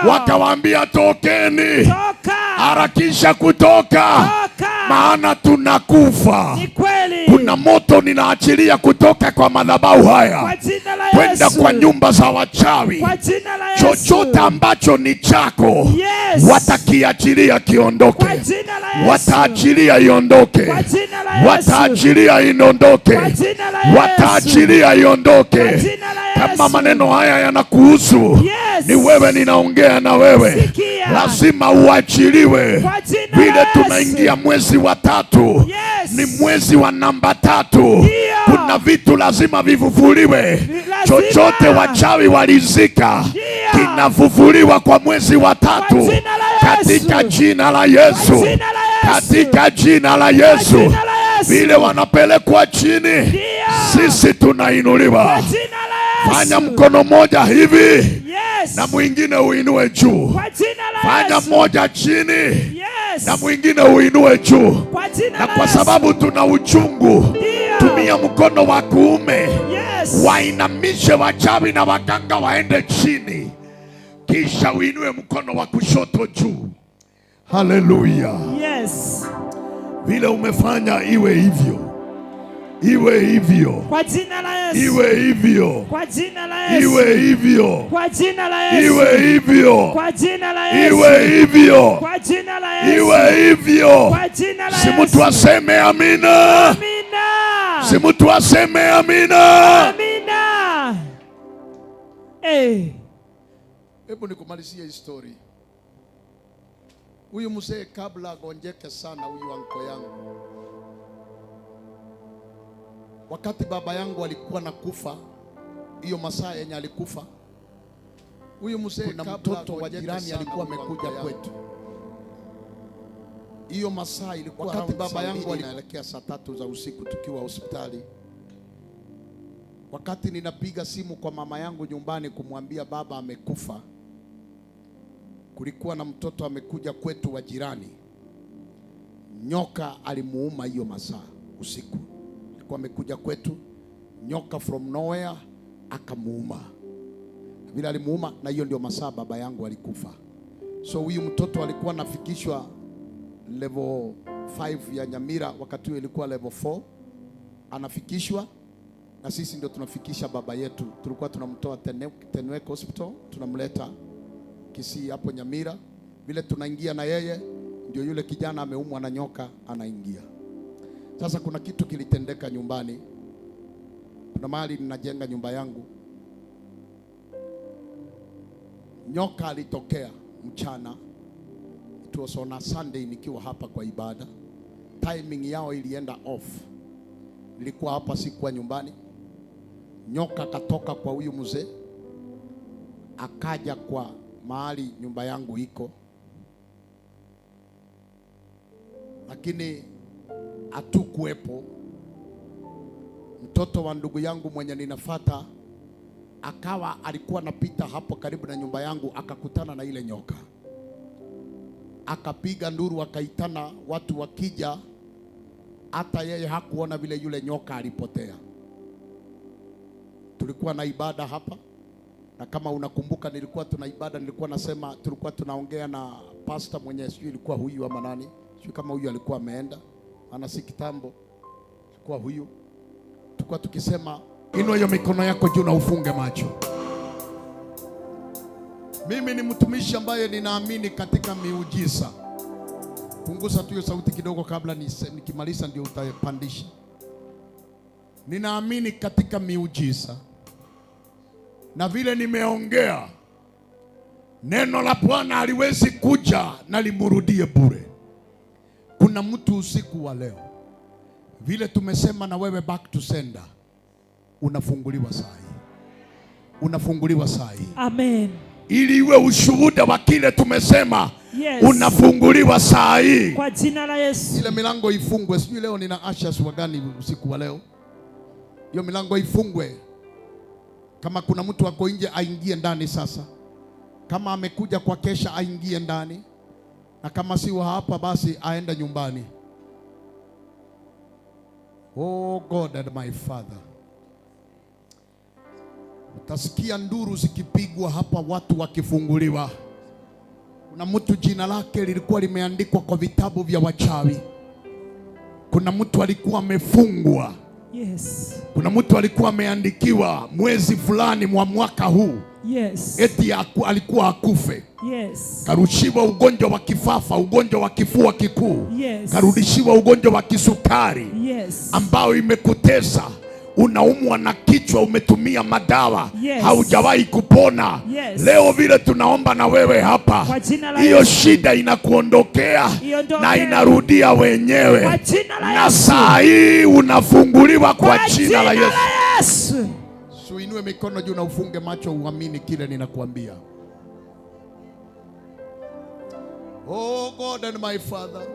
Wakawaambia tokeni. Toka. Harakisha kutoka. Toka. Maana tunakufa. Ni kweli. Kuna moto ninaachilia kutoka kwa madhabahu haya. Kwa jina la Yesu. Kwenda kwa nyumba za wachawi. Kwa jina la Yesu. Chochote ambacho ni chako, yes, watakiachilia kiondoke. Kwa jina la Yesu. Wataachilia iondoke. Kwa jina la Yesu. Wataachilia iondoke. Kwa jina la Yesu. Wataachilia iondoke. Kwa jina la Yesu. Kama maneno haya yanakuhusu, yes, ni wewe ninaongea na wewe. Sikia. Lazima uachiliwe. Kwa jina vile la Yesu. Tunaingia mwezi wa 3. Yes. Ni mwezi wa namba 3. Kuna vitu lazima vifufuliwe. Chochote wachawi walizika kinafufuliwa kwa mwezi wa 3. Katika jina la Yesu. Katika jina la Yesu. Vile wanapelekwa chini, sisi tunainuliwa. Fanya mkono moja hivi, yes, na mwingine uinue juu. Fanya moja chini, yes, na mwingine uinue juu. Na kwa sababu tuna uchungu, tumia mkono wa kuume, yes, wainamishe wachawi na waganga waende chini, kisha uinue mkono wa kushoto juu. Haleluya. Yes. Vile umefanya iwe hivyo. Iwe hivyo. Kwa jina la Yesu. Iwe hivyo. Kwa jina la Yesu. Iwe hivyo. Kwa jina la Yesu. Iwe hivyo. Kwa jina la Yesu. Iwe hivyo. Kwa jina la Yesu. Iwe hivyo. Kwa jina la Yesu. Si mtu aseme amina. Amina. Si mtu aseme amina. Amina. Hebu nikumalizie story. Huyu mzee kabla agonjeke sana, huyu anko yangu wakati baba yangu alikuwa nakufa, hiyo masaa yenye alikufa, huyu mzee na mtoto wa jirani alikuwa amekuja kwetu. Hiyo masaa ilikuwa wakati baba yangu anaelekea saa 3 za usiku tukiwa hospitali. Wakati ninapiga simu kwa mama yangu nyumbani kumwambia baba amekufa, kulikuwa na mtoto amekuja kwetu wa jirani. Nyoka alimuuma hiyo masaa usiku. Alikuwa amekuja kwetu, nyoka from nowhere akamuuma. Vile alimuuma, na hiyo ndio masaa baba yangu alikufa. So huyu mtoto alikuwa nafikishwa level 5 ya Nyamira, wakati huo ilikuwa level 4. Anafikishwa na sisi ndio tunafikisha baba yetu. Tulikuwa tunamtoa Tenwek Hospital, tunamleta Kisii hapo Nyamira. Vile tunaingia na yeye, ndio yule kijana ameumwa na nyoka anaingia. Sasa kuna kitu kilitendeka nyumbani. Kuna mahali ninajenga nyumba yangu, nyoka alitokea mchana. It was on a Sunday nikiwa hapa kwa ibada. Timing yao ilienda off. Nilikuwa hapa, sikuwa nyumbani. Nyoka katoka kwa huyu mzee, akaja kwa mahali nyumba yangu iko, lakini hatukuwepo. Mtoto wa ndugu yangu mwenye ninafuata akawa alikuwa napita hapo karibu na nyumba yangu, akakutana na ile nyoka, akapiga nduru, akaitana watu wakija. Hata yeye hakuona vile yule nyoka alipotea. Tulikuwa na ibada hapa, na kama unakumbuka nilikuwa tuna ibada, nilikuwa nasema tulikuwa tunaongea na pastor mwenye sijui ilikuwa huyu ama nani, sijui kama huyu alikuwa ameenda, ana si kitambo, ilikuwa huyu. Tulikuwa tukisema inua hiyo mikono yako juu na ufunge macho. Mimi ni mtumishi ambaye ninaamini katika miujiza. Punguza tu hiyo sauti kidogo kabla nikimaliza ndio utapandisha. Ninaamini katika miujiza. Na vile nimeongea, neno la Bwana haliwezi kuja na limurudie bure. Kuna mtu usiku wa leo, vile tumesema na wewe back to sender, unafunguliwa saa hii. Unafunguliwa saa hii. Amen. Ili iwe ushuhuda wa kile tumesema. Yes. Unafunguliwa saa hii kwa jina la Yesu. Ile milango ifungwe. Sijui leo nina ashes wagani usiku wa leo. Hiyo milango ifungwe. Kama kuna mtu wako nje aingie ndani sasa. Kama amekuja kwa kesha aingie ndani. Na kama si wa hapa basi aende nyumbani. Oh God and my Father. Utasikia nduru zikipigwa hapa, watu wakifunguliwa. Kuna mtu jina lake lilikuwa limeandikwa kwa vitabu vya wachawi. Kuna mtu alikuwa amefungwa. Yes. Kuna mtu alikuwa ameandikiwa mwezi fulani mwa mwaka huu. Yes. Eti alikuwa akufe. Yes. Karudishiwa ugonjwa wa kifafa, ugonjwa wa kifua kikuu. Yes. Karudishiwa ugonjwa wa kisukari. Yes. Ambao imekutesa. Unaumwa na kichwa, umetumia madawa. Yes. Haujawahi kupona. Yes. Leo vile tunaomba na wewe hapa, hiyo shida inakuondokea na inarudia wenyewe. Na saa hii unafunguliwa kwa jina la Yesu. Suinue mikono juu na ufunge macho, uamini kile ninakuambia. Oh God and my Father.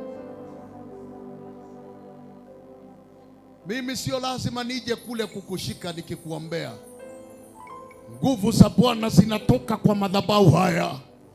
Mimi sio lazima nije kule kukushika nikikuombea. Nguvu za Bwana zinatoka kwa madhabahu haya.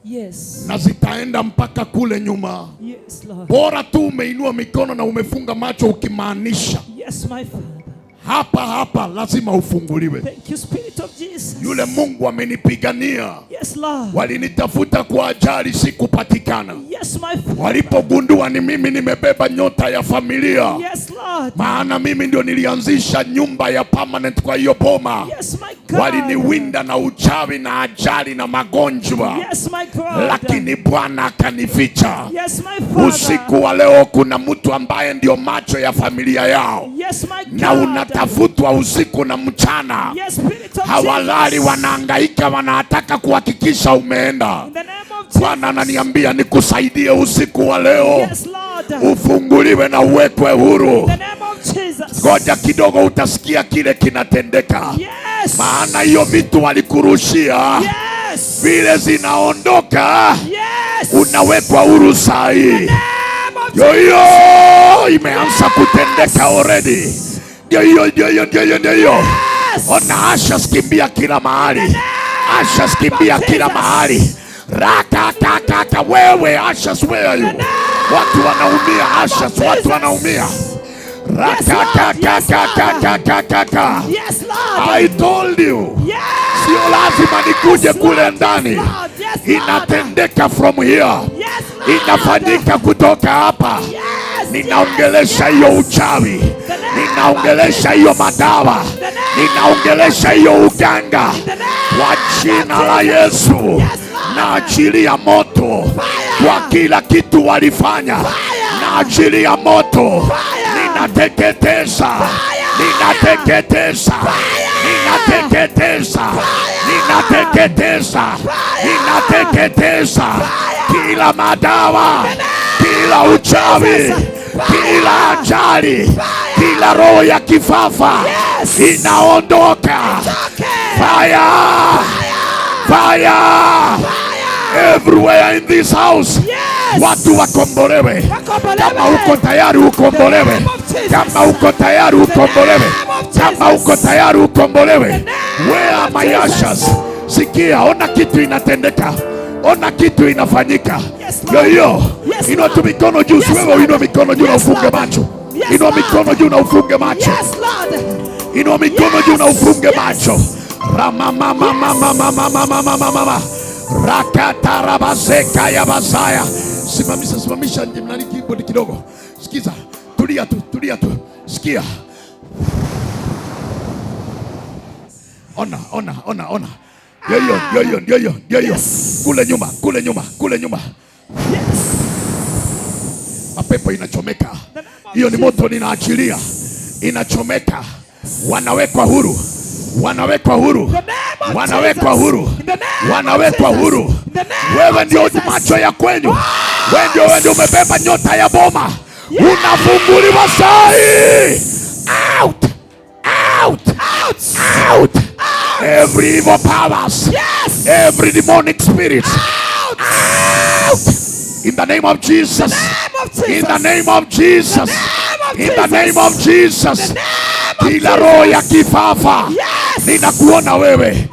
Yes. Na zitaenda mpaka kule nyuma. Yes, Lord. Bora tu umeinua mikono na umefunga macho ukimaanisha. Yes, my Father. Hapa lazima ufunguliwe. Thank you, Spirit of Jesus. Yule Mungu amenipigania. Yes, Lord. Walinitafuta kwa ajali, sikupatikana. Yes, my Father. Walipogundua ni mimi nimebeba nyota ya familia. Yes, Lord. Maana mimi ndio nilianzisha nyumba ya permanent kwa hiyo boma. Yes, my God. Waliniwinda na uchawi na ajali na magonjwa. Yes, my God. Lakini Bwana akanificha. Yes, my Father. Usiku wa leo kuna mtu ambaye ndio macho ya familia yao. Yes, my God. Na unatafutwa usiku na mchana. Yes, hawalali, wanahangaika, wanataka kuhakikisha umeenda. Bwana ananiambia nikusaidie usiku wa leo. Yes, Lord. Ufunguliwe na uwekwe huru. Ngoja kidogo utasikia kile kinatendeka. Yes. Maana hiyo vitu walikurushia. Yes. Vile zinaondoka. Yes. Unawekwa huru saa hii. Hiyo imeanza kutendeka already. Ndio. Ona Asha kimbia kila mahali. Asha kimbia kila mahali. Raka wewe Asha wewe. Watu wanaumia Asha, watu wanaumia. Raka. Yes, Lord. I told you. Yes. Sio lazima nikuje kule ndani. Yes, Inatendeka from here. Yes, Lord. Inafanyika kutoka hapa. Yes. Ninaongelesha hiyo uchawi. Ninaongelesha hiyo madawa. Ninaongelesha hiyo uganga. Kwa jina la Yesu. Naachilia moto kwa kila kitu walifanya. Naachilia moto. Ninateketeza. Ninateketeza. Ninateketeza. Ninateketeza. Ninateketeza kila madawa, kila uchawi, kila ajali, kila roho ya kifafa inaondoka. Fire! Fire! Everywhere in this house. Yes. Watu wakombolewe. Kama uko tayari ukombolewe. Kama uko tayari ukombolewe. Kama uko tayari ukombolewe. Where are my ashes? Sikia, ona kitu inatendeka. Ona kitu inafanyika. Yo. Inua tu mikono juu. Wewe inua mikono juu na ufunge macho. Inua mikono juu na ufunge macho. Inua mikono juu na ufunge macho. Mama. Rakatarabazeka ya bazaya. Simamisha nani keyboard kidogo. Sikiza. Tulia tu. Sikia. Ona. Yo. Kule nyuma. Yes. Mapepo inachomeka. Hiyo ni moto ninaachilia. Inachomeka. Wanawekwa huru. Wewe ndio macho ya kwenyu. Wewe ndio umebeba nyota ya boma. Unafunguliwa sahi. Out. Every evil powers. Yes. Every demonic spirit. Out. In the name of Jesus. In the name of Jesus. In the name of Jesus. Kila roho ya kifafa. Ninakuona wewe.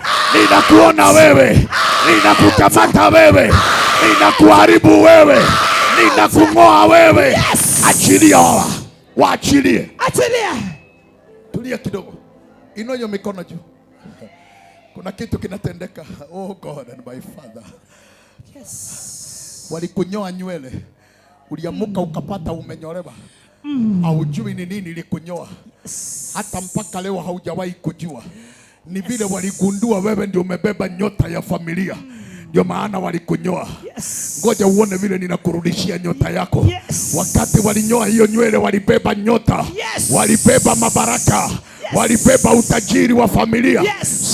Ninakukamata wewe. Ninakuharibu wewe. Ninakung'oa wewe. Achilia hawa. Waachilie. Tulia kidogo. Inua hiyo mikono juu. Kuna kitu kinatendeka. Oh God and my Father. Yes. Walikunyoa nywele. Uliamuka ukapata umenyolewa. Haujui ni nini ilikunyoa. Hata mpaka leo haujawahi kujua. Ni vile waligundua wewe ndio umebeba nyota ya familia. Ndio maana walikunyoa. Ngoja uone vile ninakurudishia nyota yako. Wakati walinyoa hiyo nywele walibeba nyota. Walibeba mabaraka. Walibeba utajiri wa familia.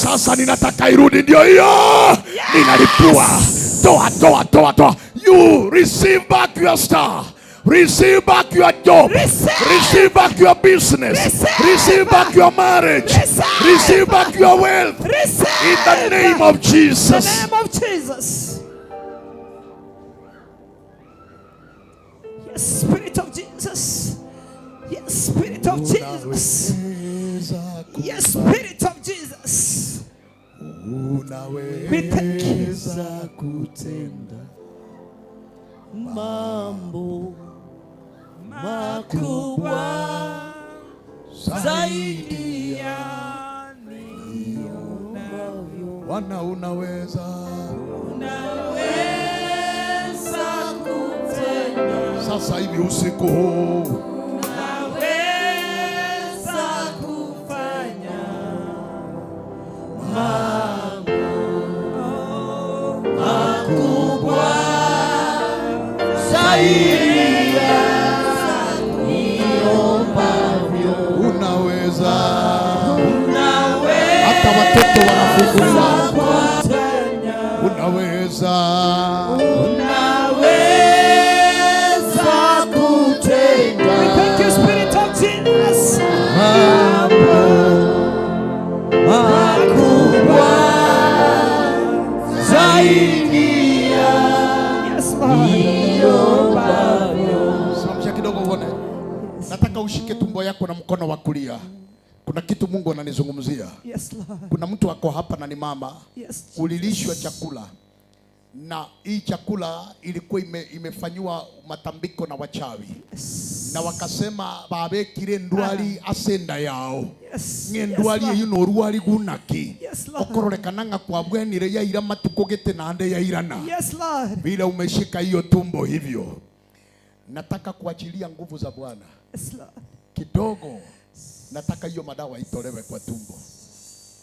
Sasa ninataka irudi, ndio hiyo. Ninalipua. Toa. You receive back your star. Receive back your job. Receive back your business. Receive back your marriage. Receive back your wealth. In the name of Jesus. In the name of Jesus. Yes, Spirit of Jesus. Yes, Spirit of Jesus. Yes, Spirit of Jesus. We thank you. Mambo makubwa zaidi ya nionavyo. Bwana unaweza kutenda. Sasa hivi usiku huu Unaweza kufanya mambo makubwa zaidi ya niomavyo. unaweza. Hata watoto wanafunguliwa. Unaweza. We thank you, Spirit of Jesus. madawa yako na mkono wa kulia. Kuna kitu Mungu ananizungumzia. Yes, Lord. Kuna mtu ako hapa na ni mama. Yes. Ulilishwa chakula. Na hii chakula ilikuwa imefanywa matambiko na wachawi. Yes. Na wakasema babekire ndwali asenda yao. Yes. Nge ndwali yes, yuno ruali gunaki. Yes, Lord. Okororekananga kwa bwenire ya ira matuko gete na ande ya irana. Yes, Lord. Bila umeshika hiyo tumbo hivyo. Nataka kuachilia nguvu za Bwana. Yes, Lord. Kidogo. Nataka hiyo madawa itolewe kwa tumbo.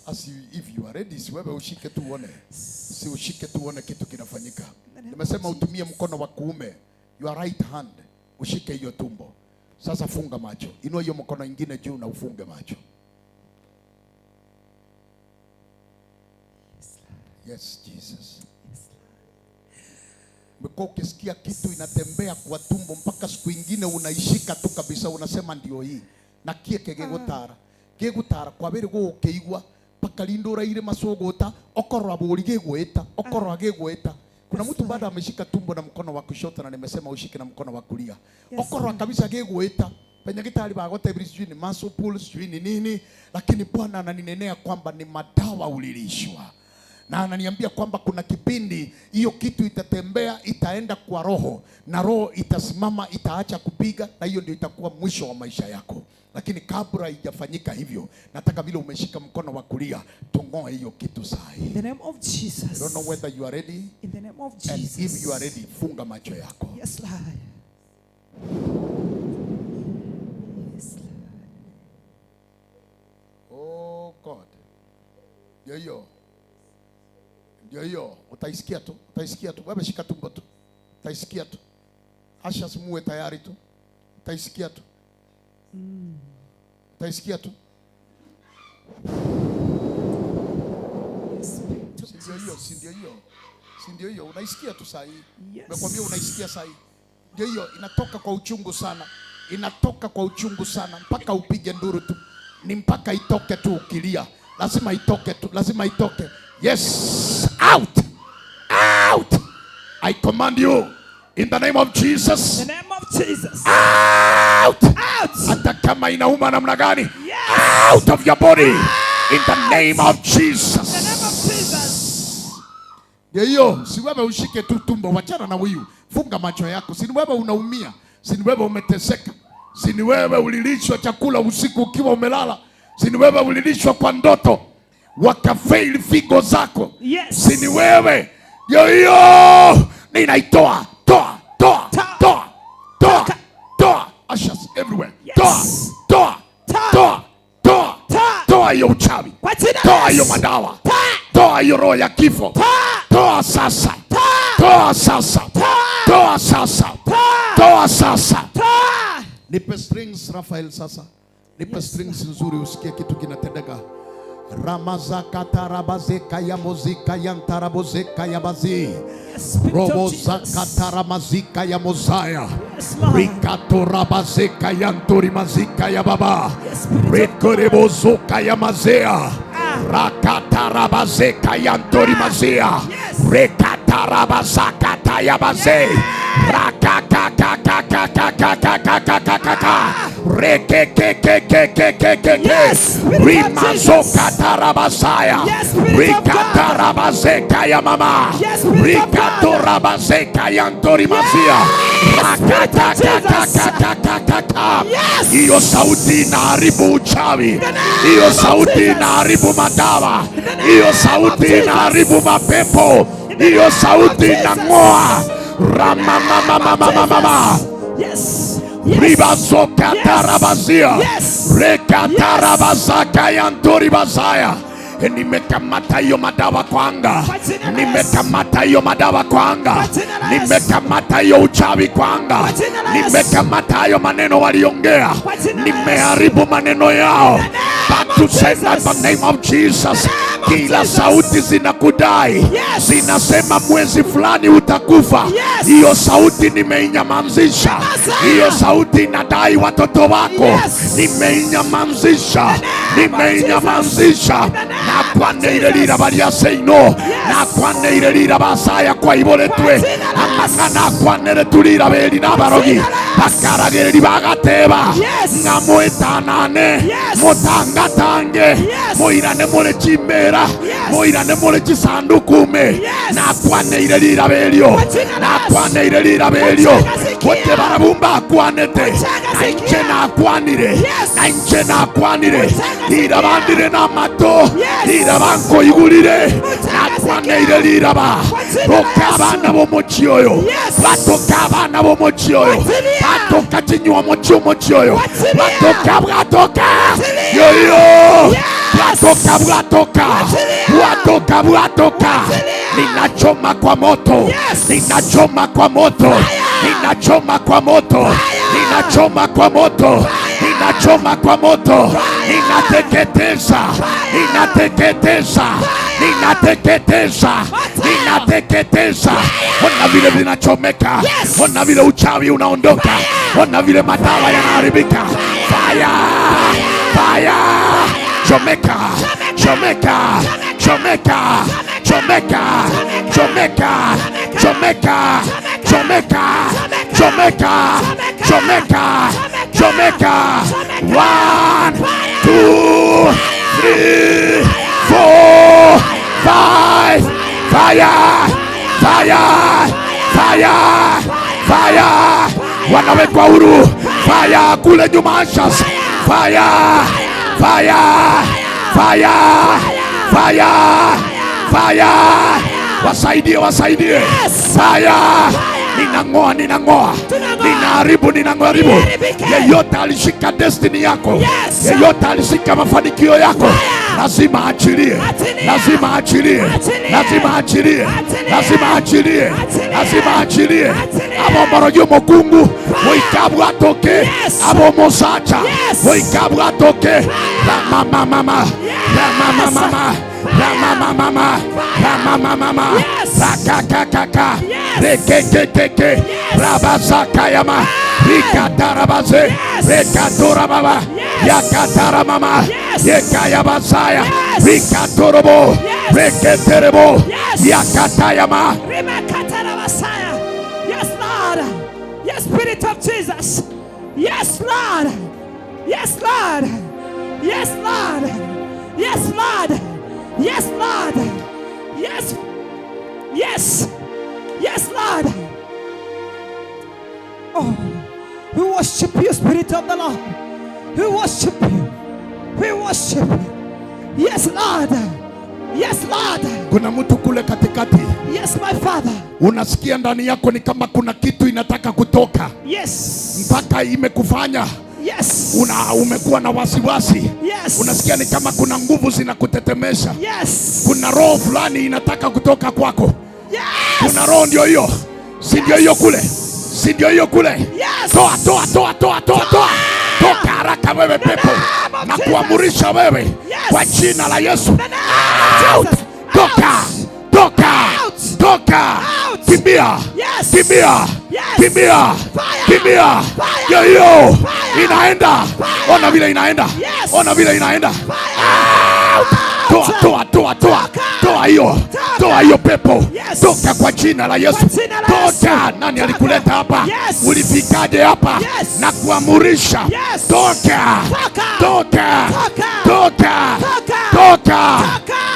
As if you are ready, si wewe ushike tu uone. Si ushike tu uone kitu kinafanyika. Nimesema utumie mkono wa kuume, your right hand, ushike hiyo tumbo. Sasa funga macho. Inua hiyo mkono ingine juu na ufunge macho. Yes, Jesus. Mko ukisikia kitu inatembea kwa tumbo mpaka siku ingine unaishika tu kabisa, unasema ndio hii. Na kieke gegutara kwa bere go ukeigwa paka lindora ile masogota okorwa buri gegweta okorwa gegweta. Kuna mtu baada ameshika tumbo na mkono wa kushoto na nimesema ushike na mkono wa kulia. Okorwa kabisa gegweta. Penye gitari bagote ibiri ni muscle pulse ni nini, lakini Bwana ananinenea kwamba ni madawa ulilishwa. Na ananiambia kwamba kuna kipindi hiyo kitu itatembea, itaenda kwa roho na roho itasimama, itaacha kupiga, na hiyo ndio itakuwa mwisho wa maisha yako. Lakini kabla haijafanyika hivyo, nataka vile umeshika mkono wa kulia, tungoe hiyo kitu sahi. In the name of Jesus. I don't know whether you are ready. In the name of And Jesus. if you are ready, funga macho yako. Yes, Lord. Yes, Lord. Oh God. Ndio hiyo. Utaisikia tu. Wewe shika tumbo tu. Utaisikia tu. Asha simuwe tayari tu. Utaisikia tu. Utaisikia tu. Si ndio hiyo. Unaisikia tu saa hii. Nimekwambia unaisikia saa hii. Ndio hiyo, inatoka kwa uchungu sana. Mpaka upige nduru tu. Ni mpaka itoke tu ukilia. Lazima itoke. Yes, out. I command you in the name of Jesus. In the name of Jesus. Out. Hata kama inauma namna gani. Yes. Out of your body. In the name of Jesus. In the name of Jesus. Hiyo, si wewe ushike tu tumbo, wachana na huyu. Funga macho yako. Si wewe unaumia. Si wewe umeteseka. Si wewe ulilishwa chakula usiku ukiwa umelala. Si wewe ulilishwa kwa ndoto wakafail figo zako. Yes. Si wewe. Hiyo ninaitoa. Toa. Ashes everywhere. Yes. Toa hiyo uchawi. Toa hiyo madawa. Toa hiyo roho ya kifo. Toa sasa. Nipe strings Rafael sasa. Nipe strings nzuri usikie kitu kinatendeka. Ramazaka tarabazeka ya muzika ya ntarabozeka ya bazi. Robozaka taramazika ya mozaya. Rikato rabazeka ya ntori mazika ya baba. Rekorebozoka ya mazea. Rakata rabazeka ya ntori mazea. Rekata rabazaka ya baze. Rakaka Rimazoka tarabasaya. Rikata rabazeka ya mama. Rikato rabazeka ya ntori mazia. Rakata. Hiyo sauti inaharibu uchawi. Hiyo sauti inaharibu madawa. Hiyo sauti inaharibu mapepo. Hiyo sauti inang'oa. Ramamamamamamama. Ribazoka tarabazia. Rekatarabazaka ya ntori bazaya. Nimekamata hiyo madawa kwa anga. Nimekamata hiyo madawa kwa anga. Nimekamata hiyo uchawi kwa anga. Nimekamata hayo maneno waliongea. Nimeharibu maneno yao. Back to sender in the name of Jesus. Kila sauti zinakudai. Zinasema mwezi fulani utakufa. Hiyo sauti nimeinyamazisha. Hiyo sauti inadai watoto wako. Nimeinyamazisha. Nakwane irelira baria seino. Nakwane irelira basaya kwa iboletwe. Ama Bangana kwanere tulira beli nabarogi. Bakarageri bagateba. Ngamuetanane. Mutangatange. Moirane mole chimbera. Moirane mole chisandukume. Na kwanere lira belio. Na kwanere lira belio. Wote barabumba kwanete. Na inche na kwanire. Na inche na kwanire. Lira bandire na mato. Lira banko igurire. Na kwanere lira ba. Toka abana bomochioyo. Batoka abana bomochioyo. Batoka chinywa mochioyo. Batoka bwatoka. Yoyo. Bwatoka bwatoka. Bwatoka bwatoka. Ninachoma kwa moto. Ninachoma kwa moto. Ninachoma kwa moto. Ninachoma kwa moto. Ninachoma kwa moto. Ninateketeza. Ninateketeza. Ninateketeza. Ninateketeza. Ona vile vinachomeka. Ona vile uchawi unaondoka. Ona vile madawa yanaharibika. Fire! Fire! Chomeka! Chomeka! Chomeka! Chomeka! Chomeka! Chomeka! Chomeka! Chomeka! Chomeka! Chomeka! 1, 2, 3, 4, 5. Fire! Fire! Fire! Fire! Wanawekwa huru. Fire kule nyuma Ashas. Fire! Fire! Fire! Fire! Fire! Wasaidie, wasaidie. Fire! Ninang'oa, ninang'oa. Ninaharibu, ninaharibu. Yeyote alishika destiny yako. Yeyote alishika mafanikio yako. Lazima achilie. Lazima achilie. Lazima achilie. Lazima achilie. Lazima achilie. Abo morojo mokungu. Moikabu atoke. Abo mosacha. Moikabu atoke. Mama mama. Mama mama. Mama mama. Mama mama. Rakakakaka. Rekekekeke. Rabasakayama. Rikatarabaze. Rekatorababa. Yakatara mama. Yekayabasaya. Rikatorobo. Reketerebo. Yakatayama. Rimakatarabasaya. Yes, Lord. Yes, Spirit of Jesus. Yes, Lord. Yes, Lord. Yes, Lord. Yes, Lord. Yes, Lord. Yes. Yes. Yes, Lord. Oh, we worship you, Spirit of the Lord. We worship you. We worship you. Yes, Lord. Yes, Lord. Kuna mtu kule katikati. Yes, my Father. Unasikia ndani yako ni kama kuna kitu inataka kutoka. Yes. Mpaka imekufanya. Yes. Umekuwa na wasiwasi. Yes. Unasikia ni kama kuna nguvu zinakutetemesha. Yes. Kuna roho fulani inataka kutoka kwako. Yes. Kuna roho ndio hiyo. Si ndio hiyo kule? Si ndio hiyo kule? Yes. Toa, toa, toa, toa, toa, toa. Toka haraka wewe pepo. Na kuamurisha wewe. Yes. Kwa jina la Yesu. Out. Toka. Toka. Toka. Kimbia. Yes. Kimbia. Yes. Kimbia. Fire. Kimbia. Fire. Yo. Fire. Inaenda. Fire. Ona vile inaenda. Yes. Ona vile inaenda. Fire. Toa, toa, toa, toa. Toa hiyo. Toa hiyo pepo. Yes. Toka kwa jina la Yesu. Kwa jina la Yesu. Toka. Nani alikuleta hapa? Yes. Ulifikaje hapa? Yes. Na kuamurisha. Yes. Toka. Toka. Toka. Toka. Toka. Toka.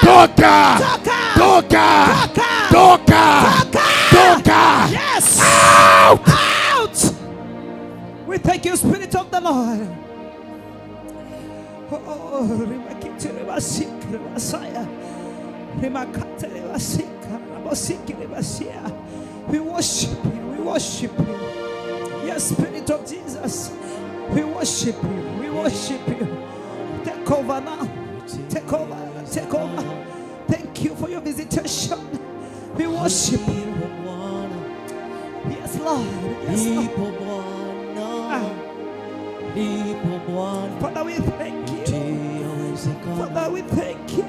Toka. Toka. Toka. Toka. Toka. Toka. Yes. Out. Out. We thank you, Spirit of the Lord. Oh, we worship you. We worship you. Yes, Spirit of Jesus. We worship you. We worship you. Take over now. Take over. Take over. Thank you for your visitation. We worship you. Yes, Lord. Yes, Lord. Father, we thank you. Father, we thank you.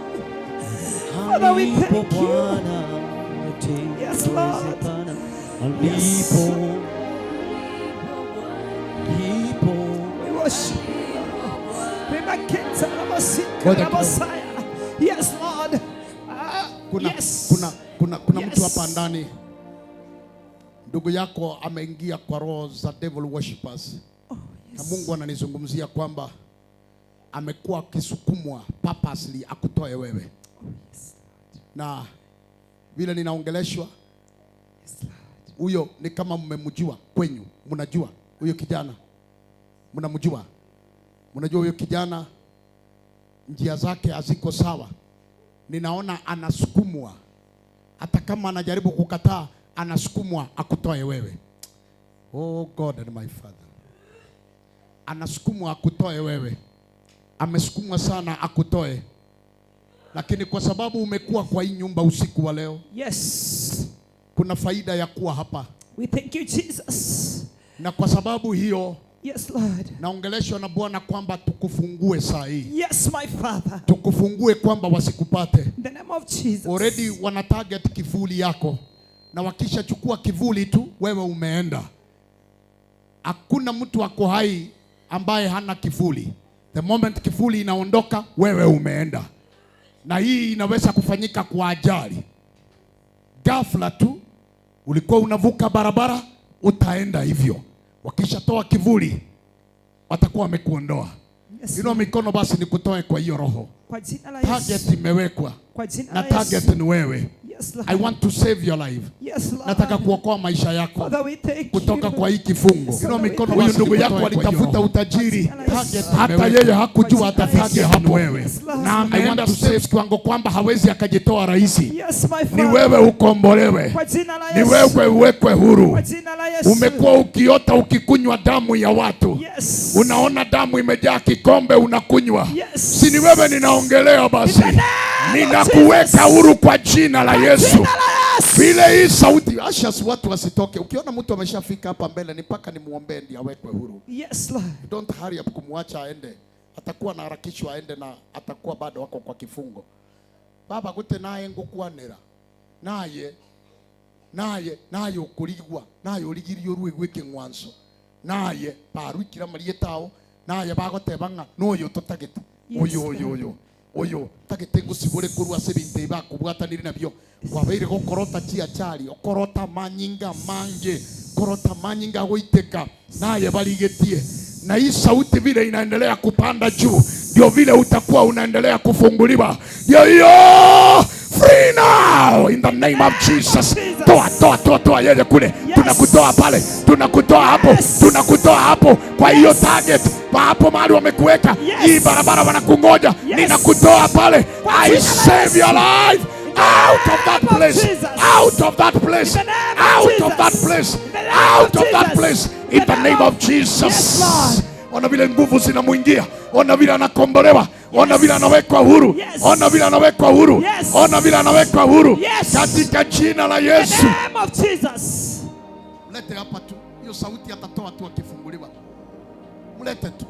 Father, we thank you. Yes, Lord. Yes. We worship you. Yes, Lord. Kuna Yes. kuna Yes. mtu hapa ndani ndugu yako ameingia kwa roho za devil worshippers. Na Mungu ananizungumzia kwamba amekuwa akisukumwa purposely akutoe wewe. Na vile ninaongeleshwa, huyo ni kama mmemjua kwenyu, mnajua huyo kijana, mnamjua huyo kijana, njia zake haziko sawa. Ninaona anasukumwa, hata kama anajaribu kukataa, anasukumwa akutoe wewe. Oh God and my Father, anasukumwa akutoe wewe, amesukumwa sana akutoe. Lakini kwa sababu umekuwa kwa hii nyumba usiku wa leo, yes, kuna faida ya kuwa hapa. We thank you, Jesus. Na kwa sababu hiyo, yes Lord, naongeleshwa na Bwana kwamba tukufungue saa hii. Yes my Father. Tukufungue kwamba wasikupate. In the name of Jesus. Already wana target kivuli yako, na wakisha chukua kivuli tu wewe umeenda. Hakuna mtu ako hai ambaye hana kivuli. The moment kivuli inaondoka wewe umeenda. Na hii inaweza kufanyika kwa ajali. Ghafla tu ulikuwa unavuka barabara, utaenda hivyo. Wakishatoa kivuli watakuwa wamekuondoa. Yes, ino mikono basi nikutoe kwa hiyo roho. Kwa jina la Yesu. Target imewekwa. Kwa jina la Yesu. Na target ni wewe. Yes, Lord. I want to save your life. Yes, Lord. Nataka kuokoa maisha yako. Father, we thank kutoka you. Kwa hii kifungo. Ino mikono huyu ndugu yako alitafuta utajiri. Hata yeye hakujua atafike hapo wewe. Na ameenda kusave kiwango kwamba hawezi akajitoa rahisi. Yes, my Father. Ni wewe ukombolewe. Kwa jina la Ni Yesu. wewe uwekwe huru. Kwa jina la Yesu. Umekuwa ukiota ukikunywa damu ya watu. Yes. Unaona damu imejaa kikombe unakunywa. Yes. Si ni wewe ninaongelea basi. Ninakuweka huru kwa jina la Yesu. Vile hii sauti ashas watu wasitoke. Ukiona mtu ameshafika hapa mbele, ni mpaka nimuombe ndiye awekwe huru. Yes Lord. Don't hurry up kumwacha aende. Atakuwa na harakishwa aende na atakuwa bado wako kwa kifungo. Baba gute naye ngukwanira. Naye ukurigwa. Naye uligirio ruwe gwike ngwanso. Naye parukira mariye tao. Naye bagotebanga noyo totagete. Oyo tagete sibure kurwa sebinte bakubwatanire nabyo. Wabeire gokorota chiachari okorota manyinga mange korota manyinga goiteka naye baligetie. Na hii sauti vile inaendelea kupanda juu, ndio vile utakuwa unaendelea kufunguliwa. Yo free now in the name of Jesus. Toa yeye kule. Tunakutoa pale, tunakutoa hapo, tunakutoa hapo kwa hiyo target. Hapo mahali wamekuweka hii barabara wanakungoja. Ninakutoa pale. I save your life. Out of that place, out of that place, out of that place, out of that place, in the name of Jesus. Ona vile nguvu zinamuingia, ona vile anakombolewa, ona vile anawekwa huru, ona vile anawekwa huru, ona vile anawekwa huru katika jina la Yesu. In the name of Jesus. Mlete hapa tu, hiyo sauti atatoa tu akifunguliwa. Mlete tu.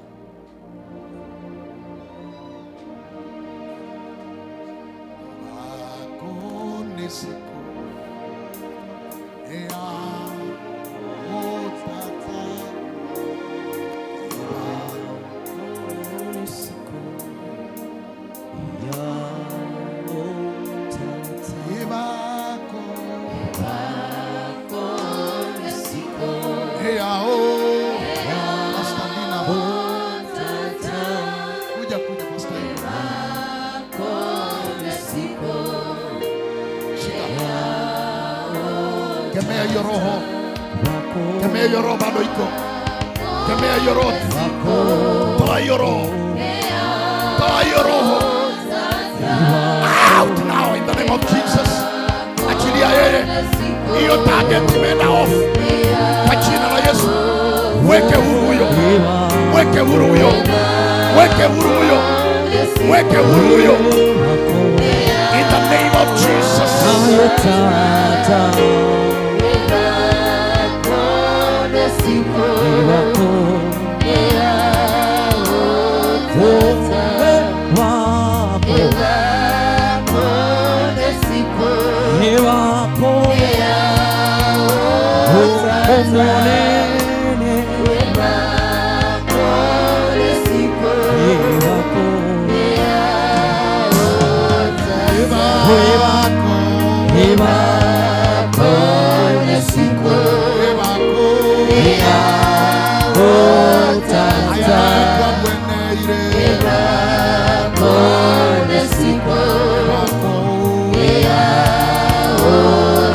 Kemea hiyo roho. Kemea hiyo roho bado iko. Kemea hiyo roho. Toa hiyo roho. Toa hiyo roho. Out now in the name of Jesus. Achilia yeye. Hiyo target imeenda off. Kwa jina la Yesu. Weke huru huyo. Weke huru huyo. Weke huru huyo. Weke huru huyo. In the name of Jesus.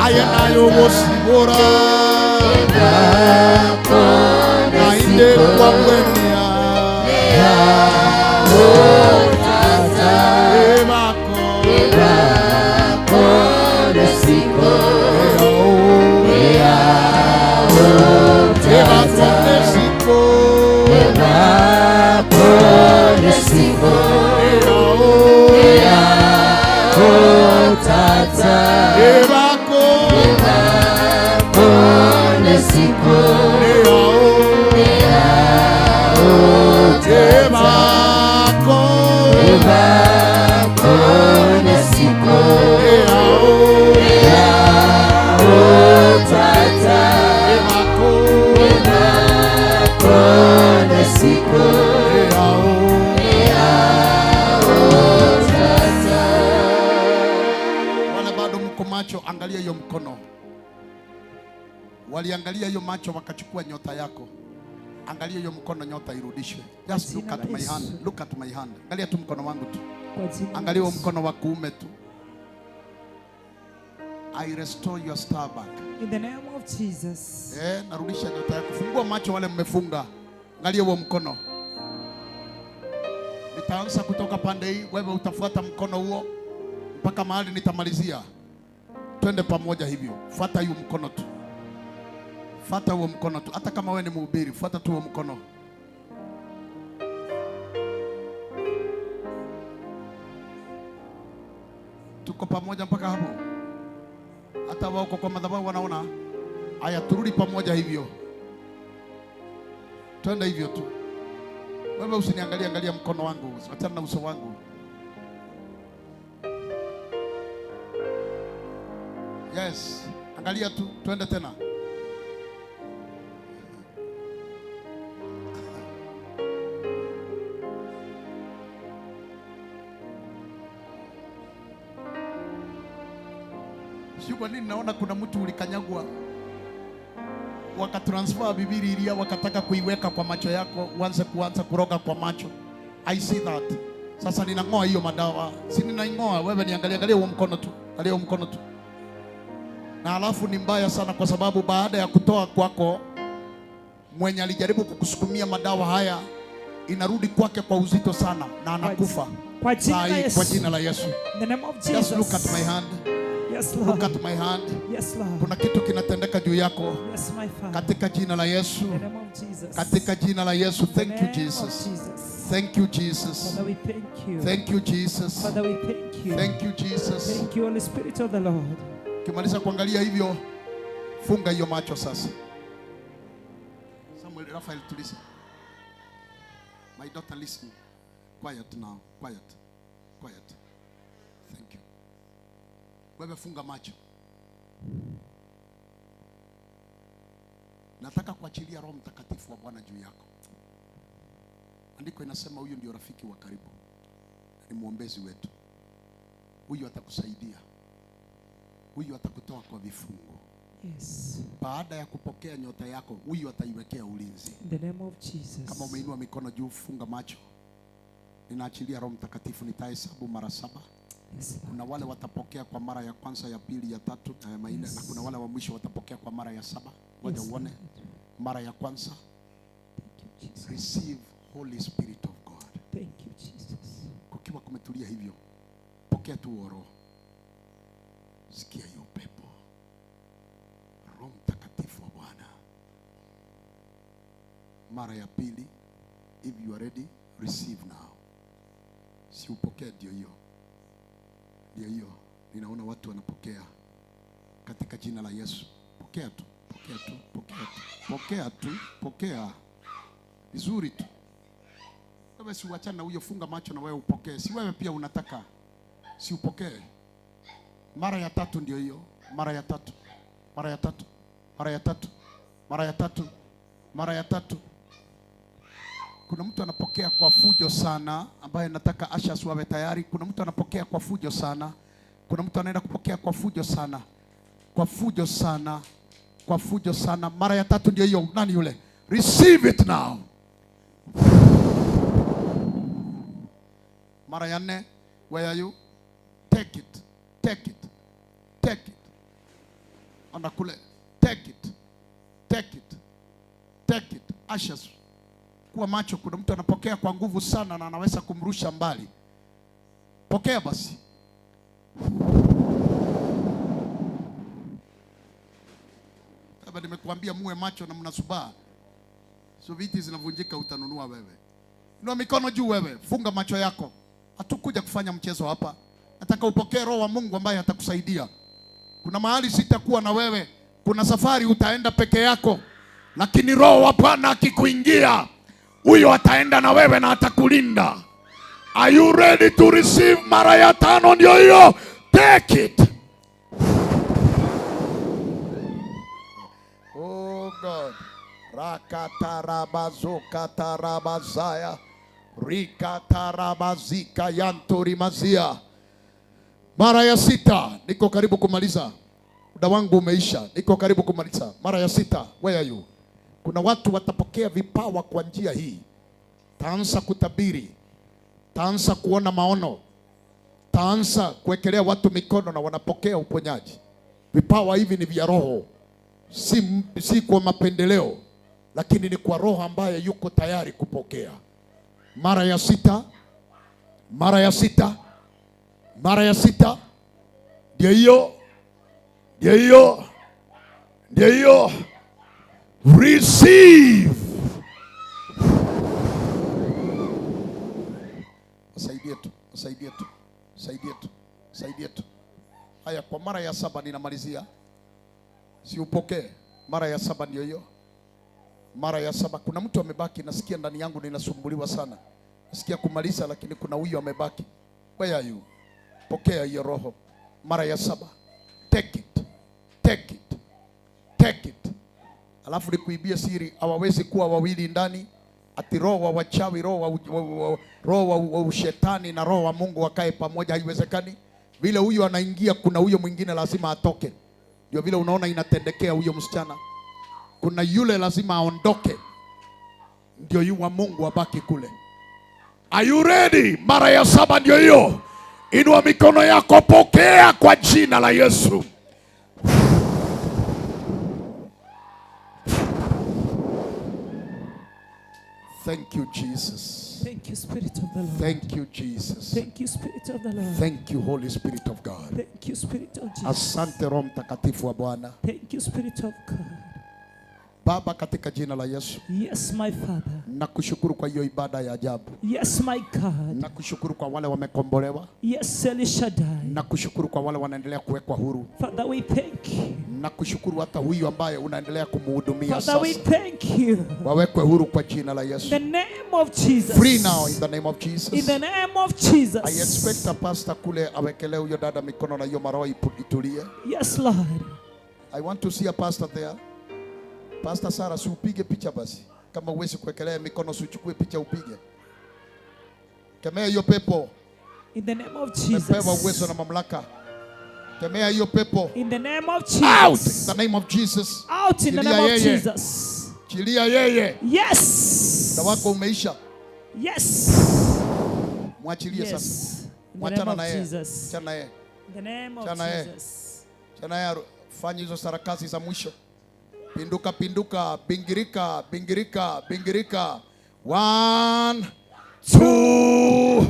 Ayanayo Mosibora Nainde kwa kwenya Angalia hiyo mkono. Waliangalia hiyo macho wakachukua nyota yako. Angalia hiyo mkono, nyota irudishwe. Just look at my hand. Look at my hand. Angalia tu mkono wangu tu. Angalia huo mkono wa kuume tu. I restore your star back. In the name of Jesus. Narudisha nyota yako. Fungua macho wale mmefunga. Angalia huo mkono. Nitaanza kutoka pande hii, wewe utafuata mkono huo mpaka mahali nitamalizia. Twende pamoja hivyo. Fuata hiyo mkono tu. Fuata huo mkono tu. Hata kama wewe ni mhubiri, fuata tu huo mkono. Tuko pamoja mpaka hapo. Hata wao kwa madhabahu wanaona. Haya, turudi pamoja hivyo. Twende hivyo tu. Wewe usiniangalie, angalia mkono wangu. Achana na uso wangu. Yes, angalia tu, twende tena. Sio kwa nini naona kuna mtu ulikanyagwa. Wakatransfer Biblia wakataka kuiweka kwa macho yako, uanze kuroga kwa macho. I see that. Sasa ninang'oa hiyo madawa. Si ninaing'oa, wewe niangalia huo mkono tu. Angalia huo mkono tu. Na alafu ni mbaya sana kwa sababu baada ya kutoa kwako, mwenye alijaribu kukusukumia madawa haya inarudi kwake kwa uzito sana na anakufa. Kwa jina la Yesu. In the name of Jesus. Just look at my hand. Yes, Lord. Look at my hand. Yes, Lord. Kuna kitu kinatendeka juu yako. Yes, my Father. Katika jina la Yesu. In the name of Jesus. Katika jina la Yesu. Thank you, Jesus. Thank you, Jesus. Father, we thank you. Thank you, Jesus. Father, we thank you. Thank you, Jesus. Thank you, Holy Spirit of the Lord. Ukimaliza kuangalia hivyo, funga hiyo macho sasa. Samuel, Raphael, tuliza. My daughter, listen. Quiet now. Quiet. Quiet. Thank you. Wewe funga macho. Nataka kuachilia Roho Mtakatifu wa Bwana juu yako. Andiko inasema huyu ndio rafiki wa karibu. Ni mwombezi wetu. Huyu atakusaidia. Huyu atakutoa kwa vifungo. Yes. Baada ya kupokea nyota yako, huyu ataiwekea ulinzi. In the name of Jesus. Kama umeinua mikono juu, funga macho. Ninaachilia Roho Mtakatifu, nitahesabu mara 7. Yes. Kuna wale watapokea kwa mara ya kwanza, ya pili, ya tatu na ya manne, na kuna wale wa mwisho watapokea kwa mara ya 7. Ngoja uone. Mara ya kwanza. Thank you, Jesus. Receive Holy Spirit of God. Thank you, Jesus. Kukiwa kumetulia hivyo, pokea tu Roho. Sikia hiyo pepo. Roho Mtakatifu wa Bwana. Mara ya pili. If you are ready, receive now. Si upokee, ndio hiyo. Ndio hiyo. Ninaona watu wanapokea. Katika jina la Yesu. Pokea tu. Pokea tu. Pokea tu. Pokea tu. Pokea. Vizuri tu. Wewe si uachane na huyo, funga macho na wewe upokee. Si wewe pia unataka. Si upokee. Mara ya tatu ndio hiyo. Mara ya tatu. Mara ya tatu. Mara ya tatu. Mara ya tatu. Mara ya tatu. Kuna mtu anapokea kwa fujo sana, ambaye nataka ashas wawe tayari. Kuna mtu anapokea kwa fujo sana. Kuna mtu anaenda kupokea kwa fujo sana. Kwa fujo sana. Kwa fujo sana. Mara ya tatu ndio hiyo. Nani yule? Receive it now. Mara ya 4. Where are you? Take it. Take it. Take it. Anda kule. Take it. Take it. Take it. Ashes. Kuwa macho, kuna mtu anapokea kwa nguvu sana na anaweza kumrusha mbali. Pokea basi. Kama nimekuambia muwe macho na mnasubaa, so viti zinavunjika utanunua wewe. Inua mikono juu wewe, funga macho yako. Hatukuja kufanya mchezo hapa. Nataka upokee roho wa Mungu ambaye atakusaidia. Kuna mahali sitakuwa na wewe. Kuna safari utaenda peke yako. Lakini roho wa Bwana akikuingia, huyo ataenda na wewe na atakulinda. Are you ready to receive? Mara ya 5 ndio hiyo. Take it. Oh God. Rakatarabazokatarabazaya. Rikatarabazika yantorimazia. Mara ya 6, niko karibu kumaliza. Muda wangu umeisha. Niko karibu kumaliza. Mara ya 6, where are you? Kuna watu watapokea vipawa kwa njia hii. Taanza kutabiri. Taanza kuona maono. Taanza kuwekelea watu mikono na wanapokea uponyaji. Vipawa hivi ni vya roho. Si kwa mapendeleo, lakini ni kwa roho ambaye yuko tayari kupokea. Mara ya 6. Mara ya 6. Mara ya 6. Ndio hiyo. Ndio hiyo. Ndio hiyo. Receive. Saidie tu. Saidie tu. Saidie tu. Saidie tu. Haya, kwa mara ya 7 ninamalizia. Si upokee. Mara ya 7 ndio hiyo. Mara ya 7. Kuna mtu amebaki, nasikia ndani yangu ninasumbuliwa sana. Nasikia kumaliza lakini kuna huyu amebaki. Where are you? Pokea hiyo roho. Mara ya 7. Take it. Take it. Take it. Alafu nikuibia siri, hawawezi kuwa wawili ndani. Ati roho wa wachawi, roho wa ushetani na roho wa Mungu wakae pamoja, haiwezekani. Vile huyu anaingia, kuna huyo mwingine lazima atoke. Ndio vile unaona inatendekea huyo msichana. Kuna yule lazima aondoke, ndio yu wa Mungu wabaki kule. Are you ready? Mara ya 7 ndio hiyo. Inua mikono yako, pokea kwa jina la Yesu. Thank you, Jesus. Thank you, Spirit of the Lord. Thank you, Jesus. Thank you, Spirit of the Lord. Thank you, Holy Spirit of God. Thank you, Spirit of Jesus. Asante Roho Mtakatifu wa Bwana. Thank you, Spirit of God. Baba, katika jina la Yesu. Yes, my Father. Nakushukuru kwa hiyo ibada ya ajabu. Yes, my God. Nakushukuru kwa wale wamekombolewa. Yes, El Shaddai. Nakushukuru kwa wale wanaendelea kuwekwa huru. Father, we thank you. Nakushukuru hata huyu ambaye unaendelea kumhudumia sasa. Father, we thank you. Wawekwe huru kwa jina la Yesu. In the name of Jesus. Free now in the name of Jesus. In the name of Jesus. I expect a pastor kule awekelee huyo dada mikono na hiyo maroho itulie. Yes, Lord. I want to see a pastor there. Pastor Sarah, si upige picha basi. Kama uwezi kuwekelea mikono, si uchukue picha upige. Kemea hiyo pepo. In the name of Jesus. Umepewa uwezo na mamlaka. Kemea hiyo pepo. In the name of Jesus. Out in the name of Jesus. Out in the name of Jesus. Chilia yeye. Yes. Muda wako umeisha. Yes. Mwachilie Yes. sasa. In the name Mwachana of na yeye. Jesus. Chana yeye. In the name of Chana yeye. Jesus. Chana yeye, fanya hizo sarakasi za mwisho. Pinduka, pinduka, bingirika, bingirika, bingirika. 1, 2,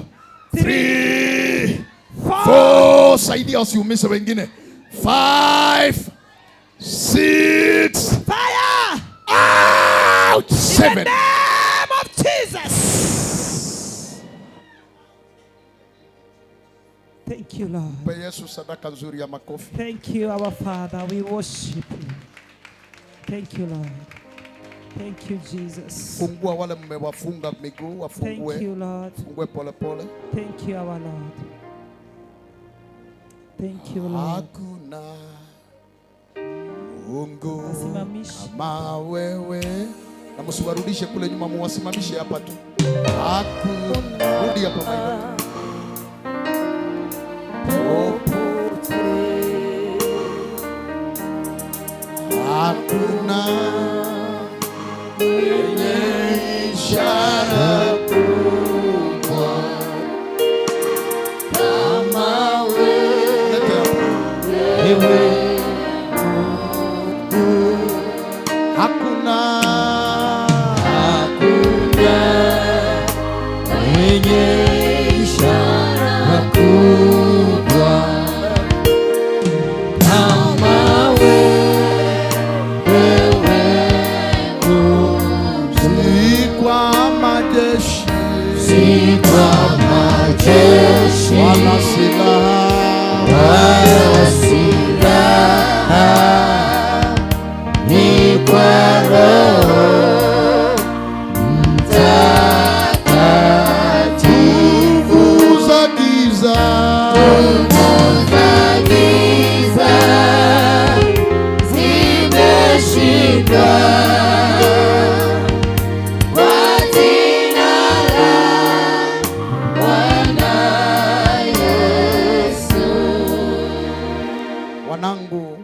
3, 4. Saidia usiumize wengine. 5, 6. Fire! Out! 7. In the name of Jesus. Thank you, Lord. Pe Yesu sadaka nzuri ya makofi. Thank you, our Father. We worship you. Thank you, Lord. Thank you, Jesus. Fungua wale mmewafunga miguu, wafungue. Thank you, Lord. Fungue pole pole. Thank you, our Lord. Thank you, Lord. Hakuna Mungu Wasimamishe. kama wewe. Na msiwarudishe kule nyuma, muwasimamishe hapa tu. Hakuna. Rudi hapa maana. Hakuna mwenye ishara kubwa giza, wanangu,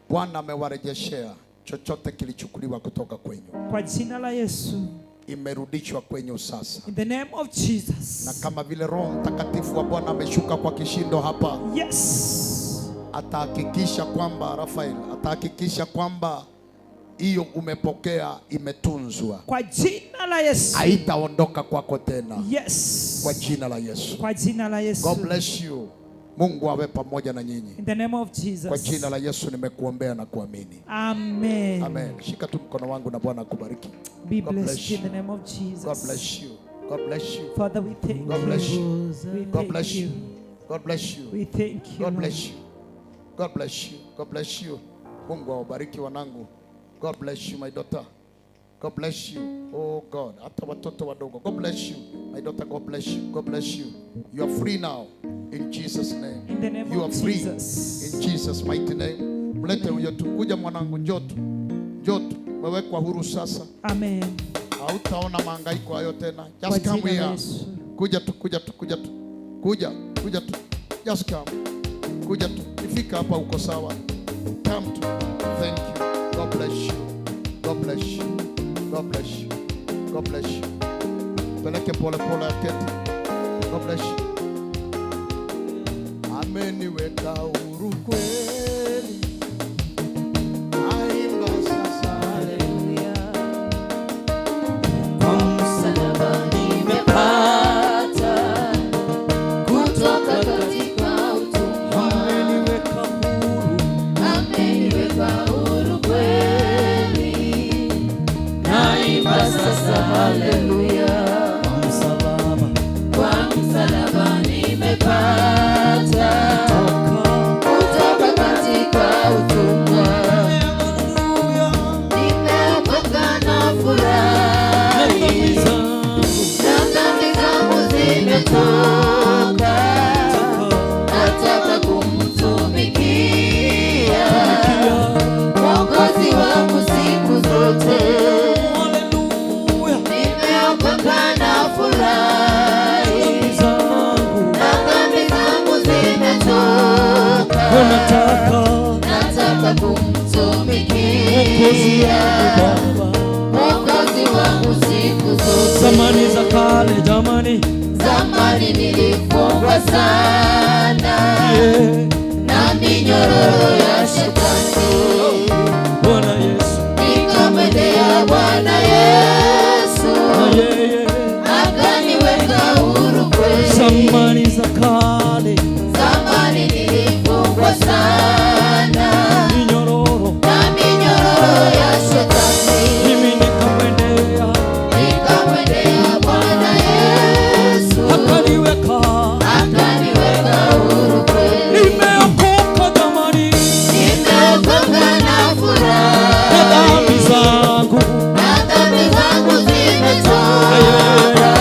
Bwana amewarejeshea chochote kilichukuliwa kutoka kwenyu. Kwa jina la Yesu. Imerudishwa kwenyu sasa. In the name of Jesus. Na kama vile Roho Mtakatifu wa Bwana ameshuka kwa kishindo hapa. Yes. Atahakikisha kwamba Rafael, atahakikisha kwamba hiyo umepokea imetunzwa. Kwa jina la Yesu. Haitaondoka kwako tena. Yes. Kwa jina la Yesu. Kwa jina la Yesu. God bless you. Mungu awe pamoja na nyinyi. In the name of Jesus. Kwa jina la Yesu nimekuombea na kuamini. Amen. Amen. Shika tu mkono wangu na Bwana akubariki. Be blessed in the name of Jesus. God bless you. God bless you. Father, we thank you. God bless you. We God thank bless you. you. God bless you. We thank you. God bless you. God bless you. God bless you. Mungu awabariki wanangu. God bless you, my daughter. God bless you. Oh God. Hata watoto wadogo. God bless you. My daughter, God bless you. God bless you. You are free now. In Jesus' name. In the name you of are free. Jesus. In Jesus' mighty name. Mlete huyo tu. Kuja mwanangu, njoo tu. Njoo tu. Umewekwa huru sasa. Amen. Hautaona mahangaiko hayo tena. Just come here. Kuja tu, kuja tu, kuja tu. Kuja tu. Just come. Kuja tu. Ifika hapa uko sawa. Come to. Thank you. God bless you. God bless you. God bless you. God bless you. Peleke pole pole aketi. God bless you. Ameniweka huru kweli. Naimba sasa haleluya. Kwa msalaba nimepata kutoka katika utumwa. Ameniweka huru kweli. Naimba sasa haleluya. Kwa msalaba nimepata kutoka katika utumwa. Nimeokoka na furahi, na dhambi zangu zimetoka. Nataka kumtumikia Mwokozi wangu siku zote. Nimeokoka na furahi, na dhambi zangu zimetoka. Nataka kumtumikia Mwokozi wangu siku zote. Zamani za kale, zamani nilifungwa sana na minyororo ya shetani. Bwana Yesu, nikamwendea Bwana Yesu, akaniweka huru kweli. zamani za kale, zamani nilifungwa sana na minyororo ya shetani. mimi nikamwendea Bwana Yesu, akaniweka huru kweli. Nimeokoka zamani, nimeokoka na furaha, na dhambi zangu zimetoka.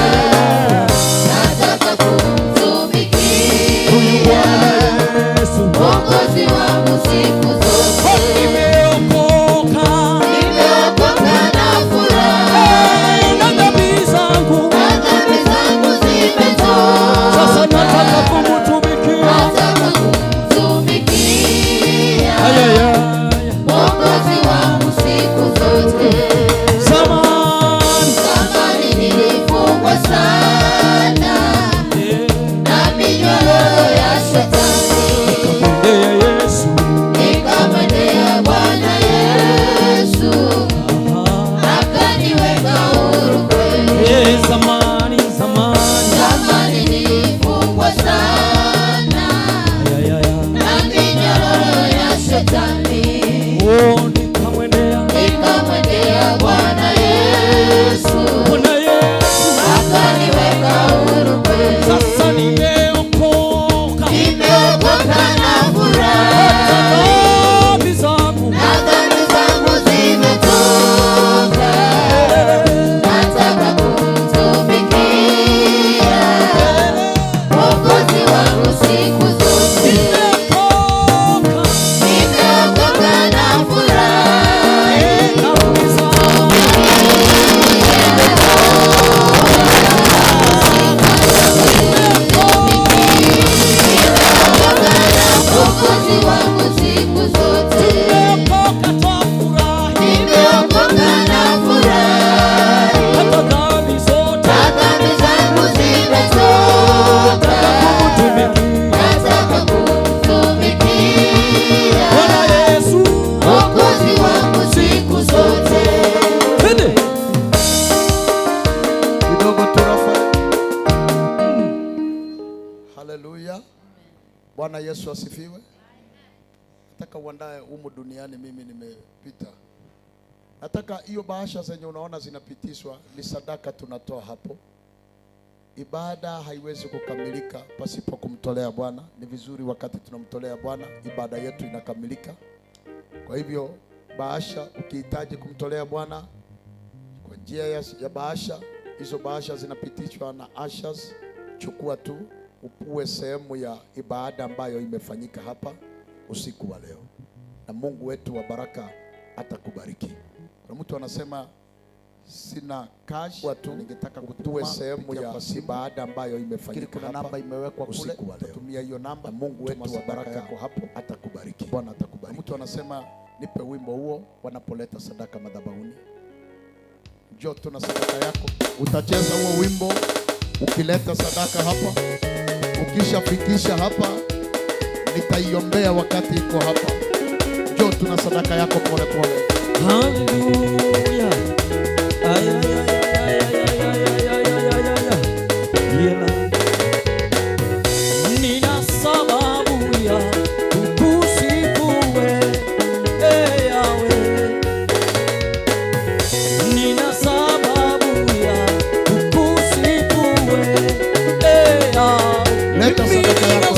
Nataka kumtumikia Haleluya. Bwana Yesu asifiwe. Nataka uandae humu duniani, mimi nimepita. Nataka hiyo bahasha zenye unaona zinapitishwa ni sadaka tunatoa hapo. Ibada haiwezi kukamilika pasipo kumtolea Bwana. Ni vizuri wakati tunamtolea Bwana, ibada yetu inakamilika. Kwa hivyo bahasha, ukihitaji kumtolea Bwana kwa njia ya bahasha, hizo bahasha zinapitishwa na ushers. Chukua tu uwe sehemu ya ibada ambayo imefanyika hapa usiku wa leo, na Mungu wetu wa baraka atakubariki. Kuna mtu anasema sina cash, watu ningetaka kutoa sehemu ya ibada ambayo imefanyika hapa. Namba imewekwa kule usiku wa leo. Tumia hiyo namba, Mungu wetu wa baraka yako hapo atakubariki. Bwana atakubariki. Mtu anasema nipe wimbo huo wanapoleta sadaka madhabahuni. Njoo tuna sadaka yako. Utacheza huo wimbo ukileta sadaka hapa. Ukishafikisha hapa nitaiombea wakati iko hapa. Njoo tuna sadaka yako pole pole. Hallelujah. Ay ay ay ay ay ay ay. Yeah. Nina sababu ya kukusifu wewe Yahweh. Nina sababu ya kukusifu wewe Yahweh. Leta sadaka yako.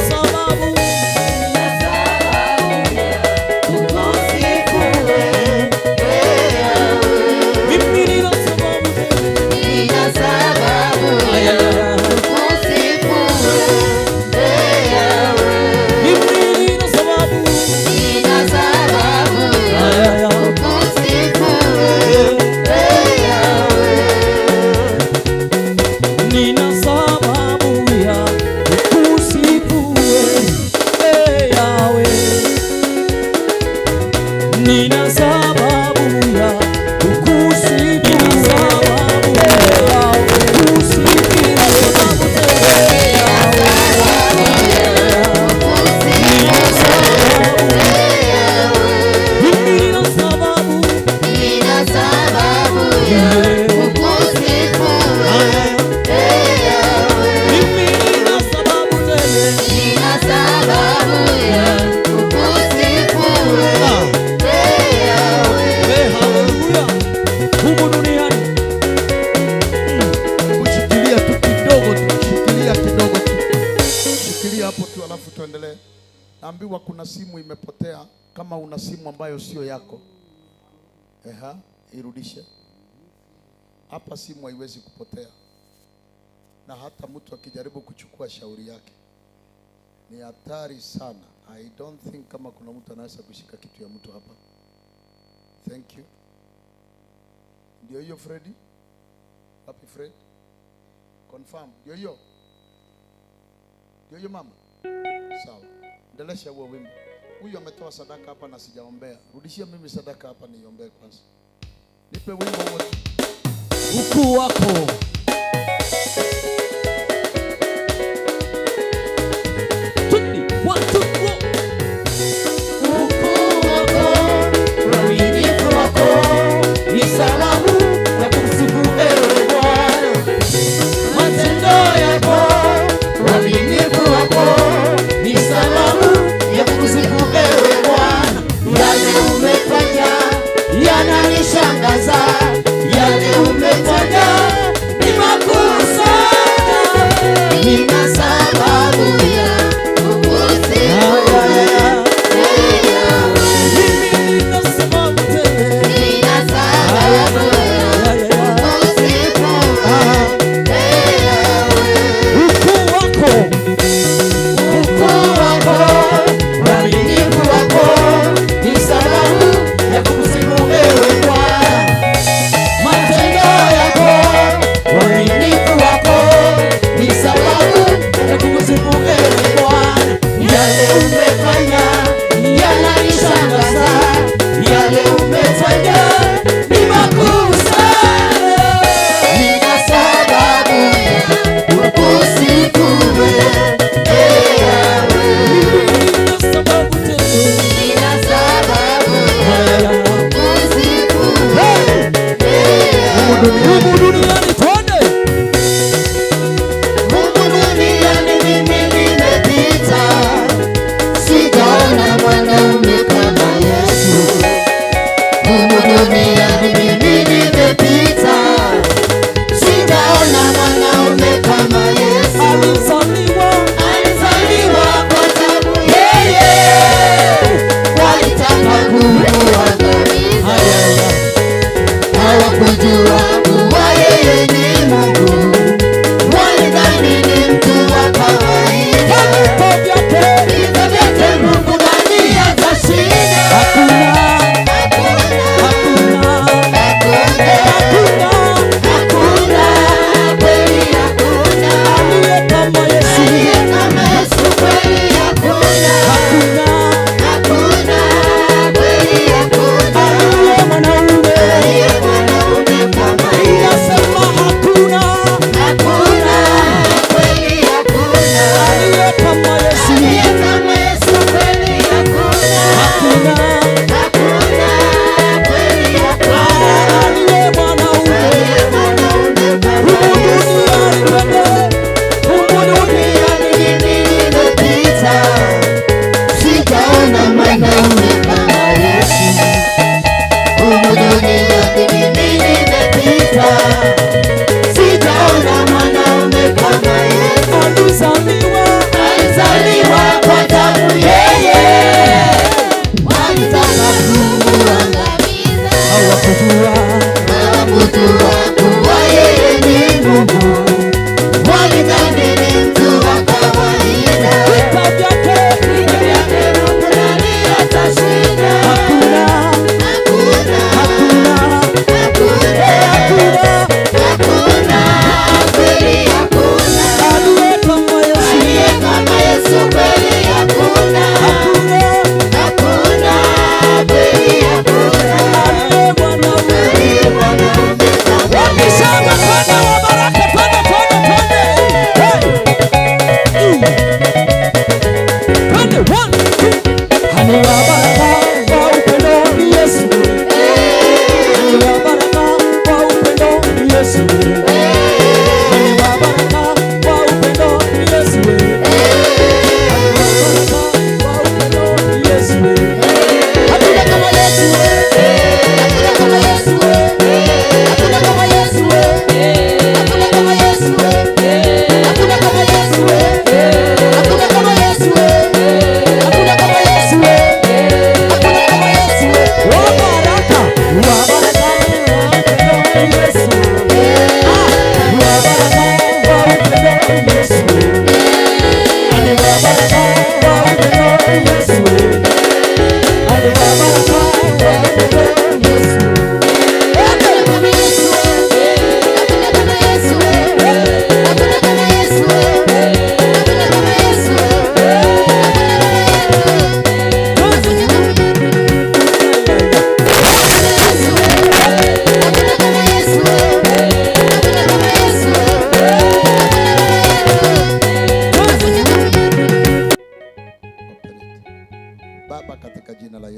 Naambiwa kuna simu imepotea. Kama una simu ambayo sio yako, irudishe. Hapa simu haiwezi kupotea, na hata mtu akijaribu kuchukua shauri yake ni hatari sana. I don't think kama kuna mtu anaweza kushika kitu ya mtu hapa. Thank you. Ndio hiyo Freddy? Happy Fred? Confirm. Ndio hiyo? Ndio hiyo mama? Sawa. Endelesha huo wimbo. Huyu ametoa sadaka hapa na sijaombea. Rudishia mimi sadaka hapa niombee kwanza. Nipe wimbo huo. Ukuu wako. Yananishangaza yale umefanya,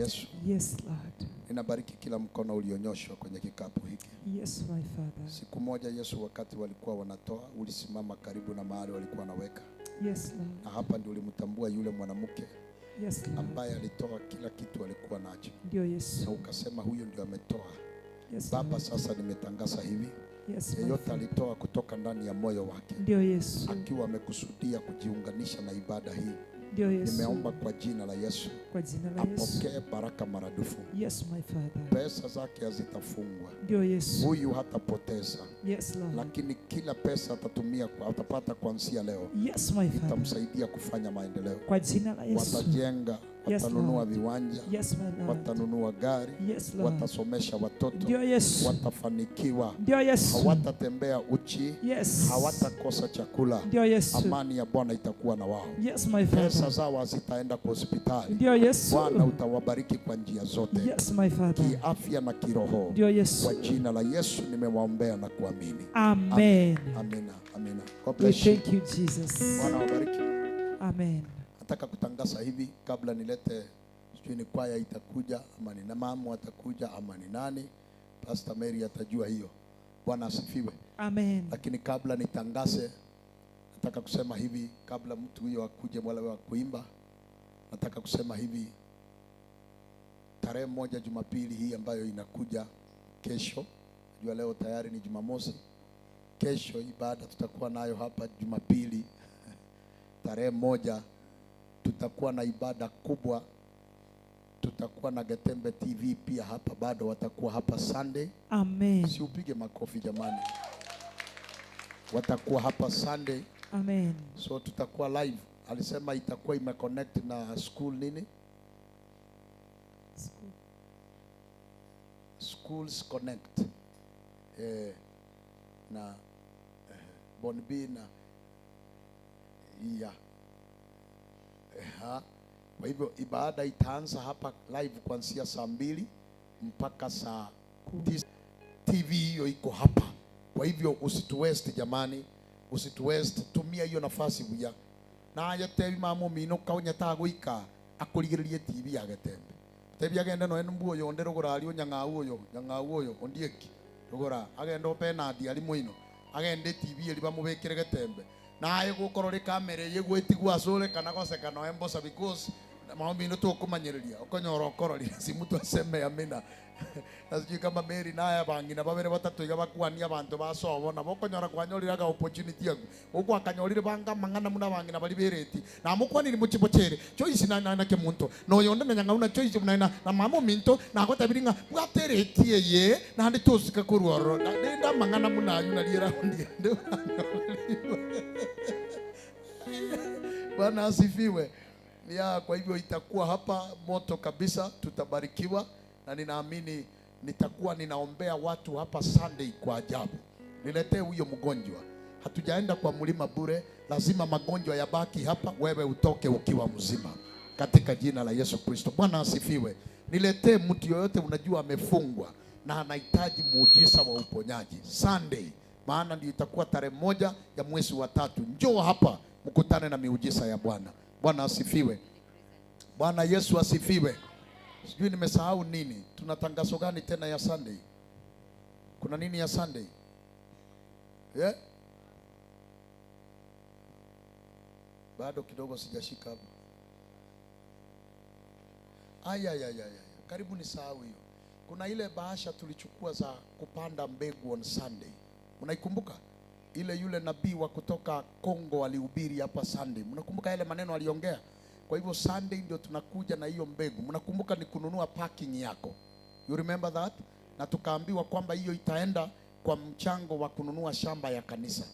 Yesu. Yes, Lord. Ninabariki kila mkono ulionyoshwa kwenye kikapu hiki. Yes, my Father. Siku moja Yesu, wakati walikuwa wanatoa, ulisimama karibu na mahali walikuwa wanaweka. Yes, Lord. Na hapa ndio ulimtambua yule mwanamke Yes, Lord. ambaye alitoa kila kitu alikuwa nacho. Ndio Yesu. Na ukasema huyu ndio ametoa. Yes, Baba, Lord. sasa nimetangaza hivi. Yes, my Yeyote Father. alitoa kutoka ndani ya moyo wake, Ndio Yesu. akiwa amekusudia kujiunganisha na ibada hii, Ndio Yesu. nimeomba kwa jina la Yesu, Kwa jina la Yesu. apokee baraka maradufu. Yes, my Father. Pesa zake hazitafungwa. Ndio Yesu. Huyu hatapoteza. Yes, Lord. Lakini kila pesa atatumia atapata kuanzia leo, Yes, my Father. itamsaidia kufanya maendeleo. Kwa jina la Yesu. Watajenga, Yes, watanunua Lord. viwanja, Yes, my Lord. watanunua gari, Yes, Lord. watasomesha watoto, Ndio Yesu. watafanikiwa, Ndio Yesu. hawatatembea uchi, Yes. hawatakosa chakula. Ndio Yesu. Amani ya Bwana itakuwa na wao. Yes, my Father. Pesa zao hazitaenda kwa hospitali. Ndio Yesu. Bwana utawabariki kwa njia zote. Yes, my Father. Kiafya na kiroho. Ndio Yesu. Kwa jina la Yesu nimewaombea na kuamini. Amen. Amina. Amina. God We bless you. thank you, Jesus. Bwana wabariki. Amen. Nataka kutangaza hivi kabla nilete, sijui ni kwaya itakuja ama ni mama atakuja ama ni nani, Pastor Mary atajua hiyo. Bwana asifiwe. Amen. Lakini kabla nitangaze, nataka kusema hivi kabla mtu huyo akuje wala wa kuimba, nataka kusema hivi, tarehe 1 Jumapili hii ambayo inakuja kesho, najua leo tayari ni Jumamosi, kesho ibada tutakuwa nayo hapa Jumapili tarehe 1 tutakuwa na ibada kubwa. Tutakuwa na Getembe TV pia hapa, bado watakuwa hapa Sunday. Amen. Si upige makofi jamani. Watakuwa hapa Sunday. Amen. So tutakuwa live. Alisema itakuwa imeconnect na school nini? Schools Connect. Na Bonbi na kwa hivyo ibada itaanza hapa live kuanzia saa 2 mpaka saa 9. TV hiyo iko hapa. Kwa hivyo usituwaste jamani, usituwaste, tumia hiyo nafasi buya. Na yete mamo mino kaunya taguika akurigiririe TV ya Getembe. TV agenda no enumbu yo ndero gorali nyang'au yo ondieki. Rugora agenda penadi ali muino. Agenda TV eri bamubekire Getembe. Na ayo gukorore kamera yegwetigwa asore kana goseka no embosa because maombi ndo kumanyiriria ukonyora okorori si mtu aseme amina. Nasijui kama Mary naye bangina babere batatu iga bakuania abantu basobo na bokonyora kwanyoriraga opportunity yangu uko akanyorire banga mangana muna bangina bali bereti na mukwani ni muchibochere choice na ke muntu no yonde na nyanga una choice na mamo minto na gotabiringa bwatereti ye na ndi tosika kuruoro na mangana muna yuna liera ndi. Bwana asifiwe. Kwa hivyo itakuwa hapa moto kabisa, tutabarikiwa na ninaamini nitakuwa ninaombea watu hapa Sunday kwa ajabu. Niletee huyo mgonjwa. Hatujaenda kwa mlima bure, lazima magonjwa yabaki hapa, wewe utoke ukiwa mzima katika jina la Yesu Kristo. Bwana asifiwe. Niletee mtu yoyote unajua amefungwa na anahitaji muujiza wa uponyaji Sunday, maana ndio itakuwa tarehe 1 ya mwezi wa 3. Njoo hapa mkutane na miujiza ya Bwana. Bwana asifiwe. Bwana Yesu asifiwe. Sijui nimesahau nini. Tuna tangazo gani tena ya Sunday? Kuna nini ya Sunday? Yeah? Bado kidogo sijashika hapo. Aya. Karibu nisahau hiyo. Kuna ile bahasha tulichukua za kupanda mbegu on Sunday. Mnaikumbuka? Ile yule nabii wa kutoka Kongo alihubiri hapa Sunday. Mnakumbuka yale maneno aliongea? Kwa hivyo Sunday ndio tunakuja na hiyo mbegu. Mnakumbuka ni kununua parking yako. You remember that? Na tukaambiwa kwamba hiyo itaenda kwa mchango wa kununua shamba ya kanisa.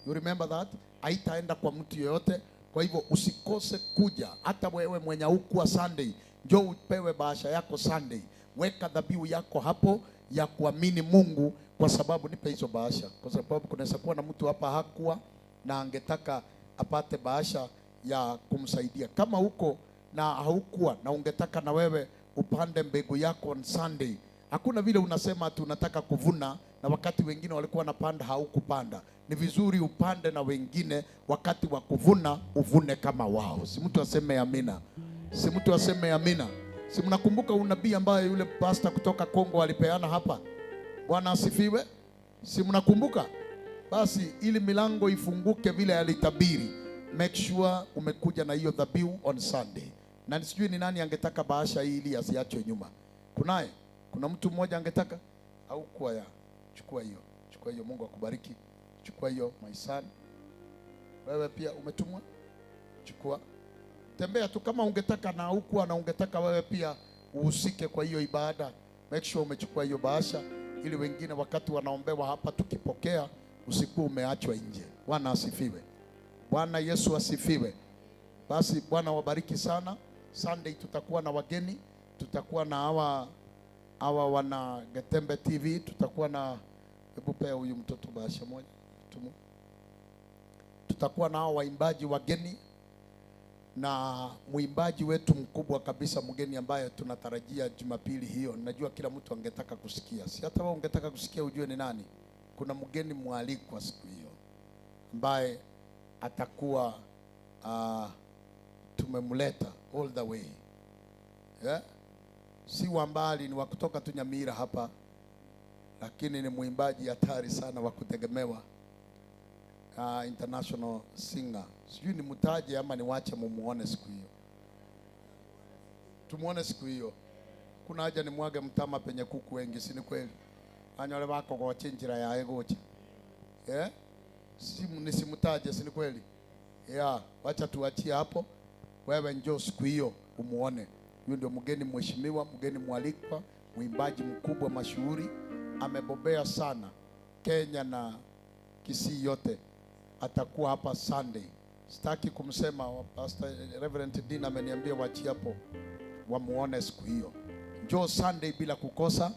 You remember that? Haitaenda kwa mtu yeyote. Kwa hivyo usikose kuja. Hata wewe mwenye hukuwa Sunday, njoo upewe bahasha yako Sunday. Weka dhabihu yako hapo ya kuamini Mungu, kwa sababu nipe hizo bahasha. Kwa sababu kunaweza kuwa na mtu hapa hakuwa na angetaka apate bahasha ya kumsaidia. Kama huko na haukuwa na ungetaka na wewe upande mbegu yako on Sunday, hakuna vile unasema tu unataka kuvuna na wakati wengine walikuwa wanapanda haukupanda. Ni vizuri upande na wengine wakati wa kuvuna uvune kama wao. Si mtu aseme amina. Si mtu aseme amina. Si mnakumbuka unabii ambaye yule pastor kutoka Kongo alipeana hapa? Bwana asifiwe. Si mnakumbuka? Basi ili milango ifunguke vile alitabiri, make sure umekuja na hiyo dhabihu on Sunday. Na sijui ni nani angetaka bahasha hii ili asiachwe nyuma. Kunaye? Kuna mtu mmoja angetaka? Au kwa ya? Chukua hiyo. Chukua hiyo, Mungu akubariki. Chukua hiyo my son. Wewe pia umetumwa? Chukua. Tembea tu kama ungetaka na huku na ungetaka wewe pia uhusike kwa hiyo ibada. Make sure umechukua hiyo bahasha ili wengine wakati wanaombewa hapa tukipokea usikuwa umeachwa nje. Bwana asifiwe. Bwana Yesu asifiwe. Basi Bwana wabariki sana. Sunday tutakuwa na wageni, tutakuwa na hawa wana Getembe TV, tutakuwa na, hebu pea huyu mtoto bahasha moja tumu. Tutakuwa na hawa waimbaji wageni na mwimbaji wetu mkubwa kabisa mgeni ambaye tunatarajia Jumapili hiyo. Najua kila mtu angetaka kusikia, si hata wewe ungetaka kusikia ujue ni nani. Kuna mgeni mwalikwa siku hiyo ambaye atakuwa tumemleta all the way, yeah? Si wa mbali, ni wa kutoka tu Nyamira hapa, lakini ni mwimbaji hatari sana wa kutegemewa, international singer. Sijui ni mtaje ama ni wacha mumuone siku hiyo. Tumuone siku hiyo. Kuna haja ni mwage mtama penye kuku wengi, si ni kweli? Anyole bako kwa chinjira ya egocha. Yeah? Nisimtaje, si ni kweli? Yeah, wacha tuachie hapo. Wewe njoo siku hiyo umuone. Huyo ndio mgeni mheshimiwa, mgeni mwalikwa, mwimbaji mkubwa mashuhuri, amebobea sana Kenya na Kisii yote. Atakuwa hapa Sunday. Sitaki kumsema, Pastor Reverend Dean ameniambia waachie hapo wamuone siku hiyo. Njoo Sunday bila kukosa,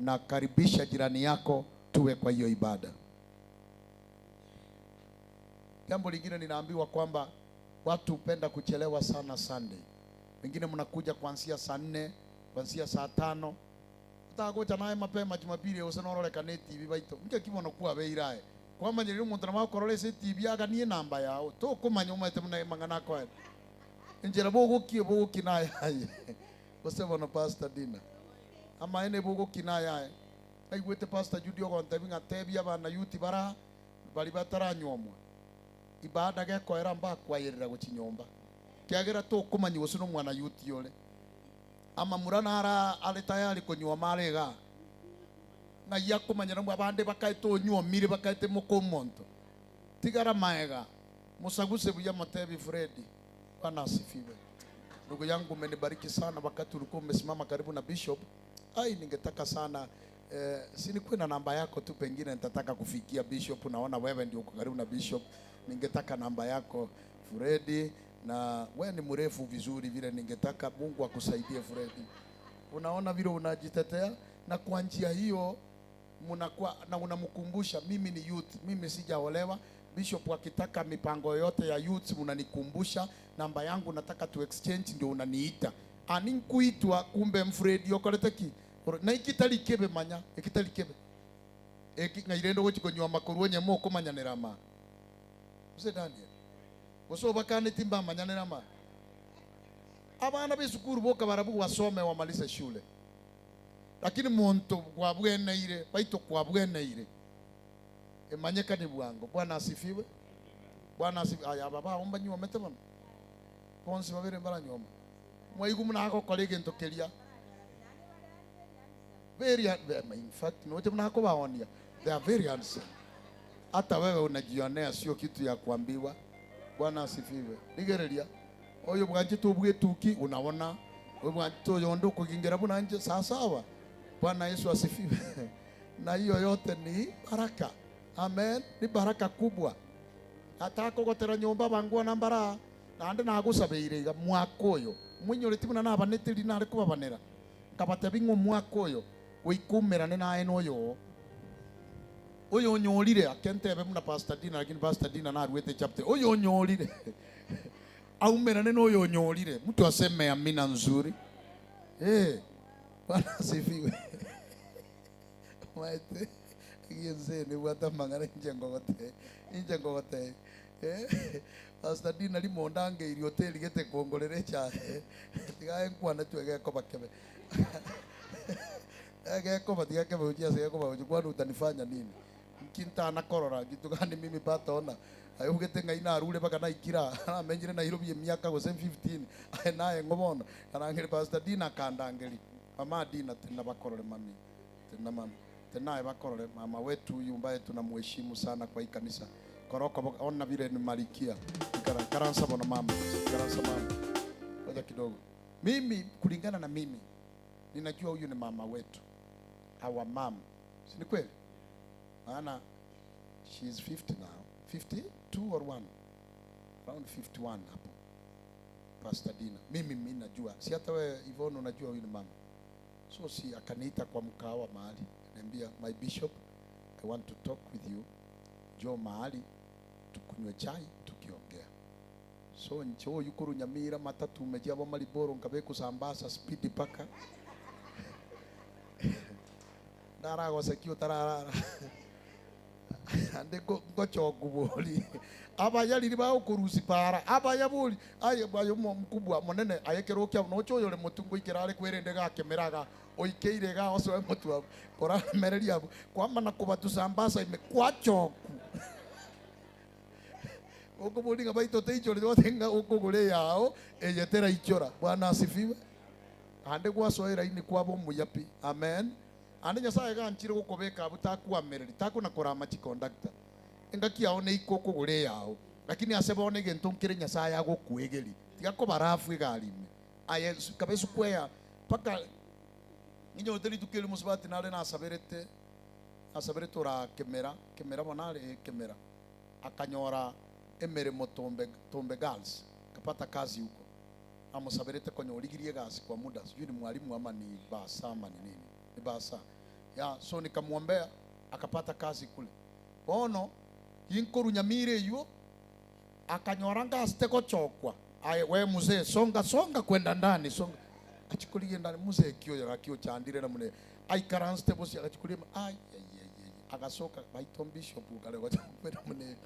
na karibisha jirani yako tuwe kwa hiyo ibada. Jambo lingine ninaambiwa kwamba watu hupenda kuchelewa sana Sunday. Wengine mnakuja kuanzia saa 4, kuanzia saa 5. Utagoja naye mapema Jumapili usinoroleka ne TV baito. Mke kibono kuwa beirae. Kwa manyiri muntu na makorole se TV aga nie namba yao. To kumanya umete mna mangana kwa. Njera bogo kinaye. Wasema na Pastor Dina. Ama ene bogo kinaye. Aigwete Pastor Judy ogonta binga tebia bana yuti bara bali batara nyomwa. Ibada geko era mba kwayirira gukinyomba. Kiagera to kumanyi usuno mwana yuti yole. Ama murana ara ale tayari kunywa marega. Na yakumanya na abande bakaito nywa mire bakaite mukomonto. Tigara maega. Musaguse buya matebi Fredi. Bwana asifiwe. Ndugu yangu umenibariki sana wakati ulikuwa umesimama karibu na Bishop. Ai ningetaka sana si nikuwe na namba yako tu, pengine nitataka kufikia Bishop. Naona wewe ndio uko karibu na Bishop. Ningetaka namba yako Fredi, na wewe ni mrefu vizuri vile, ningetaka Mungu akusaidie Fredi. Unaona vile unajitetea, na kwa njia hiyo mnakuwa na unamkumbusha mimi ni youth, mimi sijaolewa. Bishop akitaka mipango yote ya youth unanikumbusha, namba yangu nataka tu exchange, ndio unaniita. Ani kuitwa kumbe Fredi yokoleteki na ikitali kebe manya ikitali kebe ngairendo gochikonywa makuru nye moko manyanira ma Mse Daniel Waso bakane timba manyanira ma abana besukuru boka barabu wasome wamalize shule, lakini muntu kwa bwene ile baito kwa bwene ile emanyeka ni bwango. Bwana asifiwe. Bwana asifiwe. Aya baba omba nywa metemam ponsi babere mbara nyoma mwayigu muna ako kolege ntokelia very in fact no tena nako baonia they are very handsome. Hata wewe unajionea, sio kitu ya kuambiwa. Bwana asifiwe. Nigerelia oyo bwanje tubwe tuki unaona wewe bwanje to yondo kugingera buna nje sawa. Bwana Yesu asifiwe. Na hiyo yote ni baraka. Amen. Ni baraka kubwa. Hata kogotera nyomba bangwa nambara nande nagusabeire mwakoyo mwinyoritimuna nabanetiri nare kubabanera kabate bingo mwakoyo wikumera ne nae noyo oyo nyorire akentebe muna Pastor Dina, lakini Pastor Dina na ruete chapter oyo nyorire aumera ne noyo nyorire mtu aseme amina nzuri. Bwana asifiwe. Maite yeze ni wata mangana nje ngogote Pastor Dina limondange ili hoteli gete kongolere cha tigae kwana tuege ko bakebe ege ko batia kebe ujia sege ko baje kwani utanifanya nini kinta na korora gitu gani mimi patona ayo gete ngai na rule baka na ikira na menjire na hirobi miaka go 15 nae ngomona kana ngiri Pastor Dina kandangeli mama Dina tena bakorore mami tena mama tena bakorore mama wetu huyu ambaye tunamheshimu sana kwa hii kanisa koroko ona vile ni malikia karansa bona mama karansa mama ngoja kidogo mimi kulingana na mimi ninajua huyu ni mama wetu our mom si ni kweli maana she is 50 now 52 or 1 around 51 hapo Pastor Dina mimi najua si hata wewe Yvonne unajua huyu ni mama so si akaniita kwa mkawa mahali niambia my bishop I want to talk with you jo mahali tukunywe chai tukiongea so ncho yukuru Nyamira matatu umejaba Maliboro ngabe kusambasa speed paka darago sekio tarara ande gocho kuboli aba yali liba ukurusi para aba yabuli aye bayo mkubwa monene ayekerokia nocho yole mutungo ikirale kwerende ga kemeraga oikeire ga oso mutu kora mereria kwamba nakubatu sambasa imekwacho ukubuli ngabaito teicho leo tenga ukugule yao eyetera ichora bwana asifiwe ande kwasoera ini kwabo muyapi amen ande nyasaye ganchire gukobeka butakuwa mereri takuna korama chi conductor engaki yao ne ikokugule yao lakini asebone gento nkire nyasaye agokuegeri tigako barafu igalime aye kabesu kwea paka ninyo teli tukeli musbati nale na saberete ora kemera bonale kemera akanyora emere motombe girls kapata kazi huko amusaberete kwenye oligirie gasi kwa muda sijui ni mwalimu ama ni basa ama ni nini ni basa ya so nikamwombea akapata kazi kule bono yinkoru Nyamire yuo akanyoranga asteko chokwa aye we mzee songa kwenda ndani songa achikulie ndani mzee kio chandire na mune aikaranste bosi akachikulie ay agasoka baiton bishop kale kwa kwenda mune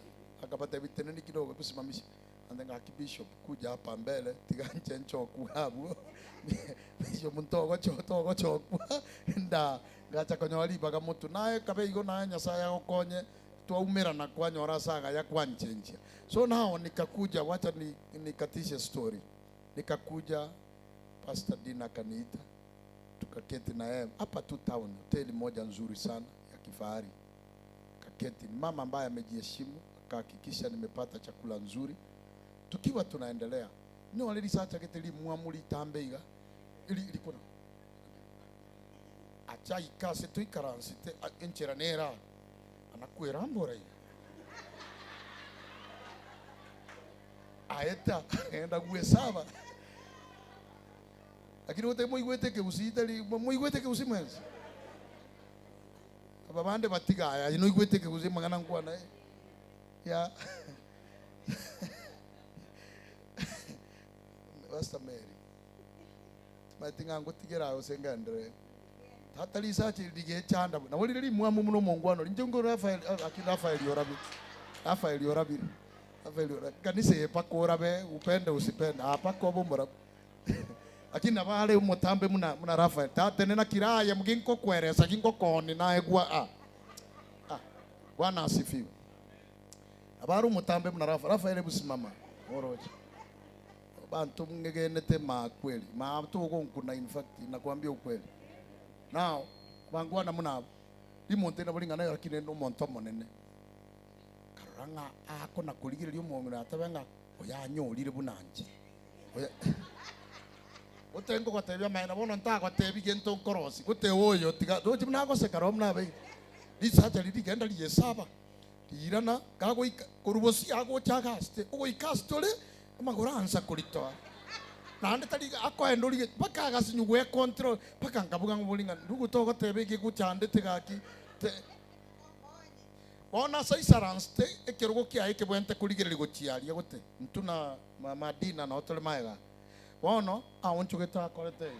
akapata viteneni kidogo kusimamisha andenga kibishop kuja hapa mbele tiganche nchoku habu bisho muntogo choku nda gacha konyoli baga mutu naye kabe igo naye Nyasaye akonye twaumira na kwanyora saga ya kwanchenjia so nao nikakuja wacha nikatishe story nikakuja Pastor Dina kaniita tukaketi na yeye hapa tu town hoteli moja nzuri sana ya kifahari kaketi mama ambaye amejiheshimu akahakikisha nimepata chakula nzuri tukiwa tunaendelea no already sacha keteli muamuli tambeiga ili kuna acha ikase tu ikaransite enchera nera anakwera mbore aeta enda kuhesaba lakini wote muigwete ke usitali muigwete ke usimwenzi ababande batiga aya no igwete ke usimangana nkwa naye ya Pastor Mary matinga ngotigera osengandre hatali sachi dige chanda na wali ri muamu muno mongwano njungo Rafael Yorabi kanisa epakora be upende usipende apako bombora lakini abale umutambe muna Rafael tate nena kiraya mginko kweresa ginko koni na egwa Bwana asifiwe abaru umutambe muna Rafael busimama oroje bantu mngegenete kweli tuko kuna in fact nakwambia ukweli now bangwana muna limonte na bolinga nayo lakini no monto monene karanga ako na kuligiria umuntu atabenga oyanyolire bunanje oya otengo kwatebya maina bono ntako tebi gento nkorosi gute oyo tiga doje mnako sekaro mnabe lisacha lidigenda liyesaba lirana kago kurubosi ago chagaste ugo ikastole magoranza kulitoa nande tali akoendoli paka gasinyugwe control paka ngabuga ngobolinga ndugu toko tebe gikuchande tegaki ona saisaranste ekirogo kia ekebwente kuligere gochiaria gote ntuna mama Dina na otole maega wono awonchugeta akorete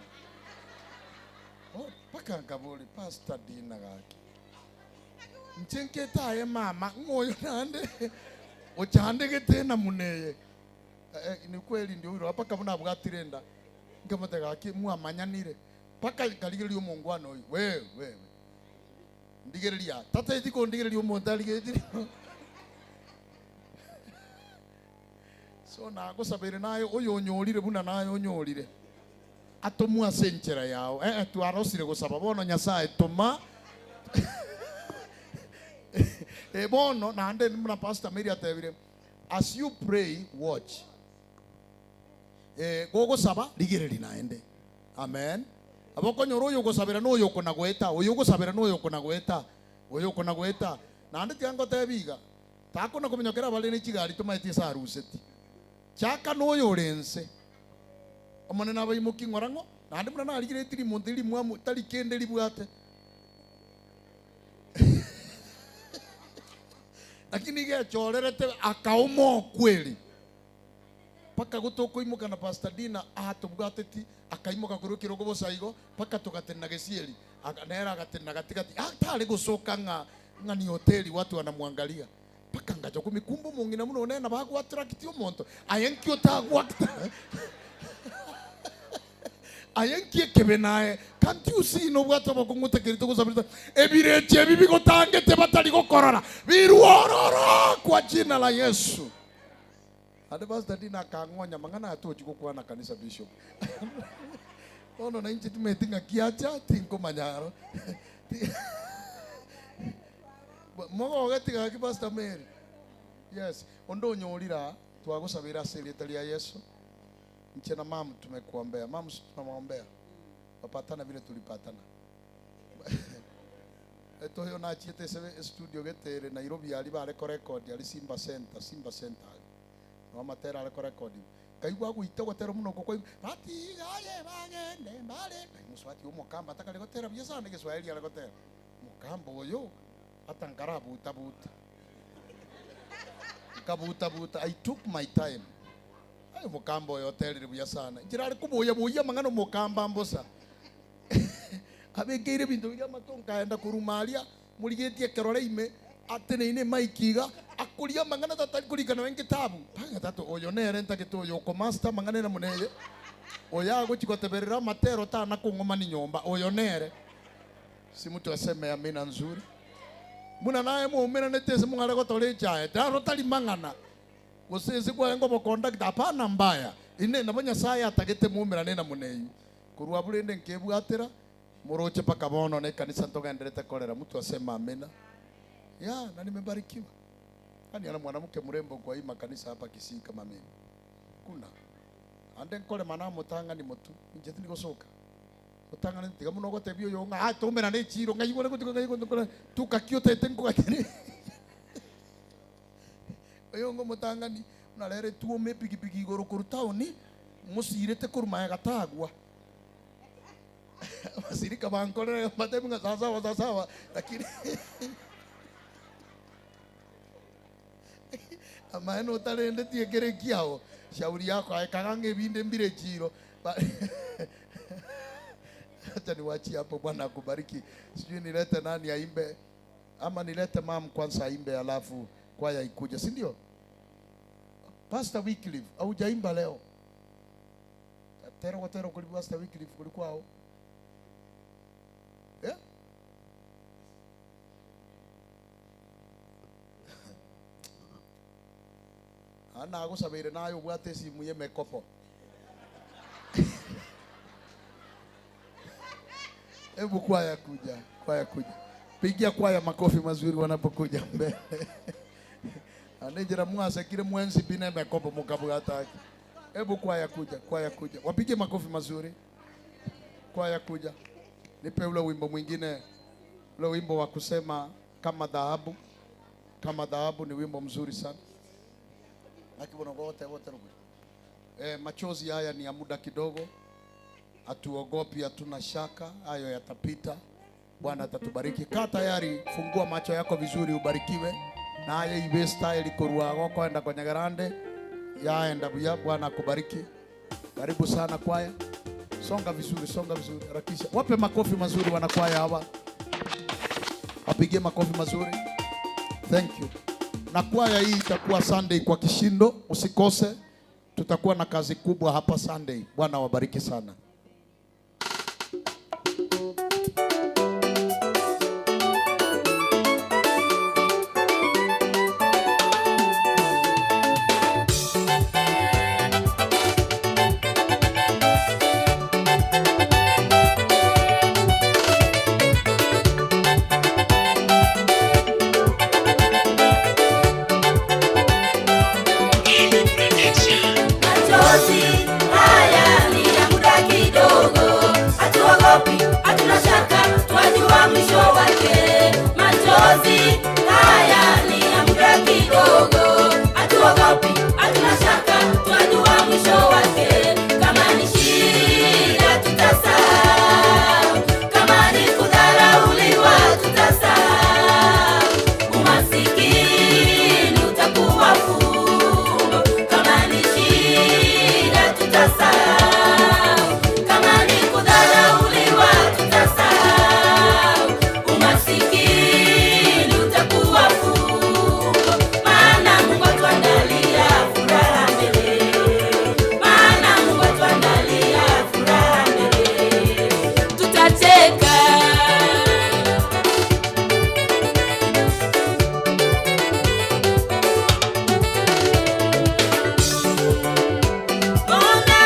paka ngaboli Pastor Dina gaki nchenketa ye mama ngoyo nande uchandike tena muneye ni kweli ndio hilo hapa kama nabwatirenda ngamata gaki muamanyanire paka kaligerio mungwano uyu wewe ndigereria tata itiko ndigererio mondaligeti so na gusabire nayo uyu unyorire buna nayo unyorire atomua senchera yao tu arosire gusaba bono nyasaye toma bono na ande muna pastor Mary atebire as you pray watch gogo saba ligireri naende amen aboko nyoro uyu gusabira no uyu kuna gweta uyu gusabira no uyu kuna gweta uyu kuna gweta na ande tiango tebiga takuna kumenyokera bale ni kigari tumaiti saruseti chaka no uyu lense omone na bayimuki ngorango na ande muna na ligire tiri mondeli mwa tali kende libwate lakini gechorerete akaumo kweli paka gutoko imuka na Pastor Dina atubwateti akaimuka kuri kirogo bosaigo paka tugatena gesieli akanera agatena gatigati atari gusoka ngani hoteli watu wanamwangalia paka ngacho kumikumbu mungina muno nena bagu attract umuntu ayenki otagwakta ayenki kebenae can't you see no bwato bakunguta kirito gusabirita ebireche bibigo tangete batari gokorora biruororo kwa jina la Yesu. Ade Pastor Dina kangonya mangana atoji kwa na kanisa bishop. Ono na inchi tumetinga kiacha tinko manyaro. Mogo getiga ki Pastor Mary. Yes, ondo nyorira twagusabira serikali ya Yesu. Nchena mama tumekuombea. Mama tunamwombea. Wapatana vile tulipatana. Eto hiyo na chiete studio getere Nairobi ali ba record ali Simba Center. Mama tera ale record kaigwa guita gotero muno kokoi ati gaye bagende mbale muswati umukamba atakale gotera byesa ndege Swahili ale gotera mukamba oyo atangara buta kabuta I took my time ayo mukamba oyo hotel byesa na jirare kubuya mangano mukamba mbosa abegere bintu bya matonka enda kurumalia muligetie kerore ime atene ine maikiga akulia mangana tatali kulikana wengi tabu panga tato oyo nere nta kito yoko master mangana na muneye oya go chikoteberera matero ta na kungoma ni nyomba oyo nere si mtu aseme amina nzuri muna naye muumena netese mungale go tole chae daro tali mangana gosese kwa ngo contact hapana mbaya ine nabanya saya atagete muumena nena muneyi kurwa bulende nkebu atera muroche paka bono ne kanisa ntoga endelete kolera mtu asema amina ya na nimebarikiwa. Ani ana mwanamke mrembo kwa hii makanisa hapa Kisii kama mimi. Kuna. Ande nkole mana mutanga ni mutu. Njeti ni gosoka. Mutanga ni tiga muno gote bio yonga. Tomera ne chiro ngai gole gotiko tuka kyote tenko gatene. Oyongo mutanga ni unalere tuo me pigi goro kurutaoni musirete kuruma gatagwa. Wasirika bankole matemunga sawa lakini amaeno talende tiekere kiao shauri yako aikagange binde mbire jiro acha niwaachie hapo. Bwana akubariki. Sijui nilete nani aimbe ama nilete mam kwanza aimbe alafu kwaya ikuje, si ndio? Pastor Wycliffe au jaimba leo tero kulikuwa Pastor Wycliffe kulikuwa hao ana agusabire nayo bwate simu ye mekopo hebu kwaya kuja pigia kwaya makofi mazuri wanapokuja mbele anejera mwasa kile mwenzi bine mekopo mukabwata hebu kwaya kuja wapige makofi mazuri kwaya kuja. Nipe ule wimbo mwingine, ule wimbo wa kusema kama dhahabu. Kama dhahabu ni wimbo mzuri sana. Wote machozi haya ni ya muda kidogo. Hatuogopi, hatuna shaka, hayo yatapita. Bwana atatubariki. Kaa tayari, fungua macho yako vizuri ubarikiwe. Na haya iwe style kurua wako enda kwenye garande. Yaenda buya, Bwana akubariki. Karibu sana kwaya. Songa vizuri, harakisha. Wape makofi mazuri wanakwaya hawa. Wapigie makofi mazuri. Thank you. Na kwaya hii itakuwa Sunday kwa kishindo, usikose. Tutakuwa na kazi kubwa hapa Sunday. Bwana wabariki sana. Machozi haya ni ya muda kidogo, hatuogopi, hatuna shaka, twajua mwisho wake. Machozi haya ni ya muda kidogo, hatuogopi, hatuna shaka, twajua mwisho wake. Kama ni shida tutasahau, kama ni kudharauliwa tutasahau, umasikini utakuwa fumbo. Kama ni shida tutasahau, kama ni kudharauliwa tutasahau, umasikini utakuwa fumbo. Maana Mungu atuandalia furaha mbele, maana Mungu atuandalia furaha mbele. Tutacheka, ona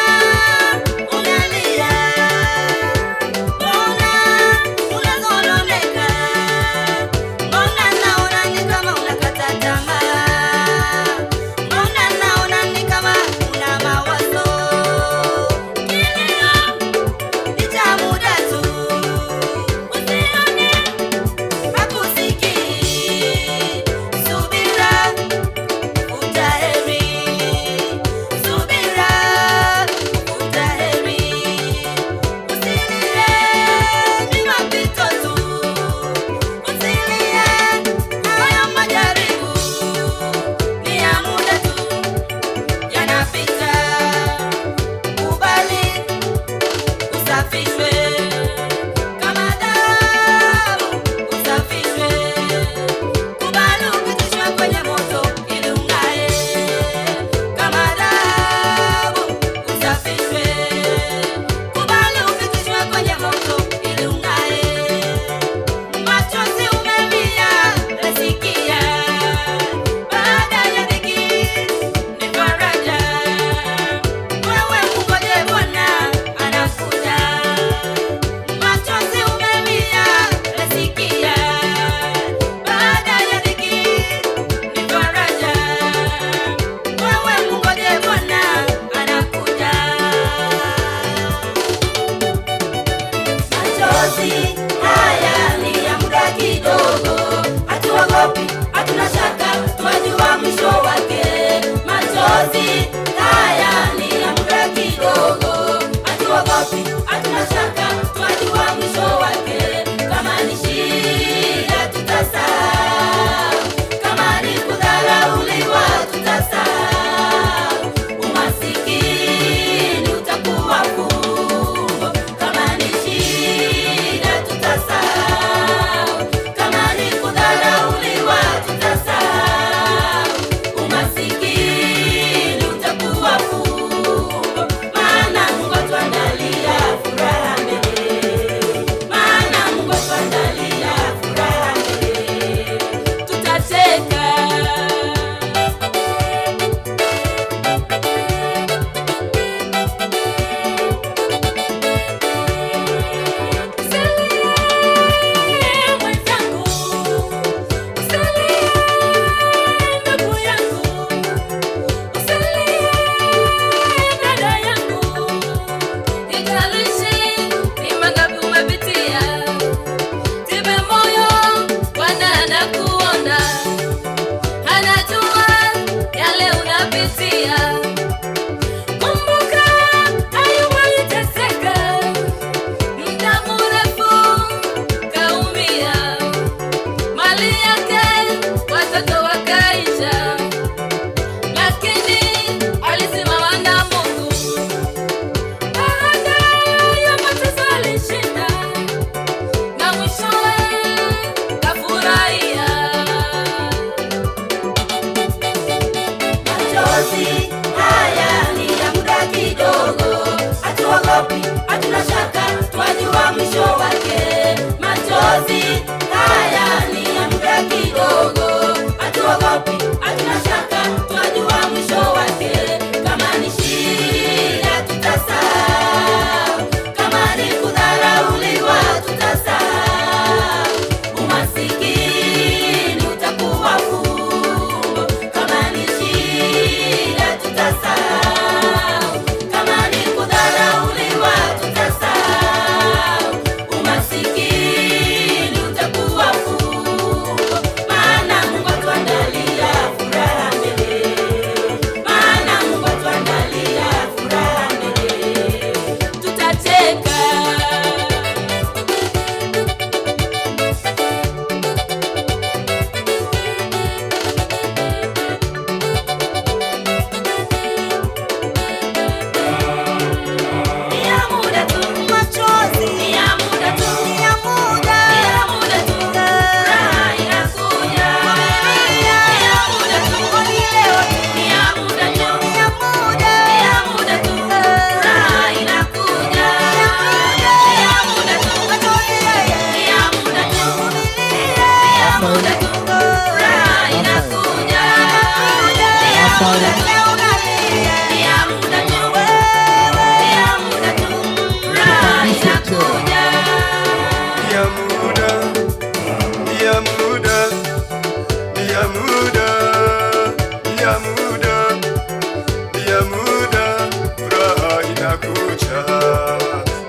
inakuja,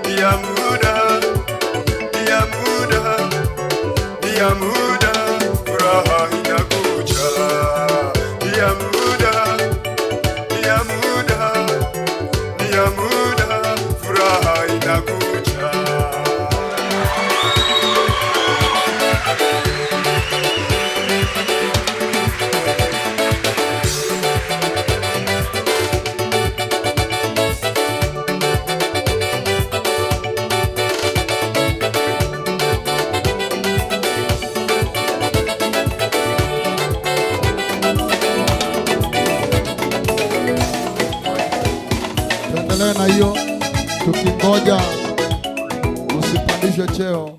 ni ya muda, ni ya muda, ni ya muda, furaha inakuja, ni ya muda, ni ya muda, ni ya muda, furaha inakuja. Tuendelee na hiyo tukingoja usipandishwe cheo.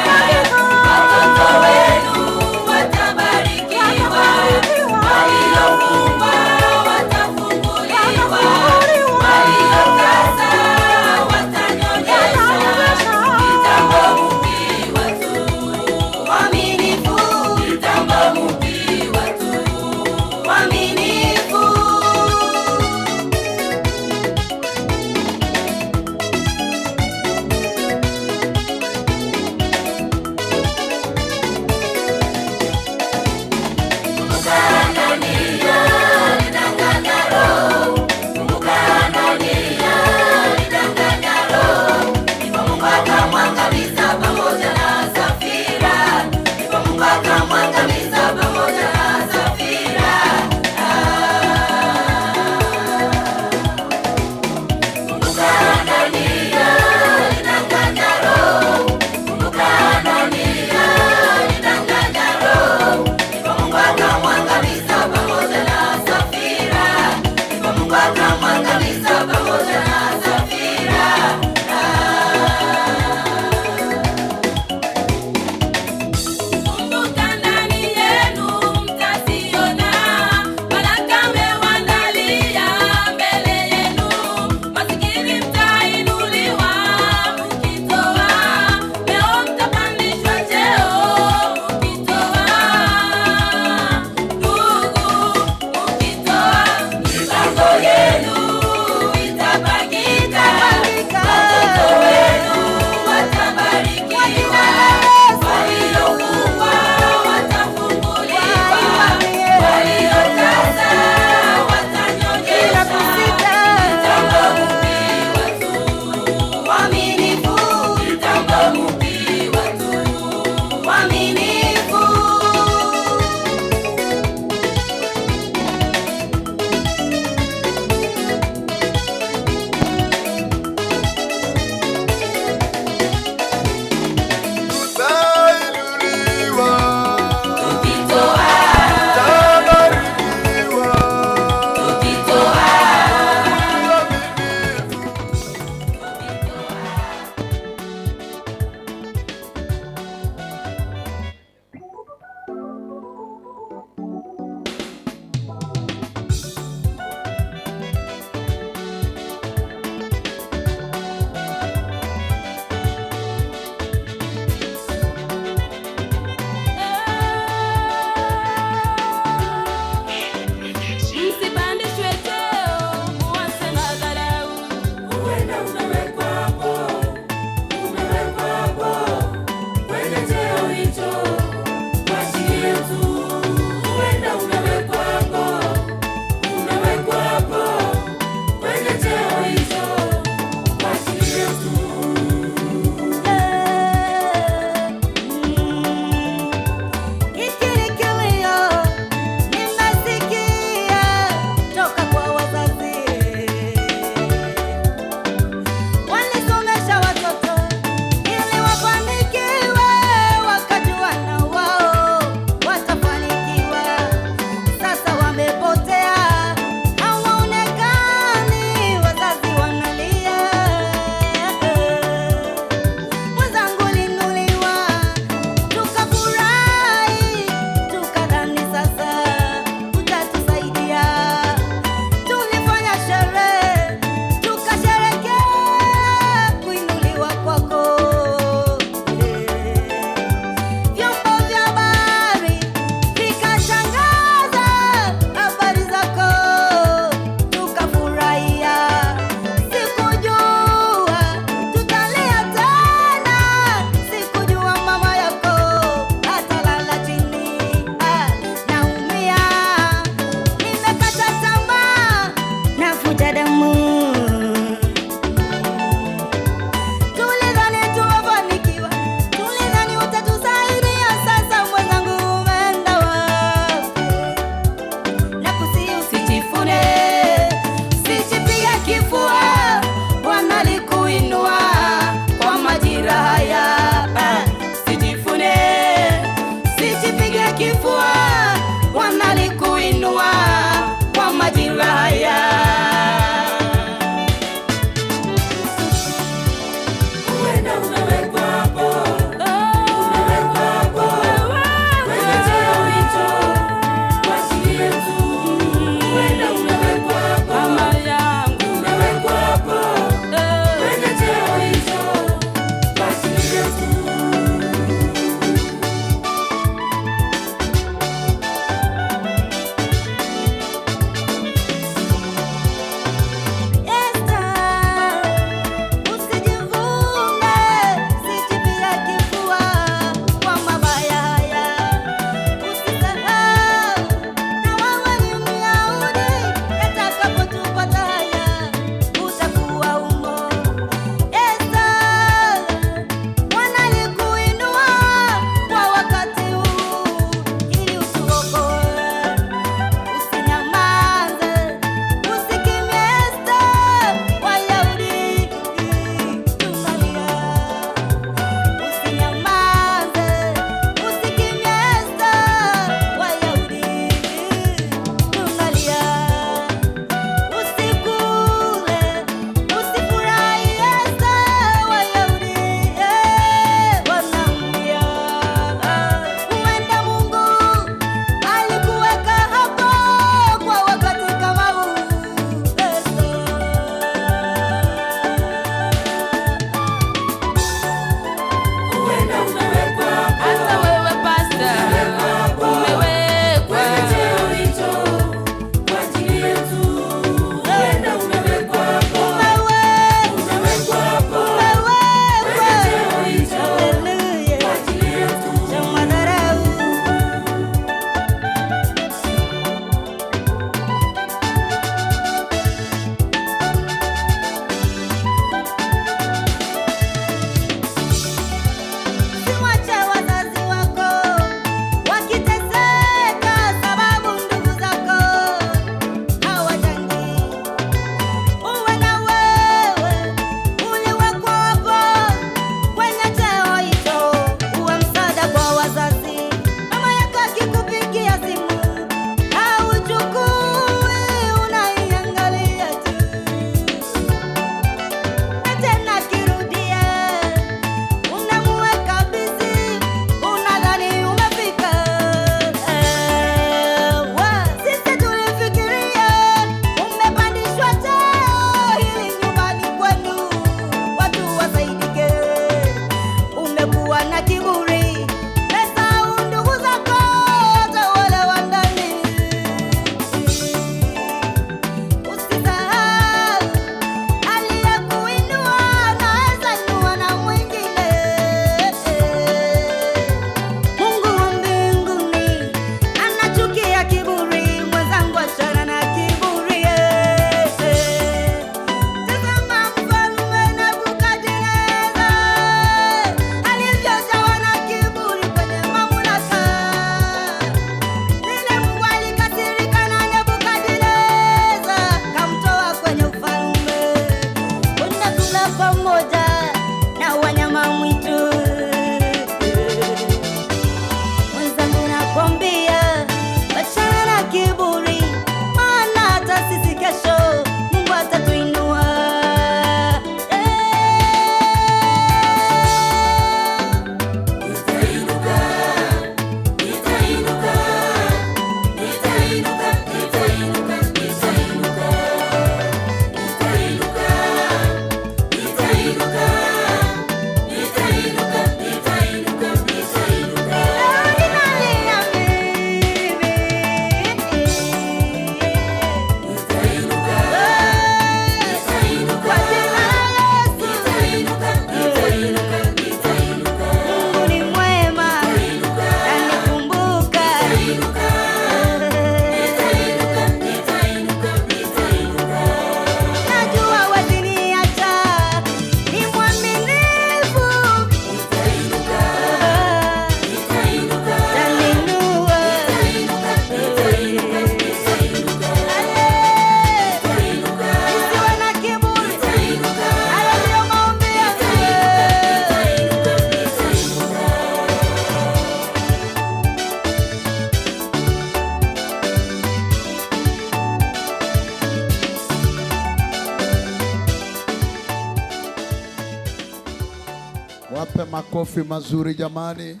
Wape makofi mazuri jamani.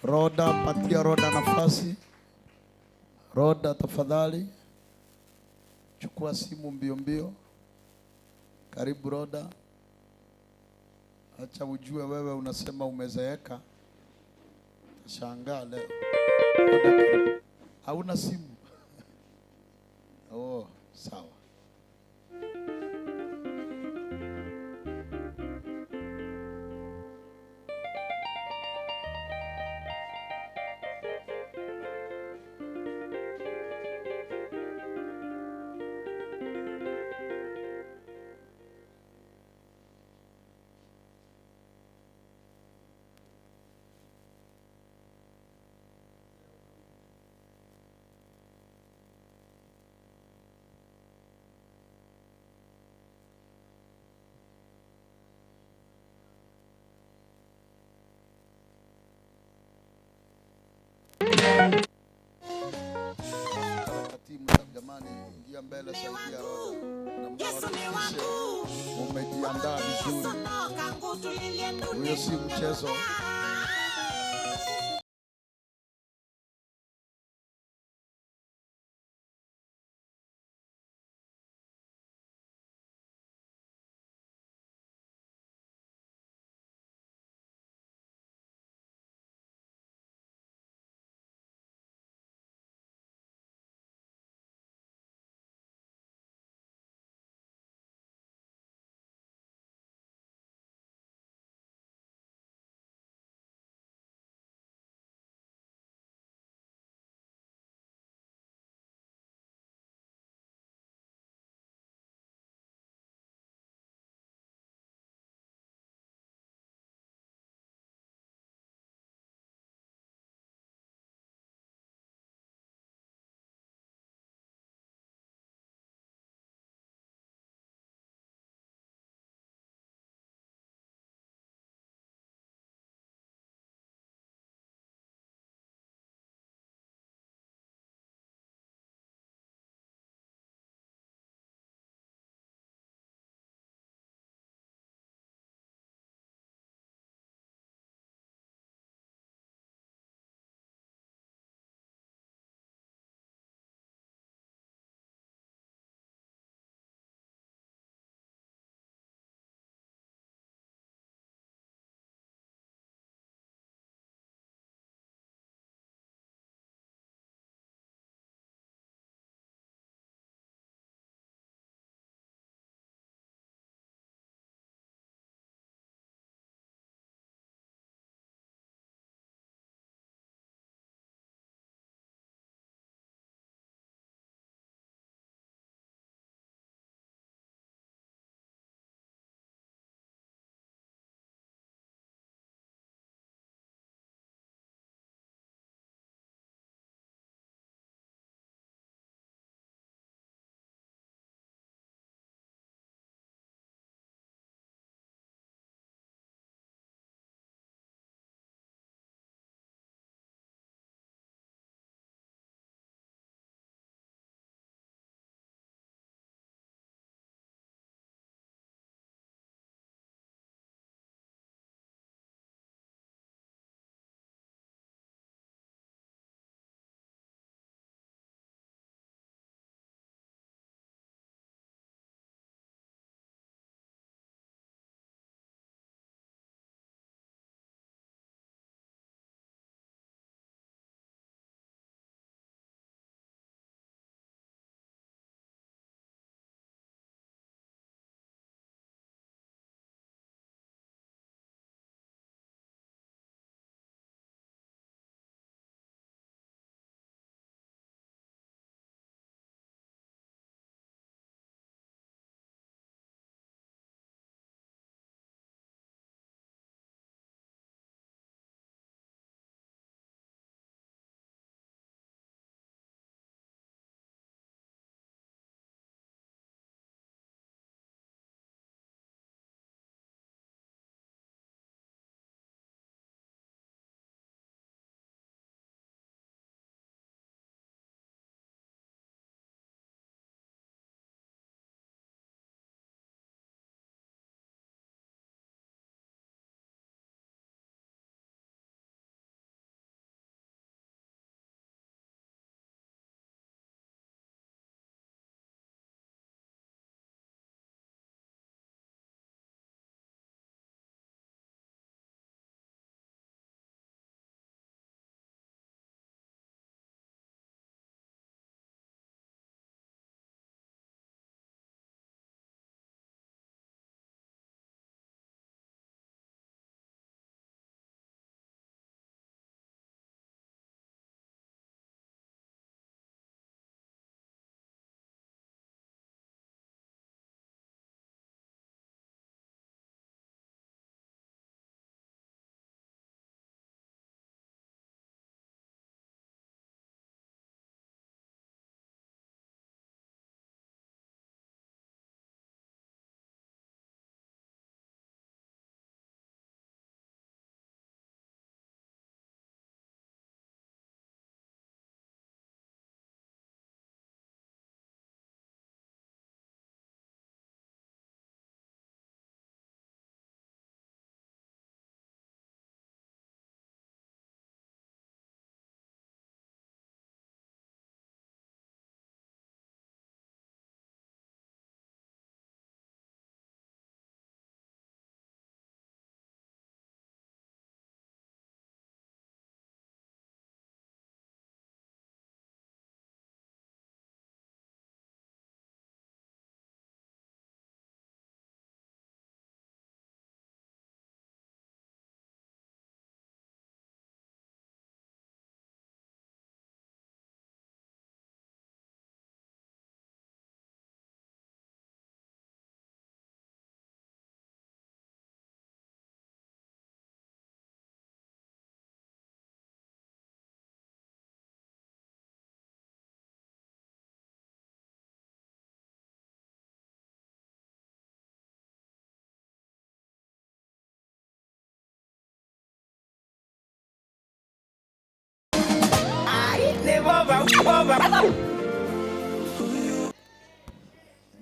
Roda, patia Roda nafasi. Roda tafadhali. Chukua simu mbio mbio. Karibu Roda. Acha ujue wewe unasema umezeeka. Shangaa leo. Roda, hauna simu. Oh, sawa. Jamani, ingia mbele, saidia Roda na mhakikishe umejiandaa vizuri. Huyo si mchezo.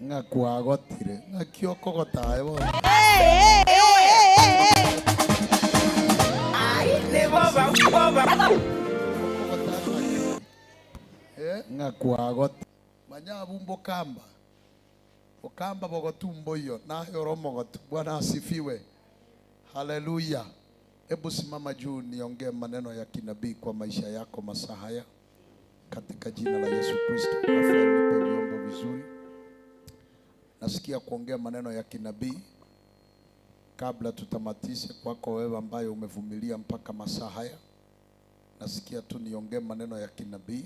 Ngakwagotire ngakiokogota ebo. Ngakwagota manyabumbo kamba ukamba bogotumbo hiyo na yoromogotu. Bwana asifiwe. Haleluya. Hebu simama juu niongee maneno ya kinabii kwa maisha yako masaa haya katika jina la Yesu Kristo. Nipe vyombo vizuri. Nasikia kuongea maneno ya kinabii kabla tutamatishe kwako wewe ambaye umevumilia mpaka masaa haya. Nasikia tu niongee maneno ya kinabii.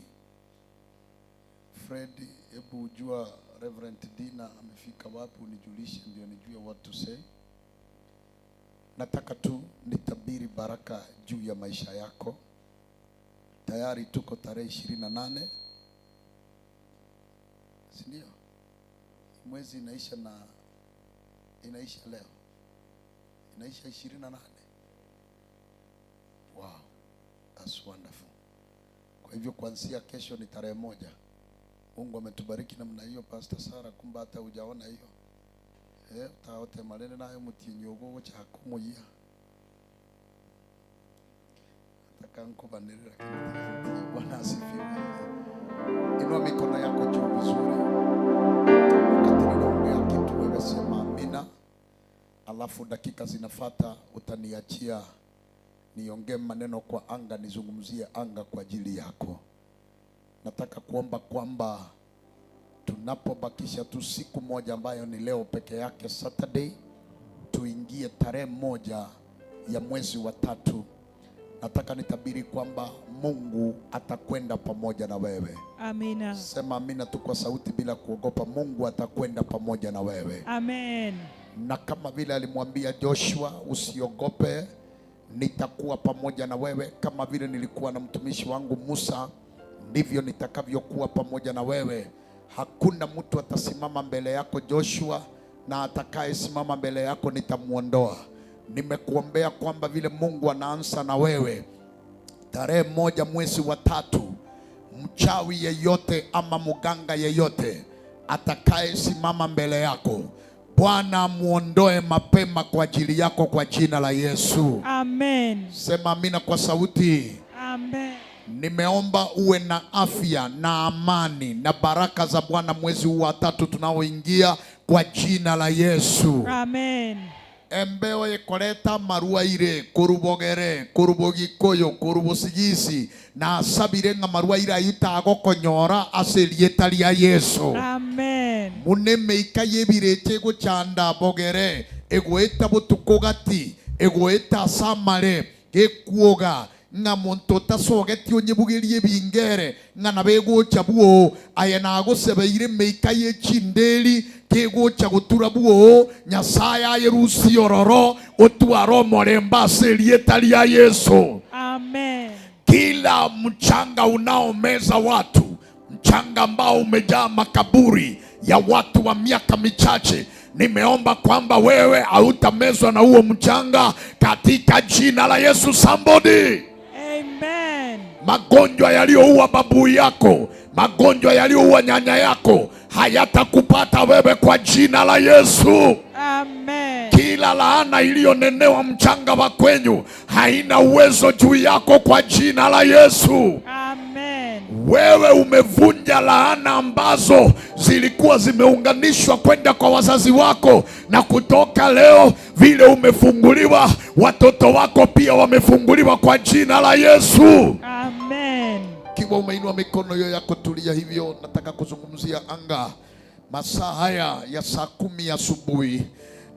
Fred, hebu ujua Reverend Dina amefika wapi, unijulishe ndio nijue what to say. Nataka tu nitabiri baraka juu ya maisha yako. Tayari tuko tarehe 28. Si ndio? Mwezi inaisha leo. Inaisha 28. Wow. That's wonderful. Kwa hivyo kuanzia kesho ni tarehe 1. Mungu ametubariki namna hiyo Pastor Sara, kumba hata hujaona hiyo. Utaote malene nayo mutinyogo cha kumuia. Atakankubanirira kinti. Bwana asifiwe. Inua mikono yako juu vizuri. Wakati ninaongea kitu wewe sema amina. Alafu dakika zinafuata utaniachia niongee maneno kwa anga, nizungumzie anga kwa ajili yako. Nataka kuomba kwamba tunapobakisha tu siku moja ambayo ni leo peke yake Saturday, tuingie tarehe 1 ya mwezi wa 3. Nataka nitabiri kwamba Mungu atakwenda pamoja na wewe. Amina. Sema amina tu kwa sauti bila kuogopa. Mungu atakwenda pamoja na wewe. Amen. Na kama vile alimwambia Joshua, usiogope, nitakuwa pamoja na wewe. Kama vile nilikuwa na mtumishi wangu Musa, ndivyo nitakavyokuwa pamoja na wewe. Hakuna mtu atasimama mbele yako Joshua, na atakaye simama mbele yako nitamuondoa. Nimekuombea kwamba vile Mungu anaanza na wewe tarehe 1 mwezi wa 3, mchawi yeyote ama muganga yeyote atakaye simama mbele yako, Bwana muondoe mapema kwa ajili yako kwa jina la Yesu. Amen. Sema amina kwa sauti. Amen. Nimeomba uwe na afya na amani na baraka za Bwana mwezi wa 3 tunaoingia kwa jina la Yesu. Amen. Embeo yekoreta marua ire kurubogere kurubogikoyo kurubusigisi na sabire nga marua ira yitago konyora aselieta lia Yesu. Amen. Muneme ikayebirete guchanda bogere egoeta butukogati egoeta samare gekuoga nga muntu tasogeti onyebugerie bingere nga nabego chabuo ayana gosebeire meikaye chindeli kego chagutura buo nyasaya yerusi ororo otwaro moremba serieta lia Yesu. Amen. Kila mchanga unaomeza watu, mchanga ambao umejaa makaburi ya watu wa miaka michache, nimeomba kwamba wewe hautamezwa na huo mchanga katika jina la Yesu. Somebody. Amen. Magonjwa yaliyoua babu yako, magonjwa yaliyoua nyanya yako hayatakupata wewe kwa jina la Yesu. Amen. Kila laana iliyonenewa mchanga wa kwenyu haina uwezo juu yako kwa jina la Yesu. Amen. Wewe umevunja laana ambazo zilikuwa zimeunganishwa kwenda kwa wazazi wako, na kutoka leo vile umefunguliwa, watoto wako pia wamefunguliwa kwa jina la Yesu. Amen. Kiwa umeinua mikono yako tulia hivyo, nataka kuzungumzia anga masaa haya ya saa 10 asubuhi.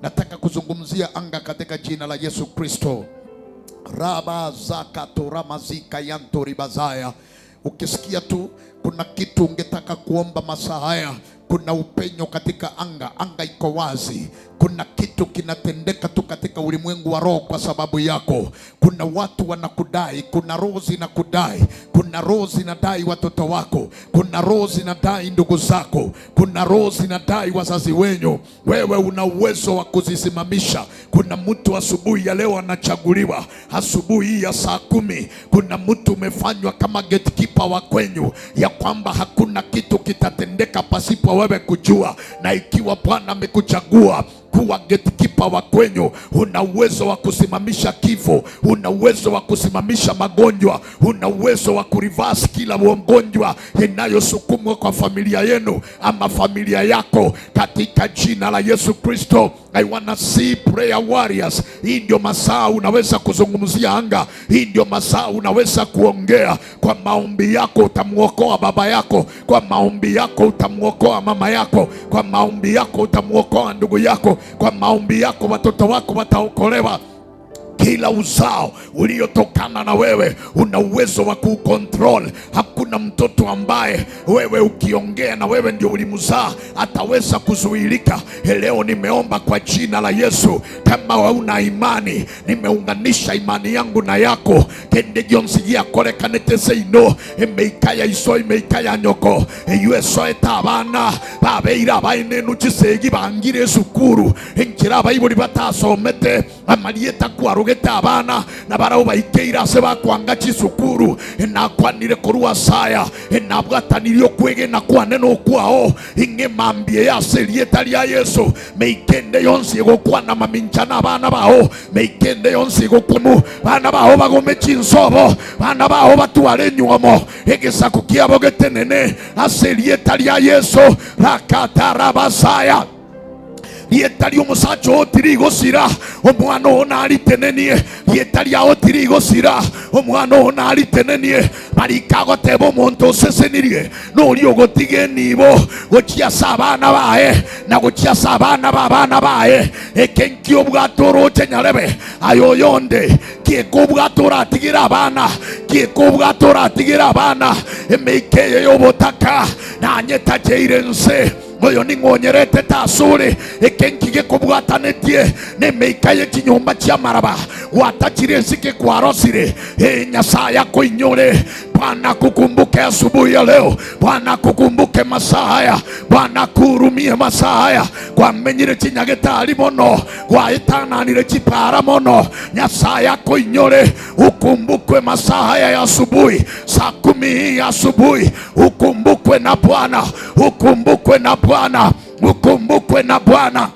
Nataka kuzungumzia anga katika jina la Yesu Kristo. Raba zakato ramazika yanto ribazaya. Ukisikia tu kuna kitu ungetaka kuomba masaa haya, kuna upenyo katika anga. Anga iko wazi. Kuna kitu kinatendeka tu katika ulimwengu wa roho kwa sababu yako. Kuna watu wanakudai, kuna roho zinakudai, kuna roho zinadai watoto wako, kuna roho zinadai ndugu zako, kuna roho zinadai wazazi wenyu. Wewe una uwezo wa kuzisimamisha. Kuna mtu asubuhi ya leo anachaguliwa, asubuhi ya saa 10. Kuna mtu umefanywa kama gatekeeper wa kwenyu, ya kwamba hakuna kitu kitatendeka pasipo wewe kujua. Na ikiwa Bwana amekuchagua kuwa gatekeeper wa kwenyu, una uwezo wa kusimamisha kifo, una uwezo wa kusimamisha magonjwa, una uwezo wa kureverse kila ugonjwa inayosukumwa kwa familia yenu ama familia yako, katika jina la Yesu Kristo. I wanna see prayer warriors. Hii ndio masaa unaweza kuzungumzia anga. Hii ndio masaa unaweza kuongea. Kwa maombi yako utamuokoa baba yako, kwa maombi yako utamuokoa mama yako, kwa maombi yako utamuokoa ndugu yako, kwa maombi yako watoto wako wataokolewa. Kila uzao uliotokana na wewe una uwezo wa kucontrol. Hakuna mtoto ambaye wewe ukiongea na wewe ndio ulimzaa ataweza kuzuilika. Leo nimeomba kwa jina la Yesu, kama una imani, nimeunganisha imani yangu na yako. Kende jonsi ya kore kanete seino emeikaya iso emeikaya nyoko yueso etabana babeira baine nuchisegi bangire sukuru enkira bayibuli batasomete amalieta kwa abana na barao baikeira se bakwanga chisukuru enakwanire korua saya enabwataniryo kwege na kwaneno kwao inge mambie ya serieta lya Yesu meikende yonsi gokwana maminchana abana bao meikende yonsi gokumu bana bao bagome chinsobo bana bao batware nyuomo egesaku kiabo getenene aserieta lya Yesu rakatarabasaya Lietali umusacho otirigo sira omwana ona alitenenie lietali ya otirigo sira omwana ona alitenenie marikago tebo monto sesenirie no liogotige nibo gochia sabana bae na gochia sabana babana bae ekenkio bwatoro chenyarebe ayoyonde kieko bwatora tigira bana kieko bwatora tigira bana emeikeye yobotaka na nyeta jeirense moyo ningonyerete tasure ekenkige kubwatanetie nemeikaye kinyumba chia maraba watachirezike kwa rosire Nyasaye yako inyore. Bwana kukumbuke asubuhi ya leo, Bwana kukumbuke masaa haya, Bwana kuhurumie masaa haya. Kwa menyire chinyageta alimono kwa itananire chipara mono, Nyasaye yako inyore. Ukumbukwe masaa haya ya asubuhi, saa 10 ya asubuhi. Ukumbukwe na Bwana, ukumbukwe na Bwana, ukumbukwe na Bwana.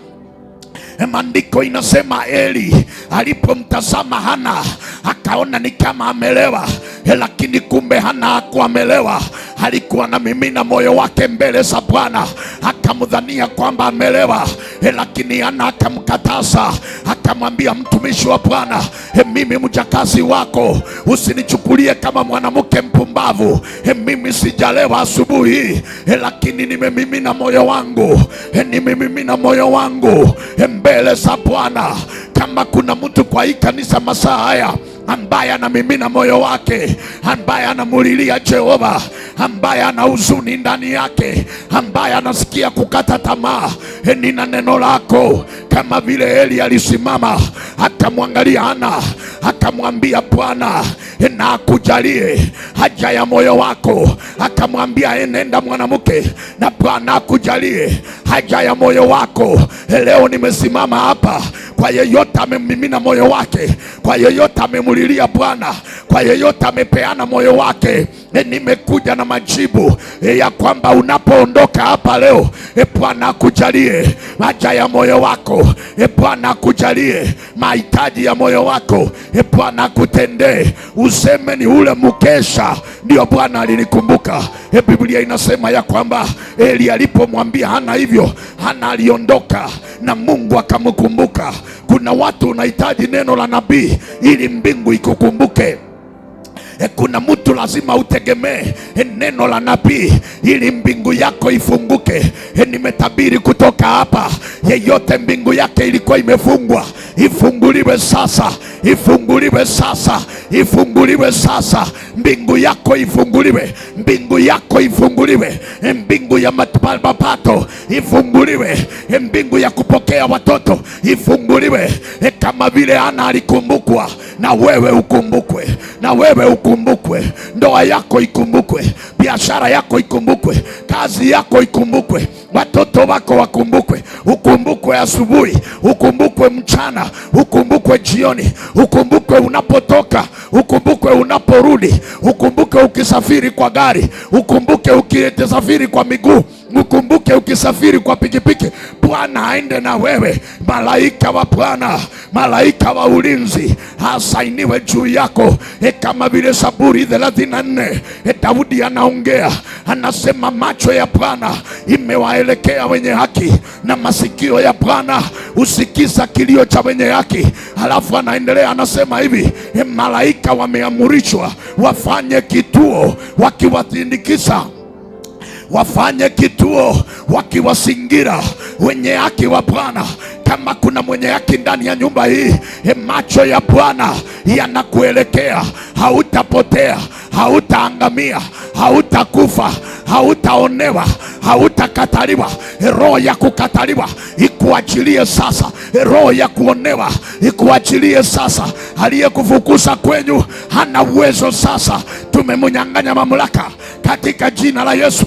Maandiko inasema Eli alipomtazama Hana akaona ni kama amelewa, lakini kumbe Hana hakuwa amelewa. Alikuwa na mimina moyo wake mbele za Bwana, akamdhania kwamba amelewa, lakini Hana akamkataza, akamwambia mtumishi wa Bwana, mimi mjakazi wako usinichukulie kama mwanamke mpumbavu. Mimi sijalewa asubuhi, lakini nimemimina moyo wangu, nimemimina moyo wangu mbele za Bwana. Kama kuna mtu kwa hii kanisa masaa haya ambaye anamimina moyo wake, ambaye anamulilia Jehova, ambaye ana huzuni ndani yake, ambaye anasikia kukata tamaa, nina neno lako. Kama vile Eli alisimama akamwangalia Hana akamwambia Bwana na akujalie haja ya moyo wako, akamwambia enenda mwanamke na Bwana akujalie haja ya moyo wako. Leo nimesimama hapa kwa yeyote amemimina moyo wake, kwa yeyote amemulilia Bwana, kwa yeyote amepeana moyo wake, nimekuja na majibu ya kwamba unapoondoka hapa leo, Bwana akujalie haja ya moyo wako, Bwana akujalie mahitaji ya moyo wako, Bwana akutendee. Useme ni ule mkesha ndio Bwana alinikumbuka. Biblia inasema ya kwamba Eli alipomwambia Hana hivyo, Hana aliondoka na Mungu akamkumbuka. Kuna watu unahitaji neno la nabii ili mbingu ikukumbuke. Kuna mtu lazima utegemee neno la nabii ili mbingu yako ifunguke. Nimetabiri kutoka hapa, yeyote mbingu yake ilikuwa imefungwa ifunguliwe sasa, ifunguliwe sasa, ifunguliwe sasa. Mbingu yako ifunguliwe, mbingu yako ifunguliwe, mbingu ya mapato ifunguliwe, mbingu ya kupokea watoto ifunguliwe. Kama vile Ana alikumbukwa, na wewe ukumbukwe, na wewe ukumbukwe. Ndoa yako ikumbukwe, biashara yako ikumbukwe, kazi yako ikumbukwe, watoto wako wakumbukwe. Ukumbukwe asubuhi, ukumbukwe mchana, ukumbukwe jioni, ukumbukwe unapotoka, ukumbukwe unaporudi, ukumbukwe ukisafiri kwa gari, ukumbukwe ukisafiri kwa miguu, ukumbuke ukisafiri kwa pikipiki. Bwana aende na wewe, malaika wa Bwana, malaika wa ulinzi asainiwe juu yako. Kama vile Zaburi 34 Daudi anaongea, anasema macho ya Bwana imewaelekea wenye haki, na masikio ya Bwana usikiza kilio cha wenye haki. Halafu anaendelea anasema hivi, malaika wameamrishwa wafanye kituo wakiwasindikiza, wafanye kituo wakiwasingira wenye haki wa Bwana. Kama kuna mwenye haki ndani ya nyumba hii, macho ya Bwana yanakuelekea. Hautapotea, hautaangamia, hautakufa, hautaonewa, hautakataliwa. Roho ya kukataliwa ikuachilie sasa, roho ya kuonewa ikuachilie sasa. Aliyekufukuza kwenyu hana uwezo sasa, tumemnyang'anya mamlaka katika jina la Yesu.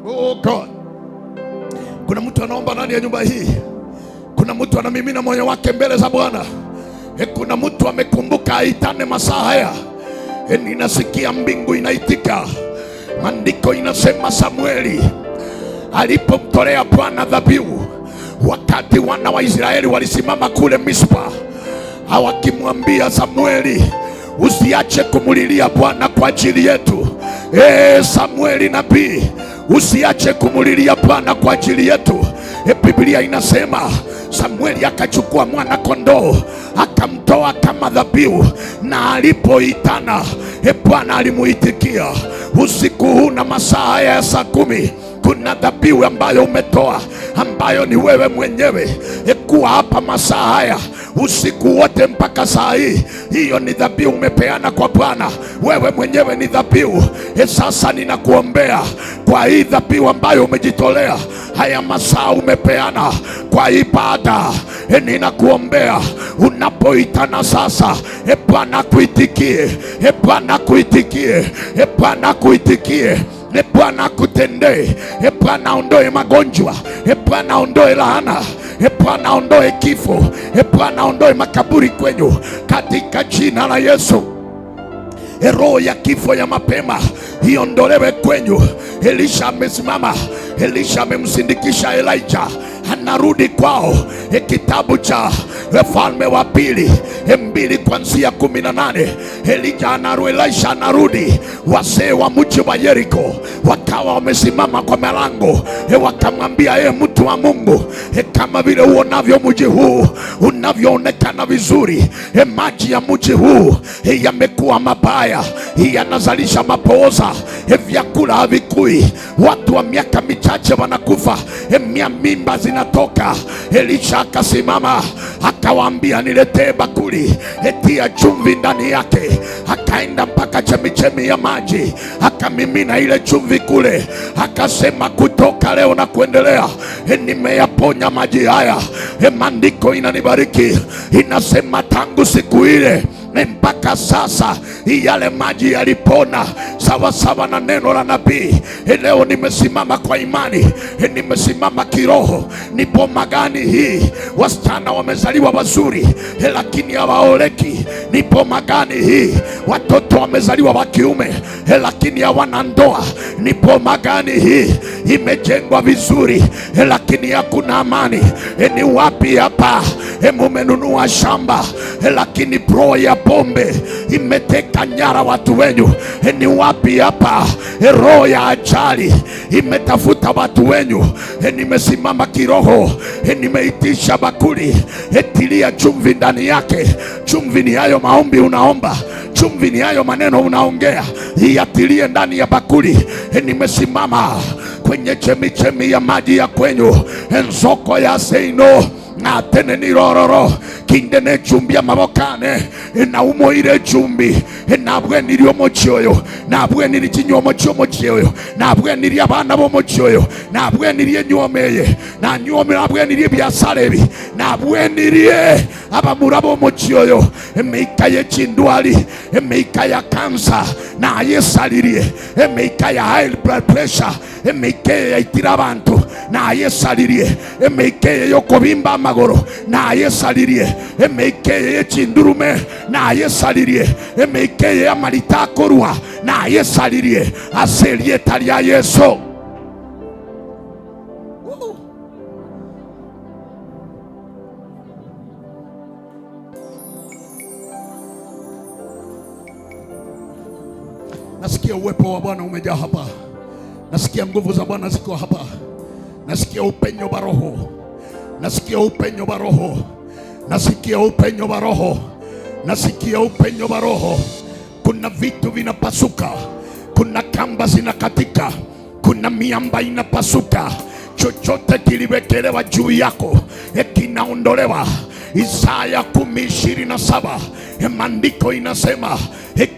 Oh God. Kuna mtu anaomba ndani ya nyumba hii, kuna mtu anamimina moyo wake mbele za Bwana. Kuna mtu amekumbuka aitane masaa haya. Ninasikia mbingu inaitika. Maandiko inasema Samueli alipomtolea Bwana dhabihu, wakati wana wa Israeli walisimama kule Mispa, hawakimwambia Samueli, usiache kumulilia Bwana kwa ajili yetu. Samueli nabii, usiache kumulilia Bwana kwa ajili yetu. Biblia inasema Samueli akachukua mwana kondoo akamtoa kama dhabihu, na alipoitana Bwana alimuitikia. Usiku huu na masaa haya ya saa 10 kuna dhabihu ambayo umetoa, ambayo ni wewe mwenyewe. Kuwa hapa masaa haya usiku wote mpaka saa hii, hiyo ni dhabihu umepeana kwa Bwana. Wewe mwenyewe ni dhabihu. Sasa ninakuombea kwa hii dhabihu ambayo umejitolea, haya masaa umepeana kwa ibada. Ninakuombea unapoitana sasa, Bwana kuitikie, Bwana kuitikie, Bwana kuitikie. Bwana kutendee, Bwana ondoe magonjwa, Bwana ondoe laana, Bwana ondoe kifo, Bwana ondoe makaburi kwenyu katika jina la Yesu. Roho ya kifo ya mapema iondolewe kwenyu. Elisha amesimama, Elisha amemsindikisha Elijah, anarudi kwao. Kitabu cha Wafalme wa Pili 2 kuanzia 18. Elisha anarudi. Wazee wa mji wa Yeriko wakawa wamesimama kwa malango, wakamwambia, mtu wa Mungu, kama vile uonavyo mji huu unavyoonekana vizuri, maji ya mji huu yamekuwa mabaya, yanazalisha mapooza, vyakula havikui, watu wa miaka michache wanakufa, mimba zinatoka. Elisha akasimama akawaambia, niletee bakuli, tia chumvi ndani yake. Akaenda mpaka chemichemi ya maji, akamimina ile chumvi kule, akasema, kutoka leo na kuendelea nimeyaponya maji haya. Maandiko inanibariki, inasema tangu siku ile mpaka sasa yale maji yalipona sawa sawa na neno la nabii. Leo nimesimama kwa imani, nimesimama kiroho. Nipo magani hii, wasichana wamezaliwa wazuri lakini hawaoleki. Nipo magani hii, watoto wamezaliwa wa kiume lakini hawana ndoa. Nipo magani hii, imejengwa vizuri lakini hakuna amani. Ni wapi hapa mumenunua shamba, lakini roho ya pombe imeteka nyara watu wenyu. Ni wapi hapa? Roho ya ajali imetafuta watu wenyu. Nimesimama kiroho, nimeitisha bakuli, etilia chumvi ndani yake. Chumvi ni hayo maombi unaomba, chumvi ni hayo maneno unaongea, yatilie ndani ya bakuli. Nimesimama kwenye chemichemi ya maji ya kwenyu, enzoko ya seino na tene ni rororo kindene chumbi ya mabokane na umo ile chumbi na bwe nilio mochioyo na bwe nilichinyo mochioyo na bwe nilia bana bo mochioyo na bwe nilie nyomeye na nyome na bwe nilie biasarebi na bwe nilie abamurabo mochioyo emeikaye chindwali emeikaya kansa na yesalirie emeikaya high blood pressure emeikaya itira abantu na yesalirie emeikaya yokobimba magoro na yesalirie emeikeye chindurume na yesalirie emeikeye amalitakorwa na yesalirie aselie talia Yesu. Nasikia uwepo wa Bwana umejaa hapa. Nasikia nguvu za Bwana ziko hapa. Nasikia upenyo wa Roho. Nasikia upenyo wa Roho. Nasikia upenyo wa Roho. Nasikia upenyo wa Roho. Kuna vitu vinapasuka. Kuna kamba zinakatika. Kuna miamba inapasuka. Chochote kiliwekelewa juu yako kinaondolewa. Isaya 10:27 maandiko inasema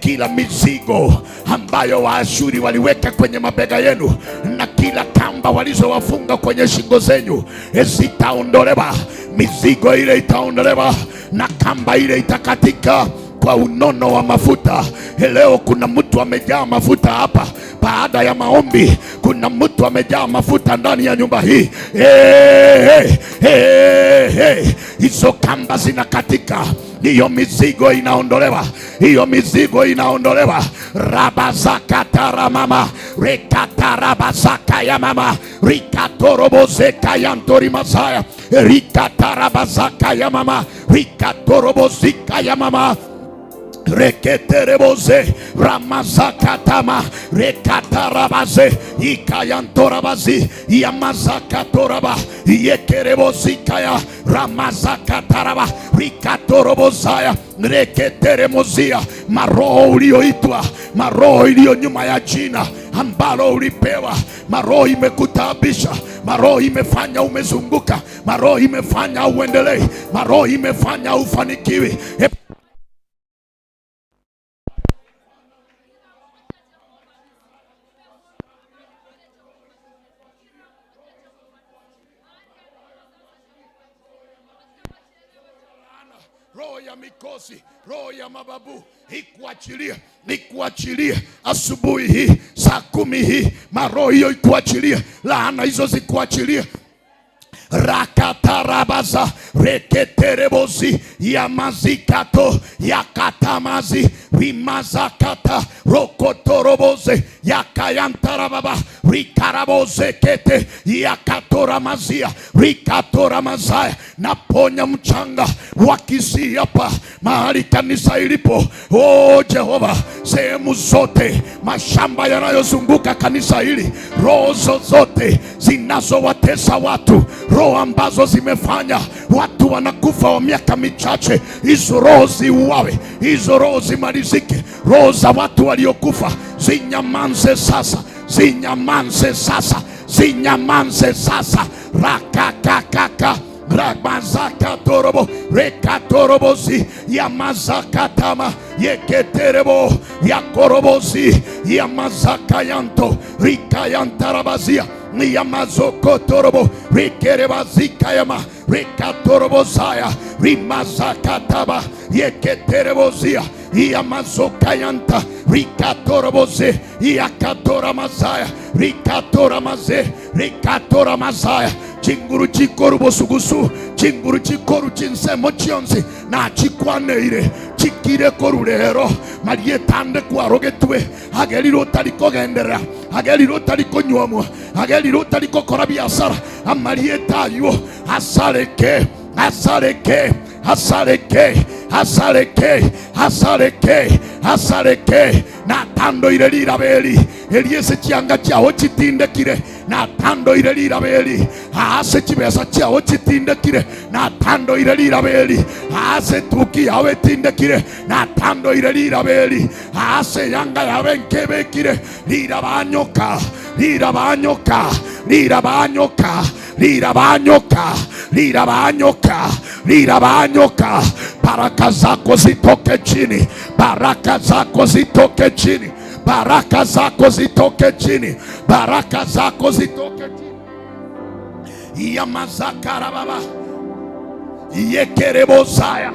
kila mizigo ambayo Waashuri waliweka kwenye mabega yenu na kila kamba walizowafunga kwenye shingo zenyu zitaondolewa. Mizigo ile itaondolewa na kamba ile itakatika kwa unono wa mafuta. Leo kuna mtu amejaa mafuta hapa. Baada ya maombi kuna mtu amejaa mafuta ndani ya nyumba hii. Hizo kamba zinakatika. Hiyo mizigo inaondolewa. Hiyo mizigo inaondolewa. Rabazakatara mama. Rekatarabazaka ya mama. Rikatorobozeka ya ntori mazaya. Rikatarabazaka ya mama. Rikatorobozika ya mama. Reketereboze ramazakatama rekatarabaze ikayantorabazi yamazakatoraba yekerebozikaya ramazakataraba rikatorobozaya reketeremozia. Maroho ulioitwa, maroho iliyo nyuma ya jina ambalo ulipewa, maroho imekutabisha, maroho imefanya umezunguka, maroho imefanya uendelee, maroho imefanya ufanikiwi. Roho ya mikosi, roho ya mababu ikuachilie, nikuachilie asubuhi hii saa 10 hii. Maroho hiyo ikuachilie, laana hizo zikuachilie. Rakatarabaza reketerebozi yamazikato yakatamazi rimazakata rokotoroboze yakayantarababa rikaraboze kete yakatoramazia rikatoramazaya. Naponya mchanga wa Kisii hapa mahali kanisa ilipo. Oh Jehova, sehemu zote, mashamba yanayozunguka kanisa hili, roho zote zinazowatesa watu, roho ambazo zimefanya watu wanakufa wa miaka michache, hizo roho ziuawe, hizo roho zimalizike. Roho za watu waliokufa zinyamanze sasa, zinyamanze sasa, zinyamanze sasa. Rakakakaka Rabazaka torobo rekatorobozi yamazakatama yeketerebo yakorobozi yamazaka yanto rikayantarabazia yamazoko torobo rikerebazika yama rikatorobozaya rimazakataba yeketerebozia yamazokayanta rikatoroboze yakatoramazaya rikatoramazaya rikatoramazaya. Chinguru chikoru bosugusu, chinguru chikoru chinsemo chionzi na chikwaneire chikire korurero marietande kwarogetwe ageliro taliko gendera ageliro taliko nyuamwa ageliro taliko kora biashara amarieta yo asaleke asareke, asareke, asareke, asareke, asareke. Na tando ile lirabeli eliese chianga chao chitindekire. Na tando ile lirabeli aase chibesa chao chitindekire. Na tando ile lirabeli aase tuki yawe tindekire. Na tando ile lirabeli aase yanga yawe nkebekire. Lirabanyoka, lirabanyoka, lirabanyoka, lirabanyoka, lirabanyoka, lirabanyoka. Baraka zako zitoke chini, baraka zako zitoke chini, baraka zako zitoke chini, baraka zako zitoke chini. Yamazakara baba yekerebosaya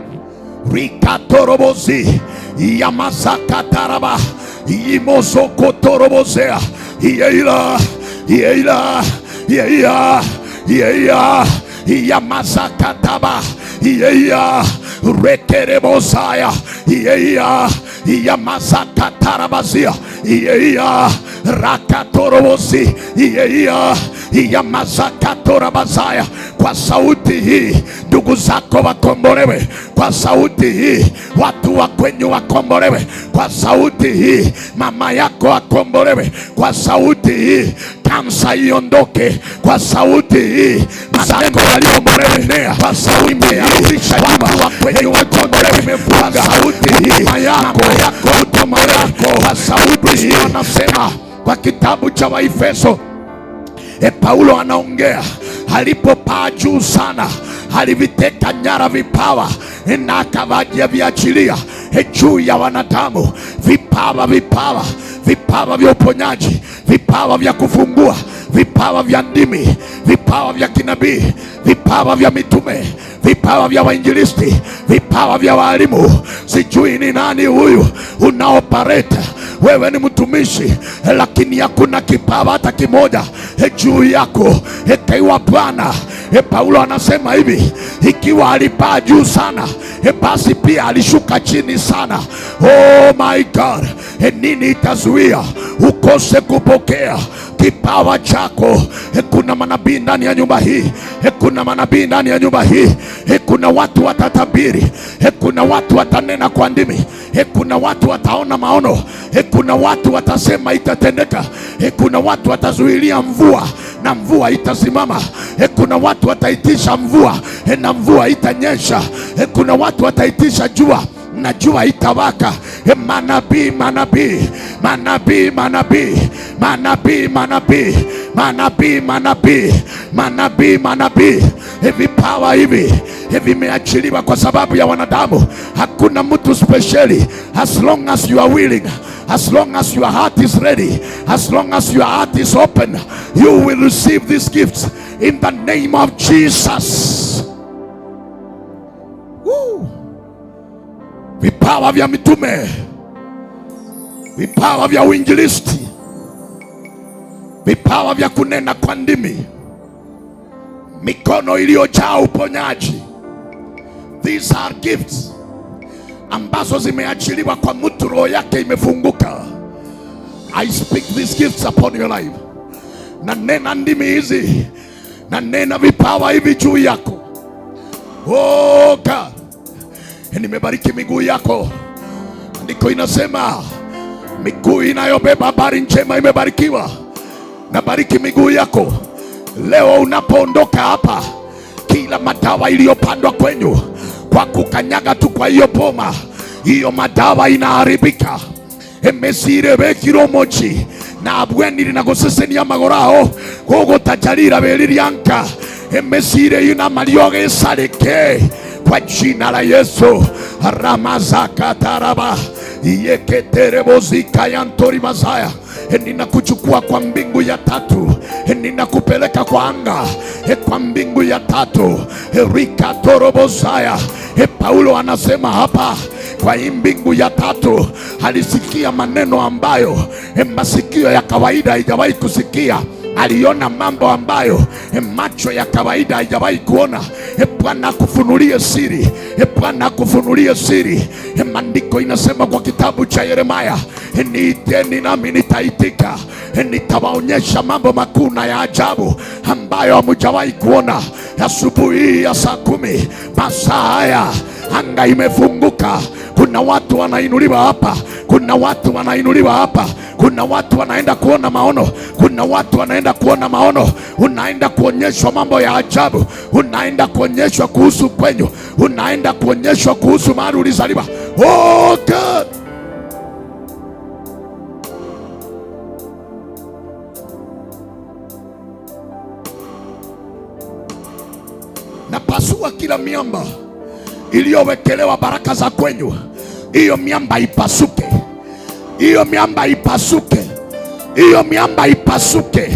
rikatorobozi yamazakataraba yimozokotorobozea yeila yeila yeila yeila yamazakataba yeila rekerebosaya yeila yamazakatarabazia yeila rakatorobozi yeila yamazakatorabazaya. Kwa sauti hii ndugu zako wakombolewe, kwa sauti hii watu wa kwenyu wakombolewe, kwa sauti hii mama yako akombolewe, kwa sauti hii kansa iondoke, kwa sauti hii mazako yaliyomolewa, kwa sauti hii watu wa kwenyu wakombolewe, kwa sauti hii mama yako utoma yako, kwa sauti hii. Anasema kwa kitabu cha Waefeso, Paulo anaongea alipopaa juu sana, aliviteka nyara vipawa na akaviachilia juu ya wanadamu. Vipawa, vipawa, vipawa vya uponyaji, vipawa vya kufungua, vipawa vya ndimi, vipawa vya kinabii, vipawa vya mitume, vipawa vya wainjilisti, vipawa vya walimu. Sijui ni nani huyu unaopareta. Wewe ni mtumishi, lakini hakuna kipawa hata kimoja juu yako. Ikiwa Bwana, Paulo anasema hivi, ikiwa alipaa juu sana, basi pia alishuka chini sana. Oh my God, nini itazuia ukose kupokea kipawa chako? Kuna manabii ndani ya nyumba hii, kuna manabii ndani ya nyumba hii. Kuna watu watatabiri, kuna watu watanena kwa ndimi, kuna watu wataona maono, kuna watu watasema itatendeka, kuna watu watazuilia mvua na mvua itasimama, kuna watu wataitisha mvua na mvua itanyesha, kuna watu wataitisha jua na jua itawaka. Manabii, manabii, manabii, manabii, manabii, manabii, manabii, manabii, manabii, manabii. Vipawa hivi vimeachiliwa kwa sababu ya wanadamu. Hakuna mtu speciali. As long as you are willing, as long as your heart is ready, as long as your heart is open, you will receive these gifts in the name of Jesus. Woo. Vipawa vya mitume, vipawa vya uinjilisti, vipawa vya kunena kwa ndimi, mikono iliyojaa uponyaji. These are gifts ambazo zimeachiliwa kwa mtu roho yake imefunguka. I speak these gifts upon your life. Na nena ndimi hizi, na nena vipawa hivi juu yako. Oh God, nimebariki miguu yako. Andiko inasema miguu inayobeba habari njema imebarikiwa. Nabariki miguu yako leo unapoondoka hapa. Kila madawa iliyopandwa kwenyu kwa kukanyaga tu kwa hiyo boma, hiyo madawa inaharibika. Emesire bekiro mochi na abweni linagoseseni ya magorao gogo tajarira belirianka. Emesire yuna malioge saleke kwa jina la Yesu. Ramazaka taraba yeketerebozika yantori mazaya. Ninakuchukua kwa mbingu ya tatu, ninakupeleka kwa anga kwa mbingu ya tatu. Rika torobozaya. Paulo anasema hapa kwa hii mbingu ya tatu alisikia maneno ambayo masikio ya kawaida haijawahi kusikia. Aliona mambo ambayo macho ya kawaida haijawahi kuona. Bwana akufunulie siri, Bwana akufunulie siri. Maandiko inasema kwa kitabu cha Yeremia, niiteni nami nitaitika, nitawaonyesha mambo makuu na ya ajabu ambayo hamjawahi kuona. asubuhi ya saa 10 masaa haya anga imefunguka. Kuna watu wanainuliwa hapa, kuna watu wanainuliwa hapa, kuna watu wanaenda kuona maono, kuna watu wanaenda kuona maono. Unaenda kuonyeshwa mambo ya ajabu, unaenda kuonyeshwa kuhusu kwenyu, unaenda kuonyeshwa kuhusu mahali ulizaliwa. Oh God. Napasua kila miamba iliyowekelewa baraka za kwenyu. Hiyo miamba ipasuke, hiyo miamba ipasuke, hiyo miamba ipasuke.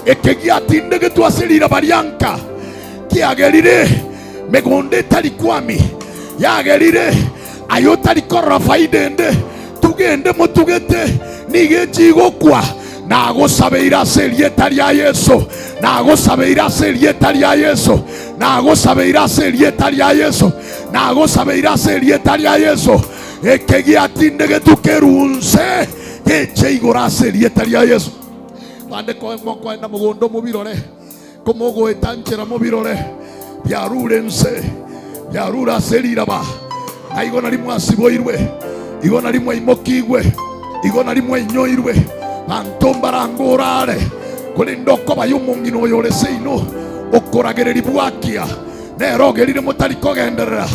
Ekegia tindege tuasilira barianka kiagerire megonde talikwami yagerire ayota likora faidende tugende mutugete nigechigokwa nagosabeira serieta rya Yesu, nagosabeira serieta rya Yesu, nagosabeira serieta rya Yesu, nagosabeira serieta rya Yesu. Ekegia tindege tukerunse echeigora serieta rya Yesu. Bande kwa na mugondo mubirore komogo etanchera mubirore byarurense byarura seriraba aigona limwe asiboirwe igona limwe imokigwe igona limwe inyoirwe antombarangorare kulindoko bayumungino yoleseino okoragereri bwakia nerogerire mutarikogenderera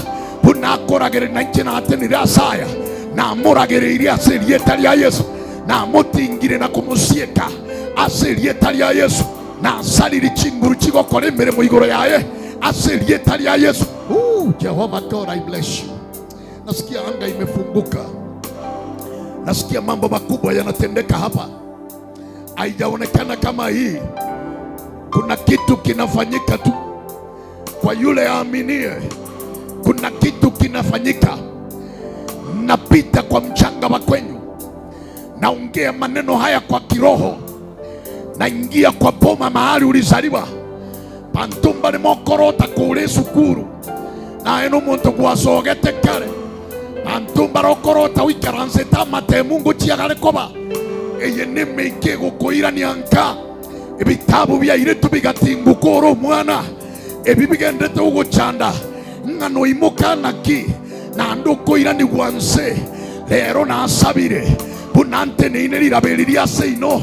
bunakoragere nanchena atenira saya na moragereri aserieta rya Yesu na motingire na kumusieka aserieta rya Yesu na saliri chinguru chigokore mbere mu igoro yaye aserieta rya Yesu. Jehovah God, I bless you. Nasikia anga imefunguka, nasikia mambo makubwa yanatendeka hapa. Haijaonekana kama hii. Kuna kitu kinafanyika tu kwa yule aaminie. Kuna kitu kinafanyika. Napita kwa mchanga wa kwenyu, naongea maneno haya kwa kiroho. Naingia kwa boma mahali ulizaliwa. Pantumba ni mokorota kule sukuru na eno muntu gwasogete kare. Pantumba rokorota wikaranse tamate Mungu chiagale koba eye nemeke gukoira ni anka ebitabu bya iretu bigatingukoro mwana ebibigendete uguchanda ngano imoka naki na ndukoira ni gwanse lero na asabire bunante ne inelirabeliria seino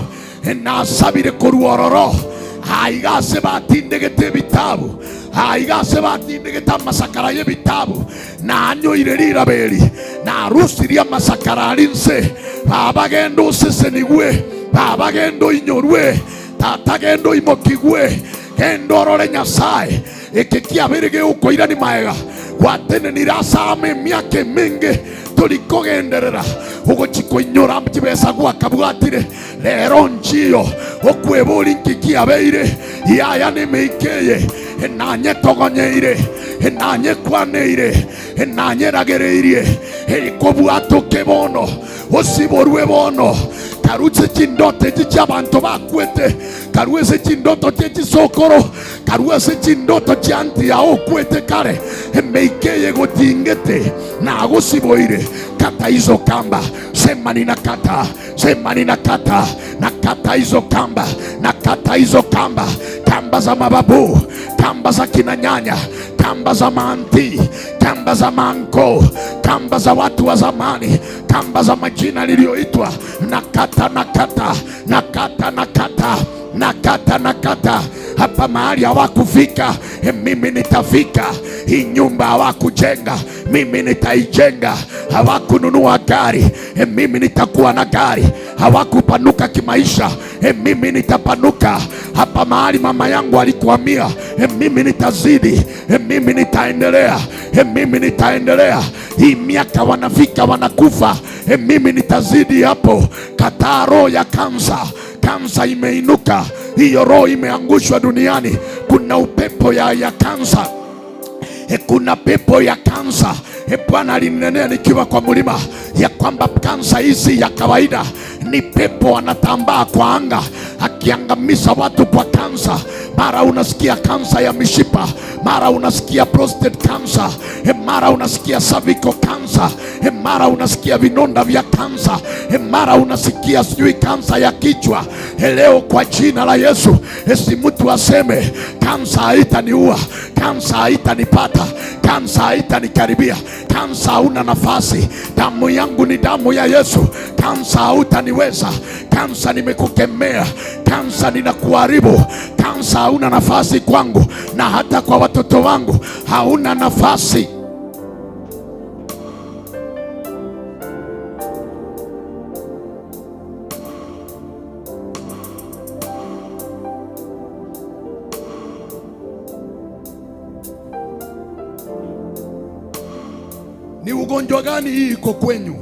na sabire koruororo haigase batindegete bitabu haigase batindegete masakara ye bitabu na anyo irerira beli na rusiria masakara alinse babagendo sesenigwe babagendo inyorwe tatagendo imokigwe endorore nyasaye ekekia berege ukoira ni maega watene nirasame myake mingi tulikogenderera ugo chiko inyora mchibesa kwa kabwatire lero nchiyo okwebuli nkikia beire yaya ni meikeye enanye togonyeire enanye kwaneire enanye ragereire ekobwato kebono osiborwe bono karutse chindote chichabanto bakwete karuese chindoto chichisokoro karuese chindoto chanti ya okwete kare meikeye gotingete na agosiboire kata hizo kamba sema ninakata sema ninakata nakata hizo kamba nakata hizo kamba kamba za mababu kamba za kinanyanya kamba za maanti kamba za manko kamba za watu wa zamani kamba za majina niliyoitwa nakata nakata nakata nakata nakata nakata hapa mahali hawakufika mimi nitafika. Hii nyumba hawakujenga mimi nitaijenga. Hawakununua gari mimi nitakuwa na gari. Hawakupanuka kimaisha mimi nitapanuka. Hapa mahali mama yangu alikuhamia mimi nitazidi. Mimi nitaendelea. Mimi nitaendelea. Hii miaka wanafika wanakufa mimi nitazidi hapo. Kataa roho ya kansa. Kansa imeinuka, hiyo roho imeangushwa duniani. Kuna upepo ya kansa. Kuna pepo ya kansa. Bwana alinenea nikiwa kwa mlima ya kwamba kansa hizi ya kawaida ni pepo anatambaa kwa anga akiangamiza watu kwa kansa, mara unasikia kansa ya mishipa, mara unasikia prostate cancer, mara unasikia cervical cancer, mara unasikia vinonda vya kansa, mara unasikia sijui kansa ya kichwa. Leo kwa jina la Yesu, si mtu aseme kansa haitaniua, kansa haitanipata, kansa haitanikaribia, kansa hauna nafasi. Damu yangu ni damu ya Yesu, kansa hautaniweza, kansa nimekukemea, kansa ninakuharibu, kansa hauna nafasi kwangu na hata kwa watoto wangu hauna nafasi. Ni ugonjwa gani hii iko kwenyu?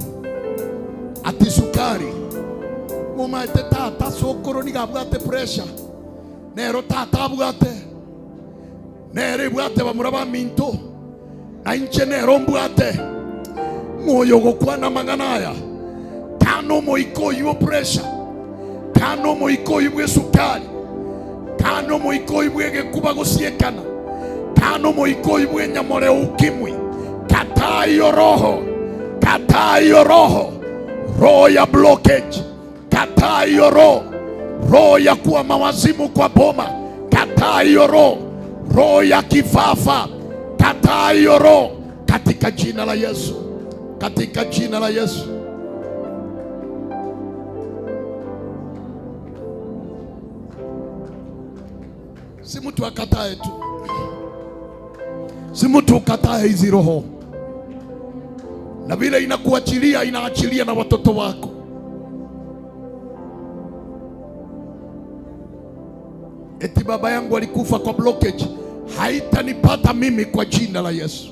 Ati sukari. Mumaete tata sokoro ni gabwate pressure. Nero tata bwate. Nere bwate bamuraba minto. Na inche nero bwate. Moyo gokwana maganaya. Kano moiko yu pressure. Kano moiko yu sukari. Kano moiko yu kuba gosiekana. Kano moiko yu nyamore ukimwi. Kataa hiyo roho, kataa hiyo roho, roho ya blockage, kataa hiyo roho, roho ya kuwa mawazimu kwa boma, kataa hiyo roho, roho ya kifafa, kataa hiyo roho katika jina la Yesu, katika jina la Yesu. Si mtu akatae tu, si mtu ukatae hizi roho. Na vile inakuachilia, inaachilia na watoto wako. Eti baba yangu alikufa kwa blockage, haitanipata mimi kwa jina la Yesu.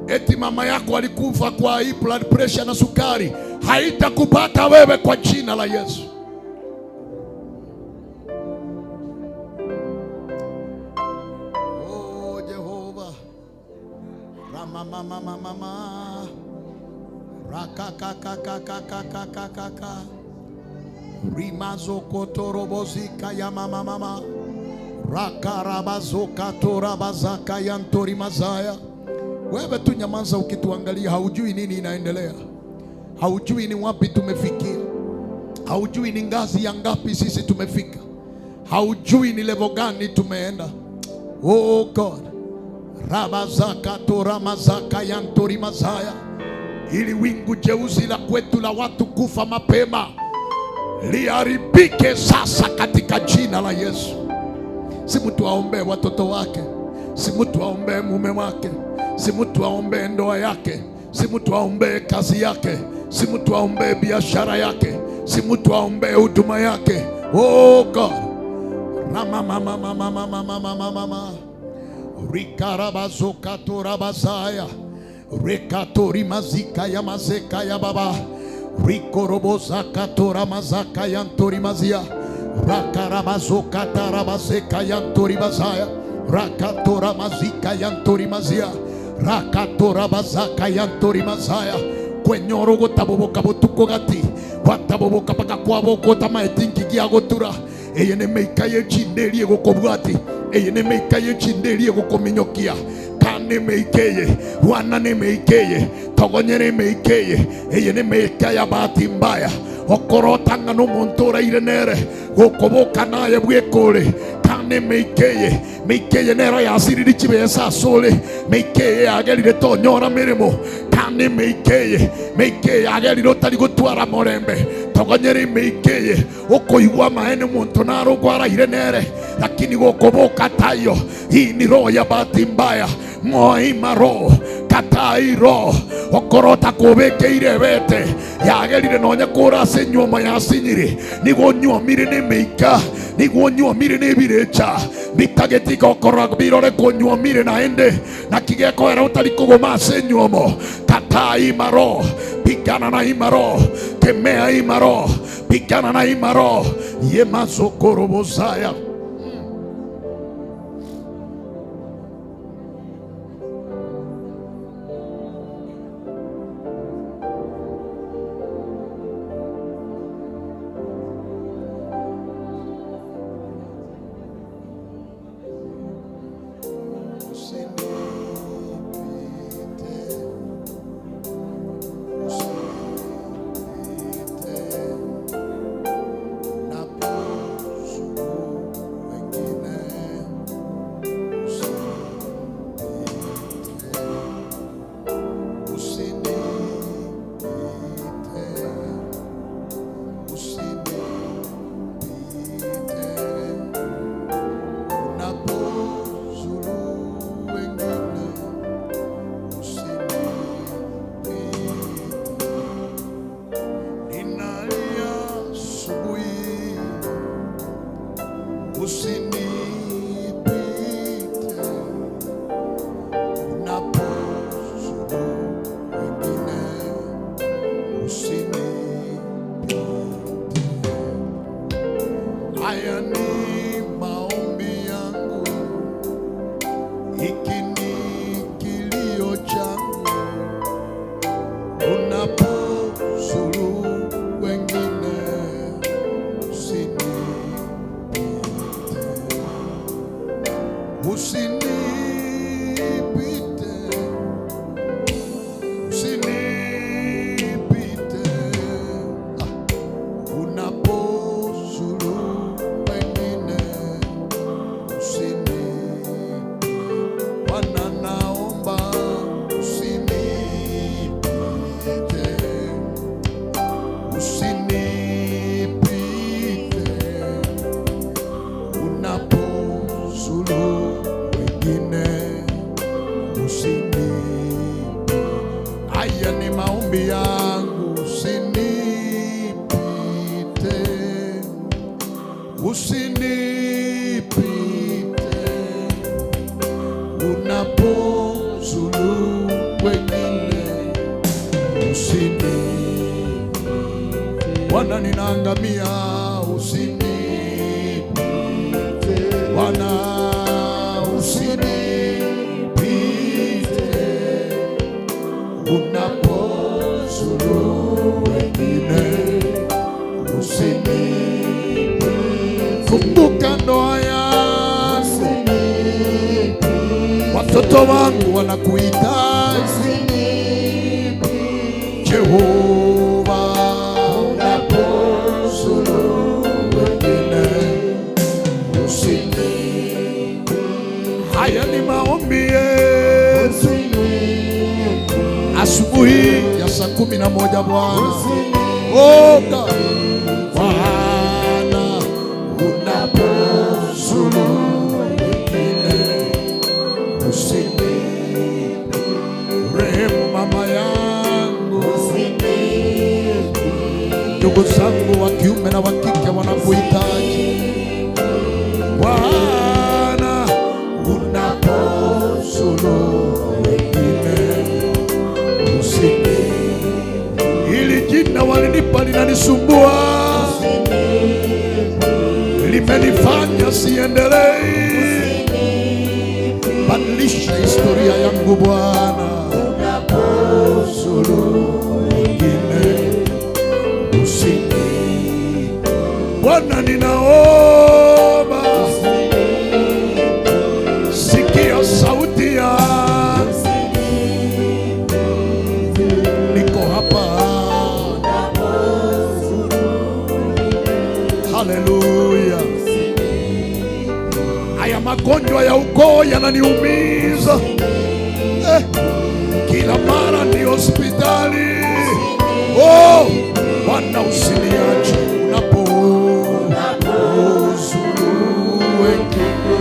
Eti mama yako alikufa kwa high blood pressure na sukari, haitakupata wewe kwa jina la Yesu. Mama rakakakakakakakaka rimazo kotorobozika ya mama rakarabazoka torabazaka ya ntori mazaya. Wewe tu nyamaza ukituangalia, haujui nini inaendelea, haujui ni wapi tumefikia, haujui ni ngazi ya ngapi sisi tumefika, haujui ni level gani tumeenda. Oh God, rabazaka toramazaka yantori mazaya, ili wingu jeusi la kwetu la watu kufa mapema liharibike sasa katika jina la Yesu. Si mtu aombe watoto wake, si mtu aombe mume wake, si mtu aombe ndoa yake, si mtu aombe kazi yake, si mtu aombe biashara yake, si mtu aombe huduma yake. Oh God, mama rikarabazoka torabazaya rekatori mazika ya mazeka ya baba rikorobozaka toramazaka ya ntori mazia rakarabazoka tarabazeka ya ntori bazaya rakatora mazika ya ntori mazia rakatora bazaka ya ntori mazaya kwenyoro gotaboboka botuko gati wataboboka paka kwaboko tamaetingi giagotura eyene meikaye chinderie gokobwati eyene meikaye chinderie gokominyokia kane meikeye wana ne meikeye togonyere meikeye eyene meikaya bahati mbaya okorotanga no montora irenere gokoboka naye bwekore kane meikeye nero yasiriri chibesa sole meikeye agerire tonyora mirimo kane meikeye agerire otari gutwara morembe togonyere meikeye okoigwa maene muntu naro gwara irenere lakini gokoboka tayo. Hii ni roho ya bahati mbaya, moima roho katai roho okorota kubeke irebete yagerire nonya kura senyoma yasinyiri nigo nyomire ne meika nigo nyomire ne birecha bitagetika okora birore konyomire naende na kigeko era utari kugoma senyomo katai maro pigana na imaro kemea imaro pigana na imaro yemazokorobozaya. Haya ni maombi yangu, hiki ni kilio changu, unapozuru wengine usinipite, usinipite, usinipite, unapozuru wengine usinipite, Bwana naomba usinipite, usinipite, unapozuru wengine usinipite. Haya ni maombi yangu, usinipite, usinipite, unapozuru wengine usinipite. Bwana ninaangamia, usinipite, Bwana usinipite, unapozuru wengine usinipite. Kumbuka ndoa yangu, watoto wangu wanakuhitaji Jehova, unapozuru wengine usinipite. Haya ni maombi yetu asubuhi ya saa 11 Bwana. Oh God, Bwana unapozuru wengine usinipite. Rehemu mama yangu, ndugu zangu wa kiume na wa kike wanakuhitaji Bwana, unapozuru wengine usinipite. Hili jina walinipa linanisumbua, limenifanya siendelei. Badilisha historia yangu Bwana, unapozuru wengine usinipite. Bwana ninaomba, sikia sauti yangu, niko hapa. Haleluya. Haya magonjwa ya ukoo yananiumiza, kila mara ni hospitali. Oh, Bwana usiniache, unapozuru wengine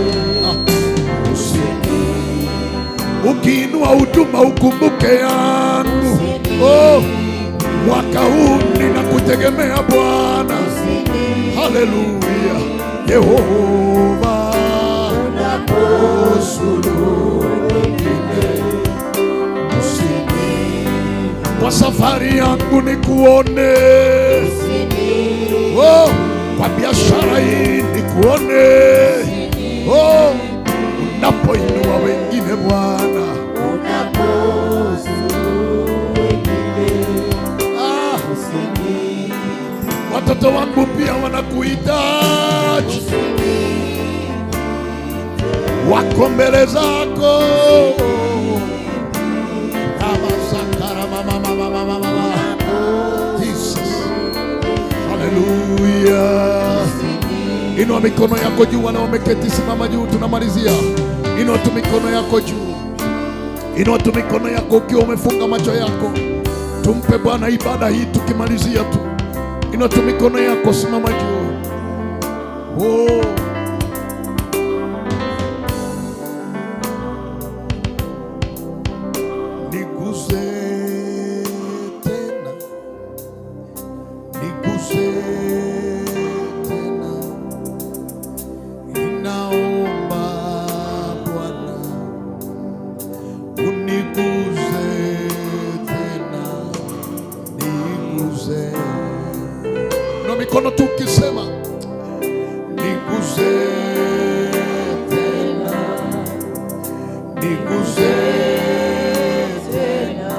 usinipite. Ukiinua huduma ukumbuke yangu. Oh, mwaka huu ninakutegemea Bwana. Haleluya. Yehova, unapozuru wengine usinipite. Kwa safari yangu nikuone, oh, kwa biashara hii nikuone, oh, unapoinua wengine Bwana, watoto wangu pia wanakuhitaji, wako mbele zako. Ramasakara mama mama mama mama. Jesus. Hallelujah. Inua mikono yako juu, wale wameketi simama juu, tunamalizia. Inua tu mikono yako juu. Inua tu mikono yako ukiwa umefunga macho yako. Tumpe Bwana ibada hii tukimalizia tu. Inua tu mikono yako, simama juu. Oh. Niguse tena. Niguse tena. Ninaomba Bwana. Uniguze tena. Niguze. Na mikono tu ukisema niguze tena, niguze tena,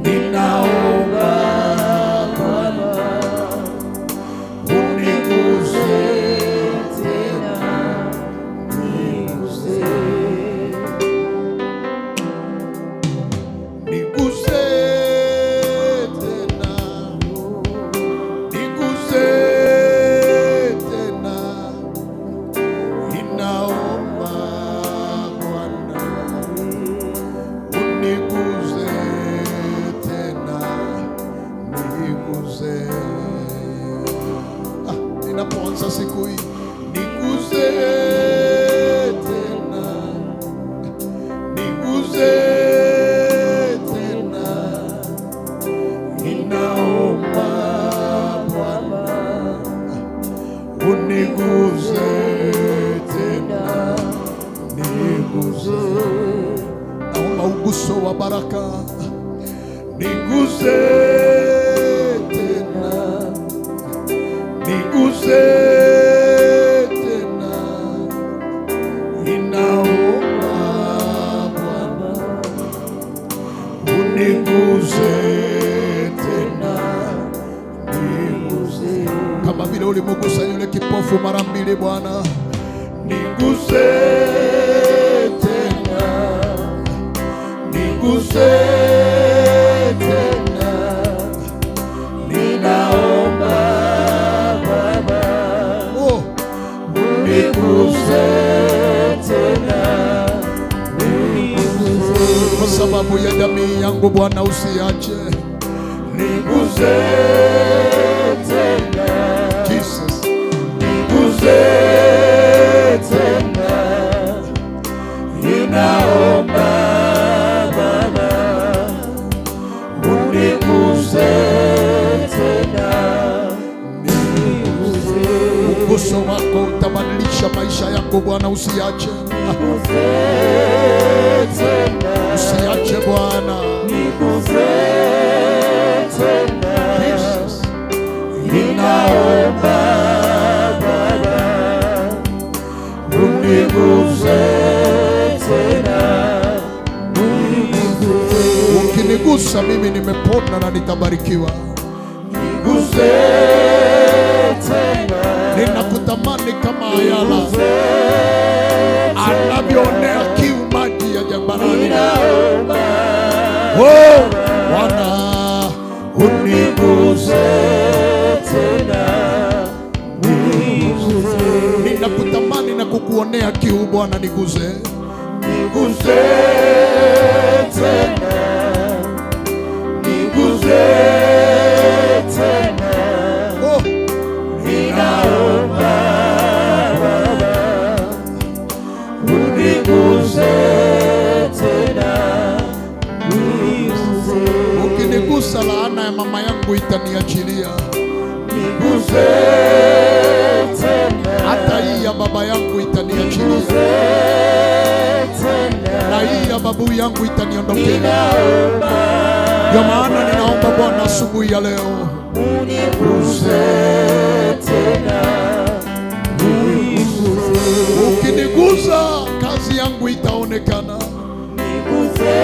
ninaomba Bwana, uniguze tena, niguze, niguze tena, niguze tena, ninaomba Bwana, uniguze tena, niguze. Ninapoanza siku hii, niguze tena, niguze tena, ninaomba Bwana, uniguze tena, niguze. Naomba uguso wa baraka, niguze tena, niguze tena, ninaomba Bwana, uniguze tena, niguze. Kama vile ulimugusa yule kipofu mara mbili, Bwana, niguze tena, niguze tena, ninaomba Baba, oh, uniguze tena, niguze. Kwa sababu ya jamii yangu Bwana, usiache, niguze tena, Jesus, niguze tena, ninaomba Baba, uniguze tena, niguze. Uguso wako utabadilisha maisha yangu Bwana, usiache, niguze tena, usiache Bwana, niguze tena, Jesus, ninaomba Baba, uniguze tena, niguze. Ukinigusa mimi nimepona na nitabarikiwa. Niguze tena, ninakutamani kama Ayala anavyoonea kiu maji ya jangwani. Oh, Bwana, uniguze tena, niguze. Ninakutamani na kukuonea kiu Bwana, niguze, niguze tena, niguze tena, oh, ninaomba Baba, uniguze tena, niguze. Ukinigusa laana ya mama yangu itaniachilia. Niguze tena, hata hii ya baba yangu itaniachilia, na hii ya babu yangu itaniondokea. Ndio maana ninaomba Bwana asubuhi ya leo, uniguze tena, niguze. Ukiniguza kazi yangu itaonekana. Niguze.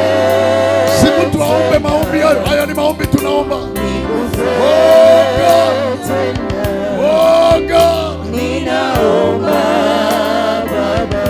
Si mtu aombe maombi haya, ni maombi tunaomba. Niguze. Oh God. Oh God. Ninaomba Baba,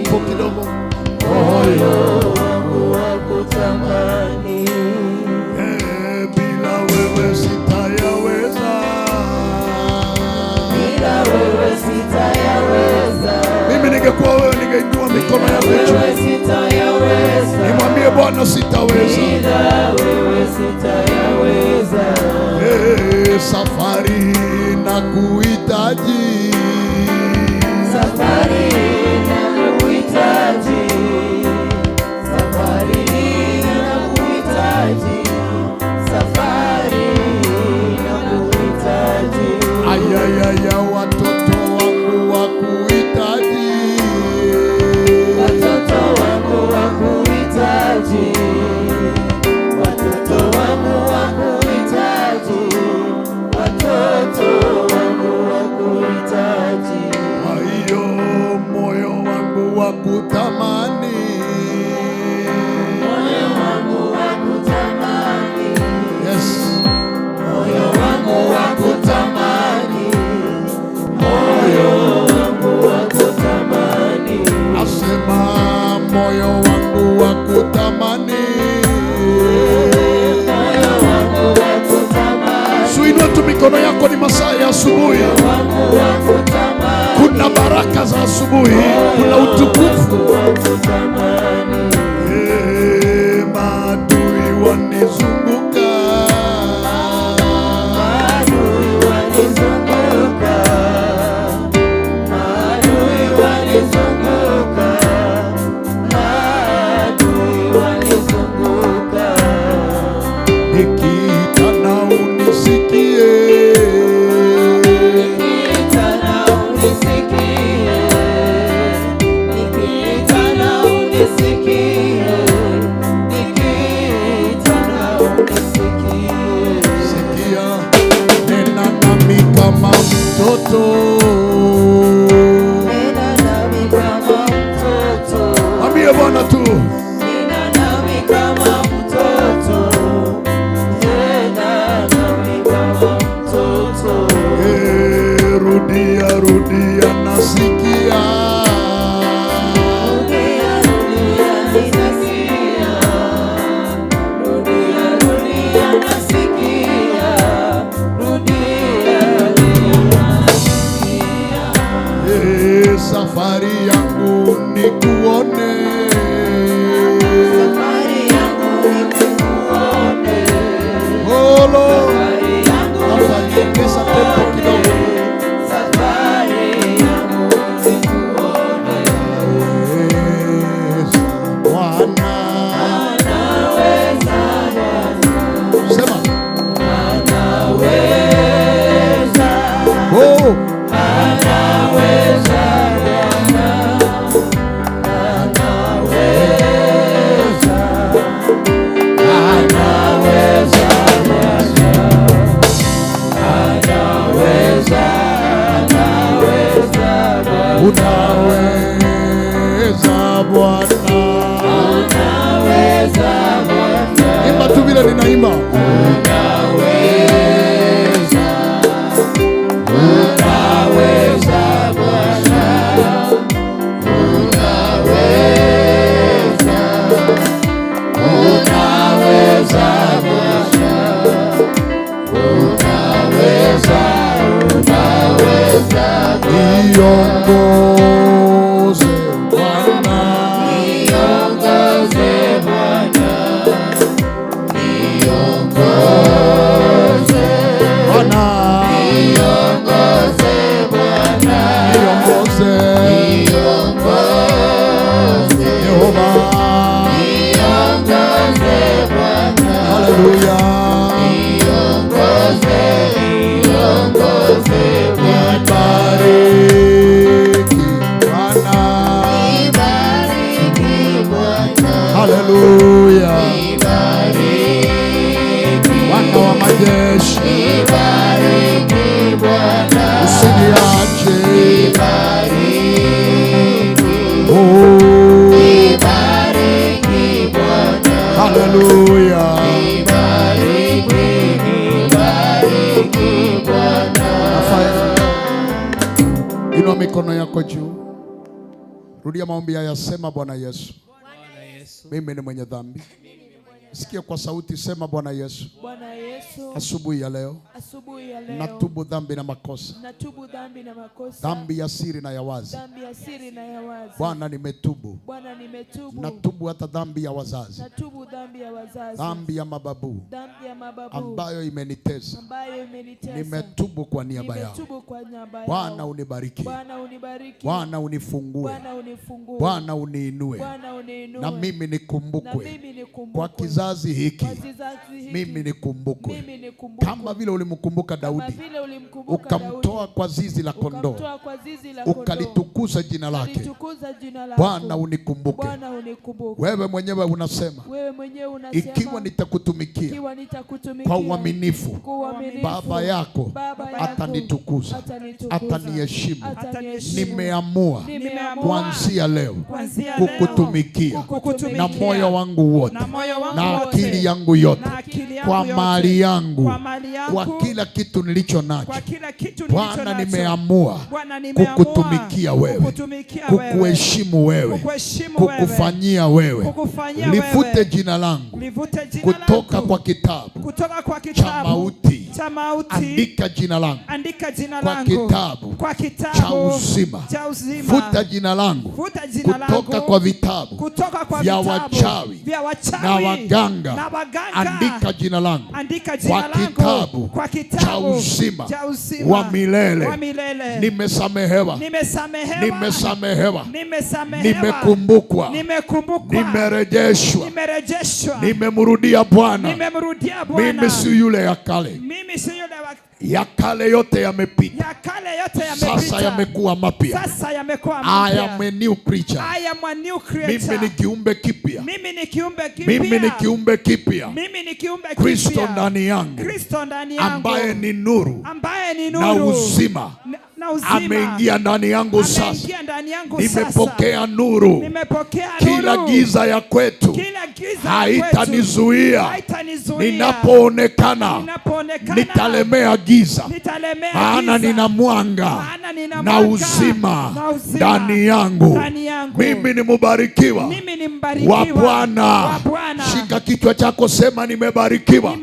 tempo kidogo. moyo wangu wakutamani. Bila wewe sitayaweza, bila wewe sitayaweza. Mimi ningekuwa wewe ningeinua mikono yangu juu. Wewe sitayaweza. Nimwambie Bwana sitaweza. Bila wewe sitayaweza. Safari na kuhitaji. Safari na kuhitaji. Safari na kuhitaji. Safari na kuhitaji. Ayayaya, watoto wangu wa kuhitaji. Watoto wangu wa kuhitaji. Watoto wangu wa kuhitaji. Watoto wangu wa kuhitaji. Aiyo, moyo wangu wa kutamani. Moyo wangu wa kutamani. Yes. Moyo wangu wa kutamani. Moyo wangu wa kutamani. Asema moyo wangu wa kutamani. Moyo wangu wa kutamani. Suinua tu mikono yako, ni masaa ya asubuhi. Moyo wangu wa kutamani. Kuna baraka za asubuhi, kuna utukufu. Maadui wanizunguka. Maadui wanizunguka. Maadui wanizunguka. Maadui wanizunguka. Nikiita na unisikie. Nikiita na unisikie. Nikiita na unisikie. Nikiita na unisikie. Sikia, nena nami kama mtoto. Nena nami kama mtoto. Mwambie Bwana tu. Nena nami kama mtoto. Nena nami kama mtoto. Rudia, rudia, nasikia. Rudia, rudia, ninasikia. Rudia, rudia, nasikia. Rudia, rudia, nasikia. Safari yangu nikuone. Safari yangu nikuone. Oh Lord. Safari yangu Ongeza tempo kidogo. Safari yangu nikuone. Bwana. Anaweza Bwana. Sema. Anaweza. Oh. Anaweza Bwana. Anaweza. Anaweza Bwana. Anaweza. Anaweza Bwana. Unaweza Bwana. Unaweza Bwana. Imba tu vile ninaimba. Unaweza. Unaweza Bwana. Unaweza. Unaweza Bwana. Unaweza. Unaweza Niongoze Bwana. Niongoze Bwana. Niongoze. Bwana. Niongoze Bwana. Niongoze. Niongoze. Yehova. Niongoze Bwana. Haleluya. Niongoze. Niongoze Bwana. Bariki Bwana. Nibariki Bwana. Haleluya. Nibariki. Bwana wa majeshi. Nibariki Bwana. Usiniache. Nibariki. Oh. Nibariki Bwana. Haleluya. Nibariki. Rudia maombi haya, sema Bwana Yesu, mimi ni mwenye dhambi. Sikia kwa sauti, sema Bwana Yesu, asubuhi ya leo natubu dhambi na makosa, dhambi ya siri na ya wazi. Bwana nimetubu, natubu hata dhambi ya wazazi, dhambi ya mababu ambayo imenitesa, nimetubu kwa niaba yao. Bwana unibariki, Bwana unifungue, Bwana uniinue, na mimi nikumbukwe kwa kizazi hiki. Mimi nikumbukwe kama vile ulimkumbuka Daudi, ukamtoa kwa zizi la kondoo, ukalitukuza jina lake. Bwana unikumbuke. Wewe mwenyewe unasema, ikiwa nitakutumikia kwa uaminifu, Baba yako atanitukuza, ataniheshimu. Nimeamua kuanzia leo kukutumikia na moyo wangu wote, na akili yangu yote, kwa mali yangu, kwa kila kitu nilicho nacho. Bwana nimeamua kukutumikia wewe, kukuheshimu wewe, kukufanyia wewe. Livute jina langu kutoka kwa kitabu cha mauti, andika jina langu kwa kitabu cha uzima. Futa jina langu kutoka kwa vitabu vya wachawi na waganga, andika jina langu kwa kitabu cha uzima wa milele. Nimesamehewa, nimesamehewa, nimekumbukwa, nimerejeshwa, nimemrudia Bwana. Mimi si yule ya kale, ya kale yote yamepita, sasa yamekuwa mapya. I am a new creature. Mimi ni kiumbe kipya, mimi ni kiumbe kipya. Kristo ndani yangu ambaye ni nuru na uzima ameingia ndani yangu. Sasa nimepokea nuru. Kila giza ya kwetu haitanizuia. Ninapoonekana nitalemea giza, maana nina mwanga na uzima ndani yangu. Mimi ni mbarikiwa wa Bwana. Shika kichwa chako, sema nimebarikiwa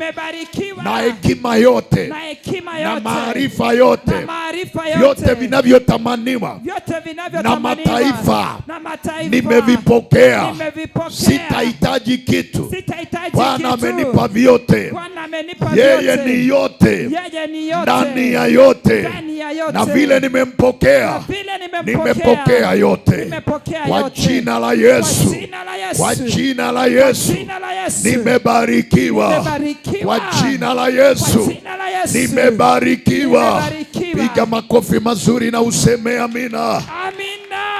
na hekima yote na maarifa yote, yote vinavyotamaniwa na mataifa nimevipokea. Sitahitaji kitu, Bwana amenipa vyote. Yeye ni yote ndani ya yote, na vile nimempokea, nimepokea yote. Kwa jina la Yesu, kwa jina la Yesu nimebarikiwa. Kwa jina la Yesu nimebarikiwa. Piga makofi mazuri na useme amina.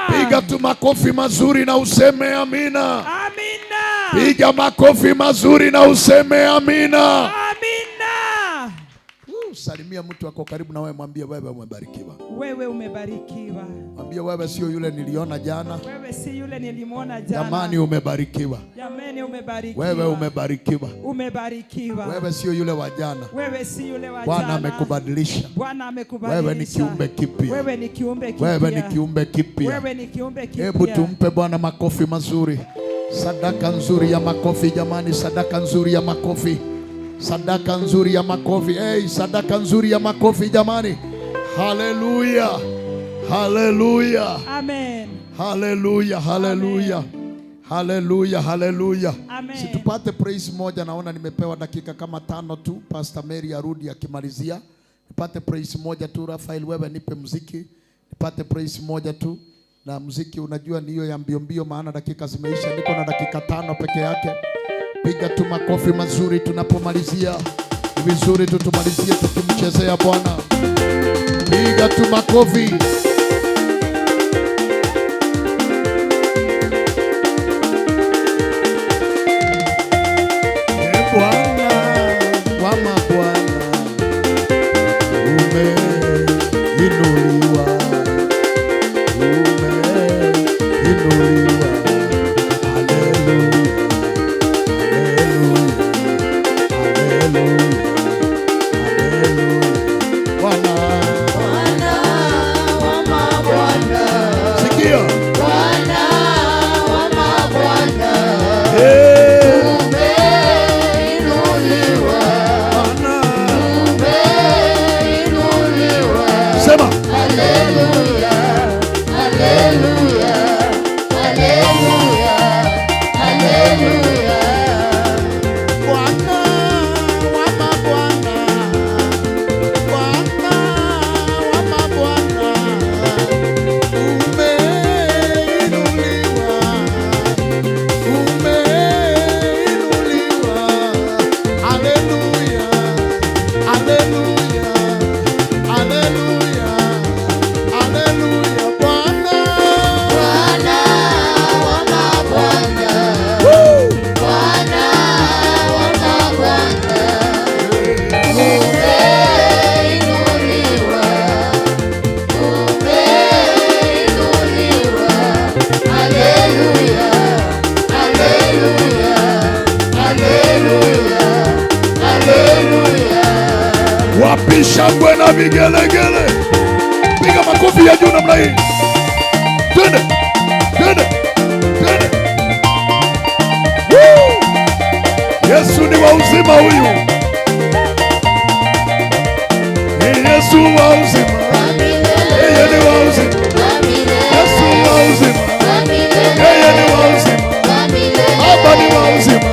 Piga tu makofi mazuri na useme amina. Piga makofi mazuri na useme amina. Salimia mtu wako karibu na wewe, mwambie wewe umebarikiwa. Wewe umebarikiwa. Mwambie wewe sio yule niliona jana. Wewe si yule nilimuona jana. Jamani umebarikiwa. Jamani umebarikiwa. Wewe umebarikiwa. Umebarikiwa. Wewe sio yule wa jana. Wewe si yule wa jana. Bwana amekubadilisha. Bwana amekubadilisha. Wewe ni kiumbe kipya. Wewe ni kiumbe kipya. Wewe ni kiumbe kipya. Wewe ni kiumbe kipya. Hebu tumpe Bwana makofi mazuri. Sadaka nzuri ya makofi jamani, sadaka nzuri ya makofi. Sadaka nzuri ya makofi. Hey, sadaka nzuri ya makofi jamani. Haleluya. Haleluya. Amen. Haleluya. Haleluya. Haleluya. Haleluya. Amen. Situpate praise moja, naona nimepewa dakika kama 5 tu. Pastor Mary arudi akimalizia. Nipate praise moja tu. Rafael wewe nipe muziki. Nipate praise moja tu. Na muziki unajua ni hiyo ya mbio mbio, maana dakika zimeisha. Niko na dakika 5 peke yake. Piga tu makofi mazuri tunapomalizia. Vizuri tu tumalizie tukimchezea Bwana. Piga tu makofi. Bwana wa mabwana, umeinuliwa, umeinuliwa. Bwana wa mabwana, sikia. Bwana Wapi shangwe na vigelegele? Piga makofi ya juu namna hii. Twende, twende, twende. Woo! Yesu ni wa uzima huyu. Ni Yesu wa uzima. Yeye ni wa uzima. Yesu wa uzima. Yeye ni wa uzima. Baba ni wa uzima.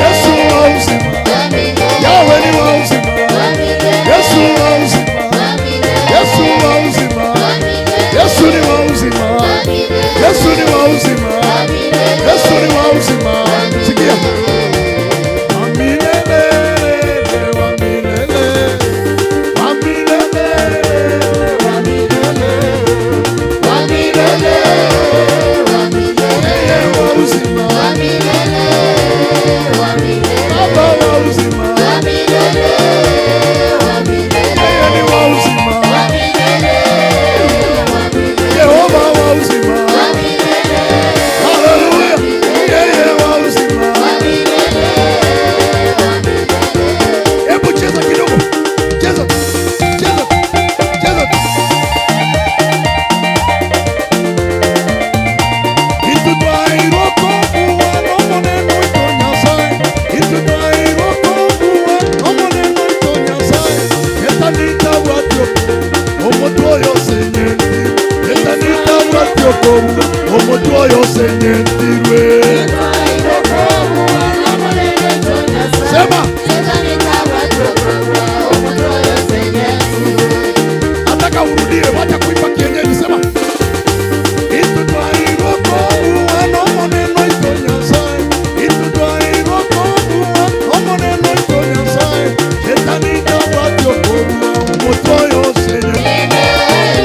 Yesu wa uzima. Yahweh ni wa uzima. Yesu wa uzima. Yesu wa uzima. Yesu ni wa uzima. Yesu ni wa uzima. Yesu ni wa uzima. Sikia. Amilele, amilele, amilele, amilele, amilele, yeye wa uzima. Baba wa uzima. Yeye ni wa uzima. Yehova wa uzima. Haleluya. Yeye wa uzima. Hebu cheza kidogo. Cheza. Cheza. Cheza. Itutwairoko buwa no moneno ito Nyasaye. Itutwairoko buwa no moneno ito Nyasaye. Etanita watioko omotoyo senyenti. Etanita watioko omotoyo senyentirwe. Sema. Nataka urudie, wacha kuimba kienyeji. Sema. Itutwairoko buwa no moneno ito Nyasaye. Itutwairoko buwa no moneno ito Nyasaye. Etanita watioko omotoyo senyentirwe.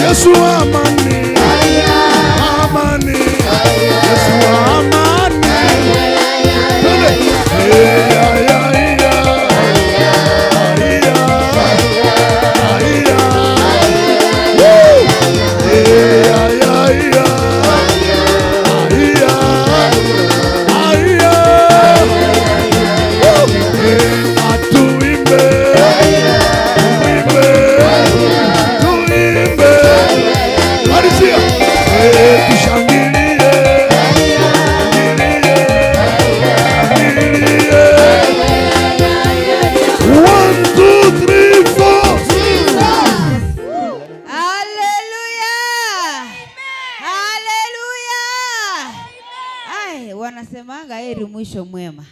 Yesu amani, amani, Yesu amani. Twende. Wanasemanga heri mwisho mwema,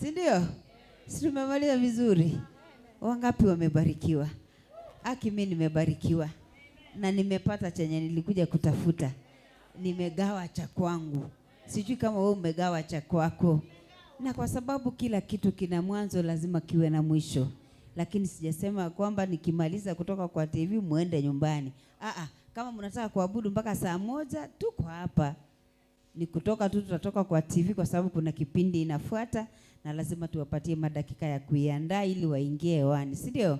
si ndio? Si tumemaliza vizuri? Wangapi wamebarikiwa? Aki mimi nimebarikiwa na nimepata chenye nilikuja kutafuta. Nimegawa cha kwangu. Sijui kama wewe umegawa cha kwako. Na kwa sababu kila kitu kina mwanzo lazima kiwe na mwisho. Lakini sijasema kwamba nikimaliza kutoka kwa TV muende nyumbani. Kama mnataka kuabudu mpaka saa 1 tuko hapa. Ni kutoka tu, tutatoka kwa TV kwa sababu kuna kipindi inafuata na lazima tuwapatie madakika ya kuiandaa ili waingie hewani, si ndio?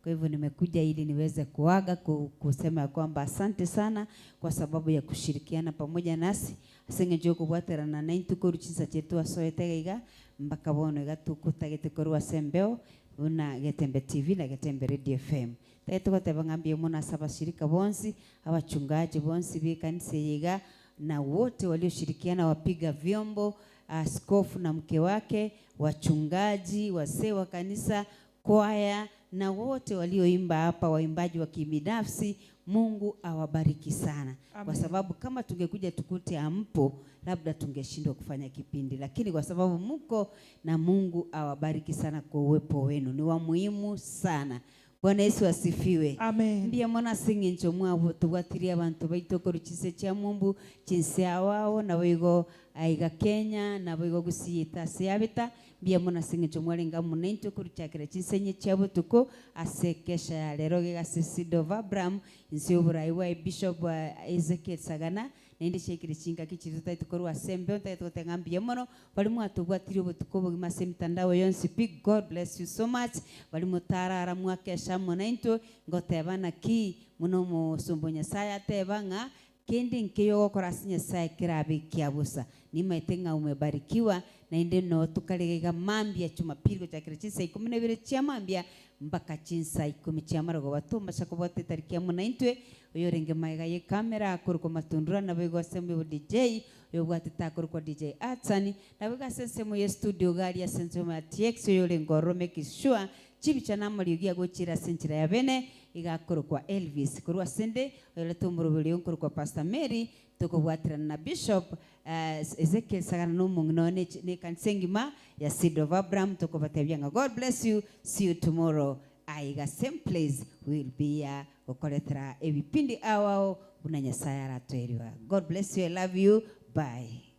Kwa hivyo nimekuja ili niweze kuaga kusema kwamba asante sana kwa sababu ya kushirikiana pamoja nasi. Asenge joko bwatera na 9 tuko ruchisa chetu asoetega mpaka bono gatuko tagete korwa sembeo una Getembe TV na Getembe Radio FM. Tuko ngambia muna saba shirika bonsi, wachungaji bonsi bi kanisa yiga na wote walioshirikiana, wapiga vyombo, askofu na mke wake, wachungaji, wasee wa kanisa, kwaya na wote walioimba hapa, waimbaji wa kibinafsi. Mungu awabariki sana. Amen. Kwa sababu kama tungekuja tukute ampo, labda tungeshindwa kufanya kipindi, lakini kwa sababu mko na Mungu awabariki sana kwa uwepo wenu. Ni wa muhimu sana. Bwana Yesu asifiwe. Amen. Mbia mwana singi nchomwa tuwatiria abantu baitoko ruchise cha Mungu chinse awao na wigo aiga Kenya na wigo gusiyita siabita. Mbia mwana singi nchomwa lenga munento kuruchakira chinse nye chabo tuko asekesha lero gega Seed of Abraham inse oburai wa Bishop wa Ezekiel Sagana nende shekiri chinga kichituta itukoru asembe onta ngambia mono balimu atubwatiri obutuko bugima se mitandao yonsi. Big God bless you so much. Balimu tarara mwakesha monento ngotebana ki muno musumbo Nyasaye atebanga kendi nkeyo gukora Nyasaye kirabe kiabusa ni maitenga umebarikiwa na inde no tukalega mambia Jumapili chakira chinsa 12 cha mambia mpaka chinsa 10 cha marago batuma shakobote tariki ya munaintwe uyo renge maiga ye kamera akuruko matundura na bego sembe DJ uyo bwatita akuruko DJ Atsani na bega sensemo ye studio gari ya sensemo ya TX uyo rengoro make sure chibi chana muri ugia gochira senchira ya bene igakurukwa Elvis kurwa sende uyo tumurubiri onkurukwa Pastor Mary tukubwatira na Bishop Ezekiel Sagana n'umuntu ne kansengima ya Seed of Abraham tukubatebyanga. God bless you. See you tomorrow. Aiga same place will be okoletera ebipindi awao una Nyasaye aratweriwa. God bless you. I love you. Bye.